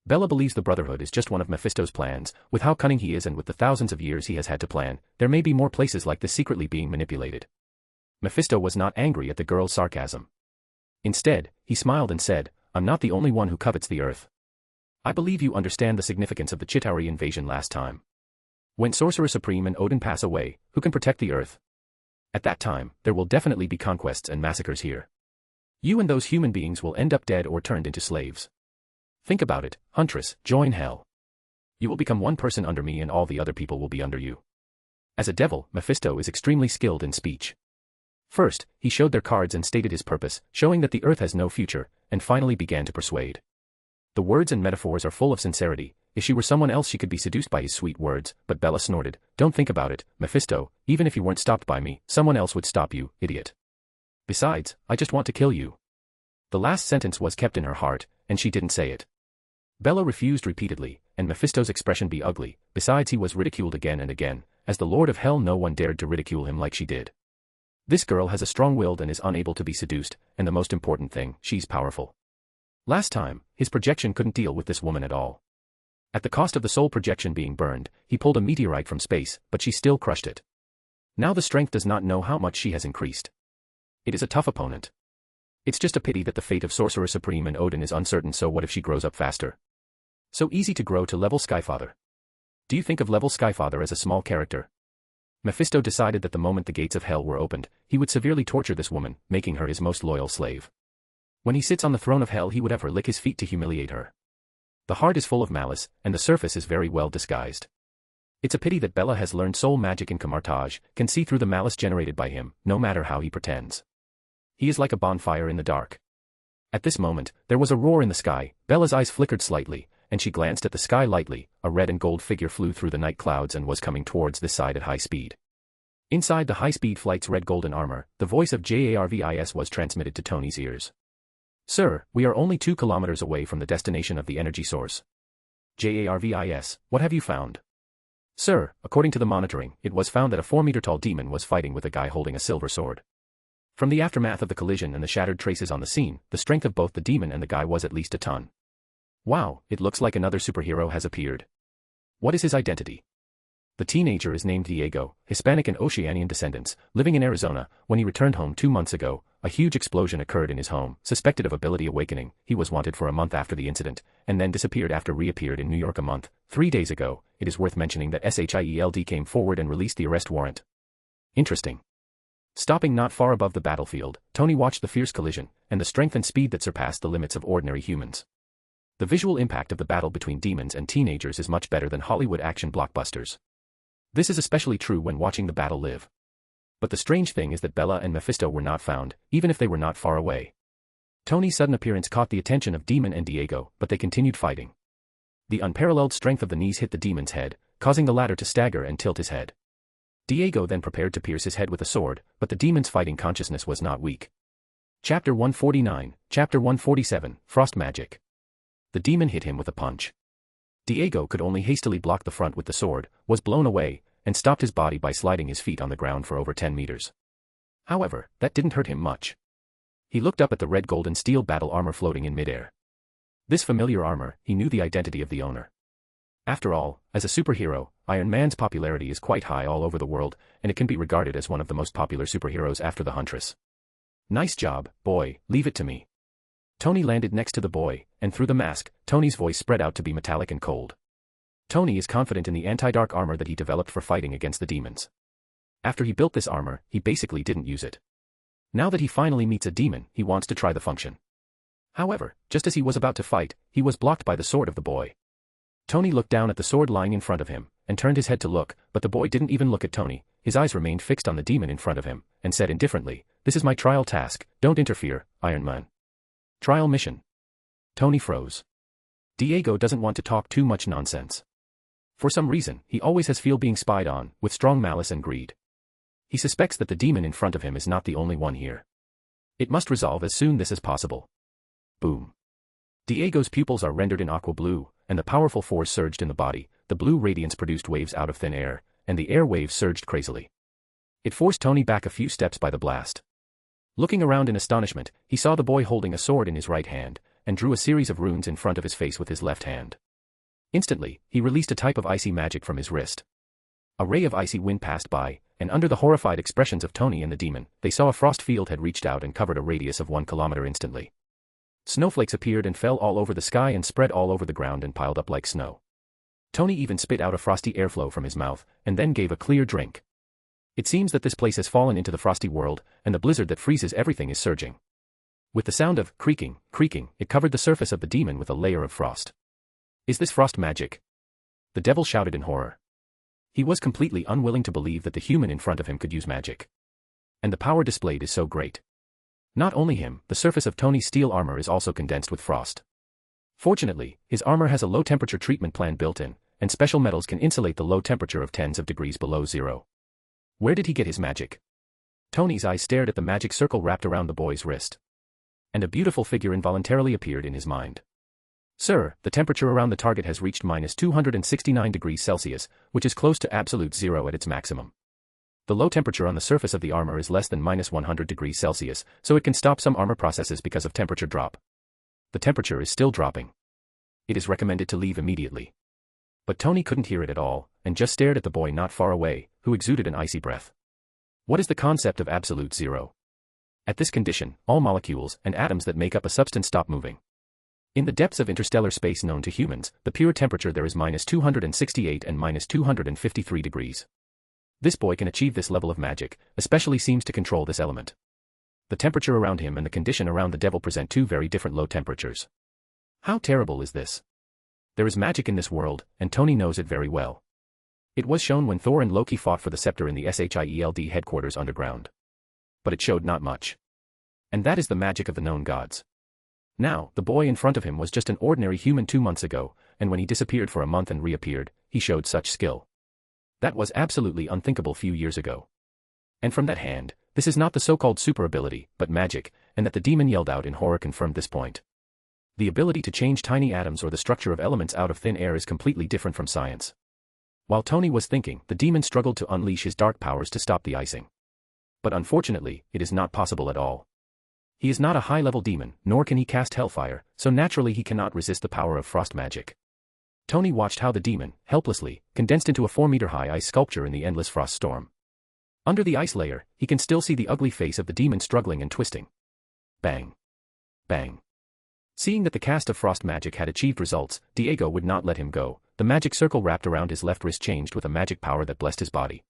Bella believes the Brotherhood is just one of Mefisto's plans. With how cunning he is and with the thousands of years he has had to plan, there may be more places like this secretly being manipulated. Mefisto was not angry at the girl's sarcasm. Instead, he smiled and said, "I'm not the only one who covets the Earth. I believe you understand the significance of the Chitauri invasion last time. When Sorcerer Supreme and Odin pass away, who can protect the Earth? At that time, there will definitely be conquests and massacres here. You and those human beings will end up dead or turned into slaves. Think about it, Huntress, join hell. You will become one person under me and all the other people will be under you." As a devil, Mefisto is extremely skilled in speech. First, he showed their cards and stated his purpose, showing that the Earth has no future, and finally began to persuade. The words and metaphors are full of sincerity. If she were someone else she could be seduced by his sweet words, but Bella snorted, "Don't think about it, Mefisto, even if you weren't stopped by me, someone else would stop you, idiot. Besides, I just want to kill you." The last sentence was kept in her heart, and she didn't say it. Bella refused repeatedly, and Mefisto's expression be ugly. Besides, he was ridiculed again and again. As the Lord of Hell, no one dared to ridicule him like she did. This girl has a strong-willed and is unable to be seduced, and the most important thing, she's powerful. Last time, his projection couldn't deal with this woman at all. At the cost of the soul projection being burned, he pulled a meteorite from space, but she still crushed it. Now the strength does not know how much she has increased. It is a tough opponent. It's just a pity that the fate of Sorcerer Supreme and Odin is uncertain, so what if she grows up faster? So easy to grow to level Skyfather. Do you think of level Skyfather as a small character? Mefisto decided that the moment the gates of hell were opened, he would severely torture this woman, making her his most loyal slave. When he sits on the throne of hell, he would have her lick his feet to humiliate her. The heart is full of malice, and the surface is very well disguised. It's a pity that Bella has learned soul magic in Camartage, can see through the malice generated by him, no matter how he pretends. He is like a bonfire in the dark. At this moment, there was a roar in the sky. Bella's eyes flickered slightly, and she glanced at the sky lightly. A red and gold figure flew through the night clouds and was coming towards this side at high speed. Inside the high-speed flight's red golden armor, the voice of Jarvis was transmitted to Tony's ears. "Sir, we are only 2 kilometers away from the destination of the energy source." "Jarvis, what have you found?" "Sir, according to the monitoring, it was found that a 4-meter-tall demon was fighting with a guy holding a silver sword. From the aftermath of the collision and the shattered traces on the scene, the strength of both the demon and the guy was at least a ton." "Wow, it looks like another superhero has appeared. What is his identity?" "The teenager is named Diego, Hispanic and Oceanian descendants, living in Arizona. When he returned home 2 months ago, a huge explosion occurred in his home. Suspected of ability awakening, he was wanted for a month after the incident, and then disappeared after reappeared in New York a month, 3 days ago. It is worth mentioning that SHIELD came forward and released the arrest warrant." "Interesting." Stopping not far above the battlefield, Tony watched the fierce collision, and the strength and speed that surpassed the limits of ordinary humans. The visual impact of the battle between demons and teenagers is much better than Hollywood action blockbusters. This is especially true when watching the battle live. But the strange thing is that Bella and Mefisto were not found, even if they were not far away. Tony's sudden appearance caught the attention of Demon and Diego, but they continued fighting. The unparalleled strength of the knees hit the demon's head, causing the latter to stagger and tilt his head. Diego then prepared to pierce his head with a sword, but the demon's fighting consciousness was not weak. Chapter 149, Chapter 147, Frost Magic. The demon hit him with a punch. Diego could only hastily block the front with the sword, was blown away, and stopped his body by sliding his feet on the ground for over 10 meters. However, that didn't hurt him much. He looked up at the red gold and steel battle armor floating in midair. This familiar armor, he knew the identity of the owner. After all, as a superhero, Iron Man's popularity is quite high all over the world, and it can be regarded as one of the most popular superheroes after the Huntress. Nice job, boy, leave it to me. Tony landed next to the boy, and through the mask, Tony's voice spread out to be metallic and cold. Tony is confident in the anti-dark armor that he developed for fighting against the demons. After he built this armor, he basically didn't use it. Now that he finally meets a demon, he wants to try the function. However, just as he was about to fight, he was blocked by the sword of the boy. Tony looked down at the sword lying in front of him, and turned his head to look, but the boy didn't even look at Tony. His eyes remained fixed on the demon in front of him, and said indifferently, "This is my trial task, don't interfere, Iron Man." Trial mission. Tony froze. Diego doesn't want to talk too much nonsense. For some reason, he always has feel being spied on, with strong malice and greed. He suspects that the demon in front of him is not the only one here. It must resolve as soon as possible. Boom. Diego's pupils are rendered in aqua blue, and the powerful force surged in the body. The blue radiance produced waves out of thin air, and the air waves surged crazily. It forced Tony back a few steps by the blast. Looking around in astonishment, he saw the boy holding a sword in his right hand, and drew a series of runes in front of his face with his left hand. Instantly, he released a type of icy magic from his wrist. A ray of icy wind passed by, and under the horrified expressions of Tony and the demon, they saw a frost field had reached out and covered a radius of 1 kilometer instantly. Snowflakes appeared and fell all over the sky and spread all over the ground and piled up like snow. Tony even spit out a frosty airflow from his mouth, and then gave a clear drink. It seems that this place has fallen into the frosty world, and the blizzard that freezes everything is surging. With the sound of creaking, it covered the surface of the demon with a layer of frost. Is this frost magic? The devil shouted in horror. He was completely unwilling to believe that the human in front of him could use magic. And the power displayed is so great. Not only him, the surface of Tony's steel armor is also condensed with frost. Fortunately, his armor has a low-temperature treatment plan built in, and special metals can insulate the low temperature of tens of degrees below zero. Where did he get his magic? Tony's eyes stared at the magic circle wrapped around the boy's wrist. And a beautiful figure involuntarily appeared in his mind. Sir, the temperature around the target has reached -269 degrees Celsius, which is close to absolute zero at its maximum. The low temperature on the surface of the armor is less than -100 degrees Celsius, so it can stop some armor processes because of temperature drop. The temperature is still dropping. It is recommended to leave immediately. But Tony couldn't hear it at all, and just stared at the boy not far away, who exuded an icy breath. What is the concept of absolute zero? At this condition, all molecules and atoms that make up a substance stop moving. In the depths of interstellar space known to humans, the pure temperature there is -268 and -253 degrees. This boy can achieve this level of magic, especially seems to control this element. The temperature around him and the condition around the devil present two very different low temperatures. How terrible is this? There is magic in this world, and Tony knows it very well. It was shown when Thor and Loki fought for the scepter in the SHIELD headquarters underground. But it showed not much. And that is the magic of the known gods. Now, the boy in front of him was just an ordinary human 2 months ago, and when he disappeared for a month and reappeared, he showed such skill. That was absolutely unthinkable few years ago. And from that hand, this is not the so-called super ability, but magic, and that the demon yelled out in horror confirmed this point. The ability to change tiny atoms or the structure of elements out of thin air is completely different from science. While Tony was thinking, the demon struggled to unleash his dark powers to stop the icing. But unfortunately, it is not possible at all. He is not a high-level demon, nor can he cast hellfire, so naturally he cannot resist the power of frost magic. Tony watched how the demon, helplessly, condensed into a 4-meter-high ice sculpture in the endless frost storm. Under the ice layer, he can still see the ugly face of the demon struggling and twisting. Bang. Bang. Seeing that the cast of frost magic had achieved results, Diego would not let him go. The magic circle wrapped around his left wrist changed with a magic power that blessed his body.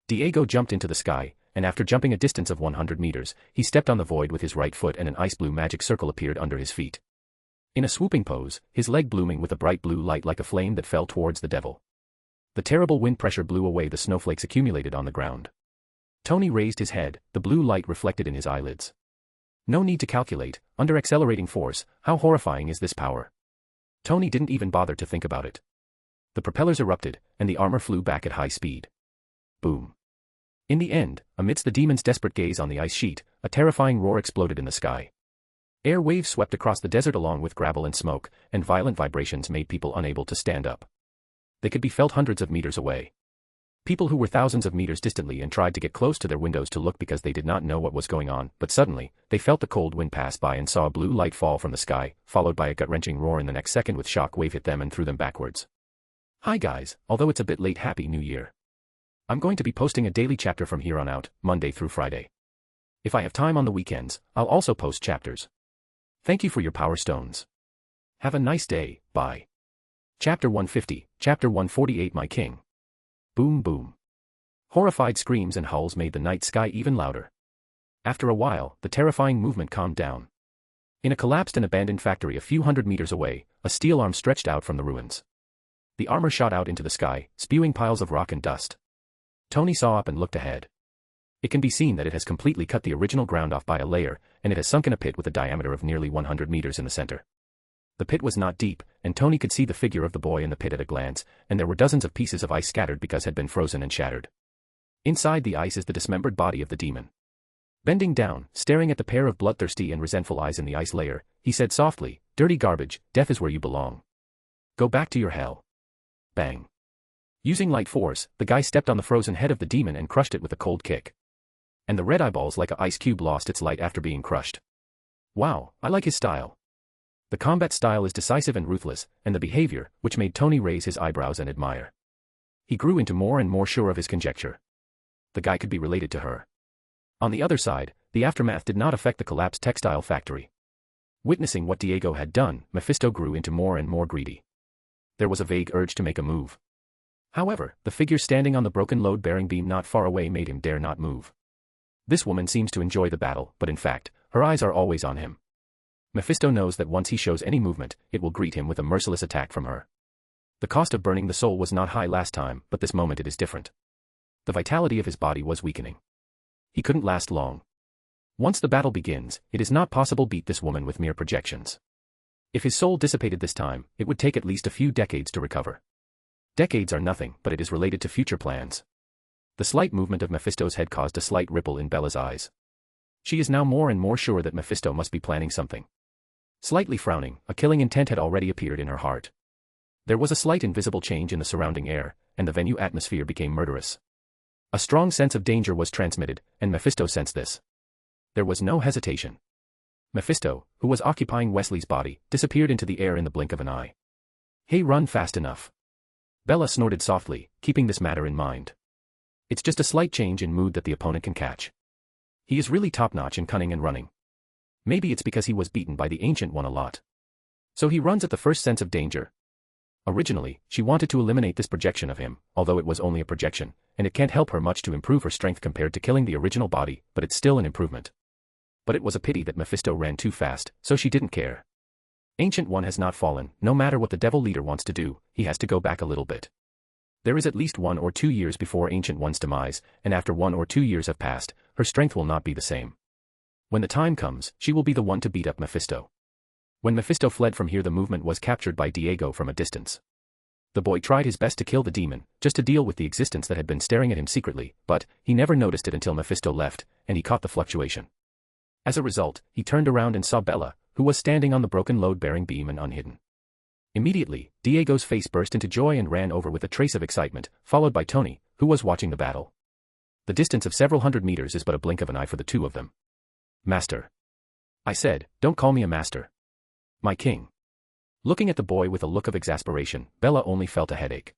Diego jumped into the sky, and after jumping a distance of 100 meters, he stepped on the void with his right foot and an ice-blue magic circle appeared under his feet. In a swooping pose, his leg blooming with a bright blue light like a flame that fell towards the devil. The terrible wind pressure blew away the snowflakes accumulated on the ground. Tony raised his head, the blue light reflected in his eyelids. No need to calculate, under accelerating force, how horrifying is this power. Tony didn't even bother to think about it. The propellers erupted, and the armor flew back at high speed. Boom. In the end, amidst the demon's desperate gaze on the ice sheet, a terrifying roar exploded in the sky. Air waves swept across the desert along with gravel and smoke, and violent vibrations made people unable to stand up. They could be felt hundreds of meters away. People who were thousands of meters distantly and tried to get close to their windows to look because they did not know what was going on, but suddenly, they felt the cold wind pass by and saw a blue light fall from the sky, followed by a gut-wrenching roar in the next second with shock wave hit them and threw them backwards. Hi guys, although it's a bit late, Happy New Year. I'm going to be posting a daily chapter from here on out, Monday through Friday. If I have time on the weekends, I'll also post chapters. Thank you for your power stones. Have a nice day, bye. Chapter 150, Chapter 148 My King. Boom boom. Horrified screams and howls made the night sky even louder. After a while, the terrifying movement calmed down. In a collapsed and abandoned factory a few hundred meters away, a steel arm stretched out from the ruins. The armor shot out into the sky, spewing piles of rock and dust. Tony saw up and looked ahead. It can be seen that it has completely cut the original ground off by a layer, and it has sunk in a pit with a diameter of nearly 100 meters in the center. The pit was not deep, and Tony could see the figure of the boy in the pit at a glance, and there were dozens of pieces of ice scattered because had been frozen and shattered. Inside the ice is the dismembered body of the demon. Bending down, staring at the pair of bloodthirsty and resentful eyes in the ice layer, he said softly, "Dirty garbage, death is where you belong. Go back to your hell." Bang. Using light force, the guy stepped on the frozen head of the demon and crushed it with a cold kick. And the red eyeballs like a ice cube lost its light after being crushed. Wow, I like his style. The combat style is decisive and ruthless, and the behavior, which made Tony raise his eyebrows and admire. He grew into more and more sure of his conjecture. The guy could be related to her. On the other side, the aftermath did not affect the collapsed textile factory. Witnessing what Diego had done, Mefisto grew into more and more greedy. There was a vague urge to make a move. However, the figure standing on the broken load-bearing beam not far away made him dare not move. This woman seems to enjoy the battle, but in fact, her eyes are always on him. Mefisto knows that once he shows any movement, it will greet him with a merciless attack from her. The cost of burning the soul was not high last time, but this moment it is different. The vitality of his body was weakening. He couldn't last long. Once the battle begins, it is not possible to beat this woman with mere projections. If his soul dissipated this time, it would take at least a few decades to recover. Decades are nothing, but it is related to future plans. The slight movement of Mefisto's head caused a slight ripple in Bella's eyes. She is now more and more sure that Mefisto must be planning something. Slightly frowning, a killing intent had already appeared in her heart. There was a slight invisible change in the surrounding air, and the venue atmosphere became murderous. A strong sense of danger was transmitted, and Mefisto sensed this. There was no hesitation. Mefisto, who was occupying Wesley's body, disappeared into the air in the blink of an eye. "Hey, run fast enough." Bella snorted softly, keeping this matter in mind. It's just a slight change in mood that the opponent can catch. He is really top-notch in cunning and running. Maybe it's because he was beaten by the Ancient One a lot. So he runs at the first sense of danger. Originally, she wanted to eliminate this projection of him, although it was only a projection, and it can't help her much to improve her strength compared to killing the original body, but it's still an improvement. But it was a pity that Mefisto ran too fast, so she didn't care. Ancient One has not fallen, no matter what the devil leader wants to do, he has to go back a little bit. There is at least 1 or 2 years before Ancient One's demise, and after 1 or 2 years have passed, her strength will not be the same. When the time comes, she will be the one to beat up Mefisto. When Mefisto fled from here, the movement was captured by Diego from a distance. The boy tried his best to kill the demon, just to deal with the existence that had been staring at him secretly, but he never noticed it until Mefisto left, and he caught the fluctuation. As a result, he turned around and saw Bella, who was standing on the broken load-bearing beam and unhidden. Immediately, Diego's face burst into joy and ran over with a trace of excitement, followed by Tony, who was watching the battle. The distance of several hundred meters is but a blink of an eye for the two of them. "Master." I said, "Don't call me a master. My king." Looking at the boy with a look of exasperation, Bella only felt a headache.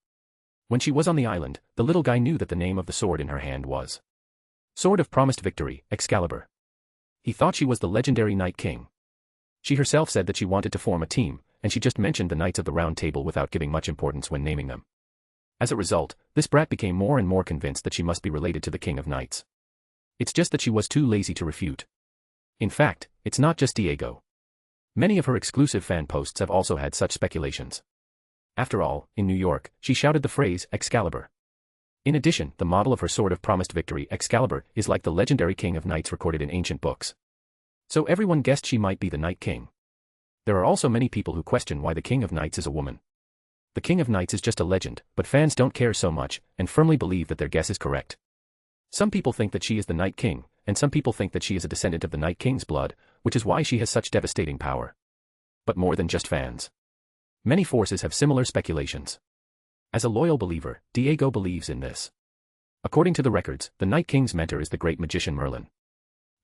When she was on the island, the little guy knew that the name of the sword in her hand was Sword of Promised Victory, Excalibur. He thought she was the legendary Night King. She herself said that she wanted to form a team, and she just mentioned the Knights of the Round Table without giving much importance when naming them. As a result, this brat became more and more convinced that she must be related to the King of Knights. It's just that she was too lazy to refute. In fact, it's not just Diego. Many of her exclusive fan posts have also had such speculations. After all, in New York, she shouted the phrase, Excalibur. In addition, the model of her Sword of Promised Victory, Excalibur, is like the legendary King of Knights recorded in ancient books. So everyone guessed she might be the Night King. There are also many people who question why the King of Knights is a woman. The King of Knights is just a legend, but fans don't care so much, and firmly believe that their guess is correct. Some people think that she is the Night King, and some people think that she is a descendant of the Night King's blood, which is why she has such devastating power. But more than just fans. Many forces have similar speculations. As a loyal believer, Diego believes in this. According to the records, the Night King's mentor is the great magician Merlin.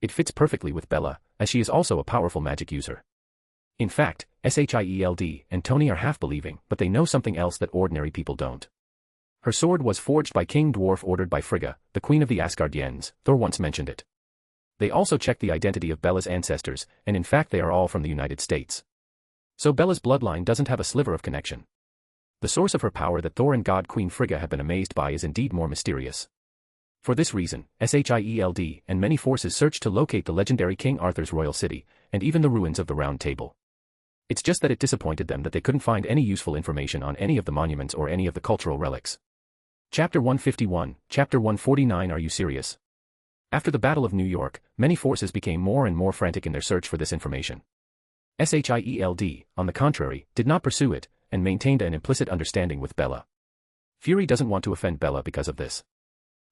It fits perfectly with Bella, as she is also a powerful magic user. In fact, Shield and Tony are half-believing, but they know something else that ordinary people don't. Her sword was forged by King Dwarf ordered by Frigga, the queen of the Asgardians. Thor once mentioned it. They also checked the identity of Bella's ancestors, and in fact they are all from the United States. So Bella's bloodline doesn't have a sliver of connection. The source of her power that Thor and God Queen Frigga have been amazed by is indeed more mysterious. For this reason, Shield and many forces searched to locate the legendary King Arthur's royal city, and even the ruins of the Round Table. It's just that it disappointed them that they couldn't find any useful information on any of the monuments or any of the cultural relics. Chapter 151, Chapter 149. Are you serious? After the Battle of New York, many forces became more and more frantic in their search for this information. Shield, on the contrary, did not pursue it, and maintained an implicit understanding with Bella. Fury doesn't want to offend Bella because of this.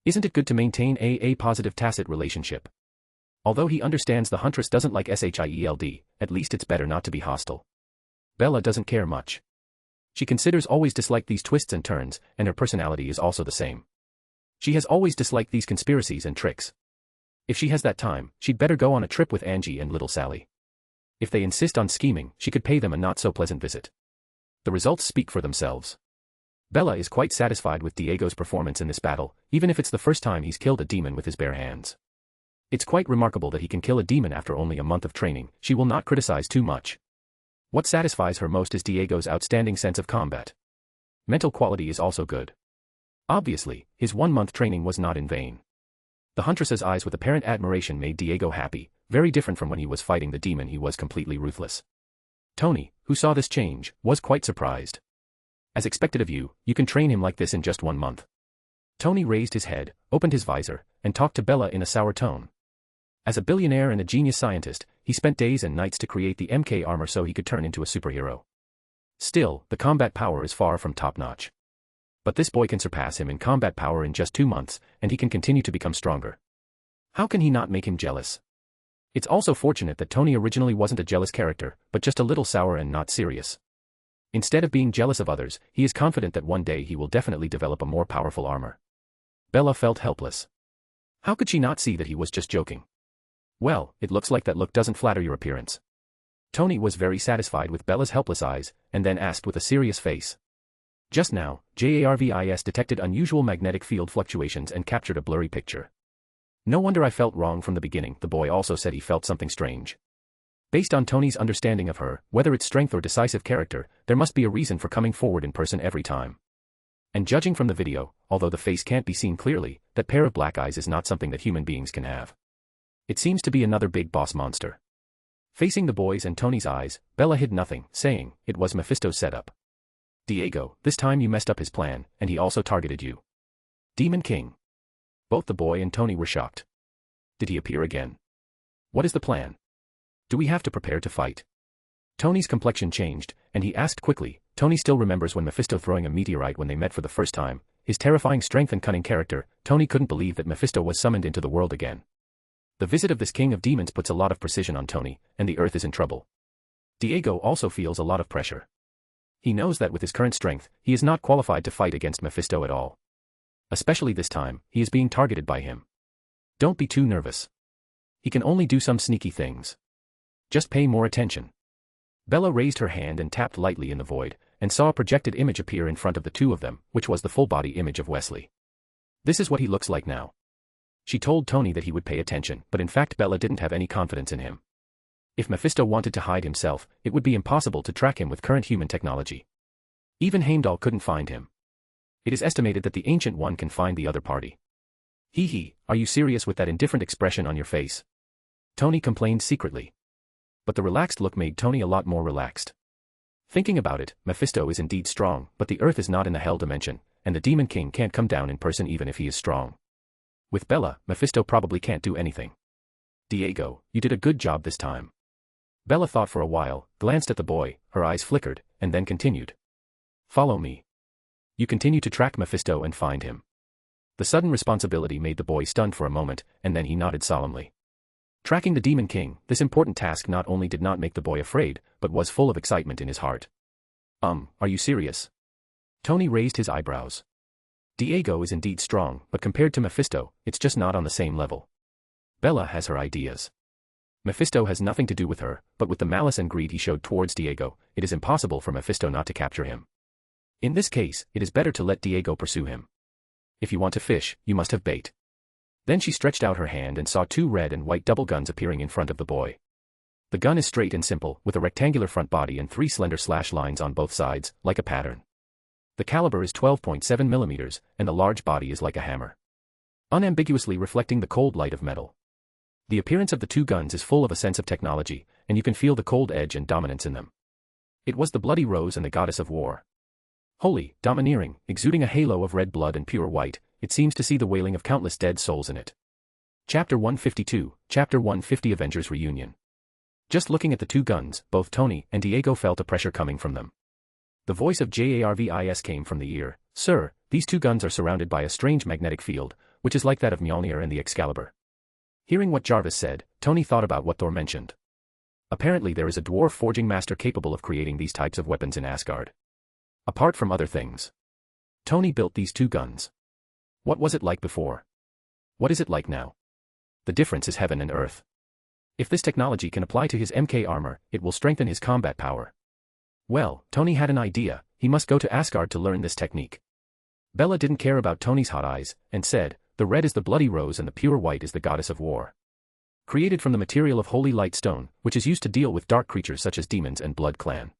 Isn't it good to maintain a positive tacit relationship? Although he understands the Huntress doesn't like Shield, at least it's better not to be hostile. Bella doesn't care much. She considers always disliked these twists and turns, and her personality is also the same. She has always disliked these conspiracies and tricks. If she has that time, she'd better go on a trip with Angie and little Sally. If they insist on scheming, she could pay them a not-so-pleasant visit. The results speak for themselves. Bella is quite satisfied with Diego's performance in this battle, even if it's the first time he's killed a demon with his bare hands. It's quite remarkable that he can kill a demon after only a month of training. She will not criticize too much. What satisfies her most is Diego's outstanding sense of combat. Mental quality is also good. Obviously, his 1-month training was not in vain. The Huntress's eyes with apparent admiration made Diego happy, very different from when he was fighting the demon. He was completely ruthless. Tony, who saw this change, was quite surprised. As expected of you, you can train him like this in just 1 month. Tony raised his head, opened his visor, and talked to Bella in a sour tone. As a billionaire and a genius scientist, he spent days and nights to create the MK armor so he could turn into a superhero. Still, the combat power is far from top-notch. But this boy can surpass him in combat power in just 2 months, and he can continue to become stronger. How can he not make him jealous? It's also fortunate that Tony originally wasn't a jealous character, but just a little sour and not serious. Instead of being jealous of others, he is confident that one day he will definitely develop a more powerful armor. Bella felt helpless. How could she not see that he was just joking? Well, it looks like that look doesn't flatter your appearance. Tony was very satisfied with Bella's helpless eyes, and then asked with a serious face. Just now, JARVIS detected unusual magnetic field fluctuations and captured a blurry picture. No wonder I felt wrong from the beginning. The boy also said he felt something strange. Based on Tony's understanding of her, whether it's strength or decisive character, there must be a reason for coming forward in person every time. And judging from the video, although the face can't be seen clearly, that pair of black eyes is not something that human beings can have. It seems to be another big boss monster. Facing the boy's and Tony's eyes, Bella hid nothing, saying, it was Mefisto's setup. Diego, this time you messed up his plan, and he also targeted you. Demon King. Both the boy and Tony were shocked. Did he appear again? What is the plan? Do we have to prepare to fight? Tony's complexion changed, and he asked quickly. Tony still remembers when Mefisto throwing a meteorite when they met for the first time, his terrifying strength and cunning character. Tony couldn't believe that Mefisto was summoned into the world again. The visit of this king of demons puts a lot of precision on Tony, and the earth is in trouble. Diego also feels a lot of pressure. He knows that with his current strength, he is not qualified to fight against Mefisto at all. Especially this time, he is being targeted by him. Don't be too nervous. He can only do some sneaky things. Just pay more attention. Bella raised her hand and tapped lightly in the void, and saw a projected image appear in front of the two of them, which was the full-body image of Wesley. This is what he looks like now. She told Tony that he would pay attention, but in fact Bella didn't have any confidence in him. If Mefisto wanted to hide himself, it would be impossible to track him with current human technology. Even Heimdall couldn't find him. It is estimated that the Ancient One can find the other party. Hee, are you serious with that indifferent expression on your face? Tony complained secretly. But the relaxed look made Tony a lot more relaxed. Thinking about it, Mefisto is indeed strong, but the Earth is not in the Hell dimension, and the Demon King can't come down in person even if he is strong. With Bella, Mefisto probably can't do anything. Diego, you did a good job this time. Bella thought for a while, glanced at the boy, her eyes flickered, and then continued. Follow me. You continue to track Mefisto and find him. The sudden responsibility made the boy stunned for a moment, and then he nodded solemnly. Tracking the Demon King, this important task not only did not make the boy afraid, but was full of excitement in his heart. Are you serious? Tony raised his eyebrows. Diego is indeed strong, but compared to Mefisto, it's just not on the same level. Bella has her ideas. Mefisto has nothing to do with her, but with the malice and greed he showed towards Diego, it is impossible for Mefisto not to capture him. In this case, it is better to let Diego pursue him. If you want to fish, you must have bait. Then she stretched out her hand and saw 2 red and white double guns appearing in front of the boy. The gun is straight and simple, with a rectangular front body and 3 slender slash lines on both sides, like a pattern. The caliber is 12.7 mm, and the large body is like a hammer, unambiguously reflecting the cold light of metal. The appearance of the 2 guns is full of a sense of technology, and you can feel the cold edge and dominance in them. It was the bloody rose and the goddess of war. Holy, domineering, exuding a halo of red blood and pure white, it seems to see the wailing of countless dead souls in it. Chapter 152, Chapter 150 Avengers Reunion. Just looking at the 2 guns, both Tony and Diego felt a pressure coming from them. The voice of Jarvis came from the ear. Sir, these 2 guns are surrounded by a strange magnetic field, which is like that of Mjolnir and the Excalibur. Hearing what Jarvis said, Tony thought about what Thor mentioned. Apparently there is a dwarf forging master capable of creating these types of weapons in Asgard. Apart from other things, Tony built these 2 guns. What was it like before? What is it like now? The difference is heaven and earth. If this technology can apply to his MK armor, it will strengthen his combat power. Well, Tony had an idea. He must go to Asgard to learn this technique. Bella didn't care about Tony's hot eyes, and said, the red is the bloody rose and the pure white is the goddess of war. Created from the material of holy light stone, which is used to deal with dark creatures such as demons and blood clan.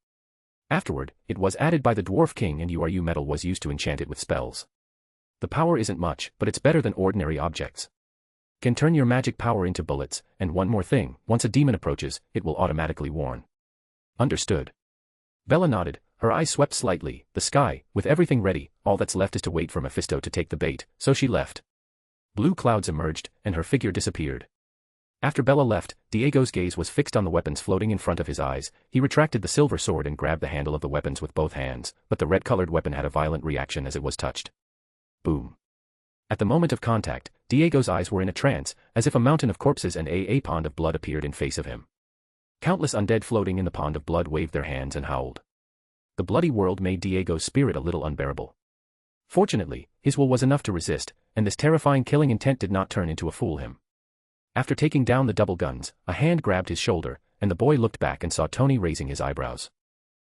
Afterward, it was added by the dwarf king, and URU metal was used to enchant it with spells. The power isn't much, but it's better than ordinary objects. Can turn your magic power into bullets, and one more thing, once a demon approaches, it will automatically warn. Understood. Bella nodded, her eyes swept slightly the sky. With everything ready, all that's left is to wait for Mefisto to take the bait, so she left. Blue clouds emerged, and her figure disappeared. After Bella left, Diego's gaze was fixed on the weapons floating in front of his eyes. He retracted the silver sword and grabbed the handle of the weapons with both hands, but the red-colored weapon had a violent reaction as it was touched. Boom. At the moment of contact, Diego's eyes were in a trance, as if a mountain of corpses and a pond of blood appeared in face of him. Countless undead floating in the pond of blood waved their hands and howled. The bloody world made Diego's spirit a little unbearable. Fortunately, his will was enough to resist, and this terrifying killing intent did not turn into a fool him. After taking down the double guns, a hand grabbed his shoulder, and the boy looked back and saw Tony raising his eyebrows.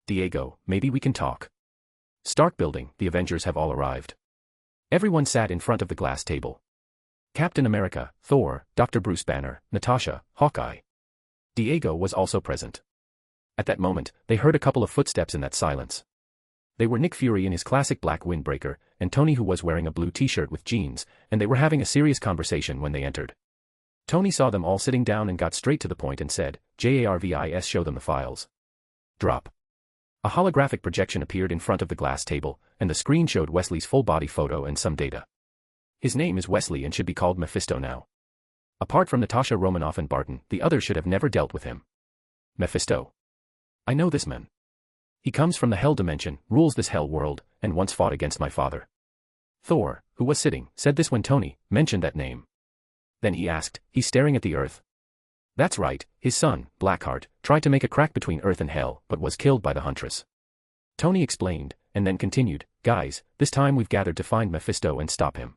Diego, maybe we can talk. Stark building, the Avengers have all arrived. Everyone sat in front of the glass table. Captain America, Thor, Dr. Bruce Banner, Natasha, Hawkeye. Diego was also present. At that moment, they heard a couple of footsteps in that silence. They were Nick Fury in his classic black windbreaker, and Tony, who was wearing a blue t-shirt with jeans, and they were having a serious conversation when they entered. Tony saw them all sitting down and got straight to the point and said, Jarvis, show them the files. Drop. A holographic projection appeared in front of the glass table, and the screen showed Wesley's full-body photo and some data. His name is Wesley and should be called Mefisto now. Apart from Natasha Romanoff and Barton, the others should have never dealt with him. Mefisto. I know this man. He comes from the hell dimension, rules this hell world, and once fought against my father. Thor, who was sitting, said this when Tony mentioned that name. Then he asked, he's staring at the earth. That's right, his son, Blackheart, tried to make a crack between earth and hell, but was killed by the Huntress. Tony explained, and then continued, guys, this time we've gathered to find Mefisto and stop him.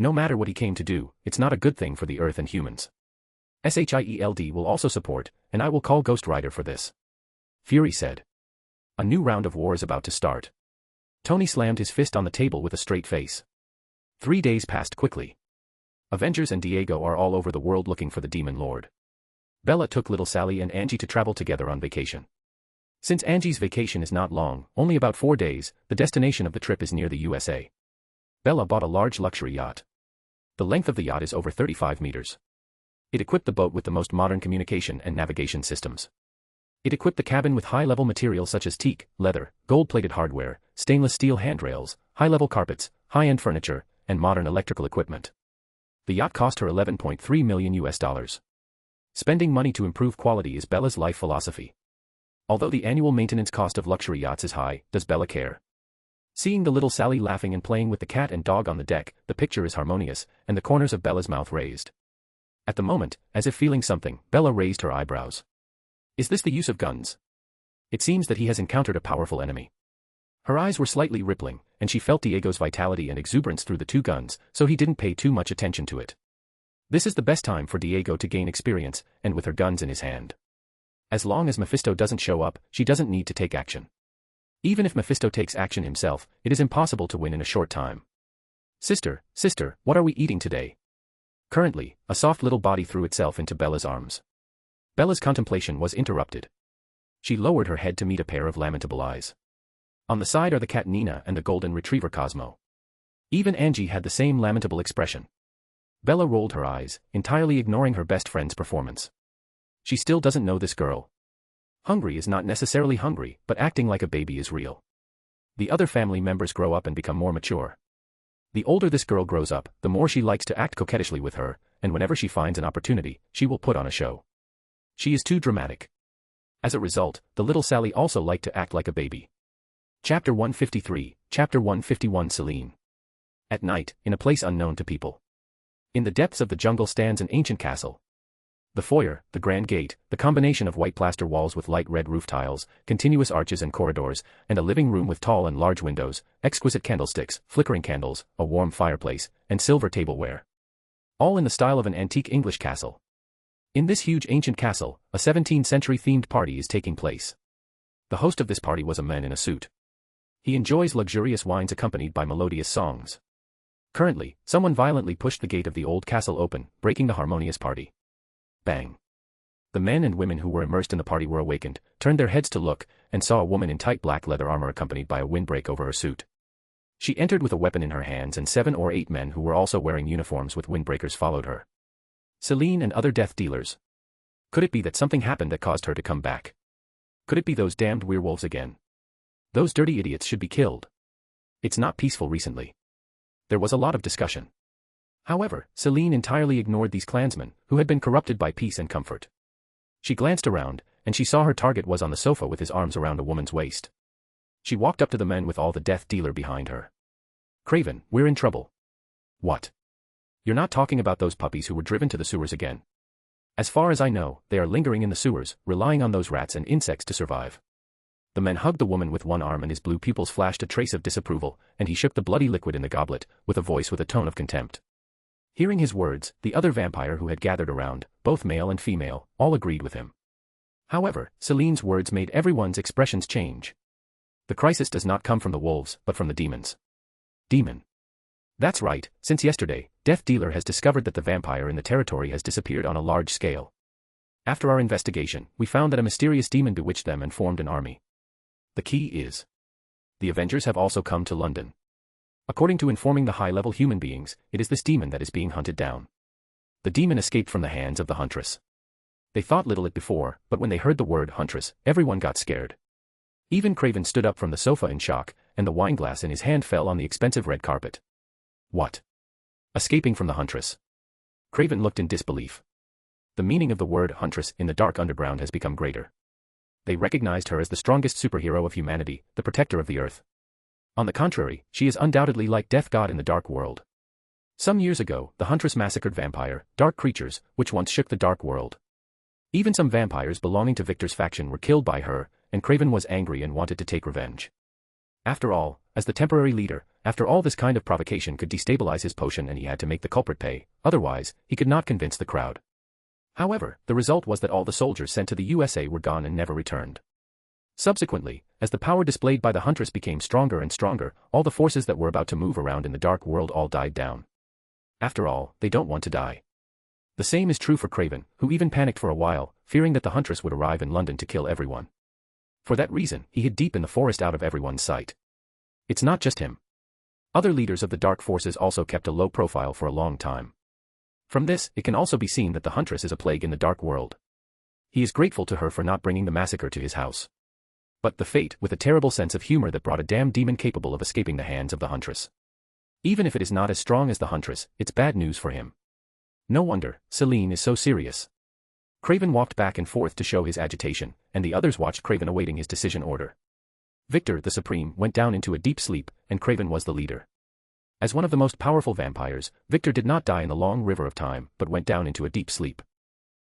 No matter what he came to do, it's not a good thing for the earth and humans. Shield will also support, and I will call Ghost Rider for this. Fury said. A new round of war is about to start. Tony slammed his fist on the table with a straight face. 3 days passed quickly. Avengers and Diego are all over the world looking for the Demon Lord. Bella took little Sally and Angie to travel together on vacation. Since Angie's vacation is not long, only about 4 days, the destination of the trip is near the USA. Bella bought a large luxury yacht. The length of the yacht is over 35 meters. It equipped the boat with the most modern communication and navigation systems. It equipped the cabin with high-level materials such as teak, leather, gold-plated hardware, stainless steel handrails, high-level carpets, high-end furniture, and modern electrical equipment. The yacht cost her $11.3 million. Spending money to improve quality is Bella's life philosophy. Although the annual maintenance cost of luxury yachts is high, does Bella care? Seeing the little Sally laughing and playing with the cat and dog on the deck, the picture is harmonious, and the corners of Bella's mouth raised. At the moment, as if feeling something, Bella raised her eyebrows. Is this the use of guns? It seems that he has encountered a powerful enemy. Her eyes were slightly rippling, and she felt Diego's vitality and exuberance through the two guns, so he didn't pay too much attention to it. This is the best time for Diego to gain experience, and with her guns in his hand. As long as Mefisto doesn't show up, she doesn't need to take action. Even if Mefisto takes action himself, it is impossible to win in a short time. Sister, what are we eating today? Currently, a soft little body threw itself into Bella's arms. Bella's contemplation was interrupted. She lowered her head to meet a pair of lamentable eyes. On the side are the cat Nina and the golden retriever Cosmo. Even Angie had the same lamentable expression. Bella rolled her eyes, entirely ignoring her best friend's performance. She still doesn't know this girl. Hungry is not necessarily hungry, but acting like a baby is real. The other family members grow up and become more mature. The older this girl grows up, the more she likes to act coquettishly with her, and whenever she finds an opportunity, she will put on a show. She is too dramatic. As a result, the little Sally also liked to act like a baby. Chapter 153, Chapter 151 Celine. At night, in a place unknown to people. In the depths of the jungle stands an ancient castle. The foyer, the grand gate, the combination of white plaster walls with light red roof tiles, continuous arches and corridors, and a living room with tall and large windows, exquisite candlesticks, flickering candles, a warm fireplace, and silver tableware. All in the style of an antique English castle. In this huge ancient castle, a 17th century themed party is taking place. The host of this party was a man in a suit. He enjoys luxurious wines accompanied by melodious songs. Currently, someone violently pushed the gate of the old castle open, breaking the harmonious party. Bang. The men and women who were immersed in the party were awakened, turned their heads to look, and saw a woman in tight black leather armor accompanied by a windbreak over her suit. She entered with a weapon in her hands, and 7 or 8 men who were also wearing uniforms with windbreakers followed her. Celine and other death dealers. Could it be that something happened that caused her to come back? Could it be those damned werewolves again? Those dirty idiots should be killed. It's not peaceful recently. There was a lot of discussion. However, Celine entirely ignored these clansmen, who had been corrupted by peace and comfort. She glanced around, and she saw her target was on the sofa with his arms around a woman's waist. She walked up to the men with all the death dealer behind her. Craven, we're in trouble. What? You're not talking about those puppies who were driven to the sewers again? As far as I know, they are lingering in the sewers, relying on those rats and insects to survive. The man hugged the woman with one arm and his blue pupils flashed a trace of disapproval, and he shook the bloody liquid in the goblet, with a voice with a tone of contempt. Hearing his words, the other vampire who had gathered around, both male and female, all agreed with him. However, Celine's words made everyone's expressions change. The crisis does not come from the wolves, but from the demons. Demon. That's right, since yesterday, Death Dealer has discovered that the vampire in the territory has disappeared on a large scale. After our investigation, we found that a mysterious demon bewitched them and formed an army. The key is: the Avengers have also come to London. According to informing the high-level human beings, it is this demon that is being hunted down. The demon escaped from the hands of the Huntress. They thought little it before, but when they heard the word Huntress, everyone got scared. Even Craven stood up from the sofa in shock, and the wineglass in his hand fell on the expensive red carpet. What? Escaping from the Huntress? Craven looked in disbelief. The meaning of the word Huntress in the dark underground has become greater. They recognized her as the strongest superhero of humanity, the protector of the earth. On the contrary, she is undoubtedly like Death God in the dark world. Some years ago, the Huntress massacred vampire, dark creatures, which once shook the dark world. Even some vampires belonging to Victor's faction were killed by her, and Craven was angry and wanted to take revenge. After all, as the temporary leader, after all this kind of provocation could destabilize his potion and he had to make the culprit pay, otherwise, he could not convince the crowd. However, the result was that all the soldiers sent to the USA were gone and never returned. Subsequently, as the power displayed by the Huntress became stronger and stronger, all the forces that were about to move around in the dark world all died down. After all, they don't want to die. The same is true for Craven, who even panicked for a while, fearing that the Huntress would arrive in London to kill everyone. For that reason, he hid deep in the forest out of everyone's sight. It's not just him. Other leaders of the dark forces also kept a low profile for a long time. From this, it can also be seen that the Huntress is a plague in the dark world. He is grateful to her for not bringing the massacre to his house. But the fate, with a terrible sense of humor that brought a damned demon capable of escaping the hands of the Huntress. Even if it is not as strong as the Huntress, it's bad news for him. No wonder, Celine is so serious. Craven walked back and forth to show his agitation, and the others watched Craven awaiting his decision order. Victor, the Supreme, went down into a deep sleep, and Craven was the leader. As one of the most powerful vampires, Victor did not die in the long river of time, but went down into a deep sleep.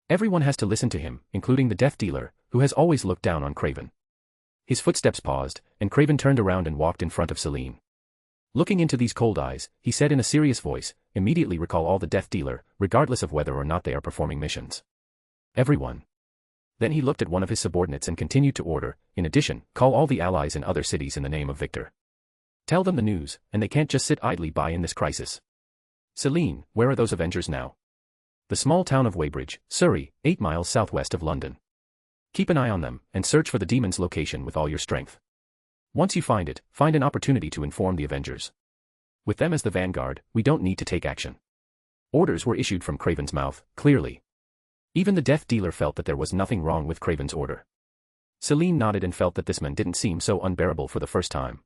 Everyone has to listen to him, including the Death Dealer, who has always looked down on Craven. His footsteps paused, and Craven turned around and walked in front of Celine. Looking into these cold eyes, he said in a serious voice, immediately recall all the Death Dealer, regardless of whether or not they are performing missions. Everyone. Then he looked at one of his subordinates and continued to order, in addition, call all the allies in other cities in the name of Victor. Tell them the news, and they can't just sit idly by in this crisis. Celine, where are those Avengers now? The small town of Weybridge, Surrey, 8 miles southwest of London. Keep an eye on them, and search for the demon's location with all your strength. Once you find it, find an opportunity to inform the Avengers. With them as the vanguard, we don't need to take action. Orders were issued from Craven's mouth, clearly. Even the Death Dealer felt that there was nothing wrong with Craven's order. Celine nodded and felt that this man didn't seem so unbearable for the first time.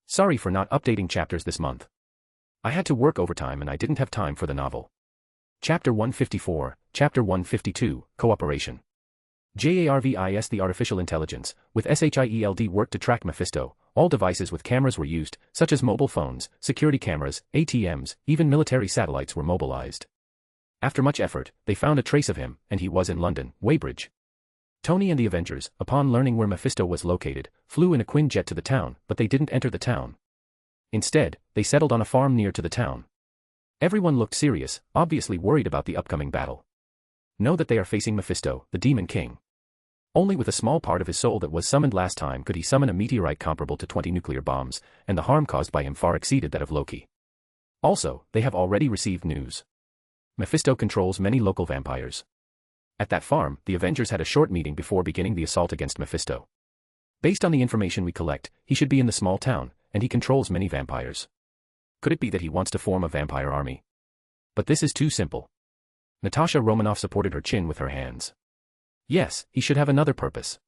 Sorry for not updating chapters this month. I had to work overtime and I didn't have time for the novel. Chapter 154, Chapter 152, Cooperation. JARVIS. The artificial intelligence, with SHIELD, worked to track Mefisto. All devices with cameras were used, such as mobile phones, security cameras, ATMs, even military satellites were mobilized. After much effort, they found a trace of him, and he was in London, Weybridge. Tony and the Avengers, upon learning where Mefisto was located, flew in a Quinjet to the town, but they didn't enter the town. Instead, they settled on a farm near to the town. Everyone looked serious, obviously worried about the upcoming battle. Know that they are facing Mefisto, the Demon King. Only with a small part of his soul that was summoned last time could he summon a meteorite comparable to 20 nuclear bombs, and the harm caused by him far exceeded that of Loki. Also, they have already received news. Mefisto controls many local vampires. At that farm, the Avengers had a short meeting before beginning the assault against Mefisto. Based on the information we collect, he should be in the small town, and he controls many vampires. Could it be that he wants to form a vampire army? But this is too simple. Natasha Romanoff supported her chin with her hands. Yes, he should have another purpose.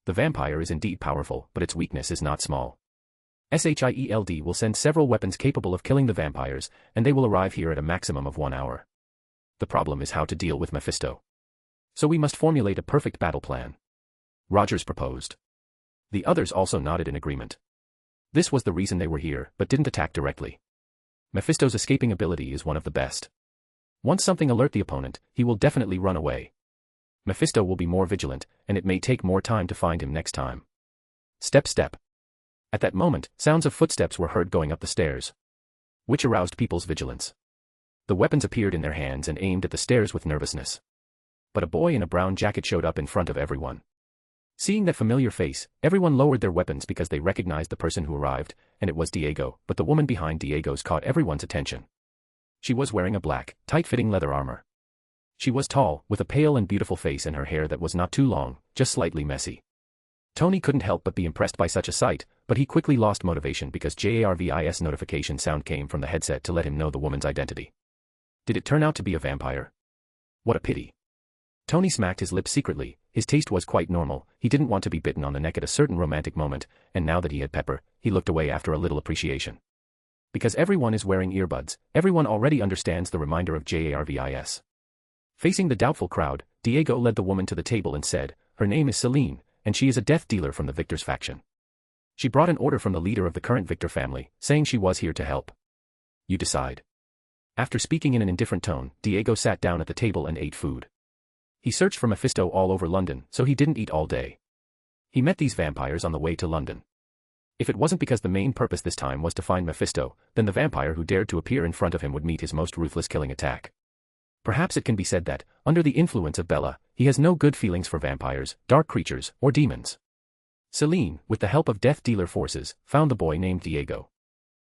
The vampire is indeed powerful, but its weakness is not small. SHIELD will send several weapons capable of killing the vampires, and they will arrive here at a maximum of 1 hour. The problem is how to deal with Mefisto. So we must formulate a perfect battle plan. Rogers proposed. The others also nodded in agreement. This was the reason they were here, but didn't attack directly. Mefisto's escaping ability is one of the best. Once something alert the opponent, he will definitely run away. Mefisto will be more vigilant, and it may take more time to find him next time. Step, step. At that moment, sounds of footsteps were heard going up the stairs, which aroused people's vigilance. The weapons appeared in their hands and aimed at the stairs with nervousness. But a boy in a brown jacket showed up in front of everyone. Seeing that familiar face, everyone lowered their weapons because they recognized the person who arrived, and it was Diego, but the woman behind Diego's caught everyone's attention. She was wearing a black, tight-fitting leather armor. She was tall, with a pale and beautiful face and her hair that was not too long, just slightly messy. Tony couldn't help but be impressed by such a sight, but he quickly lost motivation because JARVIS notification sound came from the headset to let him know the woman's identity. Did it turn out to be a vampire? What a pity. Tony smacked his lips secretly. His taste was quite normal, he didn't want to be bitten on the neck at a certain romantic moment, and now that he had Pepper, he looked away after a little appreciation. Because everyone is wearing earbuds, everyone already understands the reminder of JARVIS. Facing the doubtful crowd, Diego led the woman to the table and said, her name is Celine, and she is a death dealer from the Victor's faction. She brought an order from the leader of the current Victor family, saying she was here to help. You decide. After speaking in an indifferent tone, Diego sat down at the table and ate food. He searched for Mefisto all over London, so he didn't eat all day. He met these vampires on the way to London. If it wasn't because the main purpose this time was to find Mefisto, then the vampire who dared to appear in front of him would meet his most ruthless killing attack. Perhaps it can be said that, under the influence of Bella, he has no good feelings for vampires, dark creatures, or demons. Celine, with the help of death dealer forces, found the boy named Diego.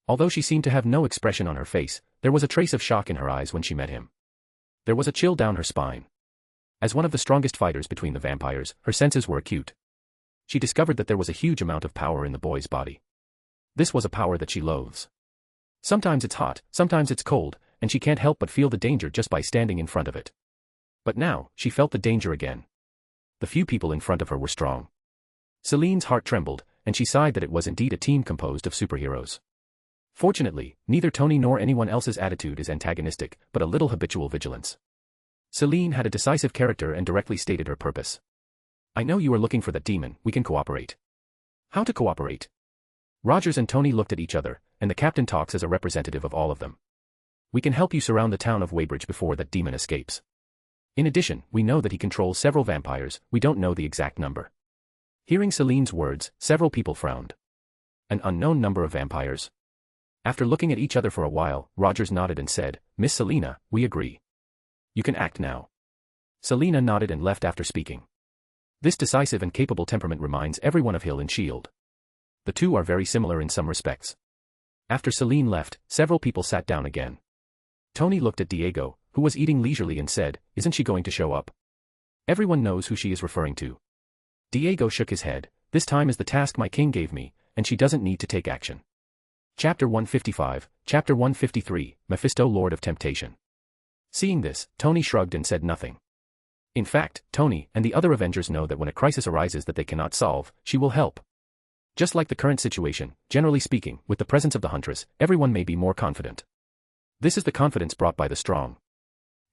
Although she seemed to have no expression on her face, there was a trace of shock in her eyes when she met him. There was a chill down her spine. As one of the strongest fighters between the vampires, her senses were acute. She discovered that there was a huge amount of power in the boy's body. This was a power that she loathes. Sometimes it's hot, sometimes it's cold, and she can't help but feel the danger just by standing in front of it. But now, she felt the danger again. The few people in front of her were strong. Celine's heart trembled, and she sighed that it was indeed a team composed of superheroes. Fortunately, neither Tony nor anyone else's attitude is antagonistic, but a little habitual vigilance. Celine had a decisive character and directly stated her purpose. I know you are looking for that demon, we can cooperate. How to cooperate? Rogers and Tony looked at each other, and the captain talks as a representative of all of them. We can help you surround the town of Weybridge before that demon escapes. In addition, we know that he controls several vampires, we don't know the exact number. Hearing Celine's words, several people frowned. An unknown number of vampires? After looking at each other for a while, Rogers nodded and said, "Miss Selina, we agree. You can act now." Selina nodded and left after speaking. This decisive and capable temperament reminds everyone of Hill and Shield. The two are very similar in some respects. After Selene left, several people sat down again. Tony looked at Diego, who was eating leisurely, and said, "Isn't she going to show up?" Everyone knows who she is referring to. Diego shook his head. "This time is the task my king gave me, and she doesn't need to take action." Chapter 155, Chapter 153, Mefisto, Lord of Temptation. Seeing this, Tony shrugged and said nothing. In fact, Tony and the other Avengers know that when a crisis arises that they cannot solve, she will help. Just like the current situation, generally speaking, with the presence of the Huntress, everyone may be more confident. This is the confidence brought by the strong.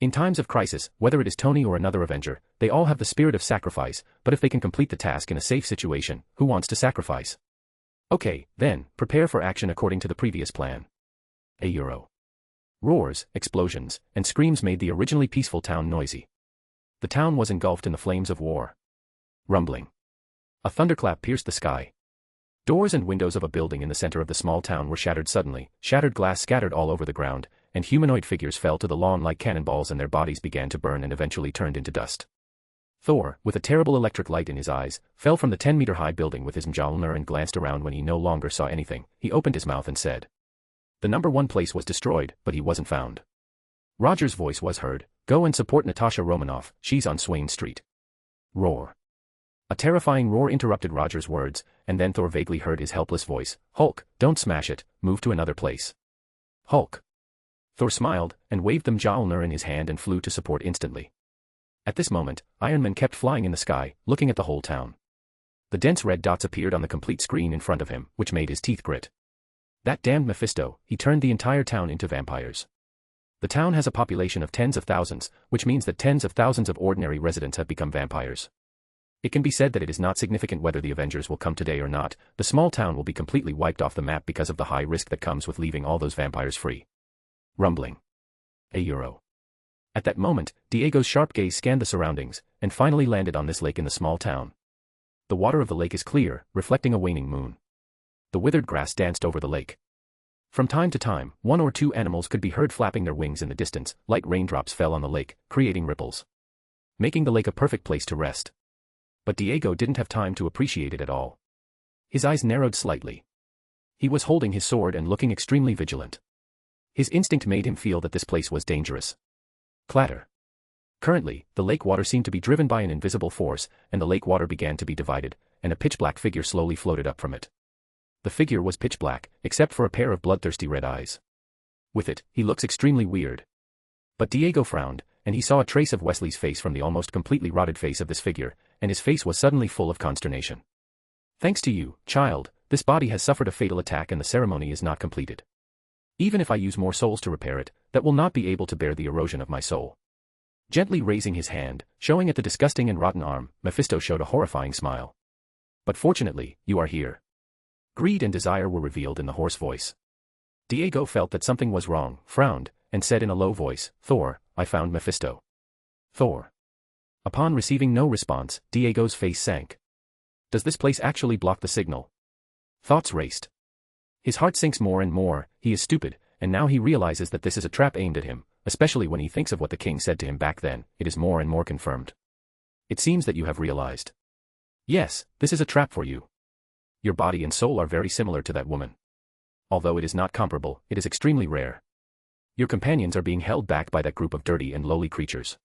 In times of crisis, whether it is Tony or another Avenger, they all have the spirit of sacrifice, but if they can complete the task in a safe situation, who wants to sacrifice? Okay, then, prepare for action according to the previous plan. A euro. Roars, explosions, and screams made the originally peaceful town noisy. The town was engulfed in the flames of war. Rumbling. A thunderclap pierced the sky. Doors and windows of a building in the center of the small town were shattered suddenly, shattered glass scattered all over the ground, and humanoid figures fell to the lawn like cannonballs and their bodies began to burn and eventually turned into dust. Thor, with a terrible electric light in his eyes, fell from the 10-meter-high building with his Mjolnir and glanced around when he no longer saw anything. He opened his mouth and said. The number 1 place was destroyed, but he wasn't found. Roger's voice was heard. "Go and support Natasha Romanoff, she's on Swain Street." Roar. A terrifying roar interrupted Roger's words, and then Thor vaguely heard his helpless voice. "Hulk, don't smash it, move to another place." Hulk. Thor smiled, and waved the Mjolnir in his hand and flew to support instantly. At this moment, Iron Man kept flying in the sky, looking at the whole town. The dense red dots appeared on the complete screen in front of him, which made his teeth grit. That damned Mefisto, he turned the entire town into vampires. The town has a population of tens of thousands, which means that tens of thousands of ordinary residents have become vampires. It can be said that it is not significant whether the Avengers will come today or not, the small town will be completely wiped off the map because of the high risk that comes with leaving all those vampires free. Rumbling. A euro. At that moment, Diego's sharp gaze scanned the surroundings, and finally landed on this lake in the small town. The water of the lake is clear, reflecting a waning moon. The withered grass danced over the lake. From time to time, 1 or 2 animals could be heard flapping their wings in the distance. Light raindrops fell on the lake, creating ripples, making the lake a perfect place to rest. But Diego didn't have time to appreciate it at all. His eyes narrowed slightly. He was holding his sword and looking extremely vigilant. His instinct made him feel that this place was dangerous. Clatter. Currently, the lake water seemed to be driven by an invisible force, and the lake water began to be divided, and a pitch-black figure slowly floated up from it. The figure was pitch black, except for a pair of bloodthirsty red eyes. With it, he looks extremely weird. But Diego frowned, and he saw a trace of Wesley's face from the almost completely rotted face of this figure, and his face was suddenly full of consternation. "Thanks to you, child, this body has suffered a fatal attack and the ceremony is not completed. Even if I use more souls to repair it, that will not be able to bear the erosion of my soul." Gently raising his hand, showing it the disgusting and rotten arm, Mefisto showed a horrifying smile. "But fortunately, you are here." Greed and desire were revealed in the hoarse voice. Diego felt that something was wrong, frowned, and said in a low voice, "Thor, I found Mefisto." Thor. Upon receiving no response, Diego's face sank. Does this place actually block the signal? Thoughts raced. His heart sinks more and more. He is stupid, and now he realizes that this is a trap aimed at him, especially when he thinks of what the king said to him back then. It is more and more confirmed. "It seems that you have realized." "Yes, this is a trap for you. Your body and soul are very similar to that woman. Although it is not comparable, it is extremely rare. Your companions are being held back by that group of dirty and lowly creatures.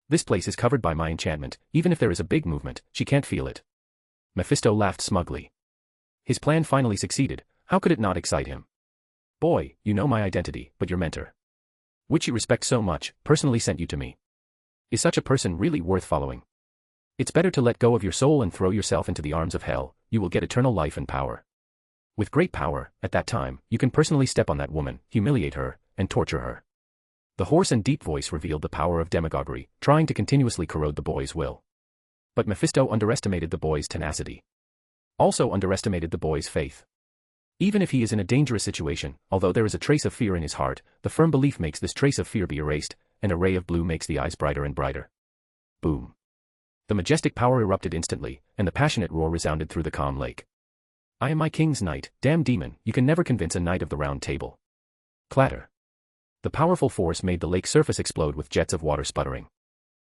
This place is covered by my enchantment. Even if there is a big movement, she can't feel it." Mefisto laughed smugly. His plan finally succeeded. How could it not excite him? "Boy, you know my identity, but your mentor, which you respect so much, personally sent you to me. Is such a person really worth following? It's better to let go of your soul and throw yourself into the arms of hell. You will get eternal life and power. With great power, at that time, you can personally step on that woman, humiliate her, and torture her." The hoarse and deep voice revealed the power of demagoguery, trying to continuously corrode the boy's will. But Mefisto underestimated the boy's tenacity. Also underestimated the boy's faith. Even if he is in a dangerous situation, although there is a trace of fear in his heart, the firm belief makes this trace of fear be erased, and a ray of blue makes the eyes brighter and brighter. Boom. The majestic power erupted instantly, and the passionate roar resounded through the calm lake. I am my king's knight, damn demon, you can never convince a knight of the round table. Clatter. The powerful force made the lake surface explode with jets of water sputtering.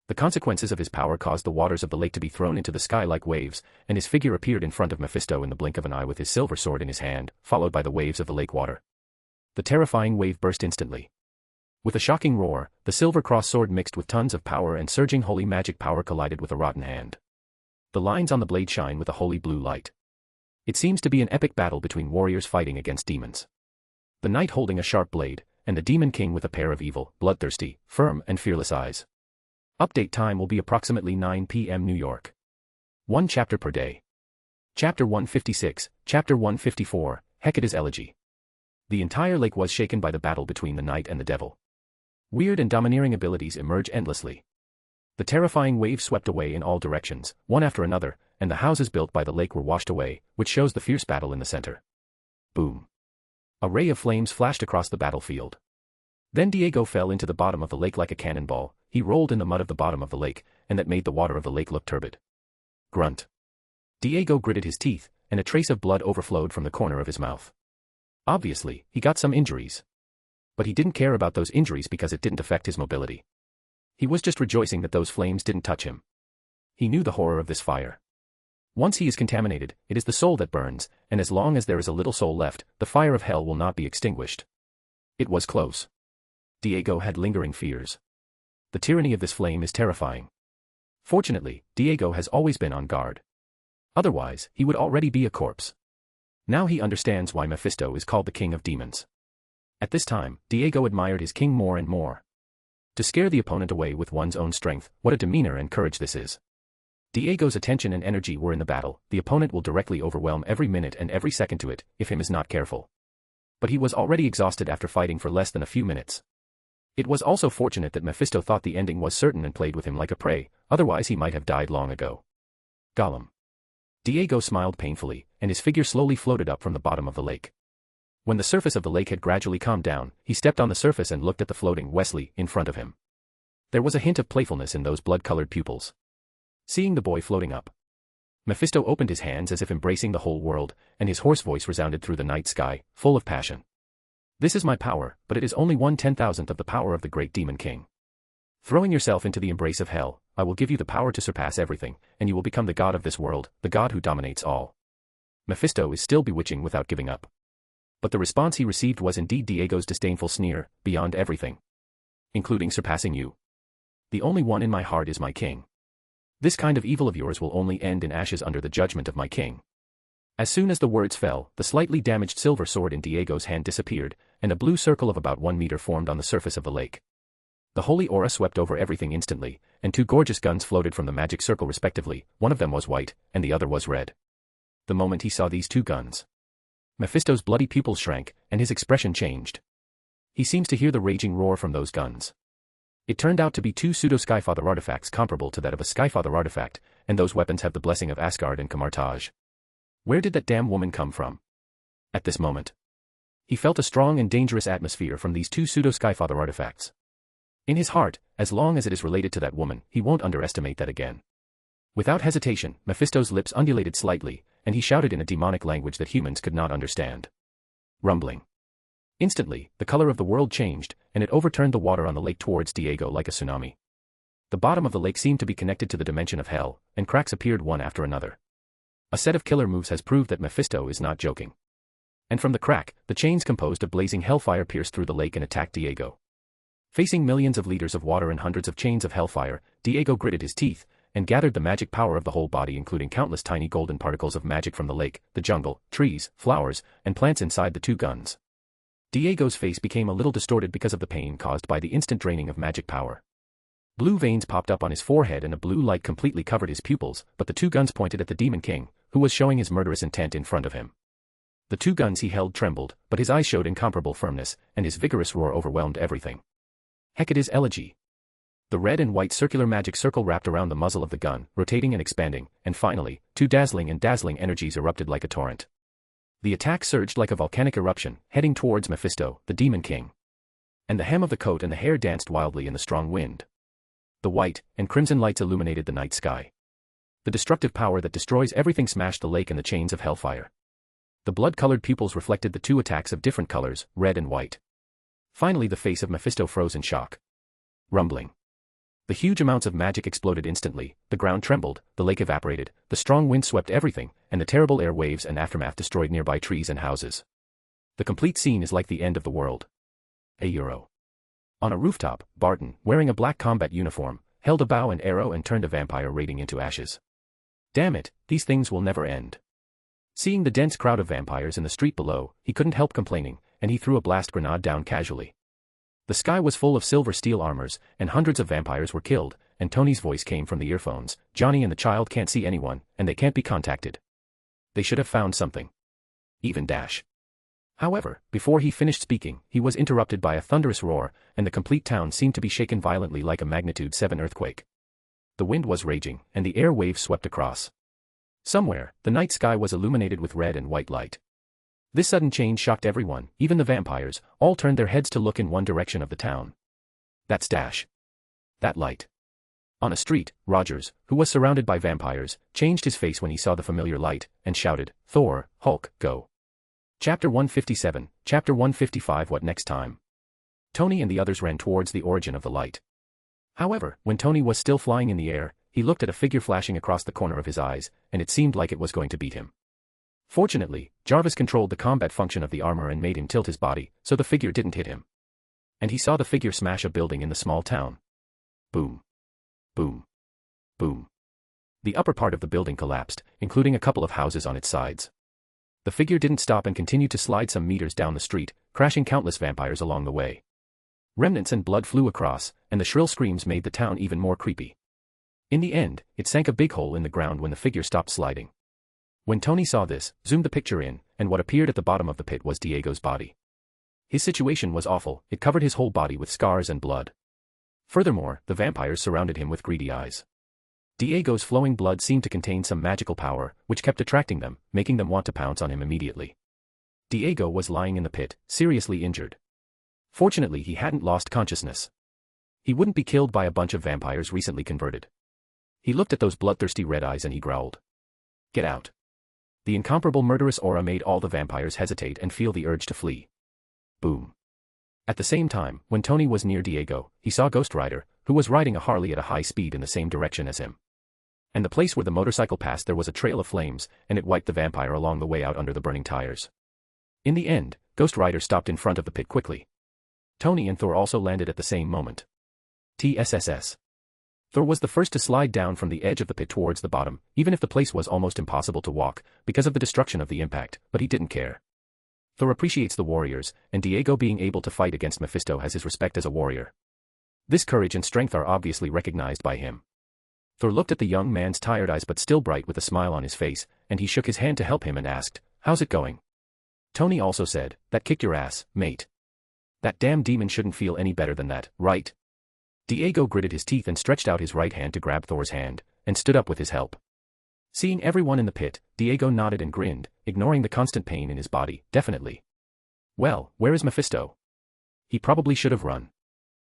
The consequences of his power caused the waters of the lake to be thrown into the sky like waves, and his figure appeared in front of Mefisto in the blink of an eye with his silver sword in his hand, followed by the waves of the lake water. The terrifying wave burst instantly. With a shocking roar, the silver cross sword mixed with tons of power and surging holy magic power collided with a rotten hand. The lines on the blade shine with a holy blue light. It seems to be an epic battle between warriors fighting against demons. The knight holding a sharp blade, and the demon king with a pair of evil, bloodthirsty, firm and fearless eyes. Update time will be approximately 9 p.m. New York. 1 chapter per day. Chapter 156, Chapter 154, Hecate's Elegy. The entire lake was shaken by the battle between the knight and the devil. Weird and domineering abilities emerge endlessly. The terrifying wave swept away in all directions, one after another, and the houses built by the lake were washed away, which shows the fierce battle in the center. Boom. A ray of flames flashed across the battlefield. Then Diego fell into the bottom of the lake like a cannonball. He rolled in the mud of the bottom of the lake, and that made the water of the lake look turbid. Grunt. Diego gritted his teeth, and a trace of blood overflowed from the corner of his mouth. Obviously, he got some injuries. But he didn't care about those injuries because it didn't affect his mobility. He was just rejoicing that those flames didn't touch him. He knew the horror of this fire. Once he is contaminated, it is the soul that burns, and as long as there is a little soul left, the fire of hell will not be extinguished. It was close. Diego had lingering fears. The tyranny of this flame is terrifying. Fortunately, Diego has always been on guard. Otherwise, he would already be a corpse. Now he understands why Mefisto is called the king of demons. At this time, Diego admired his king more and more. To scare the opponent away with one's own strength, what a demeanor and courage this is. Diego's attention and energy were in the battle. The opponent will directly overwhelm every minute and every second to it, if him is not careful. But he was already exhausted after fighting for less than a few minutes. It was also fortunate that Mefisto thought the ending was certain and played with him like a prey, otherwise he might have died long ago. Gollum. Diego smiled painfully, and his figure slowly floated up from the bottom of the lake. When the surface of the lake had gradually calmed down, he stepped on the surface and looked at the floating Wesley in front of him. There was a hint of playfulness in those blood-colored pupils. Seeing the boy floating up, Mefisto opened his hands as if embracing the whole world, and his hoarse voice resounded through the night sky, full of passion. This is my power, but it is only 1/10,000th of the power of the great demon king. Throwing yourself into the embrace of hell, I will give you the power to surpass everything, and you will become the god of this world, the god who dominates all. Mefisto is still bewitching without giving up. But the response he received was indeed Diego's disdainful sneer, beyond everything. Including surpassing you. The only one in my heart is my king. This kind of evil of yours will only end in ashes under the judgment of my king. As soon as the words fell, the slightly damaged silver sword in Diego's hand disappeared, and a blue circle of about 1 meter formed on the surface of the lake. The holy aura swept over everything instantly, and 2 gorgeous guns floated from the magic circle respectively. One of them was white, and the other was red. The moment he saw these 2 guns, Mefisto's bloody pupils shrank, and his expression changed. He seems to hear the raging roar from those guns. It turned out to be 2 pseudo-Skyfather artifacts comparable to that of a Skyfather artifact, and those weapons have the blessing of Asgard and Camartage. Where did that damn woman come from? At this moment, he felt a strong and dangerous atmosphere from these 2 pseudo-Skyfather artifacts. In his heart, as long as it is related to that woman, he won't underestimate that again. Without hesitation, Mefisto's lips undulated slightly, and he shouted in a demonic language that humans could not understand. Rumbling. Instantly, the color of the world changed, and it overturned the water on the lake towards Diego like a tsunami. The bottom of the lake seemed to be connected to the dimension of hell, and cracks appeared one after another. A set of killer moves has proved that Mefisto is not joking. And from the crack, the chains composed of blazing hellfire pierced through the lake and attacked Diego. Facing millions of liters of water and hundreds of chains of hellfire, Diego gritted his teeth, and gathered the magic power of the whole body, including countless tiny golden particles of magic from the lake, the jungle, trees, flowers, and plants inside the 2 guns. Diego's face became a little distorted because of the pain caused by the instant draining of magic power. Blue veins popped up on his forehead and a blue light completely covered his pupils, but the 2 guns pointed at the Demon King, who was showing his murderous intent in front of him. The 2 guns he held trembled, but his eyes showed incomparable firmness, and his vigorous roar overwhelmed everything. Hecate's Elegy. The red and white circular magic circle wrapped around the muzzle of the gun, rotating and expanding, and finally, 2 dazzling energies erupted like a torrent. The attack surged like a volcanic eruption, heading towards Mefisto, the Demon King. And the hem of the coat and the hair danced wildly in the strong wind. The white and crimson lights illuminated the night sky. The destructive power that destroys everything smashed the lake and the chains of hellfire. The blood-colored pupils reflected the two attacks of different colors, red and white. Finally the face of Mefisto froze in shock. Rumbling. The huge amounts of magic exploded instantly, the ground trembled, the lake evaporated, the strong wind swept everything, and the terrible air waves and aftermath destroyed nearby trees and houses. The complete scene is like the end of the world. A euro. On a rooftop, Barton, wearing a black combat uniform, held a bow and arrow and turned a vampire raiding into ashes. Damn it, these things will never end. Seeing the dense crowd of vampires in the street below, he couldn't help complaining, and he threw a blast grenade down casually. The sky was full of silver steel armors, and hundreds of vampires were killed, and Tony's voice came from the earphones. Johnny and the child can't see anyone, and they can't be contacted. They should have found something. Even Dash. However, before he finished speaking, he was interrupted by a thunderous roar, and the complete town seemed to be shaken violently like a magnitude 7 earthquake. The wind was raging, and the air waves swept across. Somewhere, the night sky was illuminated with red and white light. This sudden change shocked everyone, even the vampires, all turned their heads to look in one direction of the town. That's Dash. That light. On a street, Rogers, who was surrounded by vampires, changed his face when he saw the familiar light, and shouted, "Thor, Hulk, go." Chapter 157, Chapter 155. What next time? Tony and the others ran towards the origin of the light. However, when Tony was still flying in the air, he looked at a figure flashing across the corner of his eyes, and it seemed like it was going to beat him. Fortunately, Jarvis controlled the combat function of the armor and made him tilt his body, so the figure didn't hit him. And he saw the figure smash a building in the small town. Boom. Boom. Boom. The upper part of the building collapsed, including a couple of houses on its sides. The figure didn't stop and continued to slide some meters down the street, crashing countless vampires along the way. Remnants and blood flew across, and the shrill screams made the town even more creepy. In the end, it sank a big hole in the ground when the figure stopped sliding. When Tony saw this, zoomed the picture in, and what appeared at the bottom of the pit was Diego's body. His situation was awful, it covered his whole body with scars and blood. Furthermore, the vampires surrounded him with greedy eyes. Diego's flowing blood seemed to contain some magical power, which kept attracting them, making them want to pounce on him immediately. Diego was lying in the pit, seriously injured. Fortunately, he hadn't lost consciousness. He wouldn't be killed by a bunch of vampires recently converted. He looked at those bloodthirsty red eyes and he growled. "Get out." The incomparable murderous aura made all the vampires hesitate and feel the urge to flee. Boom. At the same time, when Tony was near Diego, he saw Ghost Rider, who was riding a Harley at a high speed in the same direction as him. And the place where the motorcycle passed there was a trail of flames, and it wiped the vampire along the way out under the burning tires. In the end, Ghost Rider stopped in front of the pit quickly. Tony and Thor also landed at the same moment. TSSS. Thor was the first to slide down from the edge of the pit towards the bottom, even if the place was almost impossible to walk, because of the destruction of the impact, but he didn't care. Thor appreciates the warriors, and Diego being able to fight against Mefisto has his respect as a warrior. This courage and strength are obviously recognized by him. Thor looked at the young man's tired eyes but still bright with a smile on his face, and he shook his hand to help him and asked, "How's it going?" Tony also said, "That kicked your ass, mate. That damn demon shouldn't feel any better than that, right?" Diego gritted his teeth and stretched out his right hand to grab Thor's hand, and stood up with his help. Seeing everyone in the pit, Diego nodded and grinned, ignoring the constant pain in his body, definitely. "Well, where is Mefisto? He probably should have run.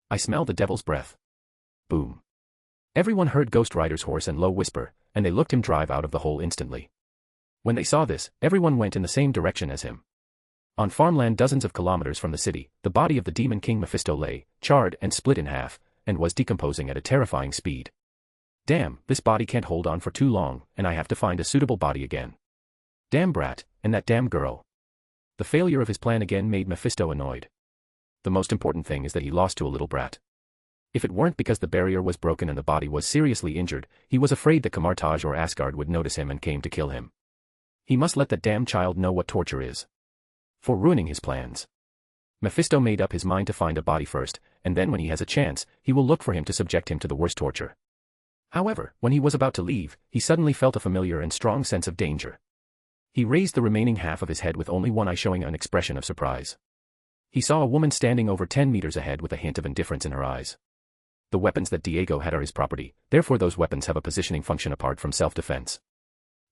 I smell the devil's breath." Boom. Everyone heard Ghost Rider's hoarse and low whisper, and they looked him drive out of the hole instantly. When they saw this, everyone went in the same direction as him. On farmland dozens of kilometers from the city, the body of the Demon King Mefisto lay, charred and split in half, and was decomposing at a terrifying speed. Damn, this body can't hold on for too long, and I have to find a suitable body again. Damn brat, and that damn girl. The failure of his plan again made Mefisto annoyed. The most important thing is that he lost to a little brat. If it weren't because the barrier was broken and the body was seriously injured, he was afraid that Kamartaj or Asgard would notice him and came to kill him. He must let that damn child know what torture is. For ruining his plans. Mefisto made up his mind to find a body first, and then when he has a chance, he will look for him to subject him to the worst torture. However, when he was about to leave, he suddenly felt a familiar and strong sense of danger. He raised the remaining half of his head with only one eye showing an expression of surprise. He saw a woman standing over 10 meters ahead with a hint of indifference in her eyes. The weapons that Diego had are his property, therefore those weapons have a positioning function apart from self-defense.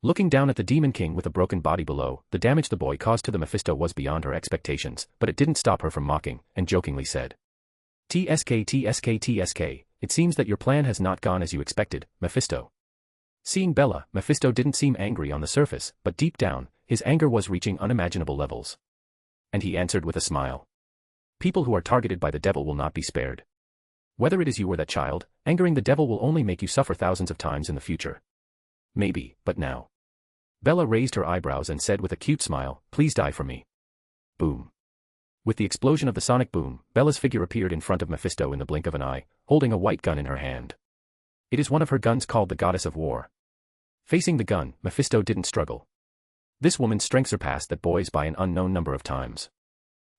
Looking down at the Demon King with a broken body below, the damage the boy caused to the Mefisto was beyond her expectations, but it didn't stop her from mocking, and jokingly said, "TSK TSK TSK, it seems that your plan has not gone as you expected, Mefisto." Seeing Bella, Mefisto didn't seem angry on the surface, but deep down, his anger was reaching unimaginable levels. And he answered with a smile. People who are targeted by the devil will not be spared. Whether it is you or that child, angering the devil will only make you suffer thousands of times in the future. Maybe, but now. Bella raised her eyebrows and said with a cute smile, please die for me. Boom. With the explosion of the sonic boom, Bella's figure appeared in front of Mefisto in the blink of an eye, holding a white gun in her hand. It is one of her guns called the Goddess of War. Facing the gun, Mefisto didn't struggle. This woman's strength surpassed that boy's by an unknown number of times.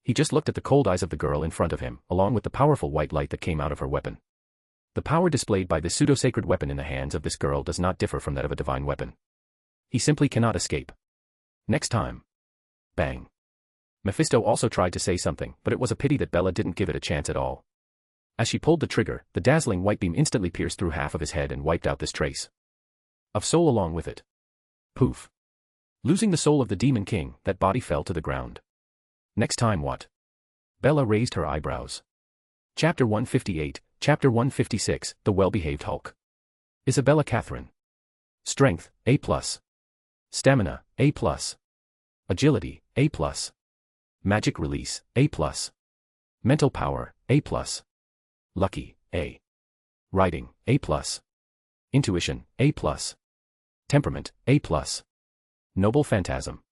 He just looked at the cold eyes of the girl in front of him, along with the powerful white light that came out of her weapon. The power displayed by this pseudo-sacred weapon in the hands of this girl does not differ from that of a divine weapon. He simply cannot escape. Next time. Bang. Mefisto also tried to say something, but it was a pity that Bella didn't give it a chance at all. As she pulled the trigger, the dazzling white beam instantly pierced through half of his head and wiped out this trace of soul along with it. Poof. Losing the soul of the Demon King, that body fell to the ground. Next time what? Bella raised her eyebrows. Chapter 158, Chapter 156, The Well-Behaved Hulk. Isabella Catherine. Strength, A+. Stamina, A+. Agility, A+. Magic release, A+. Mental power, A+. Lucky, A. Writing, A+. Intuition, A+. Temperament, A+. Noble phantasm.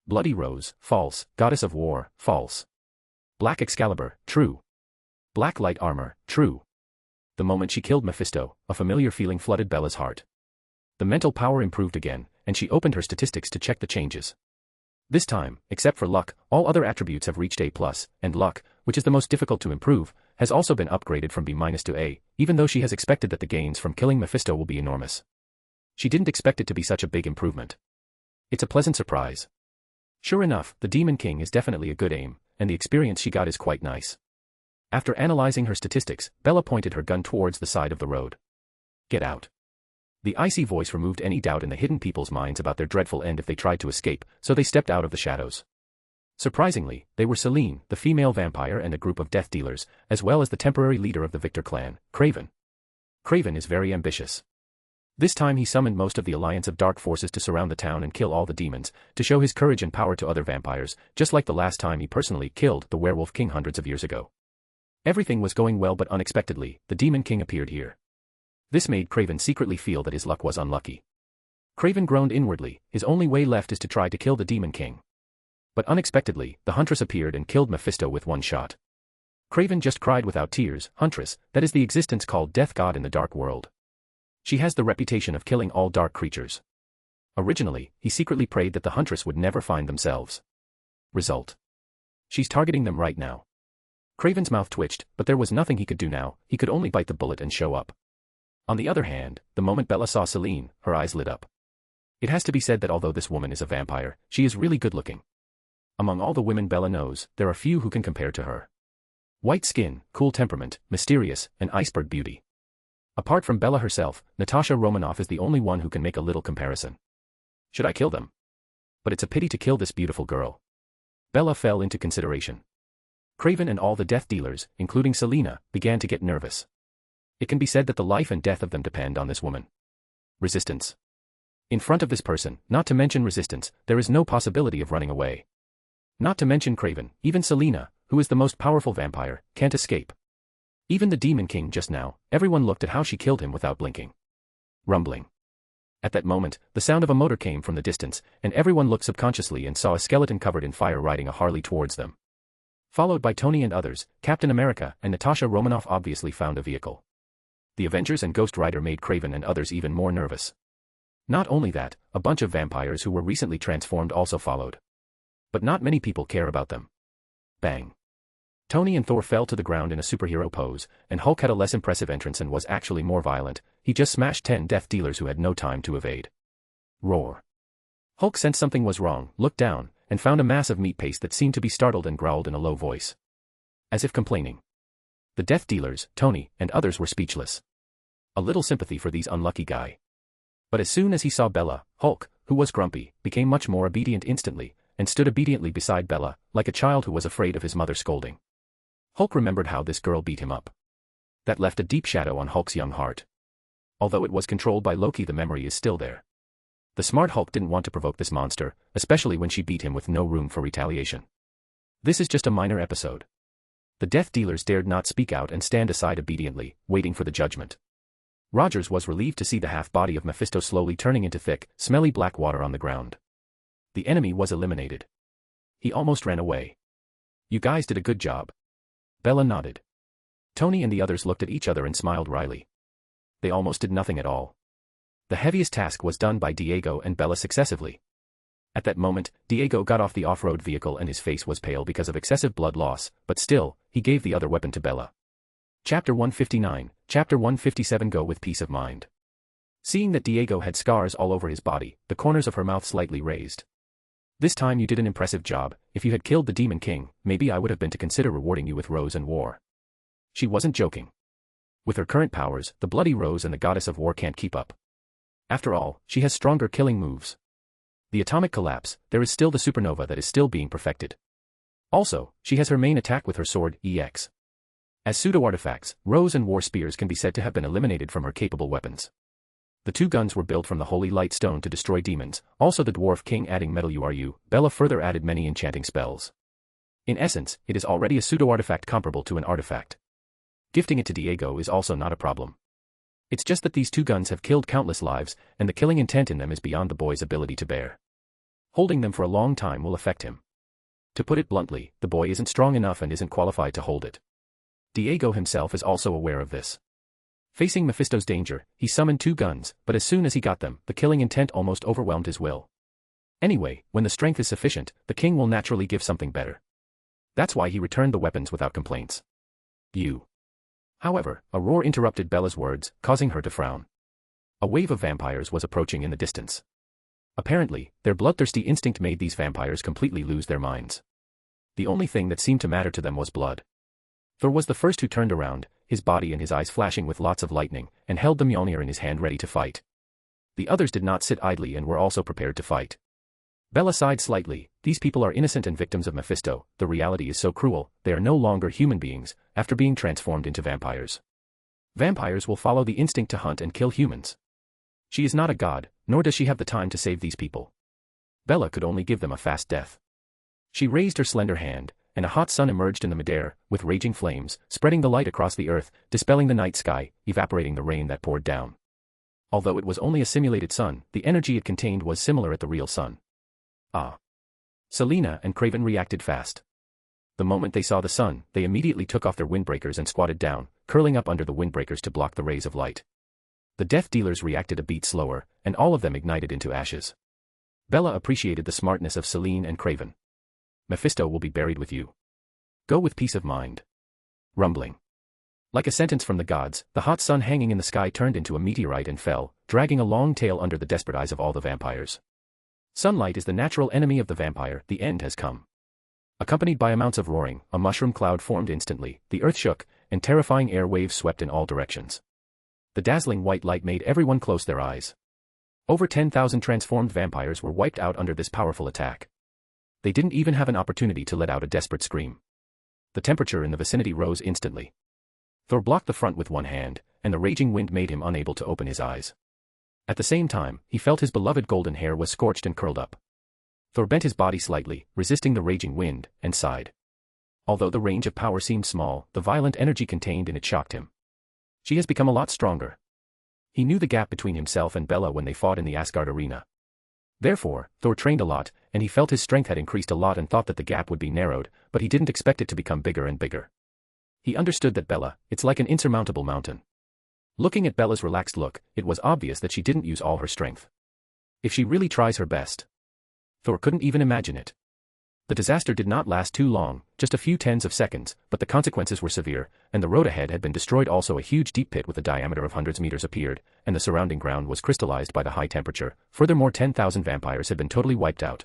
Bloody Rose, false. Goddess of War, false. Black Excalibur, true. Black light armor, true. The moment she killed Mefisto, a familiar feeling flooded Bella's heart. The mental power improved again, and she opened her statistics to check the changes. This time, except for luck, all other attributes have reached A+, and luck, which is the most difficult to improve, has also been upgraded from B- to A, even though she has expected that the gains from killing Mefisto will be enormous. She didn't expect it to be such a big improvement. It's a pleasant surprise. Sure enough, the Demon King is definitely a good aim, and the experience she got is quite nice. After analyzing her statistics, Bella pointed her gun towards the side of the road. Get out. The icy voice removed any doubt in the hidden people's minds about their dreadful end if they tried to escape, so they stepped out of the shadows. Surprisingly, they were Selene, the female vampire, and a group of death dealers, as well as the temporary leader of the Victor clan, Craven. Craven is very ambitious. This time he summoned most of the alliance of dark forces to surround the town and kill all the demons, to show his courage and power to other vampires, just like the last time he personally killed the werewolf king hundreds of years ago. Everything was going well, but unexpectedly, the Demon King appeared here. This made Craven secretly feel that his luck was unlucky. Craven groaned inwardly, his only way left is to try to kill the Demon King. But unexpectedly, the Huntress appeared and killed Mefisto with one shot. Craven just cried without tears, Huntress, that is the existence called Death God in the dark world. She has the reputation of killing all dark creatures. Originally, he secretly prayed that the Huntress would never find themselves. Result. She's targeting them right now. Craven's mouth twitched, but there was nothing he could do now, he could only bite the bullet and show up. On the other hand, the moment Bella saw Selene, her eyes lit up. It has to be said that although this woman is a vampire, she is really good looking. Among all the women Bella knows, there are few who can compare to her. White skin, cool temperament, mysterious, and iceberg beauty. Apart from Bella herself, Natasha Romanoff is the only one who can make a little comparison. Should I kill them? But it's a pity to kill this beautiful girl. Bella fell into consideration. Craven and all the death dealers, including Selena, began to get nervous. It can be said that the life and death of them depend on this woman. Resistance. In front of this person, not to mention resistance, there is no possibility of running away. Not to mention Craven, even Selena, who is the most powerful vampire, can't escape. Even the Demon King just now, everyone looked at how she killed him without blinking. Rumbling. At that moment, the sound of a motor came from the distance, and everyone looked subconsciously and saw a skeleton covered in fire riding a Harley towards them. Followed by Tony and others, Captain America and Natasha Romanoff obviously found a vehicle. The Avengers and Ghost Rider made Craven and others even more nervous. Not only that, a bunch of vampires who were recently transformed also followed. But not many people care about them. Bang. Tony and Thor fell to the ground in a superhero pose, and Hulk had a less impressive entrance and was actually more violent. He just smashed 10 death dealers who had no time to evade. Roar. Hulk sensed something was wrong, looked down, and found a mass of meat paste that seemed to be startled and growled in a low voice. As if complaining. The death dealers, Tony, and others were speechless. A little sympathy for these unlucky guy. But as soon as he saw Bella, Hulk, who was grumpy, became much more obedient instantly, and stood obediently beside Bella, like a child who was afraid of his mother scolding. Hulk remembered how this girl beat him up. That left a deep shadow on Hulk's young heart. Although it was controlled by Loki, the memory is still there. The smart Hulk didn't want to provoke this monster, especially when she beat him with no room for retaliation. This is just a minor episode. The death dealers dared not speak out and stand aside obediently, waiting for the judgment. Rogers was relieved to see the half-body of Mefisto slowly turning into thick, smelly black water on the ground. The enemy was eliminated. He almost ran away. You guys did a good job. Bella nodded. Tony and the others looked at each other and smiled wryly. They almost did nothing at all. The heaviest task was done by Diego and Bella successively. At that moment, Diego got off the off-road vehicle and his face was pale because of excessive blood loss, but still, he gave the other weapon to Bella. Chapter 159, Chapter 157 Go with peace of mind. Seeing that Diego had scars all over his body, the corners of her mouth slightly raised. This time you did an impressive job. If you had killed the Demon King, maybe I would have been to consider rewarding you with Rose and War. She wasn't joking. With her current powers, the Bloody Rose and the Goddess of War can't keep up. After all, she has stronger killing moves. The atomic collapse, there is still the supernova that is still being perfected. Also, she has her main attack with her sword, EX. As pseudo-artifacts, Rose and War spears can be said to have been eliminated from her capable weapons. The two guns were built from the Holy Light Stone to destroy demons, also the Dwarf King adding metal URU, Bella further added many enchanting spells. In essence, it is already a pseudo-artifact comparable to an artifact. Gifting it to Diego is also not a problem. It's just that these two guns have killed countless lives, and the killing intent in them is beyond the boy's ability to bear. Holding them for a long time will affect him. To put it bluntly, the boy isn't strong enough and isn't qualified to hold it. Diego himself is also aware of this. Facing Mefisto's danger, he summoned two guns, but as soon as he got them, the killing intent almost overwhelmed his will. Anyway, when the strength is sufficient, the king will naturally give something better. That's why he returned the weapons without complaints. You. However, a roar interrupted Bella's words, causing her to frown. A wave of vampires was approaching in the distance. Apparently, their bloodthirsty instinct made these vampires completely lose their minds. The only thing that seemed to matter to them was blood. Thor was the first who turned around, his body and his eyes flashing with lots of lightning, and held the Mjolnir in his hand ready to fight. The others did not sit idly and were also prepared to fight. Bella sighed slightly. These people are innocent and victims of Mefisto. The reality is so cruel, they are no longer human beings, after being transformed into vampires. Vampires will follow the instinct to hunt and kill humans. She is not a god, nor does she have the time to save these people. Bella could only give them a fast death. She raised her slender hand, and a hot sun emerged in the midair, with raging flames, spreading the light across the earth, dispelling the night sky, evaporating the rain that poured down. Although it was only a simulated sun, the energy it contained was similar at the real sun. Ah. Selena and Craven reacted fast. The moment they saw the sun, they immediately took off their windbreakers and squatted down, curling up under the windbreakers to block the rays of light. The death dealers reacted a beat slower, and all of them ignited into ashes. Bella appreciated the smartness of Selene and Craven. Mefisto will be buried with you. Go with peace of mind. Rumbling. Like a sentence from the gods, the hot sun hanging in the sky turned into a meteorite and fell, dragging a long tail under the desperate eyes of all the vampires. Sunlight is the natural enemy of the vampire, the end has come. Accompanied by amounts of roaring, a mushroom cloud formed instantly, the earth shook, and terrifying air waves swept in all directions. The dazzling white light made everyone close their eyes. Over 10,000 transformed vampires were wiped out under this powerful attack. They didn't even have an opportunity to let out a desperate scream. The temperature in the vicinity rose instantly. Thor blocked the front with one hand, and the raging wind made him unable to open his eyes. At the same time, he felt his beloved golden hair was scorched and curled up. Thor bent his body slightly, resisting the raging wind, and sighed. Although the range of power seemed small, the violent energy contained in it shocked him. She has become a lot stronger. He knew the gap between himself and Bella when they fought in the Asgard arena. Therefore, Thor trained a lot, and he felt his strength had increased a lot and thought that the gap would be narrowed, but he didn't expect it to become bigger and bigger. He understood that Bella, it's like an insurmountable mountain. Looking at Bella's relaxed look, it was obvious that she didn't use all her strength. If she really tries her best. Thor couldn't even imagine it. The disaster did not last too long, just a few tens of seconds, but the consequences were severe, and the road ahead had been destroyed. Also a huge deep pit with a diameter of hundreds of meters appeared, and the surrounding ground was crystallized by the high temperature. Furthermore, 10,000 vampires had been totally wiped out.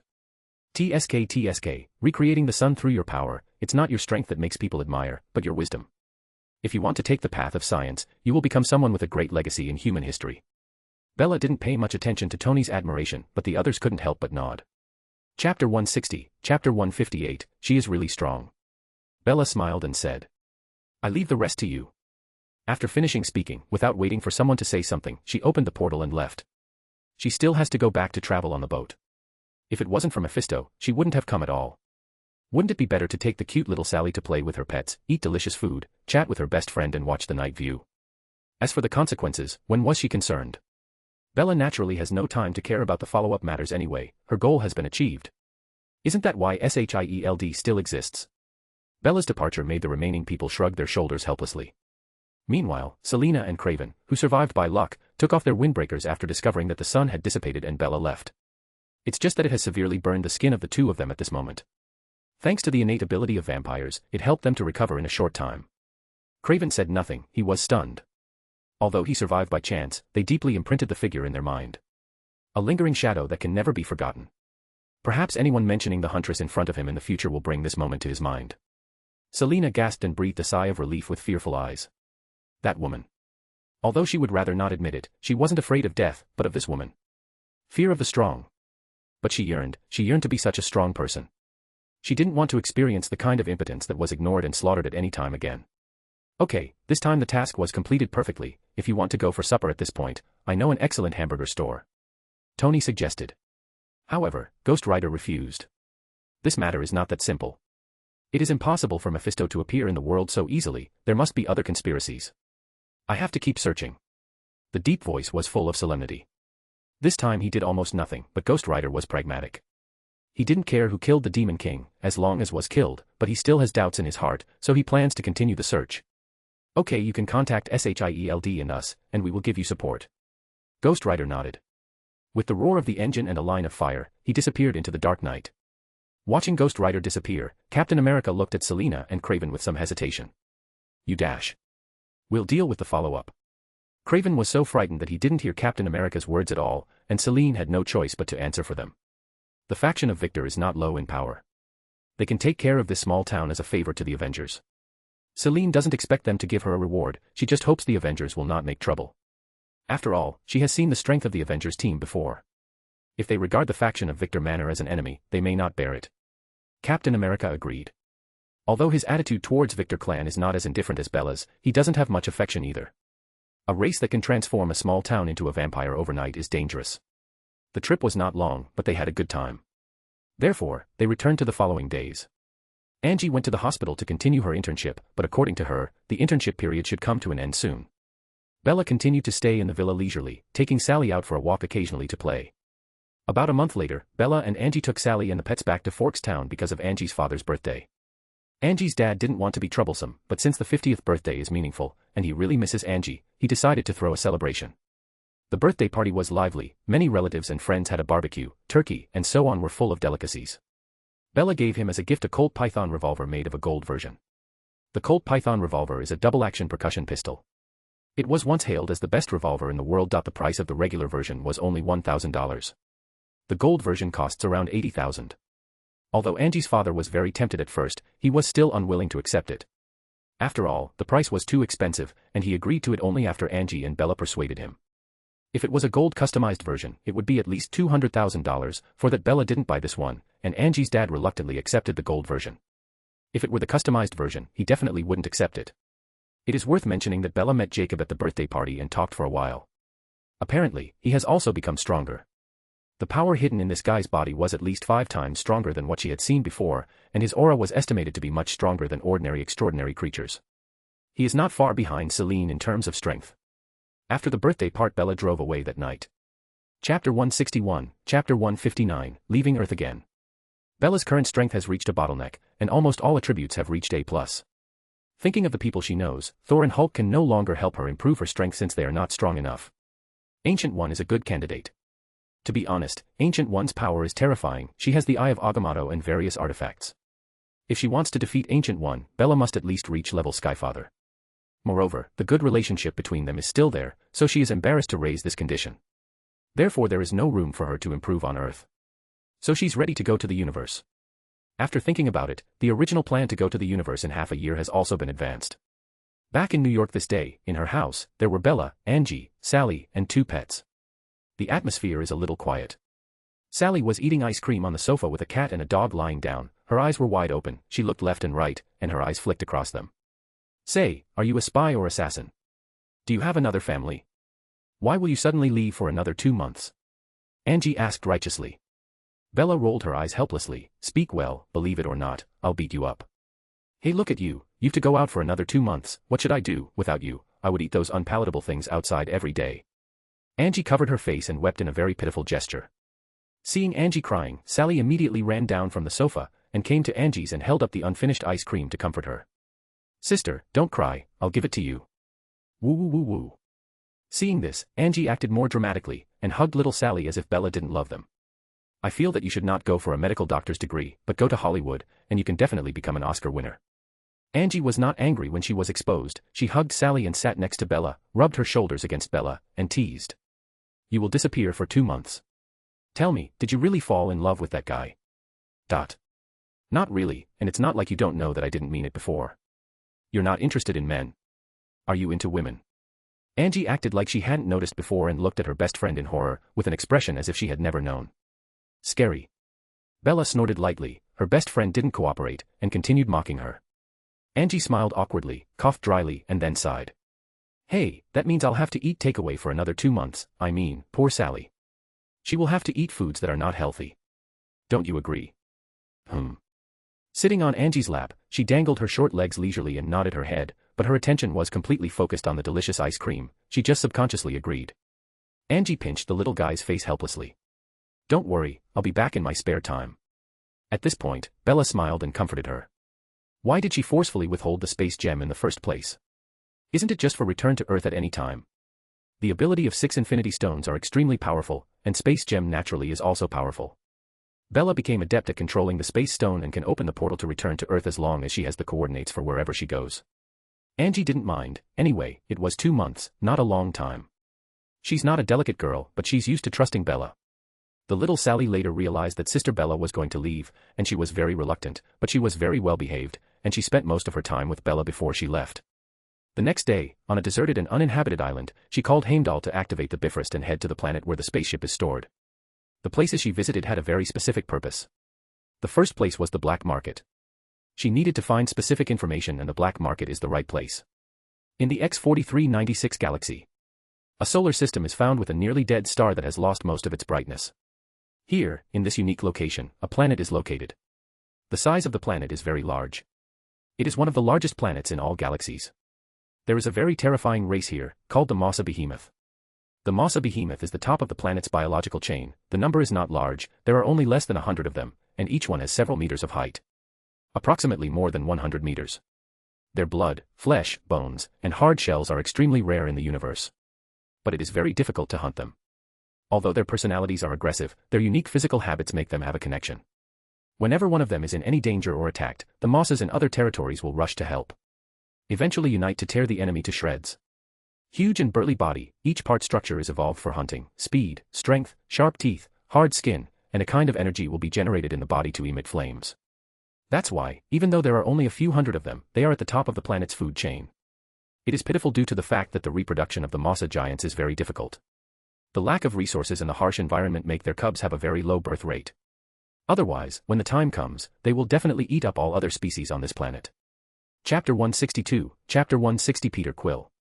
TSK, recreating the sun through your power. It's not your strength that makes people admire, but your wisdom. If you want to take the path of science, you will become someone with a great legacy in human history. Bella didn't pay much attention to Tony's admiration, but the others couldn't help but nod. Chapter 160, Chapter 158, She is really strong. Bella smiled and said, I leave the rest to you. After finishing speaking, without waiting for someone to say something, she opened the portal and left. She still has to go back to travel on the boat. If it wasn't for Mefisto, she wouldn't have come at all. Wouldn't it be better to take the cute little Sally to play with her pets, eat delicious food, chat with her best friend and watch the night view? As for the consequences, when was she concerned? Bella naturally has no time to care about the follow-up matters anyway, her goal has been achieved. Isn't that why SHIELD still exists? Bella's departure made the remaining people shrug their shoulders helplessly. Meanwhile, Selena and Craven, who survived by luck, took off their windbreakers after discovering that the sun had dissipated and Bella left. It's just that it has severely burned the skin of the two of them at this moment. Thanks to the innate ability of vampires, it helped them to recover in a short time. Craven said nothing, he was stunned. Although he survived by chance, they deeply imprinted the figure in their mind. A lingering shadow that can never be forgotten. Perhaps anyone mentioning the Huntress in front of him in the future will bring this moment to his mind. Selena gasped and breathed a sigh of relief with fearful eyes. That woman. Although she would rather not admit it, she wasn't afraid of death, but of this woman. Fear of the strong. But she yearned to be such a strong person. She didn't want to experience the kind of impotence that was ignored and slaughtered at any time again. Okay, this time the task was completed perfectly. If you want to go for supper at this point, I know an excellent hamburger store. Tony suggested. However, Ghost Rider refused. This matter is not that simple. It is impossible for Mefisto to appear in the world so easily, there must be other conspiracies. I have to keep searching. The deep voice was full of solemnity. This time he did almost nothing, but Ghost Rider was pragmatic. He didn't care who killed the Demon King, as long as was killed, but he still has doubts in his heart, so he plans to continue the search. Okay, you can contact SHIELD and us, and we will give you support. Ghost Rider nodded. With the roar of the engine and a line of fire, he disappeared into the dark night. Watching Ghost Rider disappear, Captain America looked at Selena and Craven with some hesitation. You dash. We'll deal with the follow-up. Craven was so frightened that he didn't hear Captain America's words at all, and Selene had no choice but to answer for them. The faction of Victor is not low in power. They can take care of this small town as a favor to the Avengers. Selene doesn't expect them to give her a reward, she just hopes the Avengers will not make trouble. After all, she has seen the strength of the Avengers team before. If they regard the faction of Victor Manor as an enemy, they may not bear it. Captain America agreed. Although his attitude towards Victor Clan is not as indifferent as Bella's, he doesn't have much affection either. A race that can transform a small town into a vampire overnight is dangerous. The trip was not long, but they had a good time. Therefore, they returned to the following days. Angie went to the hospital to continue her internship, but according to her, the internship period should come to an end soon. Bella continued to stay in the villa leisurely, taking Sally out for a walk occasionally to play. About a month later, Bella and Angie took Sally and the pets back to Forks Town because of Angie's father's birthday. Angie's dad didn't want to be troublesome, but since the 50th birthday is meaningful, and he really misses Angie, he decided to throw a celebration. The birthday party was lively, many relatives and friends had a barbecue, turkey, and so on were full of delicacies. Bella gave him as a gift a Colt Python revolver made of a gold version. The Colt Python revolver is a double-action percussion pistol. It was once hailed as the best revolver in the world. The price of the regular version was only $1,000. The gold version costs around $80,000. Although Angie's father was very tempted at first, he was still unwilling to accept it. After all, the price was too expensive, and he agreed to it only after Angie and Bella persuaded him. If it was a gold customized version, it would be at least $200,000, for that Bella didn't buy this one, and Angie's dad reluctantly accepted the gold version. If it were the customized version, he definitely wouldn't accept it. It is worth mentioning that Bella met Jacob at the birthday party and talked for a while. Apparently, he has also become stronger. The power hidden in this guy's body was at least 5 times stronger than what she had seen before, and his aura was estimated to be much stronger than ordinary extraordinary creatures. He is not far behind Selene in terms of strength. After the birthday part, Bella drove away that night. Chapter 161, Chapter 159, Leaving Earth Again. Bella's current strength has reached a bottleneck, and almost all attributes have reached A+. Thinking of the people she knows, Thor and Hulk can no longer help her improve her strength since they are not strong enough. Ancient One is a good candidate. To be honest, Ancient One's power is terrifying. She has the Eye of Agamotto and various artifacts. If she wants to defeat Ancient One, Bella must at least reach level Skyfather. Moreover, the good relationship between them is still there, so she is embarrassed to raise this condition. Therefore there is no room for her to improve on Earth. So she's ready to go to the universe. After thinking about it, the original plan to go to the universe in half a year has also been advanced. Back in New York this day, in her house, there were Bella, Angie, Sally, and 2 pets. The atmosphere is a little quiet. Sally was eating ice cream on the sofa with a cat and a dog lying down. Her eyes were wide open, she looked left and right, and her eyes flicked across them. Say, are you a spy or assassin? Do you have another family? Why will you suddenly leave for another 2 months? Angie asked righteously. Bella rolled her eyes helplessly. Speak well, believe it or not, I'll beat you up. Hey, look at you, you've to go out for another 2 months, what should I do? Without you, I would eat those unpalatable things outside every day. Angie covered her face and wept in a very pitiful gesture. Seeing Angie crying, Sally immediately ran down from the sofa, and came to Angie's and held up the unfinished ice cream to comfort her. Sister, don't cry, I'll give it to you. Woo woo woo woo. Seeing this, Angie acted more dramatically, and hugged little Sally as if Bella didn't love them. I feel that you should not go for a medical doctor's degree, but go to Hollywood, and you can definitely become an Oscar winner. Angie was not angry when she was exposed. She hugged Sally and sat next to Bella, rubbed her shoulders against Bella, and teased. You will disappear for 2 months. Tell me, did you really fall in love with that guy? Not really, and it's not like you don't know that I didn't mean it before. You're not interested in men. Are you into women? Angie acted like she hadn't noticed before and looked at her best friend in horror, with an expression as if she had never known. Scary. Bella snorted lightly, her best friend didn't cooperate, and continued mocking her. Angie smiled awkwardly, coughed dryly, and then sighed. Hey, that means I'll have to eat takeaway for another 2 months, I mean, poor Sally. She will have to eat foods that are not healthy. Don't you agree? Sitting on Angie's lap, she dangled her short legs leisurely and nodded her head, but her attention was completely focused on the delicious ice cream. She just subconsciously agreed. Angie pinched the little guy's face helplessly. Don't worry, I'll be back in my spare time. At this point, Bella smiled and comforted her. Why did she forcefully withhold the space gem in the first place? Isn't it just for return to Earth at any time? The ability of 6 Infinity Stones are extremely powerful, and Space Gem naturally is also powerful. Bella became adept at controlling the Space Stone and can open the portal to return to Earth as long as she has the coordinates for wherever she goes. Angie didn't mind. Anyway, it was 2 months, not a long time. She's not a delicate girl, but she's used to trusting Bella. The little Sally later realized that Sister Bella was going to leave, and she was very reluctant, but she was very well behaved, and she spent most of her time with Bella before she left. The next day, on a deserted and uninhabited island, she called Heimdall to activate the Bifrost and head to the planet where the spaceship is stored. The places she visited had a very specific purpose. The first place was the black market. She needed to find specific information, and the black market is the right place. In the X4396 galaxy, a solar system is found with a nearly dead star that has lost most of its brightness. Here, in this unique location, a planet is located. The size of the planet is very large. It is one of the largest planets in all galaxies. There is a very terrifying race here, called the Massa Behemoth. The Massa Behemoth is the top of the planet's biological chain. The number is not large, there are only less than 100 of them, and each one has several meters of height. Approximately more than 100 meters. Their blood, flesh, bones, and hard shells are extremely rare in the universe. But it is very difficult to hunt them. Although their personalities are aggressive, their unique physical habits make them have a connection. Whenever one of them is in any danger or attacked, the Massas in other territories will rush to help. Eventually unite to tear the enemy to shreds. Huge and burly body, each part structure is evolved for hunting. Speed, strength, sharp teeth, hard skin, and a kind of energy will be generated in the body to emit flames. That's why, even though there are only a few hundred of them, they are at the top of the planet's food chain. It is pitiful due to the fact that the reproduction of the Massa giants is very difficult. The lack of resources and the harsh environment make their cubs have a very low birth rate. Otherwise, when the time comes, they will definitely eat up all other species on this planet. Chapter 162, Chapter 160 Peter Quill.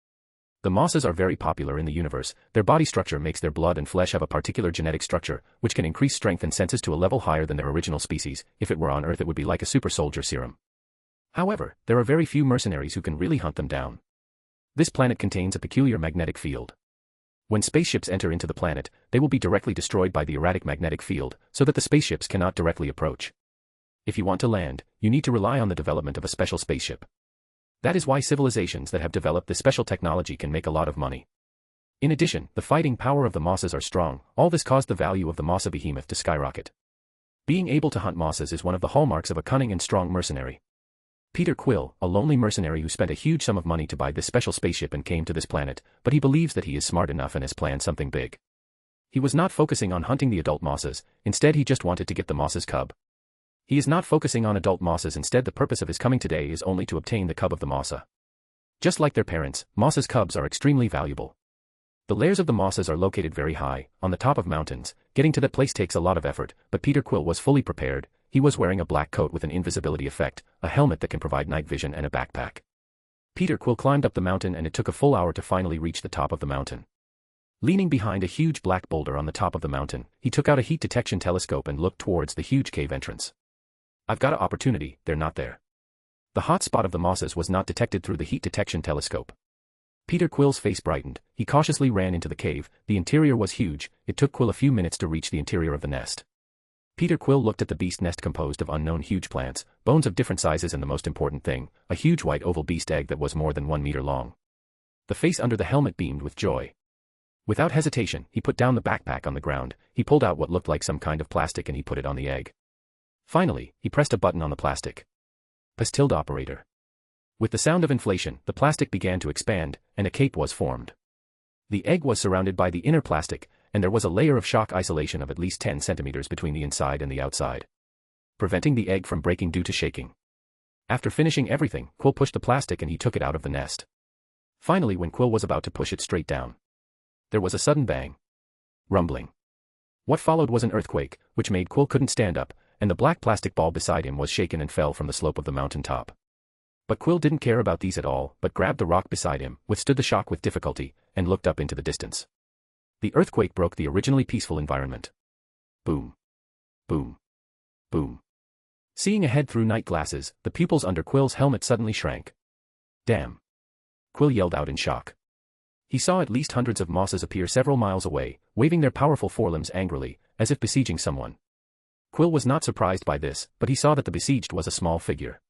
The Massas are very popular in the universe. Their body structure makes their blood and flesh have a particular genetic structure, which can increase strength and senses to a level higher than their original species. If it were on Earth, it would be like a super soldier serum. However, there are very few mercenaries who can really hunt them down. This planet contains a peculiar magnetic field. When spaceships enter into the planet, they will be directly destroyed by the erratic magnetic field, so that the spaceships cannot directly approach. If you want to land, you need to rely on the development of a special spaceship. That is why civilizations that have developed this special technology can make a lot of money. In addition, the fighting power of the Massas are strong. All this caused the value of the Massa Behemoth to skyrocket. Being able to hunt Massas is one of the hallmarks of a cunning and strong mercenary. Peter Quill, a lonely mercenary who spent a huge sum of money to buy this special spaceship and came to this planet, but he believes that he is smart enough and has planned something big. He was not focusing on hunting the adult Massas, instead he just wanted to get the Massas cub. He is not focusing on adult Massas, instead the purpose of his coming today is only to obtain the cub of the Massa. Just like their parents, Massas cubs are extremely valuable. The lairs of the Massas are located very high, on the top of mountains. Getting to that place takes a lot of effort, but Peter Quill was fully prepared. He was wearing a black coat with an invisibility effect, a helmet that can provide night vision, and a backpack. Peter Quill climbed up the mountain, and it took a full hour to finally reach the top of the mountain. Leaning behind a huge black boulder on the top of the mountain, he took out a heat detection telescope and looked towards the huge cave entrance. I've got an opportunity, they're not there. The hot spot of the mosses was not detected through the heat detection telescope. Peter Quill's face brightened, he cautiously ran into the cave. The interior was huge, it took Quill a few minutes to reach the interior of the nest. Peter Quill looked at the beast nest composed of unknown huge plants, bones of different sizes and the most important thing, a huge white oval beast egg that was more than 1 meter long. The face under the helmet beamed with joy. Without hesitation, he put down the backpack on the ground, he pulled out what looked like some kind of plastic and he put it on the egg. Finally, he pressed a button on the plastic. Tilde operator. With the sound of inflation, the plastic began to expand, and a cape was formed. The egg was surrounded by the inner plastic, and there was a layer of shock isolation of at least 10 centimeters between the inside and the outside, preventing the egg from breaking due to shaking. After finishing everything, Quill pushed the plastic and he took it out of the nest. Finally, when Quill was about to push it straight down, there was a sudden bang. Rumbling. What followed was an earthquake, which made Quill couldn't stand up, and the black plastic ball beside him was shaken and fell from the slope of the mountain top. But Quill didn't care about these at all, but grabbed the rock beside him, withstood the shock with difficulty, and looked up into the distance. The earthquake broke the originally peaceful environment. Boom. Boom. Boom. Seeing ahead through night glasses, the pupils under Quill's helmet suddenly shrank. Damn. Quill yelled out in shock. He saw at least hundreds of mosses appear several miles away, waving their powerful forelimbs angrily, as if besieging someone. Quill was not surprised by this, but he saw that the besieged was a small figure.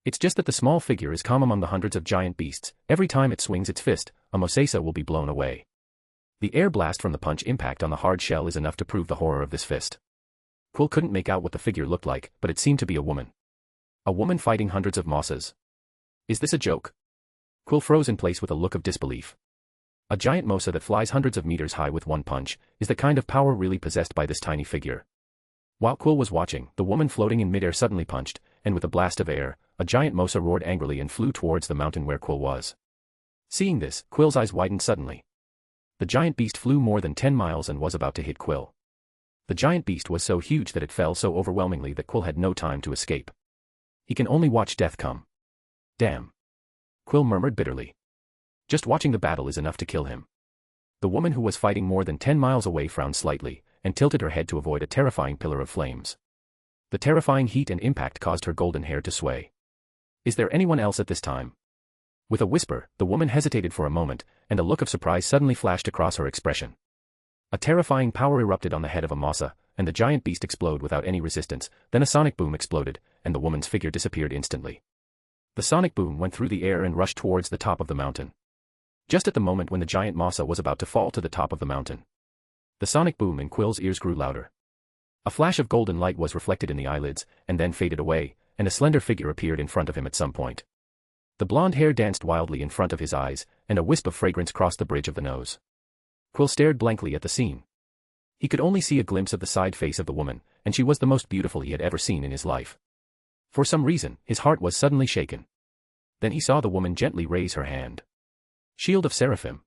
It's just that the small figure is calm among the hundreds of giant beasts. Every time it swings its fist, a Mosesa will be blown away. The air blast from the punch impact on the hard shell is enough to prove the horror of this fist. Quill couldn't make out what the figure looked like, but it seemed to be a woman. A woman fighting hundreds of mosses. Is this a joke? Quill froze in place with a look of disbelief. A giant mosa that flies hundreds of meters high with one punch, is the kind of power really possessed by this tiny figure? While Quill was watching, the woman floating in midair suddenly punched, and with a blast of air, a giant mosa roared angrily and flew towards the mountain where Quill was. Seeing this, Quill's eyes widened suddenly. The giant beast flew more than 10 miles and was about to hit Quill. The giant beast was so huge that it fell so overwhelmingly that Quill had no time to escape. He can only watch death come. Damn. Quill murmured bitterly. Just watching the battle is enough to kill him. The woman who was fighting more than 10 miles away frowned slightly, and tilted her head to avoid a terrifying pillar of flames. The terrifying heat and impact caused her golden hair to sway. Is there anyone else at this time? With a whisper, the woman hesitated for a moment, and a look of surprise suddenly flashed across her expression. A terrifying power erupted on the head of a mosa, and the giant beast exploded without any resistance. Then a sonic boom exploded, and the woman's figure disappeared instantly. The sonic boom went through the air and rushed towards the top of the mountain. Just at the moment when the giant mosa was about to fall to the top of the mountain, the sonic boom in Quill's ears grew louder. A flash of golden light was reflected in the eyelids, and then faded away, and a slender figure appeared in front of him at some point. The blonde hair danced wildly in front of his eyes, and a wisp of fragrance crossed the bridge of the nose. Quill stared blankly at the scene. He could only see a glimpse of the side face of the woman, and she was the most beautiful he had ever seen in his life. For some reason, his heart was suddenly shaken. Then he saw the woman gently raise her hand. Shield of Seraphim.